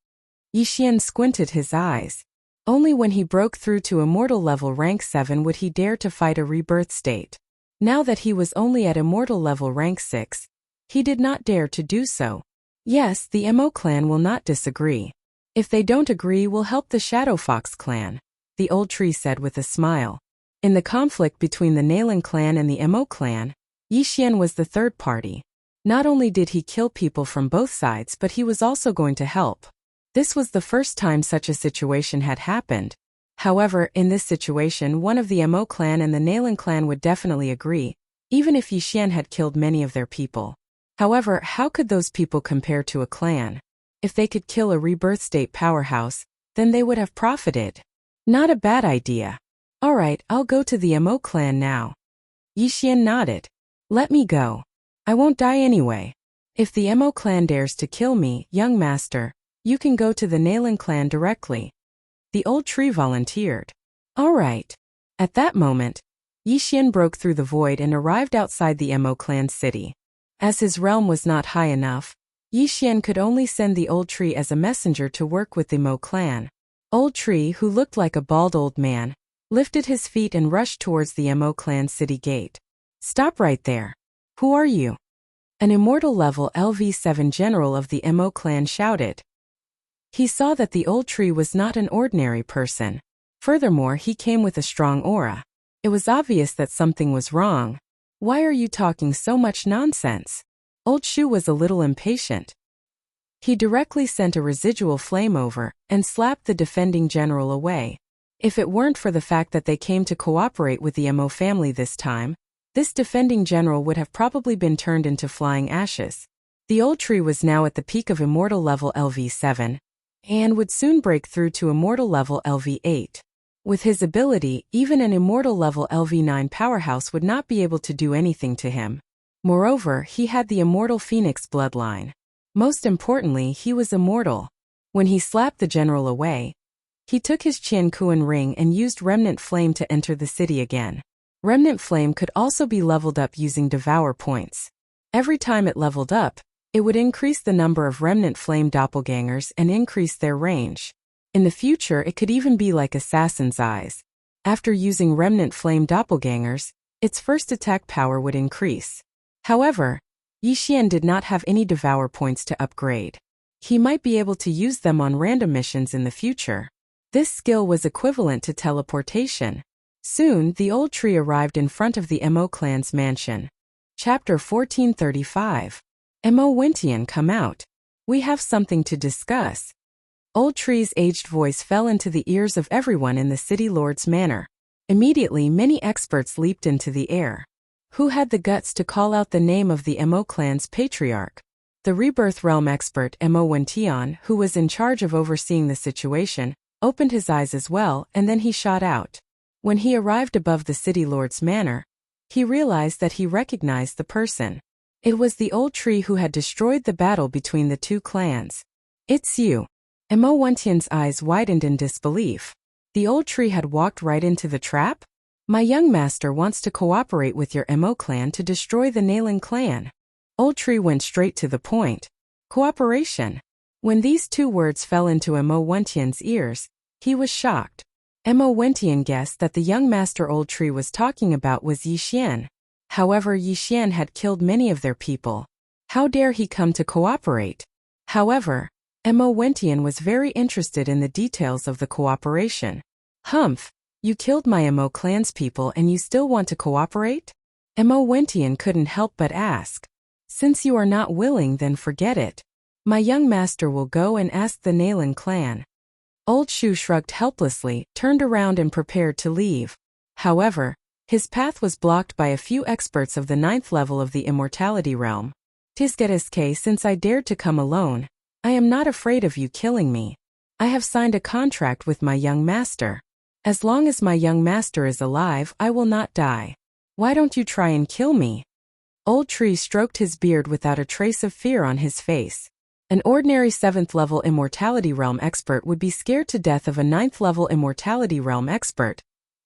Yixian squinted his eyes. Only when he broke through to immortal level rank 7 would he dare to fight a rebirth state. Now that he was only at immortal level rank 6, he did not dare to do so. Yes, the Mo clan will not disagree. If they don't agree, we'll help the Shadow Fox clan, the old tree said with a smile. In the conflict between the Nalan clan and the Mo clan, Yixian was the third party. Not only did he kill people from both sides, but he was also going to help. This was the first time such a situation had happened. However, in this situation, one of the Mo clan and the Nalan clan would definitely agree, even if Yixian had killed many of their people. However, how could those people compare to a clan? If they could kill a rebirth state powerhouse, then they would have profited. Not a bad idea. Alright, I'll go to the Mo clan now. Yixian nodded. Let me go. I won't die anyway. If the Mo clan dares to kill me, young master, you can go to the Nalan clan directly. The old tree volunteered. Alright. At that moment, Yixian broke through the void and arrived outside the Mo clan city. As his realm was not high enough, Yixian could only send the old tree as a messenger to work with the Mo clan. Old tree, who looked like a bald old man, lifted his feet and rushed towards the Mo clan city gate. Stop right there. Who are you? An immortal level LV7 general of the Mo clan shouted. He saw that the old tree was not an ordinary person. Furthermore, he came with a strong aura. It was obvious that something was wrong. Why are you talking so much nonsense? Old Shu was a little impatient. He directly sent a residual flame over and slapped the defending general away. If it weren't for the fact that they came to cooperate with the Mo family this time, this defending general would have probably been turned into flying ashes. The old tree was now at the peak of immortal level LV7, and would soon break through to immortal level LV8. With his ability, even an immortal level LV9 powerhouse would not be able to do anything to him. Moreover, he had the immortal phoenix bloodline. Most importantly, he was immortal. When he slapped the general away, he took his Qian Kuan ring and used Remnant Flame to enter the city again. Remnant Flame could also be leveled up using Devour points. Every time it leveled up, it would increase the number of Remnant Flame doppelgangers and increase their range. In the future, it could even be like Assassin's Eyes. After using Remnant Flame doppelgangers, its first attack power would increase. However, Yixian did not have any Devour points to upgrade. He might be able to use them on random missions in the future. This skill was equivalent to teleportation. Soon, the old tree arrived in front of the Mo clan's mansion. Chapter 1435. Mo Wintian, come out. We have something to discuss. Old Tree's aged voice fell into the ears of everyone in the city lord's manor. Immediately many experts leaped into the air. Who had the guts to call out the name of the Mo clan's patriarch? The Rebirth Realm expert Mo Wention, who was in charge of overseeing the situation, opened his eyes as well, and then he shot out. When he arrived above the city lord's manor, he realized that he recognized the person. It was the old tree who had destroyed the battle between the two clans. It's you. Mo Wention's eyes widened in disbelief. The old tree had walked right into the trap? My young master wants to cooperate with your Mo clan to destroy the Nalan clan. Old Tree went straight to the point. Cooperation. When these two words fell into Mo Wention's ears, he was shocked. Mo Wention guessed that the young master Old Tree was talking about was Yi Xian. However, Yi Xian had killed many of their people. How dare he come to cooperate? However, Mo Wention was very interested in the details of the cooperation. Humph, you killed my Mo clan's people and you still want to cooperate? Mo Wention couldn't help but ask. Since you are not willing, then forget it. My young master will go and ask the Nalan clan. Old Shu shrugged helplessly, turned around and prepared to leave. However, his path was blocked by a few experts of the 9th level of the Immortality Realm. Tisgetiske, since I dared to come alone, I am not afraid of you killing me. I have signed a contract with my young master. As long as my young master is alive, I will not die. Why don't you try and kill me? Old Tree stroked his beard without a trace of fear on his face. An ordinary 7th level Immortality Realm expert would be scared to death of a 9th level Immortality Realm expert,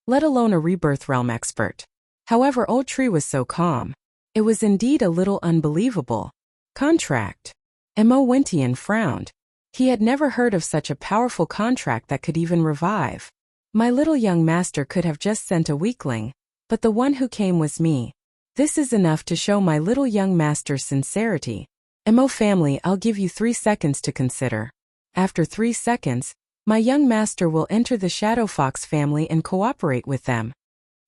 let alone a Rebirth Realm expert. However, Old Tree was so calm. It was indeed a little unbelievable. Contract. Mo Wention frowned. He had never heard of such a powerful contract that could even revive. My little young master could have just sent a weakling, but the one who came was me. This is enough to show my little young master's sincerity. Mo family, I'll give you 3 seconds to consider. After 3 seconds, my young master will enter the Shadow Fox family and cooperate with them.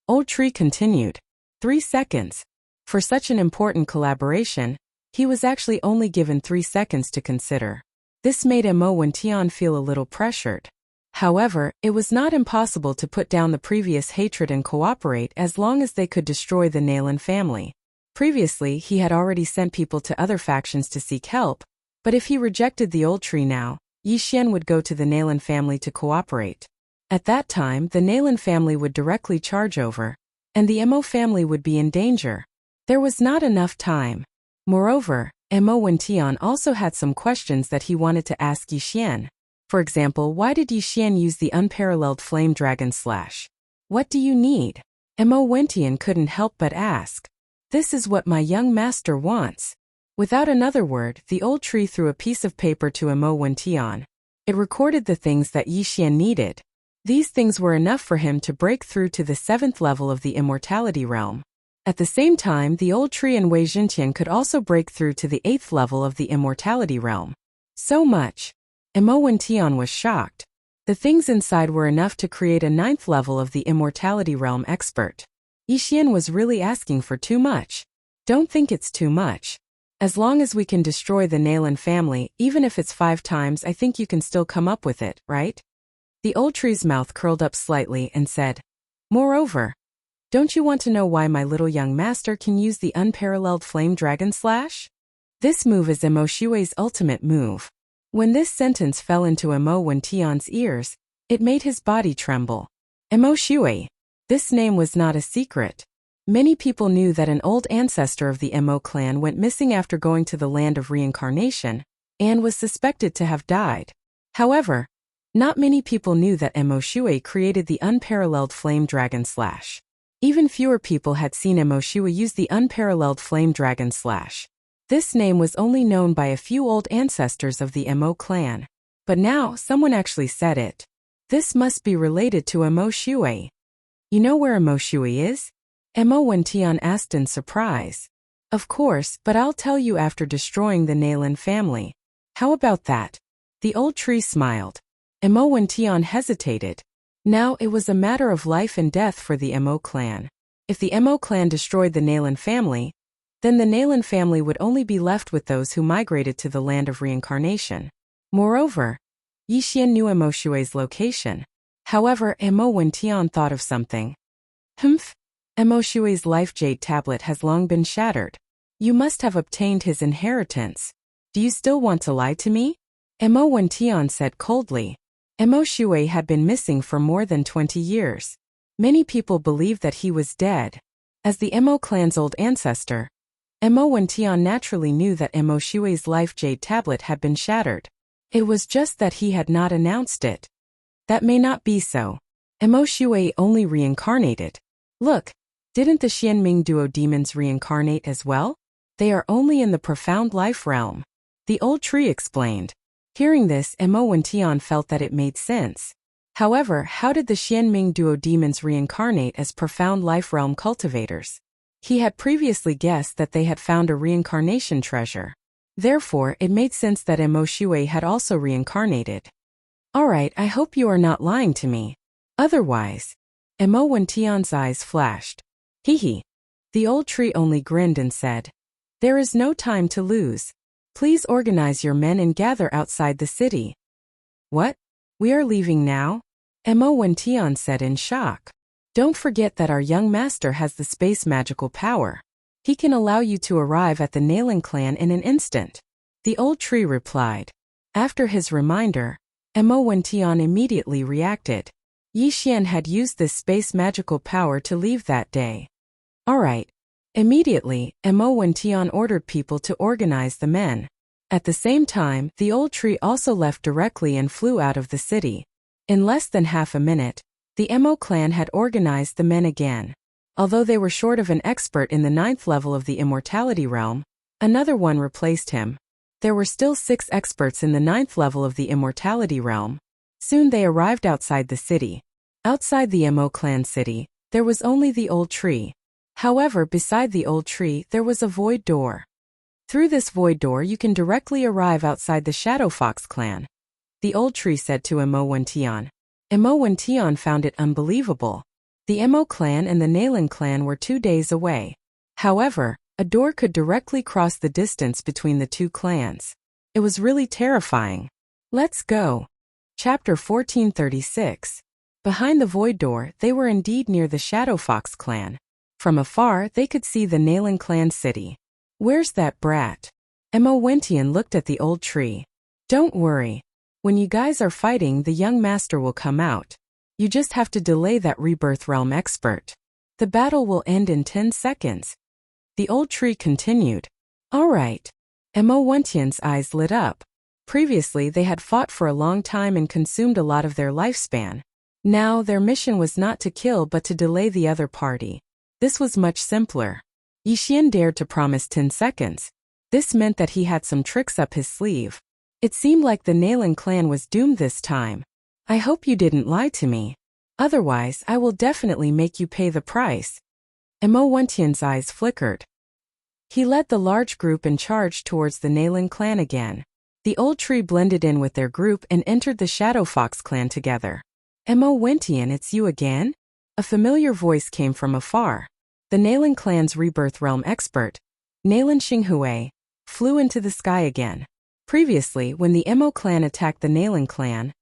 Old Tree continued. 3 seconds. For such an important collaboration, he was actually only given 3 seconds to consider. This made Mo Wention feel a little pressured. However, it was not impossible to put down the previous hatred and cooperate as long as they could destroy the Nalan family. Previously, he had already sent people to other factions to seek help, but if he rejected the Old Tree now, Yi Xian would go to the Nalan family to cooperate. At that time, the Nalan family would directly charge over, and the Mo family would be in danger. There was not enough time. Moreover, Mo Wention also had some questions that he wanted to ask Yi Xian. For example, why did Yi Xian use the unparalleled flame dragon slash? What do you need? Mo Wention couldn't help but ask. This is what my young master wants. Without another word, the Old Tree threw a piece of paper to Mo Wention. It recorded the things that Yi Xian needed. These things were enough for him to break through to the 7th level of the Immortality Realm. At the same time, the Old Tree and Wei Jinqian could also break through to the 8th level of the Immortality Realm. So much. Mo Wention was shocked. The things inside were enough to create a 9th level of the Immortality Realm expert. Yi Xian was really asking for too much. Don't think it's too much. As long as we can destroy the Nalan family, even if it's 5 times, I think you can still come up with it, right? The Old Tree's mouth curled up slightly and said, Moreover, don't you want to know why my little young master can use the unparalleled flame dragon slash? This move is Mo Shui's ultimate move. When this sentence fell into Mo Wention's ears, it made his body tremble. Mo Shui. This name was not a secret. Many people knew that an old ancestor of the Mo clan went missing after going to the land of reincarnation, and was suspected to have died. However, not many people knew that Mo Shui created the unparalleled flame dragon slash. Even fewer people had seen Mo Shui use the unparalleled flame dragon slash. This name was only known by a few old ancestors of the Mo clan. But now, someone actually said it. This must be related to Mo Shui. You know where Mo Shui is? Mo Wention asked in surprise. Of course, but I'll tell you after destroying the Nalan family. How about that? The Old Tree smiled. Mo Wention hesitated. Now it was a matter of life and death for the Mo clan. If the Mo clan destroyed the Nalan family, then the Nalan family would only be left with those who migrated to the land of reincarnation. Moreover, Yixian knew Emo Shui's location. However, Emo Wentian thought of something. Humph! Emo Shui's life jade tablet has long been shattered. You must have obtained his inheritance. Do you still want to lie to me? Emo Wentian said coldly. Emo Shui had been missing for more than 20 years. Many people believed that he was dead. As the Emo clan's old ancestor, Emo Wentian naturally knew that Emo Shui's life jade tablet had been shattered. It was just that he had not announced it. That may not be so. Emo Shui only reincarnated. Look, didn't the Xianming duo demons reincarnate as well? They are only in the profound life realm. The old tree explained. Hearing this, Emo Wentian felt that it made sense. However, how did the Xianming duo demons reincarnate as profound life realm cultivators? He had previously guessed that they had found a reincarnation treasure. Therefore, it made sense that Emo Shui had also reincarnated. Alright, I hope you are not lying to me. Otherwise, Emo Wentian's eyes flashed. Hee. The old tree only grinned and said, There is no time to lose. Please organize your men and gather outside the city. What? We are leaving now? Emo Wentian said in shock. Don't forget that our young master has the space magical power. He can allow you to arrive at the Nailing clan in an instant. The old tree replied. After his reminder, Emo Wentian immediately reacted. Yixian had used this space magical power to leave that day. Alright. Immediately, Emo Wentian ordered people to organize the men. At the same time, the old tree also left directly and flew out of the city. In less than half a minute, the Emo clan had organized the men again. Although they were short of an expert in the 9th level of the immortality realm, another one replaced him. There were still 6 experts in the 9th level of the immortality realm. Soon they arrived outside the city. Outside the Emo clan city, there was only the old tree. However, beside the old tree, there was a void door. Through this void door you can directly arrive outside the Shadow Fox clan. The old tree said to Emo Wentian. Emo Wentian found it unbelievable. The Emo clan and the Nailing clan were 2 days away. However, a door could directly cross the distance between the two clans. It was really terrifying. Let's go. Chapter 1436. Behind the void door, they were indeed near the Shadow Fox clan. From afar, they could see the Nailing clan city. Where's that brat? Emo Wentian looked at the old tree. Don't worry. When you guys are fighting, the young master will come out. You just have to delay that rebirth realm expert. The battle will end in 10 seconds. The old tree continued. Alright. Emo Wentian's eyes lit up. Previously, they had fought for a long time and consumed a lot of their lifespan. Now, their mission was not to kill but to delay the other party. This was much simpler. Yixian dared to promise 10 seconds. This meant that he had some tricks up his sleeve. It seemed like the Nailing clan was doomed this time. I hope you didn't lie to me. Otherwise, I will definitely make you pay the price. Emo Wentian's eyes flickered. He led the large group and charged towards the Nailing clan again. The old tree blended in with their group and entered the Shadow Fox clan together. Emo Wentian, it's you again? A familiar voice came from afar. The Nailing clan's rebirth realm expert, Nailan Xinghui, flew into the sky again. Previously, when the Emo clan attacked the Nailing clan,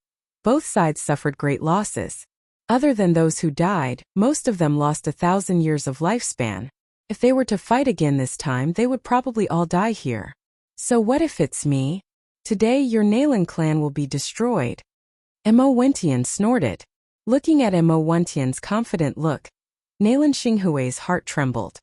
both sides suffered great losses. Other than those who died, most of them lost 1,000 years of lifespan. If they were to fight again this time, they would probably all die here. So what if it's me? Today your Nailing clan will be destroyed. Emo Wentian snorted. Looking at Emo Wentian's confident look, Nailan Xinghui's heart trembled.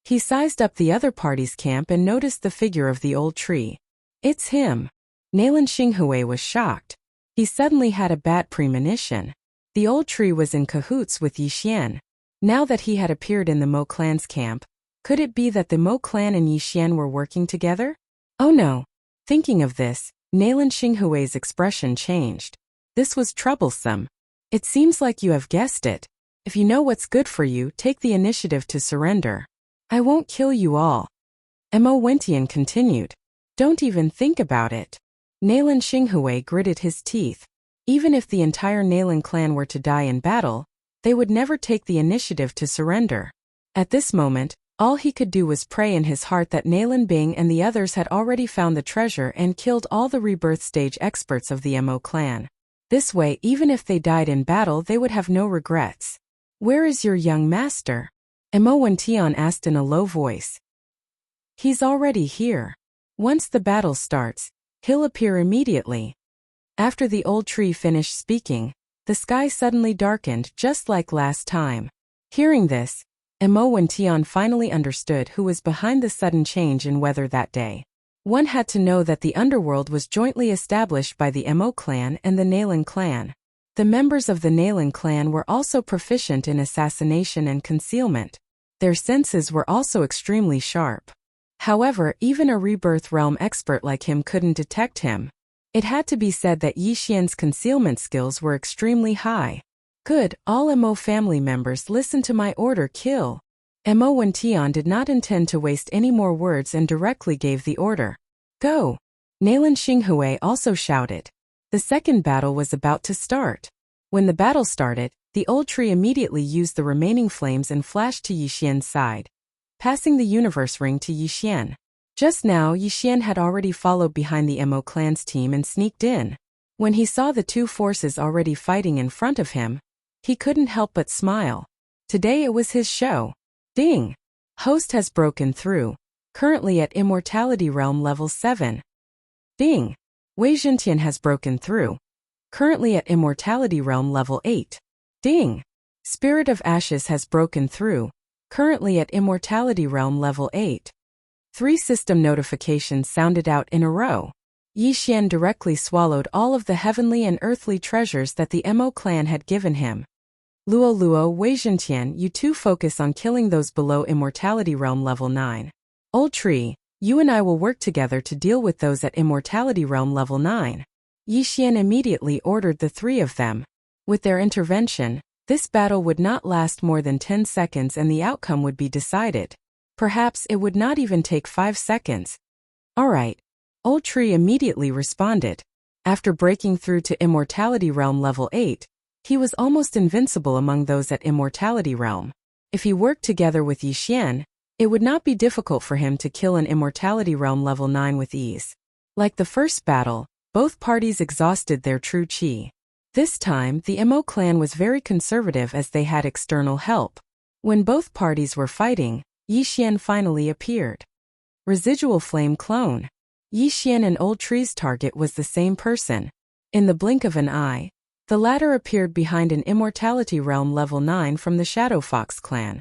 He sized up the other party's camp and noticed the figure of the old tree. It's him. Nailan Xinghui was shocked. He suddenly had a bad premonition. The old tree was in cahoots with Yixian. Now that he had appeared in the Mo clan's camp, could it be that the Mo clan and Yixian were working together? Oh no. Thinking of this, Nailan Xinghui's expression changed. This was troublesome. It seems like you have guessed it. If you know what's good for you, take the initiative to surrender. I won't kill you all. Emo Wentian continued. Don't even think about it. Nailan Xinghui gritted his teeth. Even if the entire Nailing clan were to die in battle, they would never take the initiative to surrender. At this moment, All he could do was pray in his heart that Nalan Bing and the others had already found the treasure and killed all the rebirth stage experts of the Mo clan. This way, even if they died in battle, they would have no regrets. "Where is your young master?" Mo Wentian asked in a low voice. "He's already here. Once the battle starts, he'll appear immediately." After the old tree finished speaking, the sky suddenly darkened just like last time. Hearing this, Mo Wentian finally understood who was behind the sudden change in weather that day. One had to know that the underworld was jointly established by the Mo clan and the Nalan clan. The members of the Nalan clan were also proficient in assassination and concealment. Their senses were also extremely sharp. However, even a rebirth realm expert like him couldn't detect him. It had to be said that Yi Xian's concealment skills were extremely high. "Good, all Mo family members listen to my order, kill." Mo Wentian did not intend to waste any more words and directly gave the order. "Go!" Nalan Xinghui also shouted. The second battle was about to start. When the battle started, the old tree immediately used the remaining flames and flashed to Yi Xian's side, passing the universe ring to Yi Xian. Just now, Yi Xian had already followed behind the Mo clan's team and sneaked in. When he saw the two forces already fighting in front of him, he couldn't help but smile. Today it was his show. Ding! Host has broken through. Currently at Immortality Realm level 7. Ding! Wei Zhentian has broken through. Currently at Immortality Realm level 8. Ding! Spirit of Ashes has broken through. Currently at Immortality Realm level 8. 3 system notifications sounded out in a row. Yi Xian directly swallowed all of the heavenly and earthly treasures that the Mo clan had given him. "Luo Luo, Wei Zhentian, you two focus on killing those below Immortality Realm level 9. Old Tree, you and I will work together to deal with those at Immortality Realm level 9. Yi Xian immediately ordered the 3 of them. With their intervention, this battle would not last more than 10 seconds and the outcome would be decided. Perhaps it would not even take 5 seconds. "Alright." Old Tree immediately responded. After breaking through to Immortality Realm level 8, he was almost invincible among those at Immortality Realm. If he worked together with Yi Xian, it would not be difficult for him to kill an Immortality Realm level 9 with ease. Like the first battle, both parties exhausted their true chi. This time, the Mo clan was very conservative as they had external help. When both parties were fighting, Yi Xian finally appeared. Residual Flame Clone. Yi Xian and Old Tree's target was the same person. In the blink of an eye, the latter appeared behind an Immortality Realm level 9 from the Shadow Fox clan.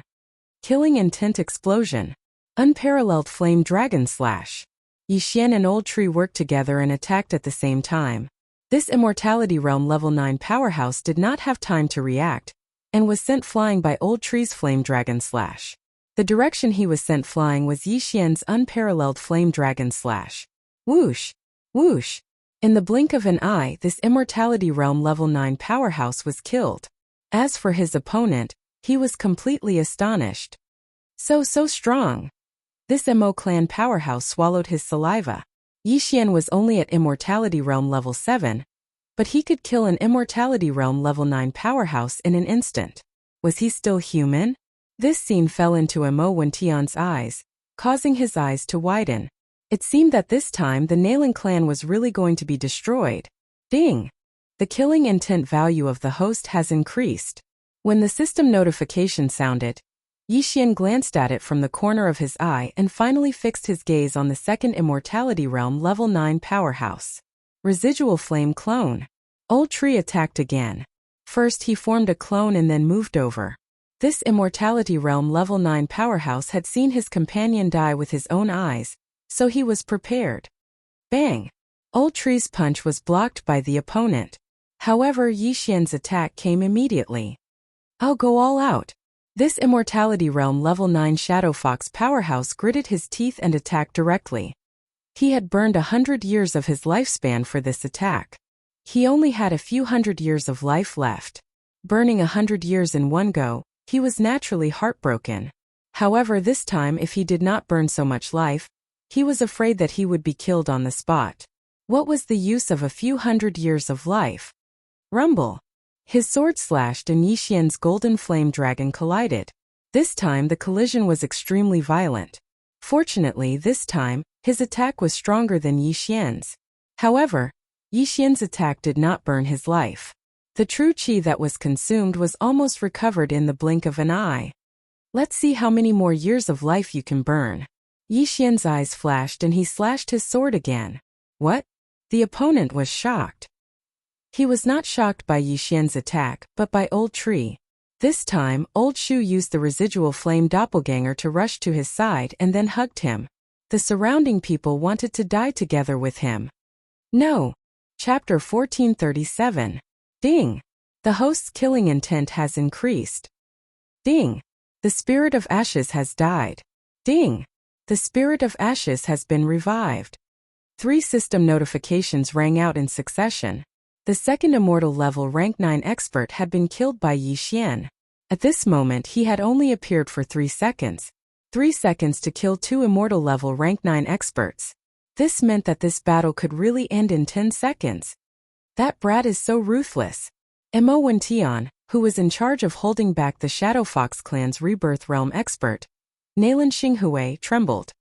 Killing Intent Explosion. Unparalleled Flame Dragon Slash. Yi Xian and Old Tree worked together and attacked at the same time. This Immortality Realm level 9 powerhouse did not have time to react, and was sent flying by Old Tree's Flame Dragon Slash. The direction he was sent flying was Yi Xian's Unparalleled Flame Dragon Slash. Whoosh! Whoosh! In the blink of an eye, this Immortality Realm level 9 powerhouse was killed. As for his opponent, he was completely astonished. So strong. This Mo clan powerhouse swallowed his saliva. Yi Xian was only at Immortality Realm level 7, but he could kill an Immortality Realm level 9 powerhouse in an instant. Was he still human? This scene fell into Mo Wentian's eyes, causing his eyes to widen. It seemed that this time the Nalan clan was really going to be destroyed. Ding! The killing intent value of the host has increased. When the system notification sounded, Yi Xian glanced at it from the corner of his eye and finally fixed his gaze on the second Immortality Realm level 9 powerhouse. Residual Flame Clone. Old Tree attacked again. First he formed a clone and then moved over. This Immortality Realm level 9 powerhouse had seen his companion die with his own eyes, so he was prepared. Bang! Old Tree's punch was blocked by the opponent. However, Yi Xian's attack came immediately. "I'll go all out." This Immortality Realm level 9 Shadow Fox powerhouse gritted his teeth and attacked directly. He had burned 100 years of his lifespan for this attack. He only had a few hundred years of life left. Burning 100 years in one go, he was naturally heartbroken. However, this time if he did not burn so much life, he was afraid that he would be killed on the spot. What was the use of a few hundred years of life? Rumble! His sword slashed and Yi Xian's golden flame dragon collided. This time the collision was extremely violent. Fortunately, this time, his attack was stronger than Yi Xian's. However, Yi Xian's attack did not burn his life. The true qi that was consumed was almost recovered in the blink of an eye. Let's see how many more years of life you can burn. Yi Xian's eyes flashed and he slashed his sword again. What? The opponent was shocked. He was not shocked by Yi Xian's attack, but by Old Tree. This time, Old Shu used the residual flame doppelganger to rush to his side and then hugged him. The surrounding people wanted to die together with him. No. Chapter 1437. Ding! The host's killing intent has increased. Ding! The spirit of ashes has died. Ding! The spirit of ashes has been revived. 3 system notifications rang out in succession. The second immortal level rank 9 expert had been killed by Yi Xian. At this moment he had only appeared for 3 seconds. 3 seconds to kill 2 immortal level rank 9 experts. This meant that this battle could really end in 10 seconds. That brat is so ruthless. Mo Wentian, who was in charge of holding back the Shadow Fox clan's Rebirth Realm expert, Nailan Xinghui, trembled.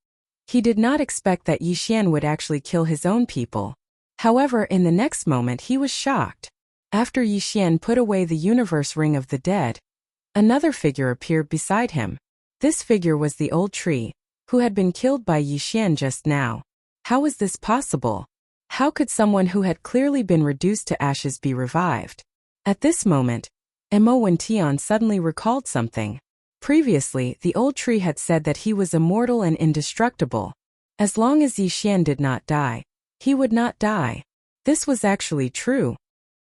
He did not expect that Yi Xian would actually kill his own people. However, in the next moment he was shocked. After Yi Xian put away the universe ring of the dead, another figure appeared beside him. This figure was the Old Tree, who had been killed by Yi Xian just now. How was this possible? How could someone who had clearly been reduced to ashes be revived? At this moment, Mo Wentian suddenly recalled something. Previously, the Old Tree had said that he was immortal and indestructible. As long as Yi Xian did not die, he would not die. This was actually true.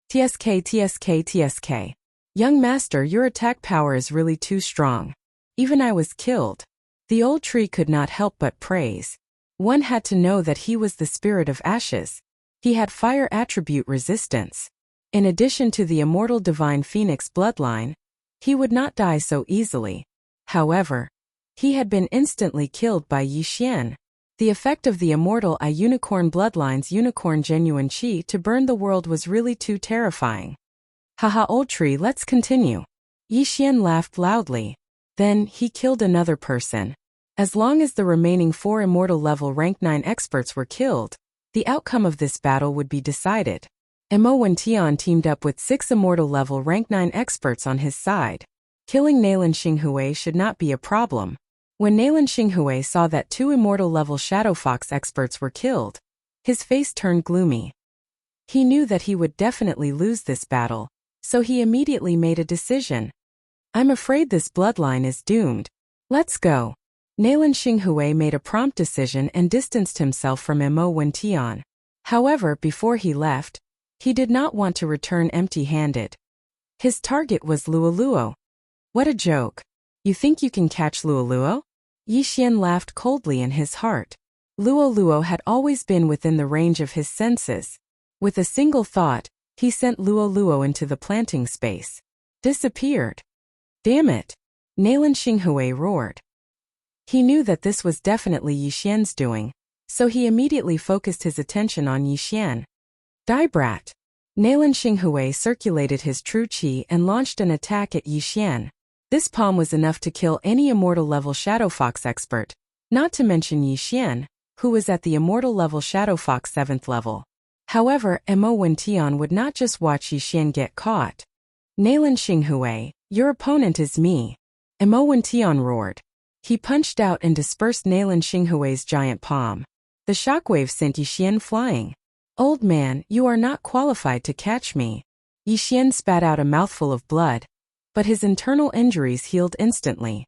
TSK. Young master, your attack power is really too strong. Even I was killed. The Old Tree could not help but praise. One had to know that he was the spirit of ashes. He had fire attribute resistance. In addition to the immortal divine phoenix bloodline, he would not die so easily. However, he had been instantly killed by Yi Xian. The effect of the immortal unicorn bloodline's unicorn genuine qi to burn the world was really too terrifying. Haha, Old Tree, let's continue. Yi Xian laughed loudly. Then, he killed another person. As long as the remaining 4 immortal level rank 9 experts were killed, the outcome of this battle would be decided. Mo Wentian teamed up with 6 immortal level rank 9 experts on his side. Killing Nailan Xinghui should not be a problem. When Nailan Xinghui saw that 2 immortal level Shadow Fox experts were killed, his face turned gloomy. He knew that he would definitely lose this battle, so he immediately made a decision. I'm afraid this bloodline is doomed. Let's go. Nailan Xinghui made a prompt decision and distanced himself from Mo Wentian. However, before he left, he did not want to return empty-handed. His target was Luoluo. What a joke. You think you can catch Luoluo? Yi Xian laughed coldly in his heart. Luoluo had always been within the range of his senses. With a single thought, he sent Luoluo into the planting space. Disappeared. Damn it! Nailan Xinghui roared. He knew that this was definitely Yi Xian's doing, so he immediately focused his attention on Yi Xian. Die brat! Nailan Xinghui circulated his true qi and launched an attack at Yi Xian. This palm was enough to kill any immortal level Shadow Fox expert, not to mention Yi Xian, who was at the immortal level Shadow Fox 7th level. However, Mo Wentian would not just watch Yi Xian get caught. Nailan Xinghui, your opponent is me. Mo Wentian roared. He punched out and dispersed Nailan Xinghui's giant palm. The shockwave sent Yi Xian flying. Old man, you are not qualified to catch me. Yi Xian spat out a mouthful of blood, but his internal injuries healed instantly.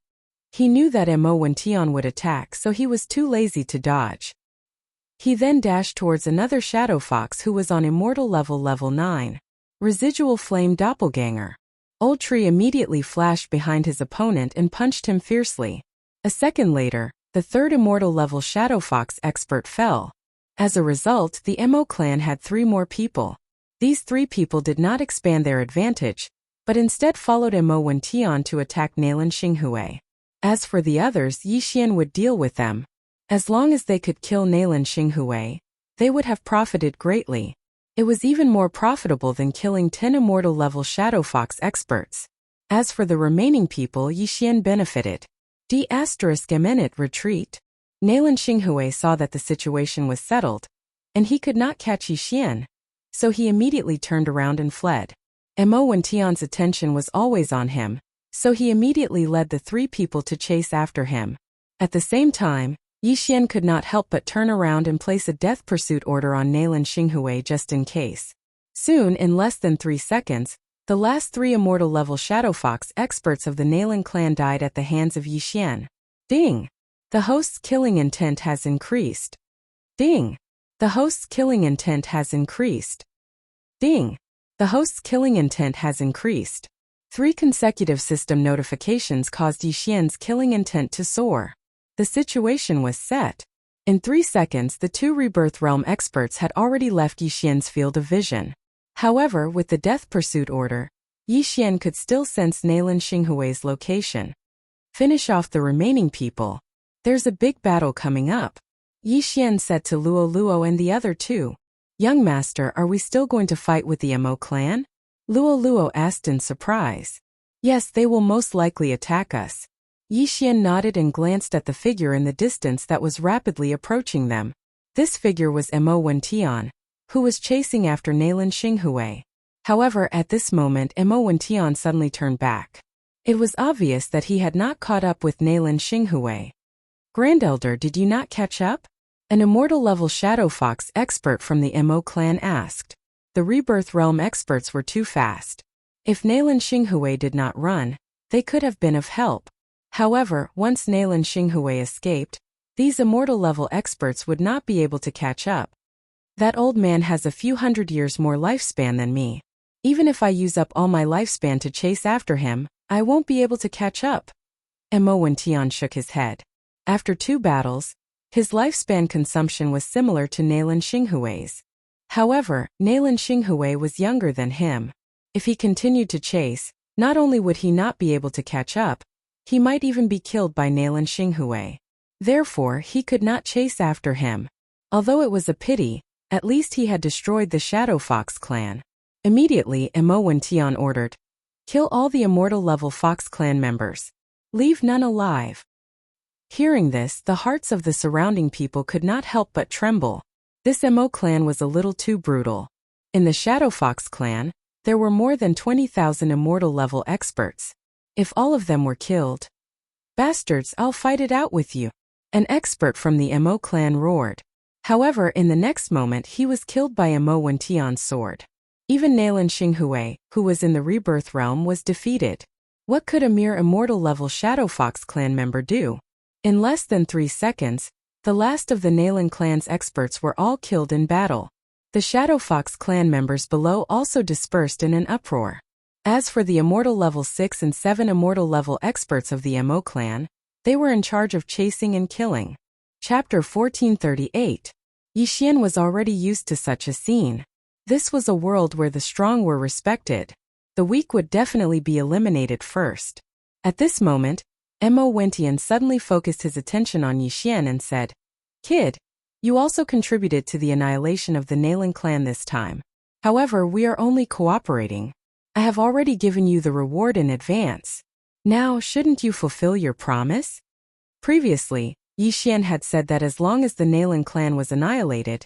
He knew that Mo Wentian would attack, so he was too lazy to dodge. He then dashed towards another Shadow Fox who was on immortal level 9. Residual flame doppelganger. Old Tree immediately flashed behind his opponent and punched him fiercely. A second later, the 3rd immortal level Shadow Fox expert fell. As a result, the Mo clan had 3 more people. These 3 people did not expand their advantage, but instead followed Mo Wentian to attack Nailan Xinghui. As for the others, Yi Xian would deal with them. As long as they could kill Nailan Xinghui, they would have profited greatly. It was even more profitable than killing 10 immortal level Shadow Fox experts. As for the remaining people, Yixian benefited. D***eminent retreat. Nalan Xinghui saw that the situation was settled, and he could not catch Yixian, so he immediately turned around and fled. Mo Wentian's attention was always on him, so he immediately led the 3 people to chase after him. At the same time, Yixian could not help but turn around and place a death pursuit order on Nalan Xinghui just in case. Soon, in less than 3 seconds, the last 3 immortal level Shadow Fox experts of the Nalan clan died at the hands of Yixian. Ding! The host's killing intent has increased. Ding! The host's killing intent has increased. Ding! The host's killing intent has increased. 3 consecutive system notifications caused Yixian's killing intent to soar. The situation was set. In 3 seconds, the 2 Rebirth Realm experts had already left Yixian's field of vision. However, with the death pursuit order, Yixian could still sense Nalan Xinghui's location. Finish off the remaining people. There's a big battle coming up. Yixian said to Luo Luo and the other 2. Young master, are we still going to fight with the Mo clan? Luo Luo asked in surprise. Yes, they will most likely attack us. Yixian nodded and glanced at the figure in the distance that was rapidly approaching them. This figure was Mo Wentian, who was chasing after Nalan Xinghui. However, at this moment Mo Wentian suddenly turned back. It was obvious that he had not caught up with Nalan Xinghui. Grand Elder, did you not catch up? An immortal-level Shadow Fox expert from the Mo clan asked. The Rebirth Realm experts were too fast. If Nalan Xinghui did not run, they could have been of help. However, once Nalan Xinghui escaped, these immortal-level experts would not be able to catch up. That old man has a few hundred years more lifespan than me. Even if I use up all my lifespan to chase after him, I won't be able to catch up. Mo Wentian shook his head. After 2 battles, his lifespan consumption was similar to Nalan Xinghui's. However, Nalan Xinghui was younger than him. If he continued to chase, not only would he not be able to catch up, he might even be killed by Nalan Xinghui. Therefore, he could not chase after him. Although it was a pity, at least he had destroyed the Shadow Fox clan. Immediately, Mo Wentian ordered, "Kill all the immortal-level Fox clan members. Leave none alive." Hearing this, the hearts of the surrounding people could not help but tremble. This Mo clan was a little too brutal. In the Shadow Fox clan, there were more than 20,000 immortal-level experts. If all of them were killed, "Bastards, I'll fight it out with you," an expert from the Mo clan roared. However, in the next moment he was killed by Mo Wentian's sword. Even Nalan Xinghui, who was in the Rebirth Realm, was defeated. What could a mere immortal-level Shadow Fox clan member do? In less than 3 seconds, the last of the Nalan clan's experts were all killed in battle. The Shadow Fox clan members below also dispersed in an uproar. As for the immortal level 6 and 7 immortal level experts of the Mo clan, they were in charge of chasing and killing. Chapter 1438. Yixian was already used to such a scene. This was a world where the strong were respected. The weak would definitely be eliminated first. At this moment, Mo Wentian suddenly focused his attention on Yixian and said, "Kid, you also contributed to the annihilation of the Nalan clan this time. However, we are only cooperating. I have already given you the reward in advance. Now, shouldn't you fulfill your promise?" Previously, Yixian had said that as long as the Nalan clan was annihilated,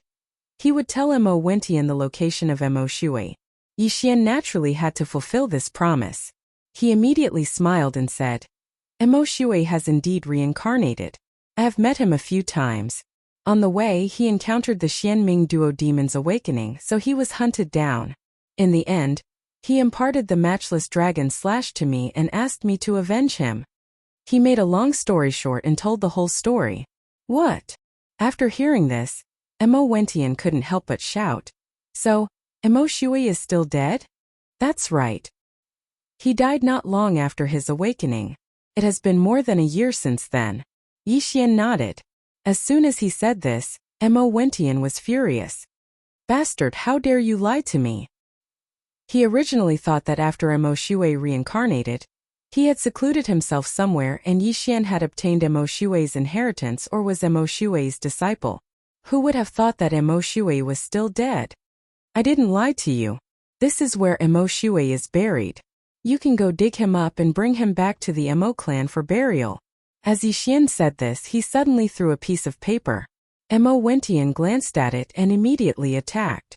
he would tell Mo Wentian the location of Mo Shui. Yixian naturally had to fulfill this promise. He immediately smiled and said, "Mo Shui has indeed reincarnated. I have met him a few times. On the way, he encountered the Xianming Duo Demon's awakening, so he was hunted down. In the end, he imparted the matchless dragon slash to me and asked me to avenge him." He made a long story short and told the whole story. What? After hearing this, Mo Wentian couldn't help but shout. So, Mo Shui is still dead? That's right. He died not long after his awakening. It has been more than a year since then. Yixian nodded. As soon as he said this, Mo Wentian was furious. "Bastard, how dare you lie to me?" He originally thought that after Mo Shui reincarnated, he had secluded himself somewhere and Yixian had obtained Mo Shui's inheritance or was Mo Shui's disciple. Who would have thought that Mo Shui was still dead? "I didn't lie to you. This is where Mo Shui is buried." You can go dig him up and bring him back to the Mo clan for burial. As Yixian said this, he suddenly threw a piece of paper. Mo Wentian glanced at it and immediately attacked.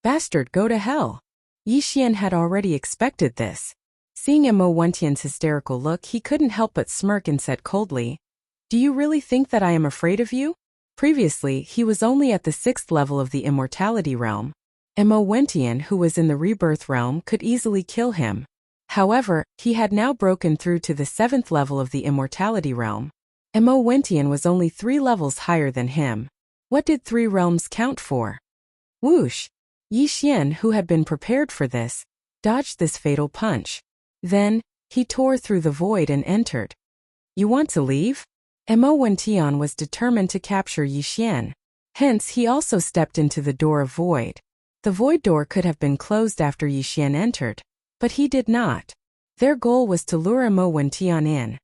Bastard, go to hell. Yixian had already expected this. Seeing Mo Wentian's hysterical look, he couldn't help but smirk and said coldly, "Do you really think that I am afraid of you?" Previously, he was only at the 6th level of the immortality realm. Mo Wentian, who was in the rebirth realm, could easily kill him. However, he had now broken through to the 7th level of the immortality realm. Mo Wentian was only 3 levels higher than him. What did 3 realms count for? Whoosh! Yixian, who had been prepared for this, dodged this fatal punch. Then, he tore through the void and entered. You want to leave? Mo Wentian was determined to capture Yixian. Hence, he also stepped into the door of void. The void door could have been closed after Yixian entered, but he did not. Their goal was to lure Mo Wentian in.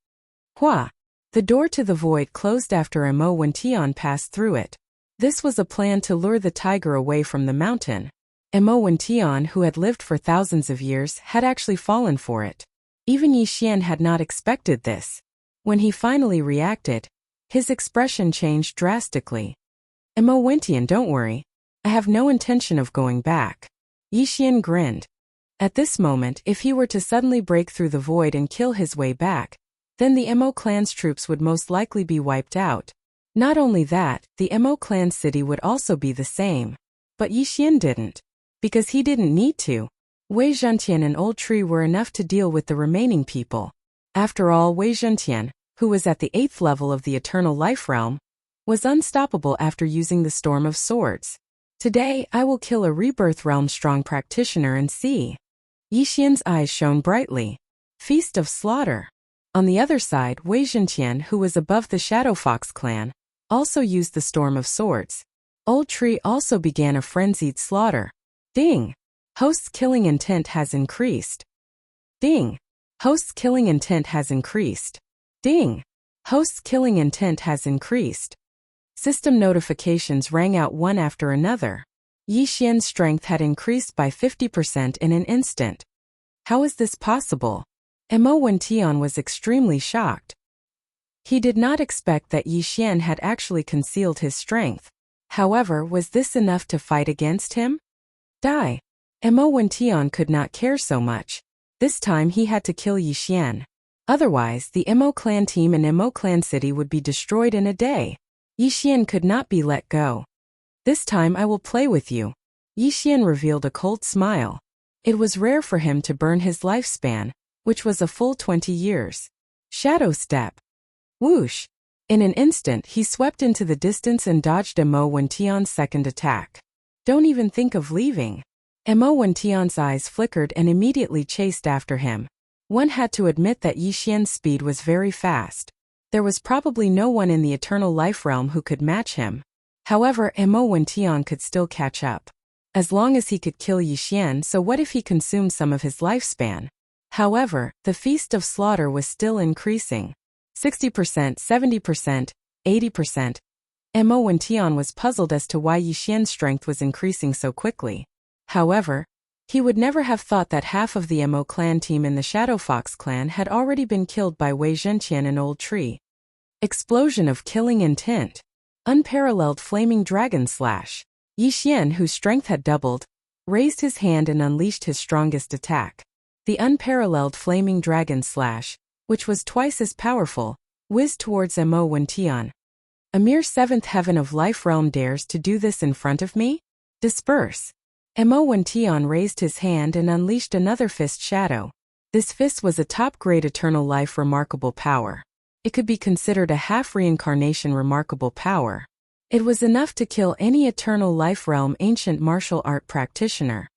Hua! The door to the void closed after Mo Wentian passed through it. This was a plan to lure the tiger away from the mountain. Mo Wentian, who had lived for thousands of years, had actually fallen for it. Even Yixian had not expected this. When he finally reacted, his expression changed drastically. Mo Wentian, don't worry. I have no intention of going back. Yixian grinned. At this moment, if he were to suddenly break through the void and kill his way back, then the Mo clan's troops would most likely be wiped out. Not only that, the Mo clan city would also be the same. But Yixian didn't. Because he didn't need to. Wei Zhentian and Old Tree were enough to deal with the remaining people. After all, Wei Zhentian, who was at the 8th level of the Eternal Life Realm, was unstoppable after using the Storm of Swords. Today, I will kill a Rebirth Realm strong practitioner and see. Yixian's eyes shone brightly. Feast of Slaughter. On the other side, Wei Zhentian, who was above the Shadow Fox clan, also used the Storm of Swords. Old Tree also began a frenzied slaughter. Ding! Host's killing intent has increased. Ding! Host's killing intent has increased. Ding! Host's killing intent has increased. System notifications rang out one after another. Yixian's strength had increased by 50% in an instant. How is this possible? Mo Wentian was extremely shocked. He did not expect that Yixian had actually concealed his strength. However, was this enough to fight against him? Die. Mo Wentian could not care so much. This time he had to kill Yixian. Otherwise, the Mo clan team and Mo clan city would be destroyed in a day. Yixian could not be let go. This time I will play with you. Yixian revealed a cold smile. It was rare for him to burn his lifespan, which was a full 20 years. Shadow Step. Whoosh! In an instant, he swept into the distance and dodged Mo Wentian's second attack. Don't even think of leaving. Mo Wentian's eyes flickered and immediately chased after him. One had to admit that Yixian's speed was very fast. There was probably no one in the Eternal Life Realm who could match him. However, Mo Wentian could still catch up. As long as he could kill Yixian, so what if he consumed some of his lifespan? However, the Feast of Slaughter was still increasing. 60%, 70%, 80%. Mo Wentian was puzzled as to why Yixian's strength was increasing so quickly. However, he would never have thought that half of the Mo clan team in the Shadow Fox clan had already been killed by Wei Zhentian and Old Tree. Explosion of killing intent. Unparalleled flaming dragon slash. Yixian, whose strength had doubled, raised his hand and unleashed his strongest attack. The unparalleled flaming dragon slash, which was twice as powerful, whizzed towards Mo Wentian. A mere 7th heaven of life realm dares to do this in front of me? Disperse. Mo Wentian raised his hand and unleashed another fist shadow. This fist was a top-grade eternal life remarkable power. It could be considered a half-reincarnation remarkable power. It was enough to kill any eternal life realm ancient martial art practitioner.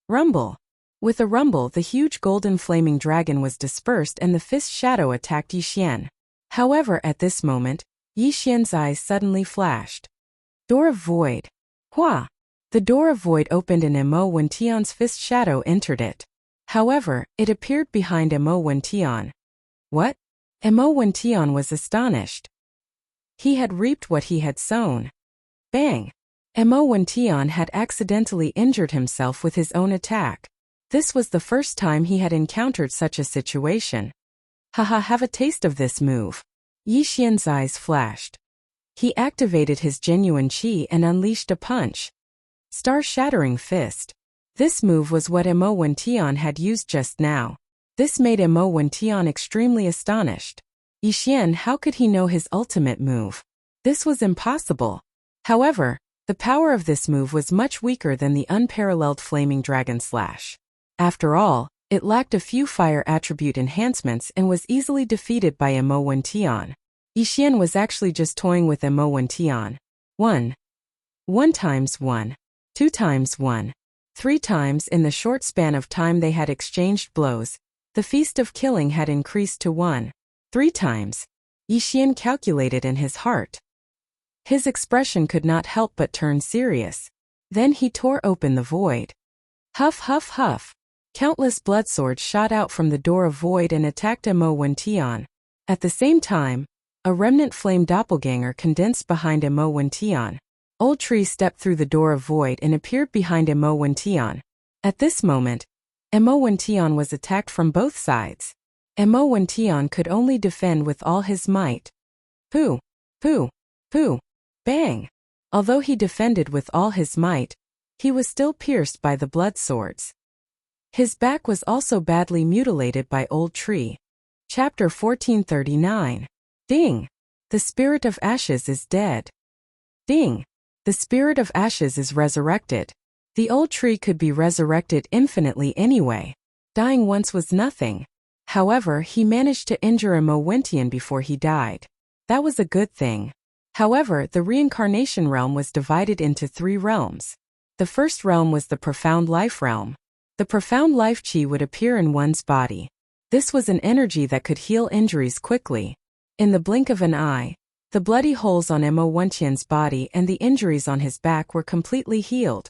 Rumble. With a rumble, the huge golden flaming dragon was dispersed and the fist shadow attacked Yixian. However, at this moment, Yixian's eyes suddenly flashed. Door of Void. Hua! The door of void opened and Mo Wentian's fist shadow entered it. However, it appeared behind Mo Wentian. What? Mo Wentian was astonished. He had reaped what he had sown. Bang! Mo Wentian had accidentally injured himself with his own attack. This was the first time he had encountered such a situation. Haha, have a taste of this move. Yi Xian's eyes flashed. He activated his genuine qi and unleashed a punch. Star-shattering fist. This move was what Mo Wentian had used just now. This made Mo Wentian extremely astonished. Yi Xian, how could he know his ultimate move? This was impossible. However, the power of this move was much weaker than the unparalleled Flaming Dragon Slash. After all, it lacked a few fire attribute enhancements and was easily defeated by Mo Wentian. Yi Xian was actually just toying with Mo Wentian. 1 times 1. 2 times 1. 3 times in the short span of time they had exchanged blows. The feast of killing had increased to 1. 3 times. Yi Xian calculated in his heart. His expression could not help but turn serious. Then he tore open the void. Huff, huff, huff. Countless blood swords shot out from the door of void and attacked Mo Wentian. At the same time, a remnant flame doppelganger condensed behind Mo Wentian. Old Tree stepped through the door of void and appeared behind Mo Wentian. At this moment, Mo Wentian was attacked from both sides. Mo Wentian could only defend with all his might. Pooh! Pooh! Pooh! Bang! Although he defended with all his might, he was still pierced by the blood swords. His back was also badly mutilated by Old Tree. Chapter 1439. Ding! The spirit of ashes is dead. Ding! The spirit of ashes is resurrected. The Old Tree could be resurrected infinitely anyway. Dying once was nothing. However, he managed to injure Mo Wentian before he died. That was a good thing. However, the reincarnation realm was divided into 3 realms. The first realm was the profound life realm. The profound life qi would appear in one's body. This was an energy that could heal injuries quickly. In the blink of an eye, the bloody holes on Mo Wentian's body and the injuries on his back were completely healed.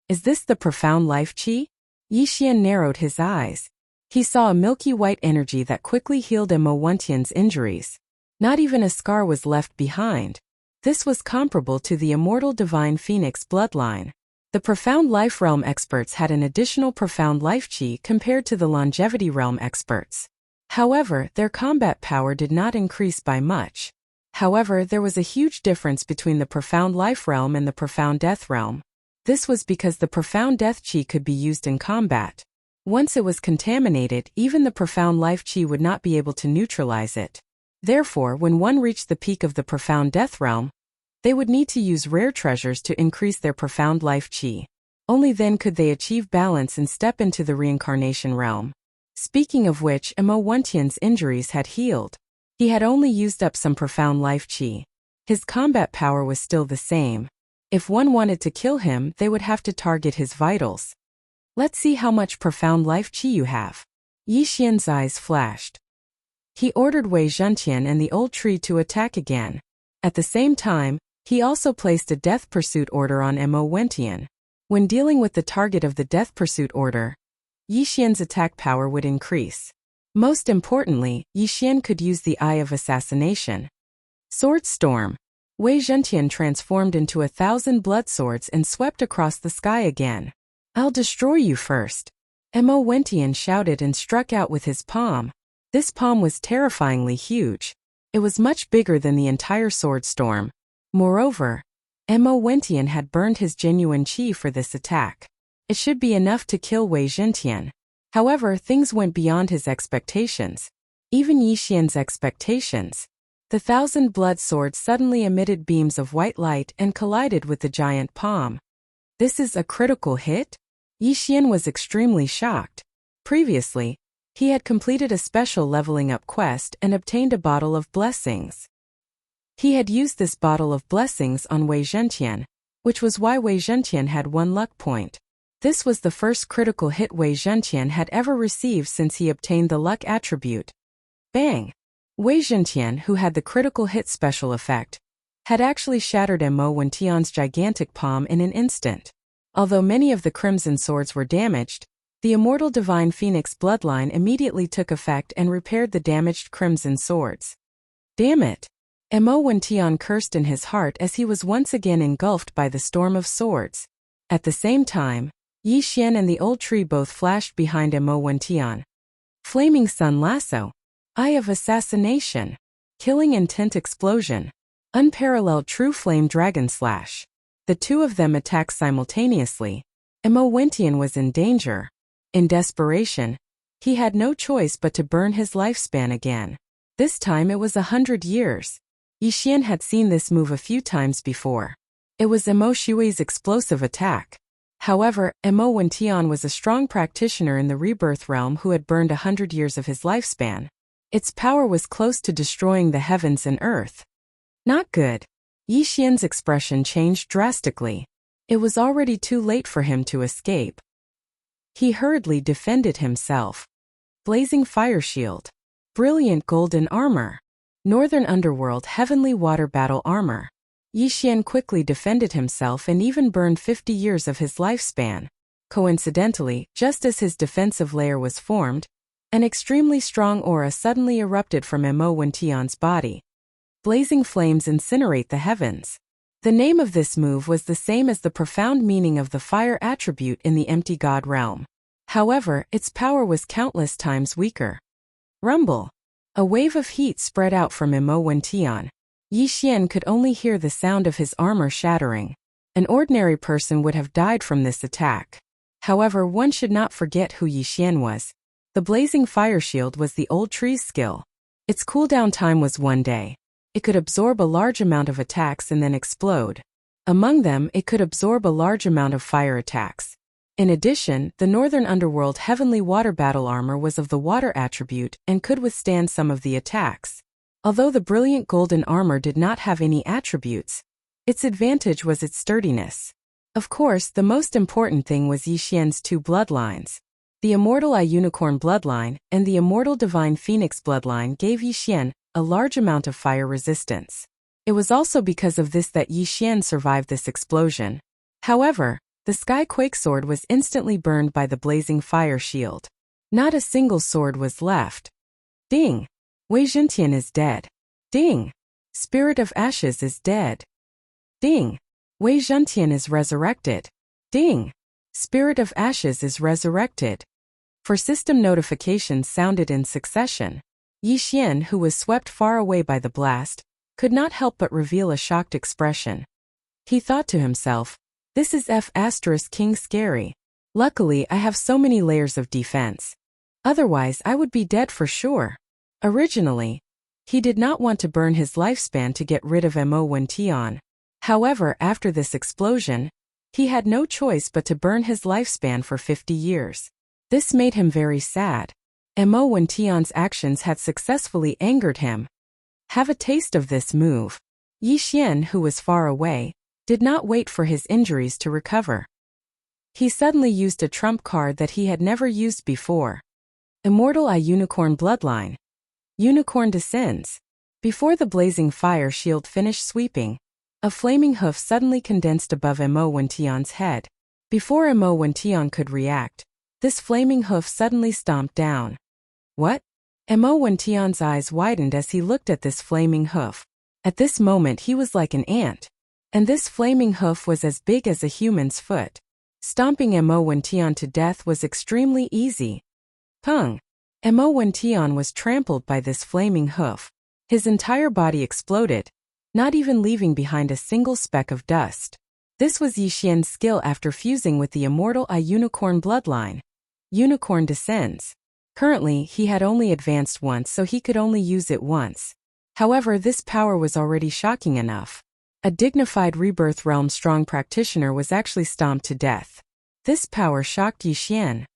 Is this the profound life qi? Yi Xian narrowed his eyes. He saw a milky white energy that quickly healed Mo Wentian's injuries. Not even a scar was left behind. This was comparable to the immortal divine phoenix bloodline. The profound life realm experts had an additional profound life qi compared to the longevity realm experts. However, their combat power did not increase by much. However, there was a huge difference between the profound life realm and the profound death realm. This was because the profound death qi could be used in combat. Once it was contaminated, even the profound life qi would not be able to neutralize it. Therefore, when one reached the peak of the profound death realm, they would need to use rare treasures to increase their profound life qi. Only then could they achieve balance and step into the reincarnation realm. Speaking of which, Mo Wentian's injuries had healed. He had only used up some profound life qi. His combat power was still the same. If one wanted to kill him, they would have to target his vitals. Let's see how much profound life qi you have. Yi Xian's eyes flashed. He ordered Wei Zhentian and the Old Tree to attack again. At the same time, he also placed a death pursuit order on Mo Wentian. When dealing with the target of the death pursuit order, Yi Xian's attack power would increase. Most importantly, Yi Xian could use the Eye of Assassination. Sword Storm. Wei Zhentian transformed into 1,000 blood swords and swept across the sky again. I'll destroy you first. Mo Wentian shouted and struck out with his palm. This palm was terrifyingly huge. It was much bigger than the entire sword storm. Moreover, Mo Wentian had burned his genuine qi for this attack. It should be enough to kill Wei Zhentian. However, things went beyond his expectations. Even Yi Xian's expectations. The 1,000 blood swords suddenly emitted beams of white light and collided with the giant palm. This is a critical hit? Yi Xian was extremely shocked. Previously, he had completed a special leveling up quest and obtained a bottle of blessings. He had used this bottle of blessings on Wei Zhentian, which was why Wei Zhentian had 1 luck point. This was the first critical hit Wei Zhentian had ever received since he obtained the luck attribute. Bang! Wei Zhentian, who had the critical hit special effect, had actually shattered Mo Wentian's gigantic palm in an instant. Although many of the crimson swords were damaged, the immortal divine phoenix bloodline immediately took effect and repaired the damaged crimson swords. Damn it! Mo Wentian cursed in his heart as he was once again engulfed by the storm of swords. At the same time, Yi Xian and the old tree both flashed behind Mo Wentian. Flaming sun lasso. Eye of assassination. Killing intent explosion. Unparalleled true flame dragon slash. The two of them attacked simultaneously. Mo Wentian was in danger. In desperation, he had no choice but to burn his lifespan again. This time it was 100 years. Yi Xian had seen this move a few times before. It was Mo Shui's explosive attack. However, Mo Wentian was a strong practitioner in the rebirth realm who had burned 100 years of his lifespan. Its power was close to destroying the heavens and earth. Not good. Yi Xian's expression changed drastically. It was already too late for him to escape. He hurriedly defended himself. Blazing fire shield. Brilliant golden armor. Northern underworld heavenly water battle armor. Yi Xian quickly defended himself and even burned 50 years of his lifespan. Coincidentally, just as his defensive layer was formed, an extremely strong aura suddenly erupted from Mo Wentian's body. Blazing flames incinerate the heavens. The name of this move was the same as the profound meaning of the fire attribute in the empty god realm. However, its power was countless times weaker. Rumble. A wave of heat spread out from Mo Wentian. Yi Xian could only hear the sound of his armor shattering. An ordinary person would have died from this attack. However, one should not forget who Yi Xian was. The blazing fire shield was the old tree's skill. Its cooldown time was 1 day. It could absorb a large amount of attacks and then explode. Among them, it could absorb a large amount of fire attacks. In addition, the Northern Underworld Heavenly Water Battle Armor was of the water attribute and could withstand some of the attacks. Although the brilliant golden armor did not have any attributes, its advantage was its sturdiness. Of course, the most important thing was Yi Xian's 2 bloodlines. The Immortal Eye Unicorn bloodline and the Immortal Divine Phoenix bloodline gave Yi Xian a large amount of fire resistance. It was also because of this that Yi Xian survived this explosion. However, the Sky Quake sword was instantly burned by the blazing fire shield. Not a single sword was left. Ding! Wei Zhentian is dead. Ding! Spirit of Ashes is dead. Ding! Wei Zhentian is resurrected. Ding! Spirit of Ashes is resurrected. For system notifications sounded in succession. Yi Xian, who was swept far away by the blast, could not help but reveal a shocked expression. He thought to himself, this is King scary. Luckily, I have so many layers of defense. Otherwise, I would be dead for sure. Originally, he did not want to burn his lifespan to get rid of Mo Wentian. However, after this explosion, he had no choice but to burn his lifespan for 50 years. This made him very sad. Mo Wentian's actions had successfully angered him. Have a taste of this move. Yi Xian, who was far away, did not wait for his injuries to recover. He suddenly used a trump card that he had never used before. Immortal Eye Unicorn bloodline. Unicorn descends. Before the blazing fire shield finished sweeping, a flaming hoof suddenly condensed above Mo Wentian's head. Before Mo Wentian could react, this flaming hoof suddenly stomped down. What? Mo Wentian's eyes widened as he looked at this flaming hoof. At this moment he was like an ant. And this flaming hoof was as big as a human's foot. Stomping Mo Wentian to death was extremely easy. Pung! Mo Wentian was trampled by this flaming hoof. His entire body exploded, not even leaving behind a single speck of dust. This was Yi Xian's skill after fusing with the Immortal Eye Unicorn bloodline. Unicorn descends. Currently, he had only advanced once, so he could only use it once. However, this power was already shocking enough. A dignified rebirth realm strong practitioner was actually stomped to death. This power shocked Yi Xian.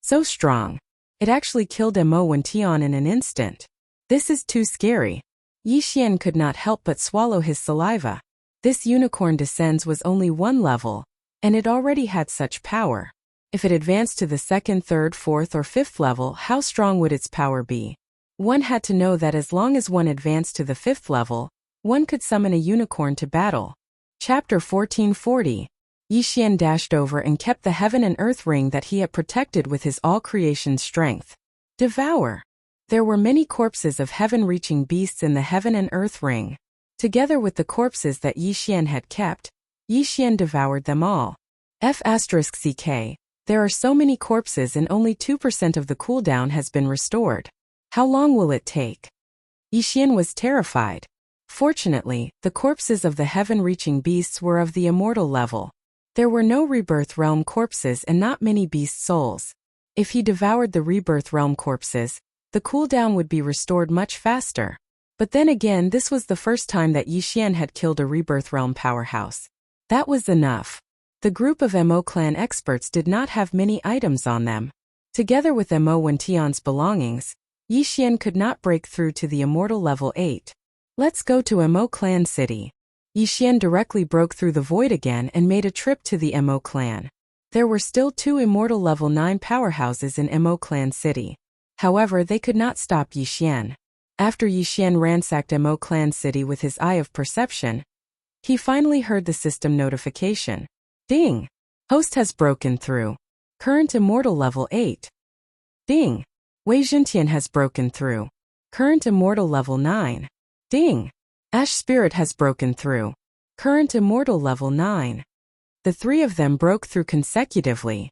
So strong. It actually killed Mo Wentian in an instant. This is too scary. Yi Xian could not help but swallow his saliva. This unicorn descends was only 1 level, and it already had such power. If it advanced to the 2nd, 3rd, 4th, or 5th level, how strong would its power be? One had to know that as long as one advanced to the 5th level, one could summon a unicorn to battle. Chapter 1440. Yi Xian dashed over and kept the heaven and earth ring that he had protected with his all-creation strength. Devour. There were many corpses of heaven-reaching beasts in the heaven and earth ring. Together with the corpses that Yi Xian had kept, Yi Xian devoured them all. F*CK. There are so many corpses and only 2% of the cooldown has been restored. How long will it take? Yixian was terrified. Fortunately, the corpses of the heaven-reaching beasts were of the immortal level. There were no rebirth realm corpses and not many beast souls. If he devoured the rebirth realm corpses, the cooldown would be restored much faster. But then again, this was the first time that Yixian had killed a rebirth realm powerhouse. That was enough. The group of Mo clan experts did not have many items on them. Together with Mo Wention's belongings, Yixian could not break through to the immortal level 8. Let's go to Mo clan city. Yixian directly broke through the void again and made a trip to the Mo clan. There were still 2 immortal level 9 powerhouses in Mo clan city. However, they could not stop Yixian. After Yixian ransacked Mo clan city with his eye of perception, he finally heard the system notification. Ding! Host has broken through. Current immortal level 8. Ding! Wei Zhentian has broken through. Current immortal level 9. Ding! Ash Spirit has broken through. Current immortal level 9. The 3 of them broke through consecutively.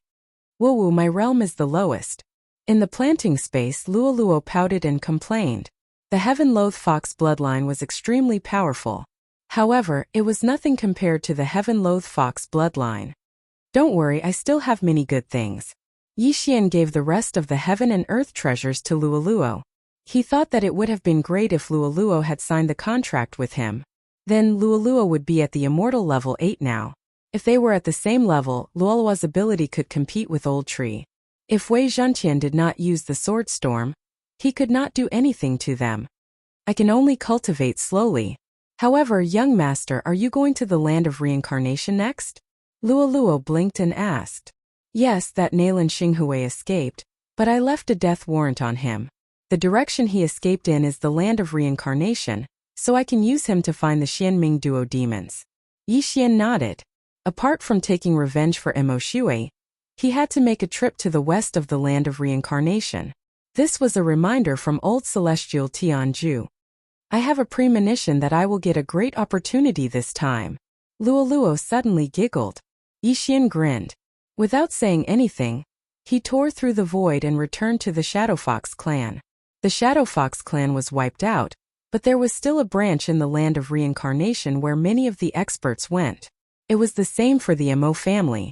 Woo, my realm is the lowest. In the planting space, Luoluo pouted and complained. The Heaven-Loath Fox bloodline was extremely powerful. However, it was nothing compared to the Heaven-Loath Fox bloodline. Don't worry, I still have many good things. Yixian gave the rest of the heaven and earth treasures to Luoluo. He thought that it would have been great if Luoluo had signed the contract with him. Then Luoluo would be at the immortal level 8 now. If they were at the same level, Luoluo's ability could compete with Old Tree. If Wei Zhentian did not use the Sword Storm, he could not do anything to them. I can only cultivate slowly. However, young master, are you going to the land of reincarnation next? Luoluo blinked and asked. Yes, that Nalan Xinghui escaped, but I left a death warrant on him. The direction he escaped in is the land of reincarnation, so I can use him to find the Xianming duo demons. Yixian nodded. Apart from taking revenge for Mo Shui, he had to make a trip to the west of the land of reincarnation. This was a reminder from old celestial Tianju. I have a premonition that I will get a great opportunity this time. Luoluo suddenly giggled. Yixian grinned. Without saying anything, he tore through the void and returned to the Shadowfox clan. The Shadowfox clan was wiped out, but there was still a branch in the land of reincarnation where many of the experts went. It was the same for the Mo family.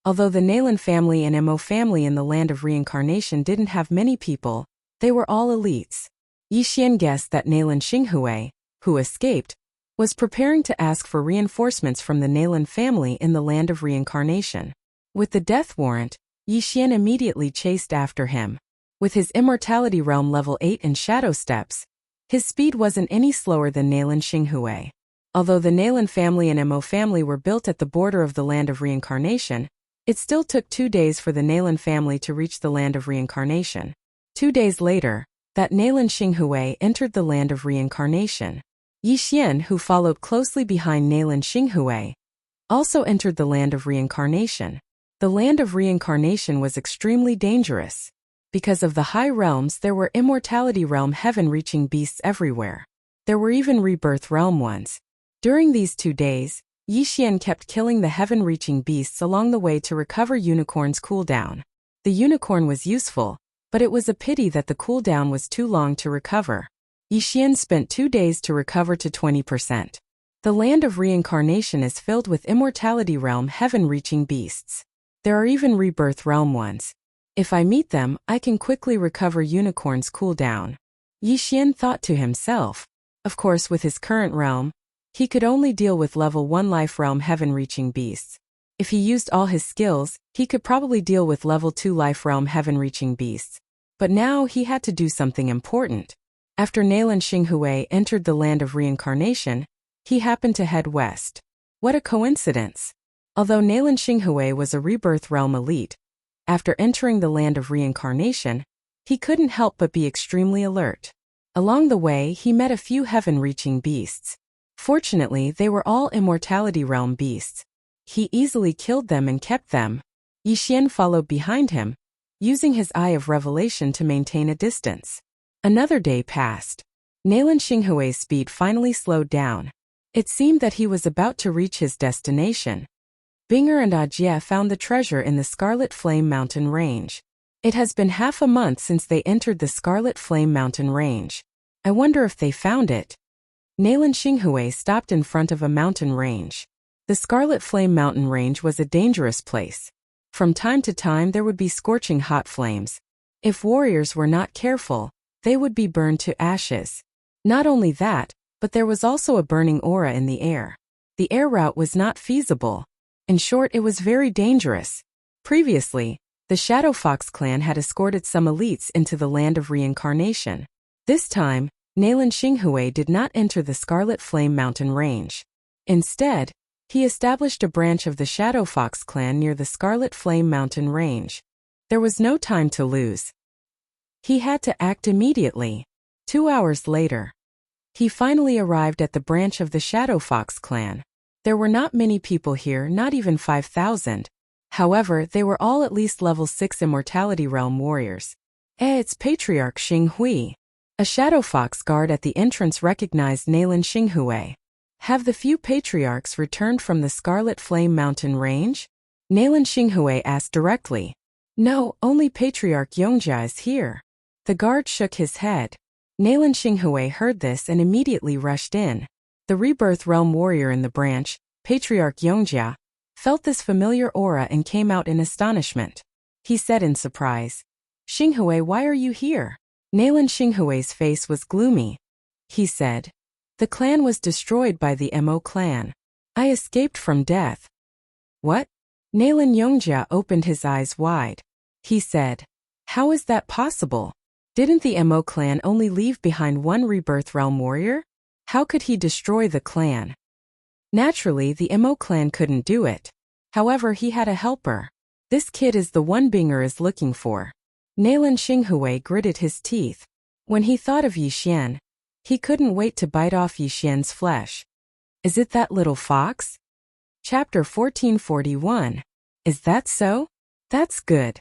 Although the Nalan family and Mo family in the land of reincarnation didn't have many people, they were all elites. Yixian guessed that Nalan Xinghui, who escaped, was preparing to ask for reinforcements from the Nalan family in the land of reincarnation. With the death warrant, Yixian immediately chased after him. With his immortality realm level 8 and shadow steps, his speed wasn't any slower than Nalan Xinghui. Although the Nalan family and Mo family were built at the border of the land of reincarnation, it still took 2 days for the Nalan family to reach the land of reincarnation. 2 days later, that Nalan Xinghui entered the land of reincarnation. Yixian, who followed closely behind Nalan Xinghui, also entered the land of reincarnation. The land of reincarnation was extremely dangerous. Because of the high realms, there were immortality realm heaven-reaching beasts everywhere. There were even rebirth realm ones. During these 2 days, Yixian kept killing the heaven-reaching beasts along the way to recover Unicorn's cooldown. The unicorn was useful, but it was a pity that the cooldown was too long to recover. Yixian spent 2 days to recover to 20%. The land of reincarnation is filled with immortality realm heaven-reaching beasts. There are even rebirth realm ones. If I meet them, I can quickly recover Unicorn's cooldown. Yixian thought to himself. Of course, with his current realm, he could only deal with level 1 life realm heaven-reaching beasts. If he used all his skills, he could probably deal with level 2 life realm heaven-reaching beasts. But now he had to do something important. After Nalan Xinghui entered the land of reincarnation, he happened to head west. What a coincidence! Although Nalan Xinghui was a rebirth realm elite, after entering the land of reincarnation, he couldn't help but be extremely alert. Along the way, he met a few heaven-reaching beasts. Fortunately, they were all immortality realm beasts. He easily killed them and kept them. Yixian followed behind him, using his eye of revelation to maintain a distance. Another day passed. Nalan Xinghui's speed finally slowed down. It seemed that he was about to reach his destination. Binger and Ajie found the treasure in the Scarlet Flame Mountain Range. It has been half a month since they entered the Scarlet Flame Mountain Range. I wonder if they found it. Nalan Xinghui stopped in front of a mountain range. The Scarlet Flame Mountain Range was a dangerous place. From time to time there would be scorching hot flames. If warriors were not careful, they would be burned to ashes. Not only that, but there was also a burning aura in the air. The air route was not feasible. In short, it was very dangerous. Previously, the Shadow Fox clan had escorted some elites into the land of reincarnation. This time, Nalan Xinghui did not enter the Scarlet Flame Mountain Range. Instead, he established a branch of the Shadow Fox clan near the Scarlet Flame Mountain Range. There was no time to lose. He had to act immediately. 2 hours later, he finally arrived at the branch of the Shadow Fox clan. There were not many people here, not even 5,000. However, they were all at least level 6 Immortality Realm warriors. It's Patriarch Xinghui. A Shadow Fox guard at the entrance recognized Nalan Xinghui. Have the few patriarchs returned from the Scarlet Flame Mountain Range? Nalan Xinghui asked directly. No, only Patriarch Yongjia is here. The guard shook his head. Nalan Xinghui heard this and immediately rushed in. The Rebirth Realm warrior in the branch, Patriarch Yongjia, felt this familiar aura and came out in astonishment. He said in surprise, Xinghui, why are you here? Nalan Xinghui's face was gloomy. He said, the clan was destroyed by the Mo clan. I escaped from death. What? Nalan Yongjia opened his eyes wide. He said, how is that possible? Didn't the Mo clan only leave behind one Rebirth Realm warrior? How could he destroy the clan? Naturally, the Mo clan couldn't do it. However, he had a helper. This kid is the one Binger is looking for. Nalan Xinghui gritted his teeth. When he thought of Yixian, he couldn't wait to bite off Yixian's flesh. Is it that little fox? Chapter 1441. Is that so? That's good.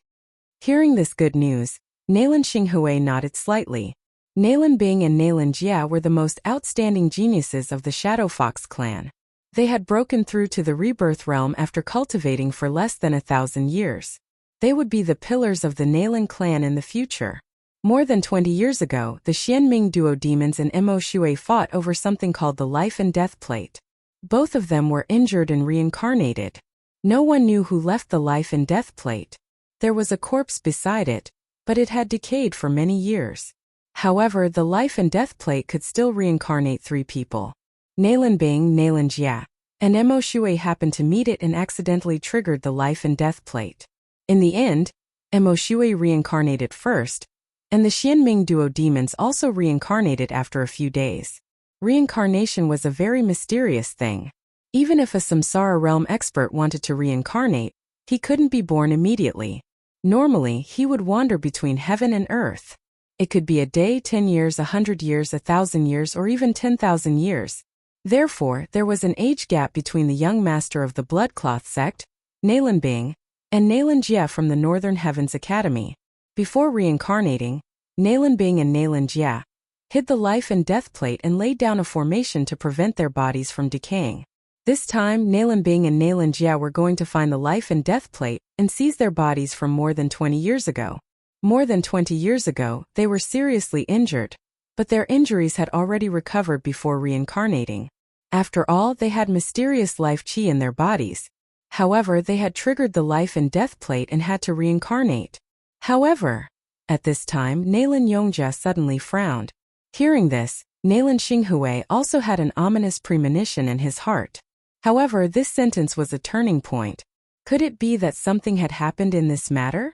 Hearing this good news, Nalan Xinghui nodded slightly. Nalan Bing and Nalan Jia were the most outstanding geniuses of the Shadow Fox clan. They had broken through to the Rebirth Realm after cultivating for less than 1,000 years. They would be the pillars of the Nalan clan in the future. More than 20 years ago, the Xianming duo demons and Mo Shui fought over something called the Life and Death Plate. Both of them were injured and reincarnated. No one knew who left the Life and Death Plate. There was a corpse beside it, but it had decayed for many years. However, the Life and Death Plate could still reincarnate 3 people. Nalan Bing, Nalan Jia, and Mo Shui happened to meet it and accidentally triggered the Life and Death Plate. In the end, Mo Shui reincarnated first, and the Xianming duo demons also reincarnated after a few days. Reincarnation was a very mysterious thing. Even if a Samsara realm expert wanted to reincarnate, he couldn't be born immediately. Normally, he would wander between heaven and earth. It could be a day, 10 years, 100 years, 1,000 years, or even 10,000 years. Therefore, there was an age gap between the young master of the Bloodcloth sect, Nalan Bing, and Nalan Jia from the Northern Heavens Academy. Before reincarnating, Nalan Bing and Nalan Jia hid the Life and Death Plate and laid down a formation to prevent their bodies from decaying. This time, Nalan Bing and Nalan Jia were going to find the Life and Death Plate and seize their bodies from more than 20 years ago. More than 20 years ago, they were seriously injured, but their injuries had already recovered before reincarnating. After all, they had mysterious life chi in their bodies. However, they had triggered the Life and Death Plate and had to reincarnate. However, at this time, Nalan Yongjia suddenly frowned. Hearing this, Nalan Xinghui also had an ominous premonition in his heart. However, this sentence was a turning point. Could it be that something had happened in this matter?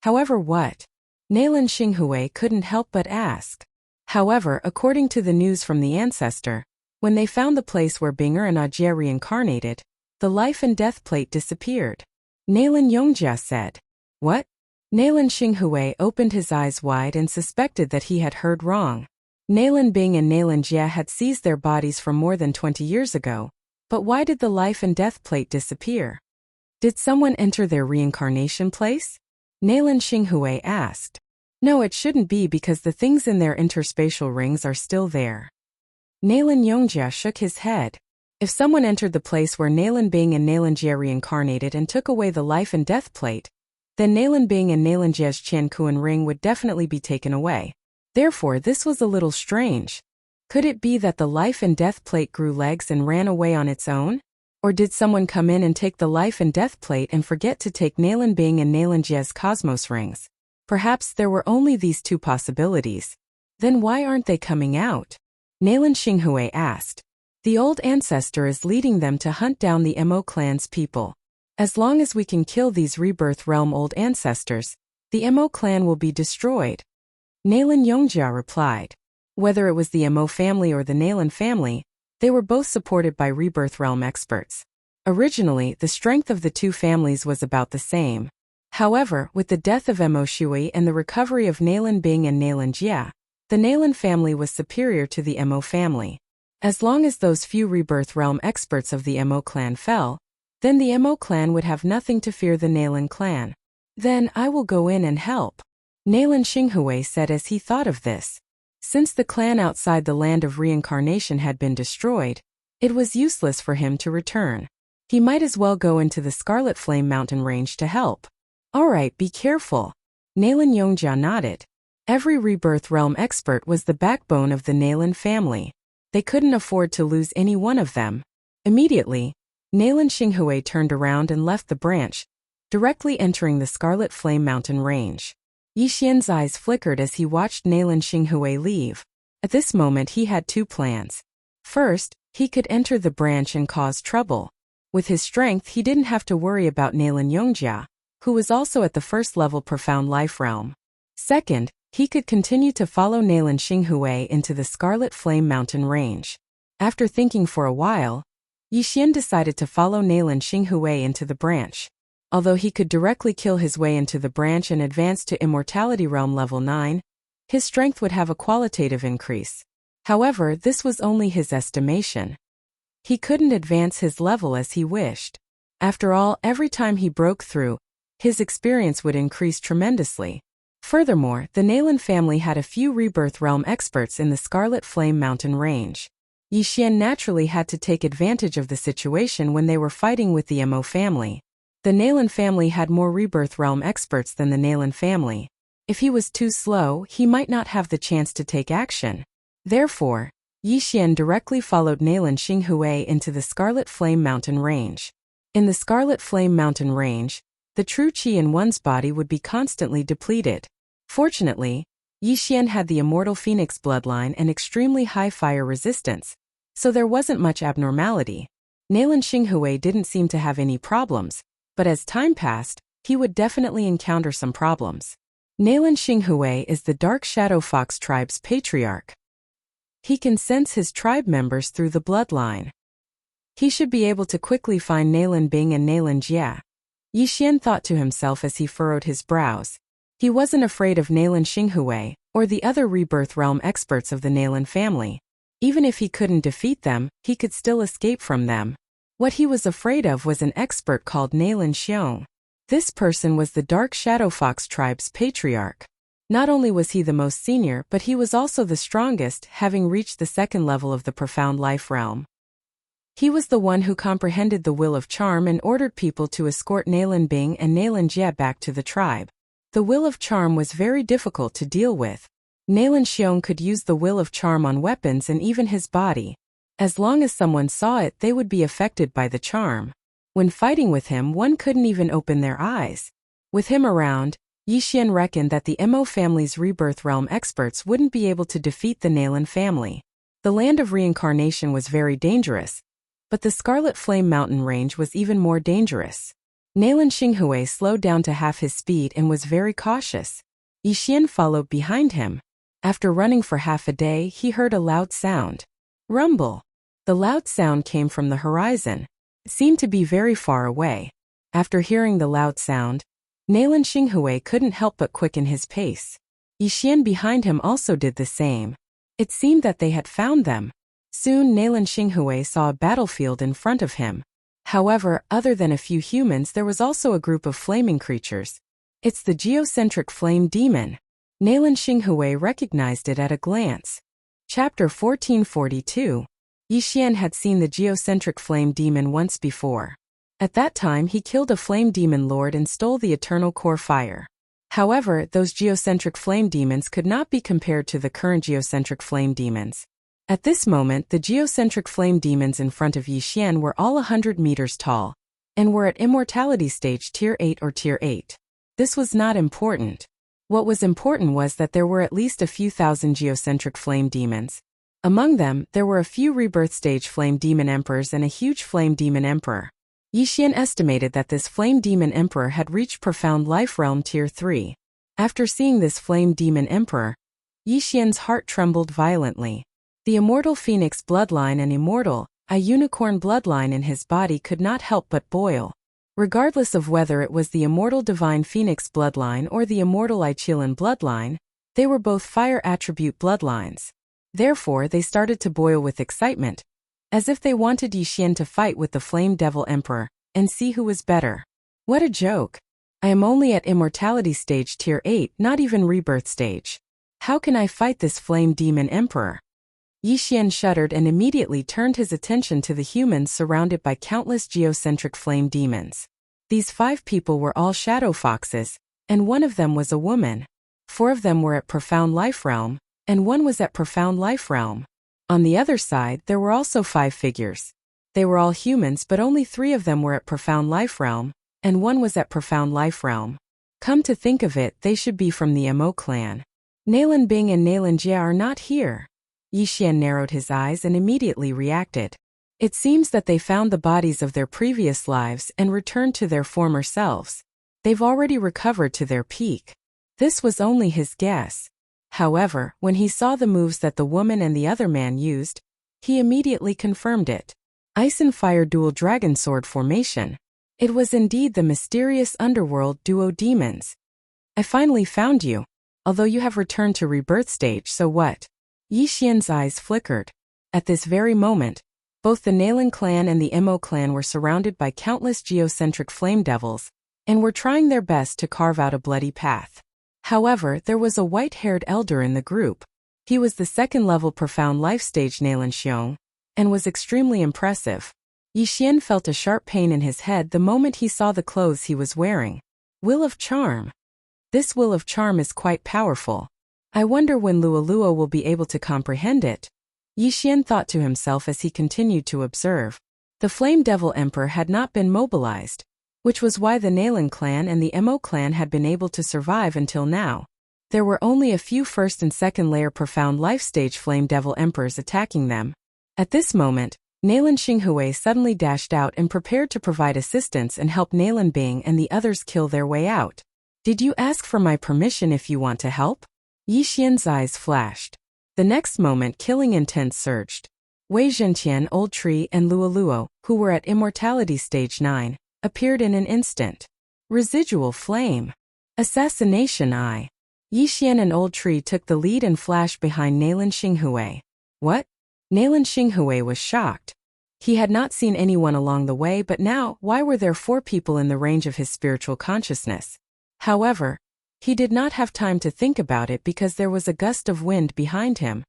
However, what? Nalan Xinghui couldn't help but ask. However, according to the news from the ancestor, when they found the place where Binger and Ajie reincarnated, the Life and Death Plate disappeared. Nalan Yongjia said, what? Nalan Xinghui opened his eyes wide and suspected that he had heard wrong. Nalan Bing and Nalan Jia had seized their bodies from more than 20 years ago, but why did the Life and Death Plate disappear? Did someone enter their reincarnation place? Nalan Xinghui asked. No, it shouldn't be because the things in their interspatial rings are still there. Nalan Yongjia shook his head. If someone entered the place where Nalan Bing and Nalan Jie reincarnated and took away the life and death plate, then Nalan Bing and Nalan Jie's Qian Kuan ring would definitely be taken away. Therefore, this was a little strange. Could it be that the life and death plate grew legs and ran away on its own? Or did someone come in and take the life and death plate and forget to take Nalan Bing and Nalan Jie's cosmos rings? Perhaps there were only these two possibilities. Then why aren't they coming out? Nalan Xinghui asked. The old ancestor is leading them to hunt down the Mo clan's people. As long as we can kill these rebirth realm old ancestors, the Mo clan will be destroyed. Nalan Yongjia replied. Whether it was the Mo family or the Nalan family, they were both supported by rebirth realm experts. Originally, the strength of the two families was about the same. However, with the death of Mo Shui and the recovery of Nalan Bing and Nalan Jia, the Nalan family was superior to the Mo family. As long as those few rebirth realm experts of the Mo clan fell, then the Mo clan would have nothing to fear the Nalan clan. Then I will go in and help, Nalan Xinghui said as he thought of this. Since the clan outside the land of reincarnation had been destroyed, it was useless for him to return. He might as well go into the Scarlet Flame Mountain range to help. Alright, be careful. Nalan Yongjia nodded. Every rebirth realm expert was the backbone of the Nalan family. They couldn't afford to lose any one of them. Immediately, Nalan Xinghui turned around and left the branch, directly entering the Scarlet Flame Mountain range. Yixian's eyes flickered as he watched Nalan Xinghui leave. At this moment he had two plans. First, he could enter the branch and cause trouble. With his strength he didn't have to worry about Nalan Yongjia, who was also at the first level profound life realm. Second, he could continue to follow Nalan Xinghui into the Scarlet Flame Mountain range. After thinking for a while, Yixian decided to follow Nalan Xinghui into the branch. Although he could directly kill his way into the branch and advance to Immortality Realm level 9, his strength would have a qualitative increase. However, this was only his estimation. He couldn't advance his level as he wished. After all, every time he broke through, his experience would increase tremendously. Furthermore, the Nalan family had a few rebirth realm experts in the Scarlet Flame Mountain range. Yixian naturally had to take advantage of the situation when they were fighting with the Mo family. The Nalan family had more rebirth realm experts than the Nalan family. If he was too slow, he might not have the chance to take action. Therefore, Yixian directly followed Nalan Xinghui into the Scarlet Flame Mountain range. In the Scarlet Flame Mountain range, the true qi in one's body would be constantly depleted. Fortunately, Yixian had the immortal phoenix bloodline and extremely high fire resistance, so there wasn't much abnormality. Nalan Xinghui didn't seem to have any problems, but as time passed, he would definitely encounter some problems. Nalan Xinghui is the Dark Shadow Fox tribe's patriarch. He can sense his tribe members through the bloodline. He should be able to quickly find Nalan Bing and Nalan Jia. Yixian thought to himself as he furrowed his brows. He wasn't afraid of Nalan Xinghui, or the other rebirth realm experts of the Nalan family. Even if he couldn't defeat them, he could still escape from them. What he was afraid of was an expert called Nalan Xiong. This person was the Dark Shadow Fox tribe's patriarch. Not only was he the most senior, but he was also the strongest, having reached the second level of the profound life realm. He was the one who comprehended the will of charm and ordered people to escort Nalan Bing and Nalan Jie back to the tribe. The will of charm was very difficult to deal with. Nalan Xiong could use the will of charm on weapons and even his body. As long as someone saw it, they would be affected by the charm. When fighting with him, one couldn't even open their eyes. With him around, Yixian reckoned that the Mo family's rebirth realm experts wouldn't be able to defeat the Nalan family. The land of reincarnation was very dangerous, but the Scarlet Flame Mountain range was even more dangerous. Nalan Xinghui slowed down to half his speed and was very cautious. Yixian followed behind him. After running for half a day, he heard a loud sound. Rumble. The loud sound came from the horizon. It seemed to be very far away. After hearing the loud sound, Nalan Xinghui couldn't help but quicken his pace. Yixian behind him also did the same. It seemed that they had found them. Soon Nalan Xinghui saw a battlefield in front of him. However, other than a few humans, there was also a group of flaming creatures. It's the geocentric flame demon. Nalan Xinghui recognized it at a glance. Chapter 1442. Yixian had seen the geocentric flame demon once before. At that time he killed a flame demon lord and stole the eternal core fire. However, those geocentric flame demons could not be compared to the current geocentric flame demons. At this moment the geocentric flame demons in front of Yixian were all 100 meters tall, and were at immortality stage tier 8 or tier 8. This was not important. What was important was that there were at least a few thousand geocentric flame demons. Among them, there were a few rebirth stage flame demon emperors and a huge flame demon emperor. Yixian estimated that this flame demon emperor had reached profound life realm tier 3. After seeing this flame demon emperor, Yixian's heart trembled violently. The immortal phoenix bloodline and immortal, a unicorn bloodline in his body could not help but boil. Regardless of whether it was the immortal divine phoenix bloodline or the immortal Ichilan bloodline, they were both fire attribute bloodlines. Therefore they started to boil with excitement, as if they wanted Yixian to fight with the Flame Devil Emperor, and see who was better. What a joke! I am only at immortality stage tier 8, not even rebirth stage. How can I fight this Flame Demon Emperor? Yixian shuddered and immediately turned his attention to the humans surrounded by countless geocentric flame demons. These 5 people were all shadow foxes, and one of them was a woman. 4 of them were at profound life realm, and 1 was at profound life realm. On the other side there were also 5 figures. They were all humans, but only 3 of them were at profound life realm, and 1 was at profound life realm. Come to think of it, they should be from the Mo clan. Nalan Bing and Nalan Jia are not here. Yixian narrowed his eyes and immediately reacted. It seems that they found the bodies of their previous lives and returned to their former selves. They've already recovered to their peak. This was only his guess. However, when he saw the moves that the woman and the other man used, he immediately confirmed it. Ice and Fire Dual Dragon Sword Formation. It was indeed the mysterious underworld duo demons. I finally found you. Although you have returned to rebirth stage, so what? Yixian's eyes flickered. At this very moment, both the Nalan clan and the Mo clan were surrounded by countless geocentric flame devils, and were trying their best to carve out a bloody path. However, there was a white-haired elder in the group. He was the second-level profound life stage Nalan Xiong, and was extremely impressive. Yixian felt a sharp pain in his head the moment he saw the clothes he was wearing. Will of Charm. This Will of Charm is quite powerful. I wonder when Lualua will be able to comprehend it. Yixian thought to himself as he continued to observe. The Flame Devil Emperor had not been mobilized, which was why the Nalan clan and the Mo clan had been able to survive until now. There were only a few first and second layer profound life stage Flame Devil Emperors attacking them. At this moment, Nalan Xinghui suddenly dashed out and prepared to provide assistance and help Nalan Bing and the others kill their way out. Did you ask for my permission if you want to help? Yixian's eyes flashed. The next moment killing intent surged. Wei Zhenqian, Old Tree and Luoluo, who were at immortality stage 9, appeared in an instant. Residual Flame. Assassination Eye. Yixian and Old Tree took the lead and flashed behind Nalan Xinghui. What? Nalan Xinghui was shocked. He had not seen anyone along the way, but now, why were there 4 people in the range of his spiritual consciousness? However, he did not have time to think about it because there was a gust of wind behind him.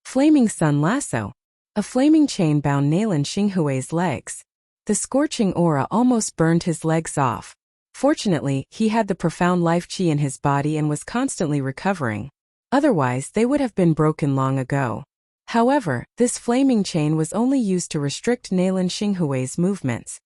Flaming Sun Lasso. A flaming chain bound Nalan Xinghui's legs. The scorching aura almost burned his legs off. Fortunately, he had the profound life chi in his body and was constantly recovering. Otherwise, they would have been broken long ago. However, this flaming chain was only used to restrict Nalan Xinghui's movements.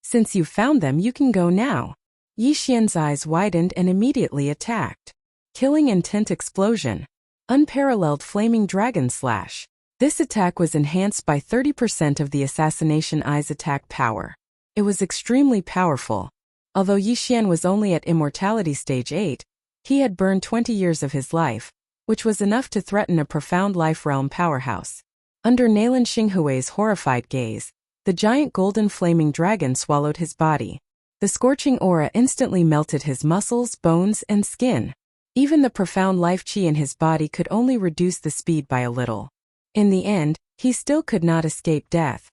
Since you've found them, you can go now. Yixian's eyes widened and immediately attacked. Killing Intent Explosion. Unparalleled Flaming Dragon Slash. This attack was enhanced by 30% of the Assassination Eye's attack power. It was extremely powerful. Although Yixian was only at immortality stage 8, he had burned 20 years of his life, which was enough to threaten a profound life realm powerhouse. Under Nalan Xinghui's horrified gaze, the giant golden flaming dragon swallowed his body. The scorching aura instantly melted his muscles, bones, and skin. Even the profound life chi in his body could only reduce the speed by a little. In the end, he still could not escape death.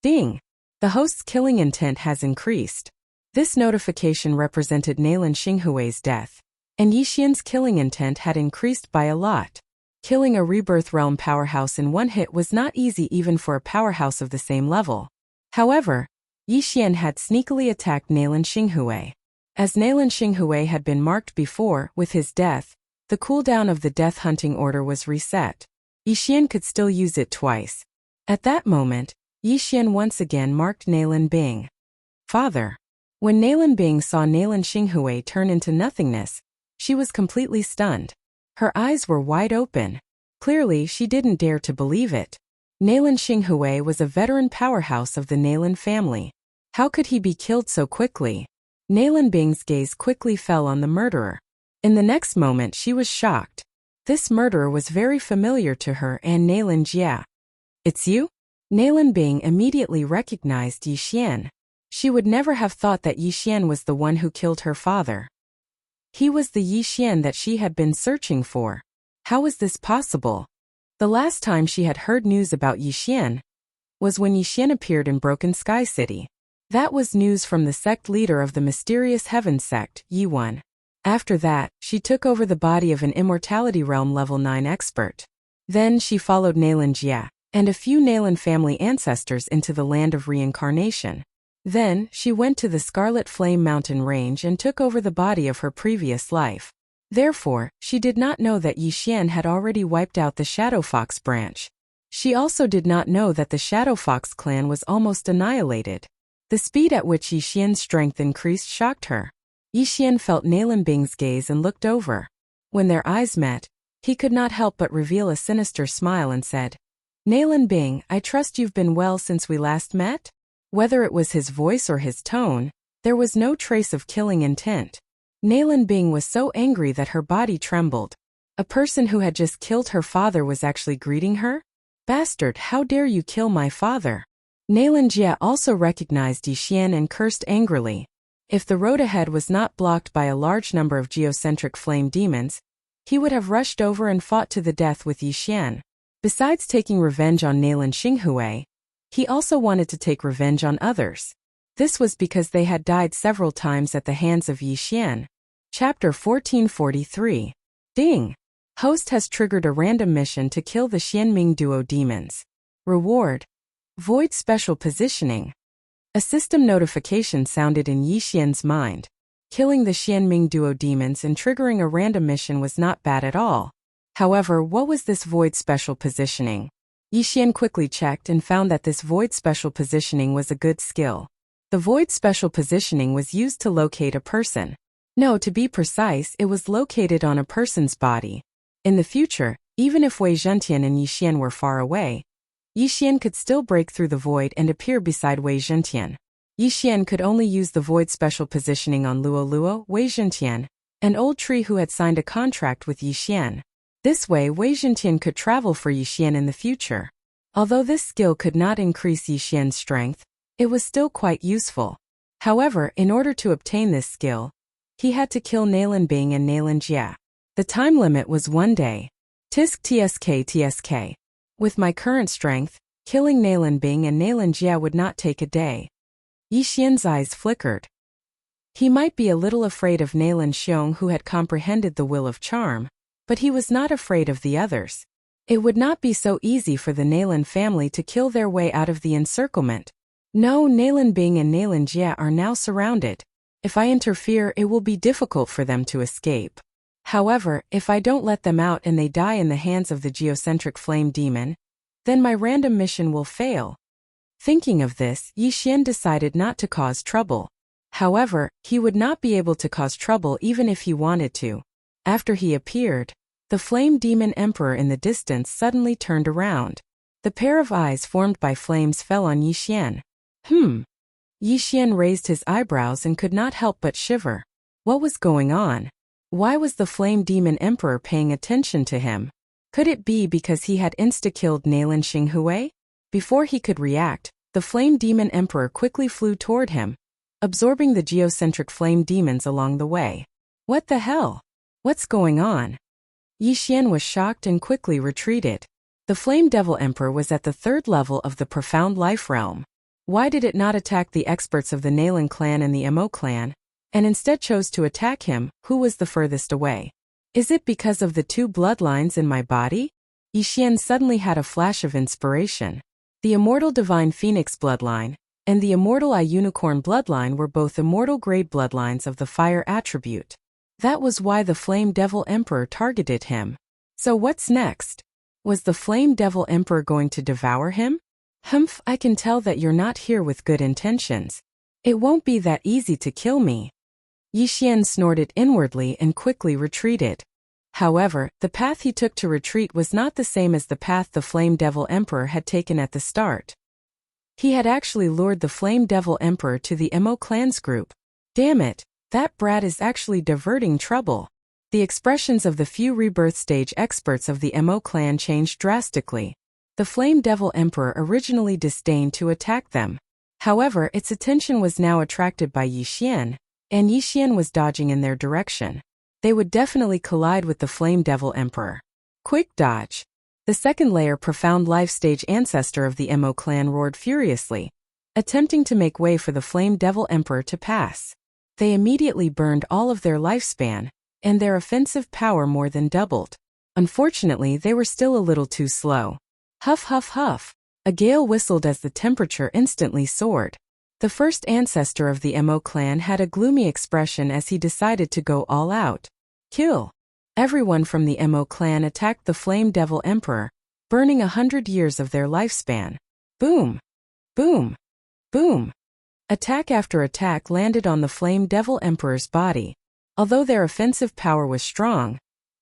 Ding! The host's killing intent has increased. This notification represented Nalan Xinghui's death, and Yixian's killing intent had increased by a lot. Killing a Rebirth Realm powerhouse in one hit was not easy even for a powerhouse of the same level. However, Yi Xian had sneakily attacked Nalan Xinghui. As Nalan Xinghui had been marked before, with his death, the cooldown of the death hunting order was reset. Yi Xian could still use it twice. At that moment, Yi Xian once again marked Nalan Bing. Father. When Nalan Bing saw Nalan Xinghui turn into nothingness, she was completely stunned. Her eyes were wide open. Clearly, she didn't dare to believe it. Nalan Xinghui was a veteran powerhouse of the Nalan family. How could he be killed so quickly? Nalan Bing's gaze quickly fell on the murderer. In the next moment she was shocked. This murderer was very familiar to her and Nalan Jia. It's you? Nalan Bing immediately recognized Yi Xian. She would never have thought that Yi Xian was the one who killed her father. He was the Yi Xian that she had been searching for. How was this possible? The last time she had heard news about Yi Xian was when Yi Xian appeared in Broken Sky City. That was news from the sect leader of the mysterious heaven sect, Yi Wan. After that, she took over the body of an Immortality Realm level 9 expert. Then she followed Nalan Jia and a few Nalan family ancestors into the land of reincarnation. Then, she went to the Scarlet Flame Mountain Range and took over the body of her previous life. Therefore, she did not know that Yi Xian had already wiped out the Shadow Fox branch. She also did not know that the Shadow Fox clan was almost annihilated. The speed at which Yi Xian's strength increased shocked her. Yi Xian felt Nalan Bing's gaze and looked over. When their eyes met, he could not help but reveal a sinister smile and said, "Nalan Bing, I trust you've been well since we last met?" Whether it was his voice or his tone, there was no trace of killing intent. Nalan Bing was so angry that her body trembled. A person who had just killed her father was actually greeting her? "Bastard, how dare you kill my father?" Nalan Jia also recognized Yi Xian and cursed angrily. If the road ahead was not blocked by a large number of geocentric flame demons, he would have rushed over and fought to the death with Yi Xian. Besides taking revenge on Nalan Xinghui, he also wanted to take revenge on others. This was because they had died several times at the hands of Yi Xian. Chapter 1443. Ding! Host has triggered a random mission to kill the Xianming duo demons. Reward: Void Special Positioning. A system notification sounded in Yi Xian's mind. Killing the Xianming duo demons and triggering a random mission was not bad at all. However, what was this Void Special Positioning? Yi Xian quickly checked and found that this Void Special Positioning was a good skill. The Void Special Positioning was used to locate a person. No, to be precise, it was located on a person's body. In the future, even if Wei Zhentian and Yi Xian were far away, Yi Xian could still break through the void and appear beside Wei Zhentian. Yi Xian could only use the Void Special Positioning on Luo Luo, Wei Zhentian, an old tree who had signed a contract with Yi Xian. This way Wei Zhentian could travel for Yi Xian in the future. Although this skill could not increase Yi Xian's strength, it was still quite useful. However, in order to obtain this skill, he had to kill Nalan Bing and Nalan Jia. The time limit was 1 day. Tisk tsk tsk. With my current strength, killing Nalan Bing and Nalan Jia would not take a day. Yi Xian's eyes flickered. He might be a little afraid of Nalan Xiong, who had comprehended the will of charm, but he was not afraid of the others. It would not be so easy for the Nalan family to kill their way out of the encirclement. No, Nalan Bing and Nalan Jia are now surrounded. If I interfere, it will be difficult for them to escape. However, if I don't let them out and they die in the hands of the geocentric flame demon, then my random mission will fail. Thinking of this, Yi Xian decided not to cause trouble. However, he would not be able to cause trouble even if he wanted to. After he appeared, the flame demon emperor in the distance suddenly turned around. The pair of eyes formed by flames fell on Yi Xian. Yi Xian raised his eyebrows and could not help but shiver. What was going on? Why was the flame demon emperor paying attention to him? Could it be because he had insta-killed Nalan Xinghui? Before he could react, the flame demon emperor quickly flew toward him, absorbing the geocentric flame demons along the way. What the hell? What's going on? Yi Xian was shocked and quickly retreated. The Flame Devil Emperor was at the 3rd level of the Profound Life Realm. Why did it not attack the experts of the Nalan clan and the Mo clan, and instead chose to attack him, who was the furthest away? Is it because of the two bloodlines in my body? Yixian suddenly had a flash of inspiration. The immortal divine phoenix bloodline and the immortal eye unicorn bloodline were both immortal grade bloodlines of the fire attribute. That was why the Flame Devil Emperor targeted him. So what's next? Was the Flame Devil Emperor going to devour him? Humph, I can tell that you're not here with good intentions. It won't be that easy to kill me. Yixian snorted inwardly and quickly retreated. However, the path he took to retreat was not the same as the path the Flame Devil Emperor had taken at the start. He had actually lured the Flame Devil Emperor to the Mo clan's group. Damn it, that brat is actually diverting trouble. The expressions of the few rebirth stage experts of the Mo clan changed drastically. The Flame Devil Emperor originally disdained to attack them. However, its attention was now attracted by Yixian, and Yixian was dodging in their direction. They would definitely collide with the Flame Devil Emperor. Quick dodge. The second layer profound life stage ancestor of the Mo clan roared furiously, attempting to make way for the Flame Devil Emperor to pass. They immediately burned all of their lifespan, and their offensive power more than doubled. Unfortunately, they were still a little too slow. Huff huff huff. A gale whistled as the temperature instantly soared. The first ancestor of the Mo clan had a gloomy expression as he decided to go all out. Kill. Everyone from the Mo clan attacked the Flame Devil Emperor, burning 100 years of their lifespan. Boom! Boom! Boom! Attack after attack landed on the Flame Devil Emperor's body. Although their offensive power was strong,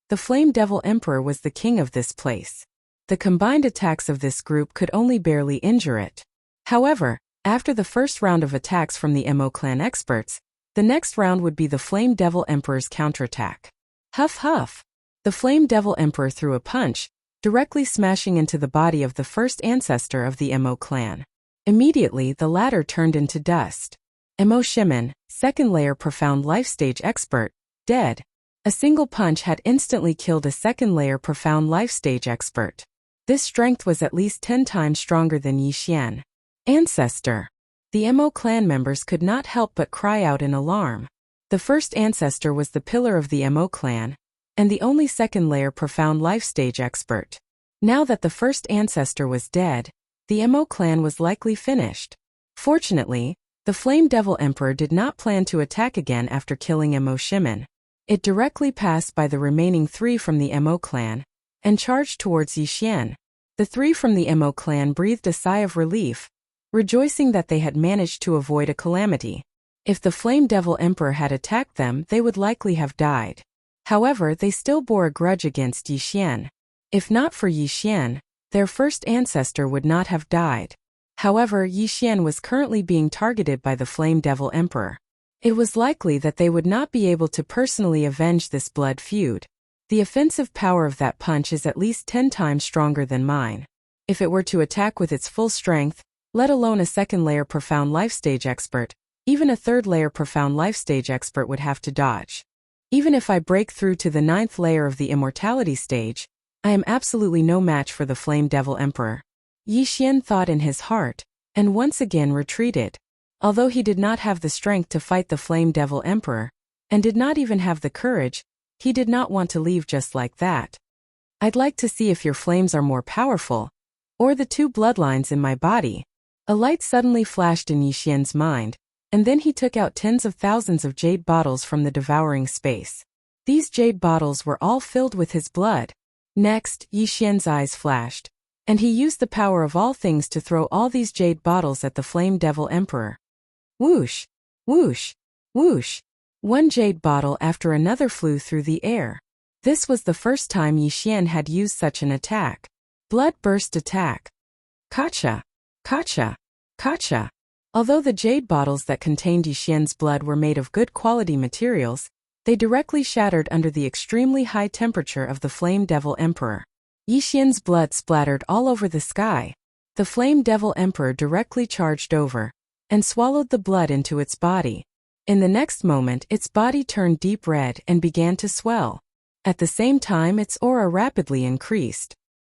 the Flame Devil Emperor was the king of this place. The combined attacks of this group could only barely injure it. However, after the first round of attacks from the Mo clan experts, the next round would be the Flame Devil Emperor's counterattack. Huff huff. The Flame Devil Emperor threw a punch, directly smashing into the body of the first ancestor of the Mo clan. Immediately, the latter turned into dust. Mo Shimin, second layer profound life stage expert, dead. A single punch had instantly killed a second layer profound life stage expert. This strength was at least 10 times stronger than Yixian. Ancestor. The Mo clan members could not help but cry out in alarm. The first ancestor was the pillar of the Mo clan, and the only second layer profound life stage expert. Now that the first ancestor was dead, the Mo clan was likely finished. Fortunately, the Flame Devil Emperor did not plan to attack again after killing Mo Shimin. It directly passed by the remaining 3 from the Mo clan, and charged towards Yixian. The 3 from the Mo clan breathed a sigh of relief, rejoicing that they had managed to avoid a calamity. If the Flame Devil Emperor had attacked them, they would likely have died. However, they still bore a grudge against Yixian. If not for Yixian, their first ancestor would not have died. However, Yixian was currently being targeted by the Flame Devil Emperor. It was likely that they would not be able to personally avenge this blood feud. The offensive power of that punch is at least 10 times stronger than mine. If it were to attack with its full strength, let alone a second layer profound life stage expert, even a third layer profound life stage expert would have to dodge. Even if I break through to the 9th layer of the immortality stage, I am absolutely no match for the Flame Devil Emperor. Yixian thought in his heart, and once again retreated. Although he did not have the strength to fight the Flame Devil Emperor, and did not even have the courage, he did not want to leave just like that. I'd like to see if your flames are more powerful, or the 2 bloodlines in my body. A light suddenly flashed in Yixian's mind, and then he took out tens of thousands of jade bottles from the devouring space. These jade bottles were all filled with his blood. Next, Yixian's eyes flashed, and he used the power of all things to throw all these jade bottles at the Flame Devil Emperor. Whoosh! Whoosh! Whoosh! One jade bottle after another flew through the air. This was the first time Yixian had used such an attack. Blood burst attack. Kacha! Kacha! Kacha! Although the jade bottles that contained Yixian's blood were made of good quality materials, they directly shattered under the extremely high temperature of the Flame Devil Emperor. Yixian's blood splattered all over the sky. The Flame Devil Emperor directly charged over, and swallowed the blood into its body. In the next moment, its body turned deep red and began to swell. At the same time, its aura rapidly increased.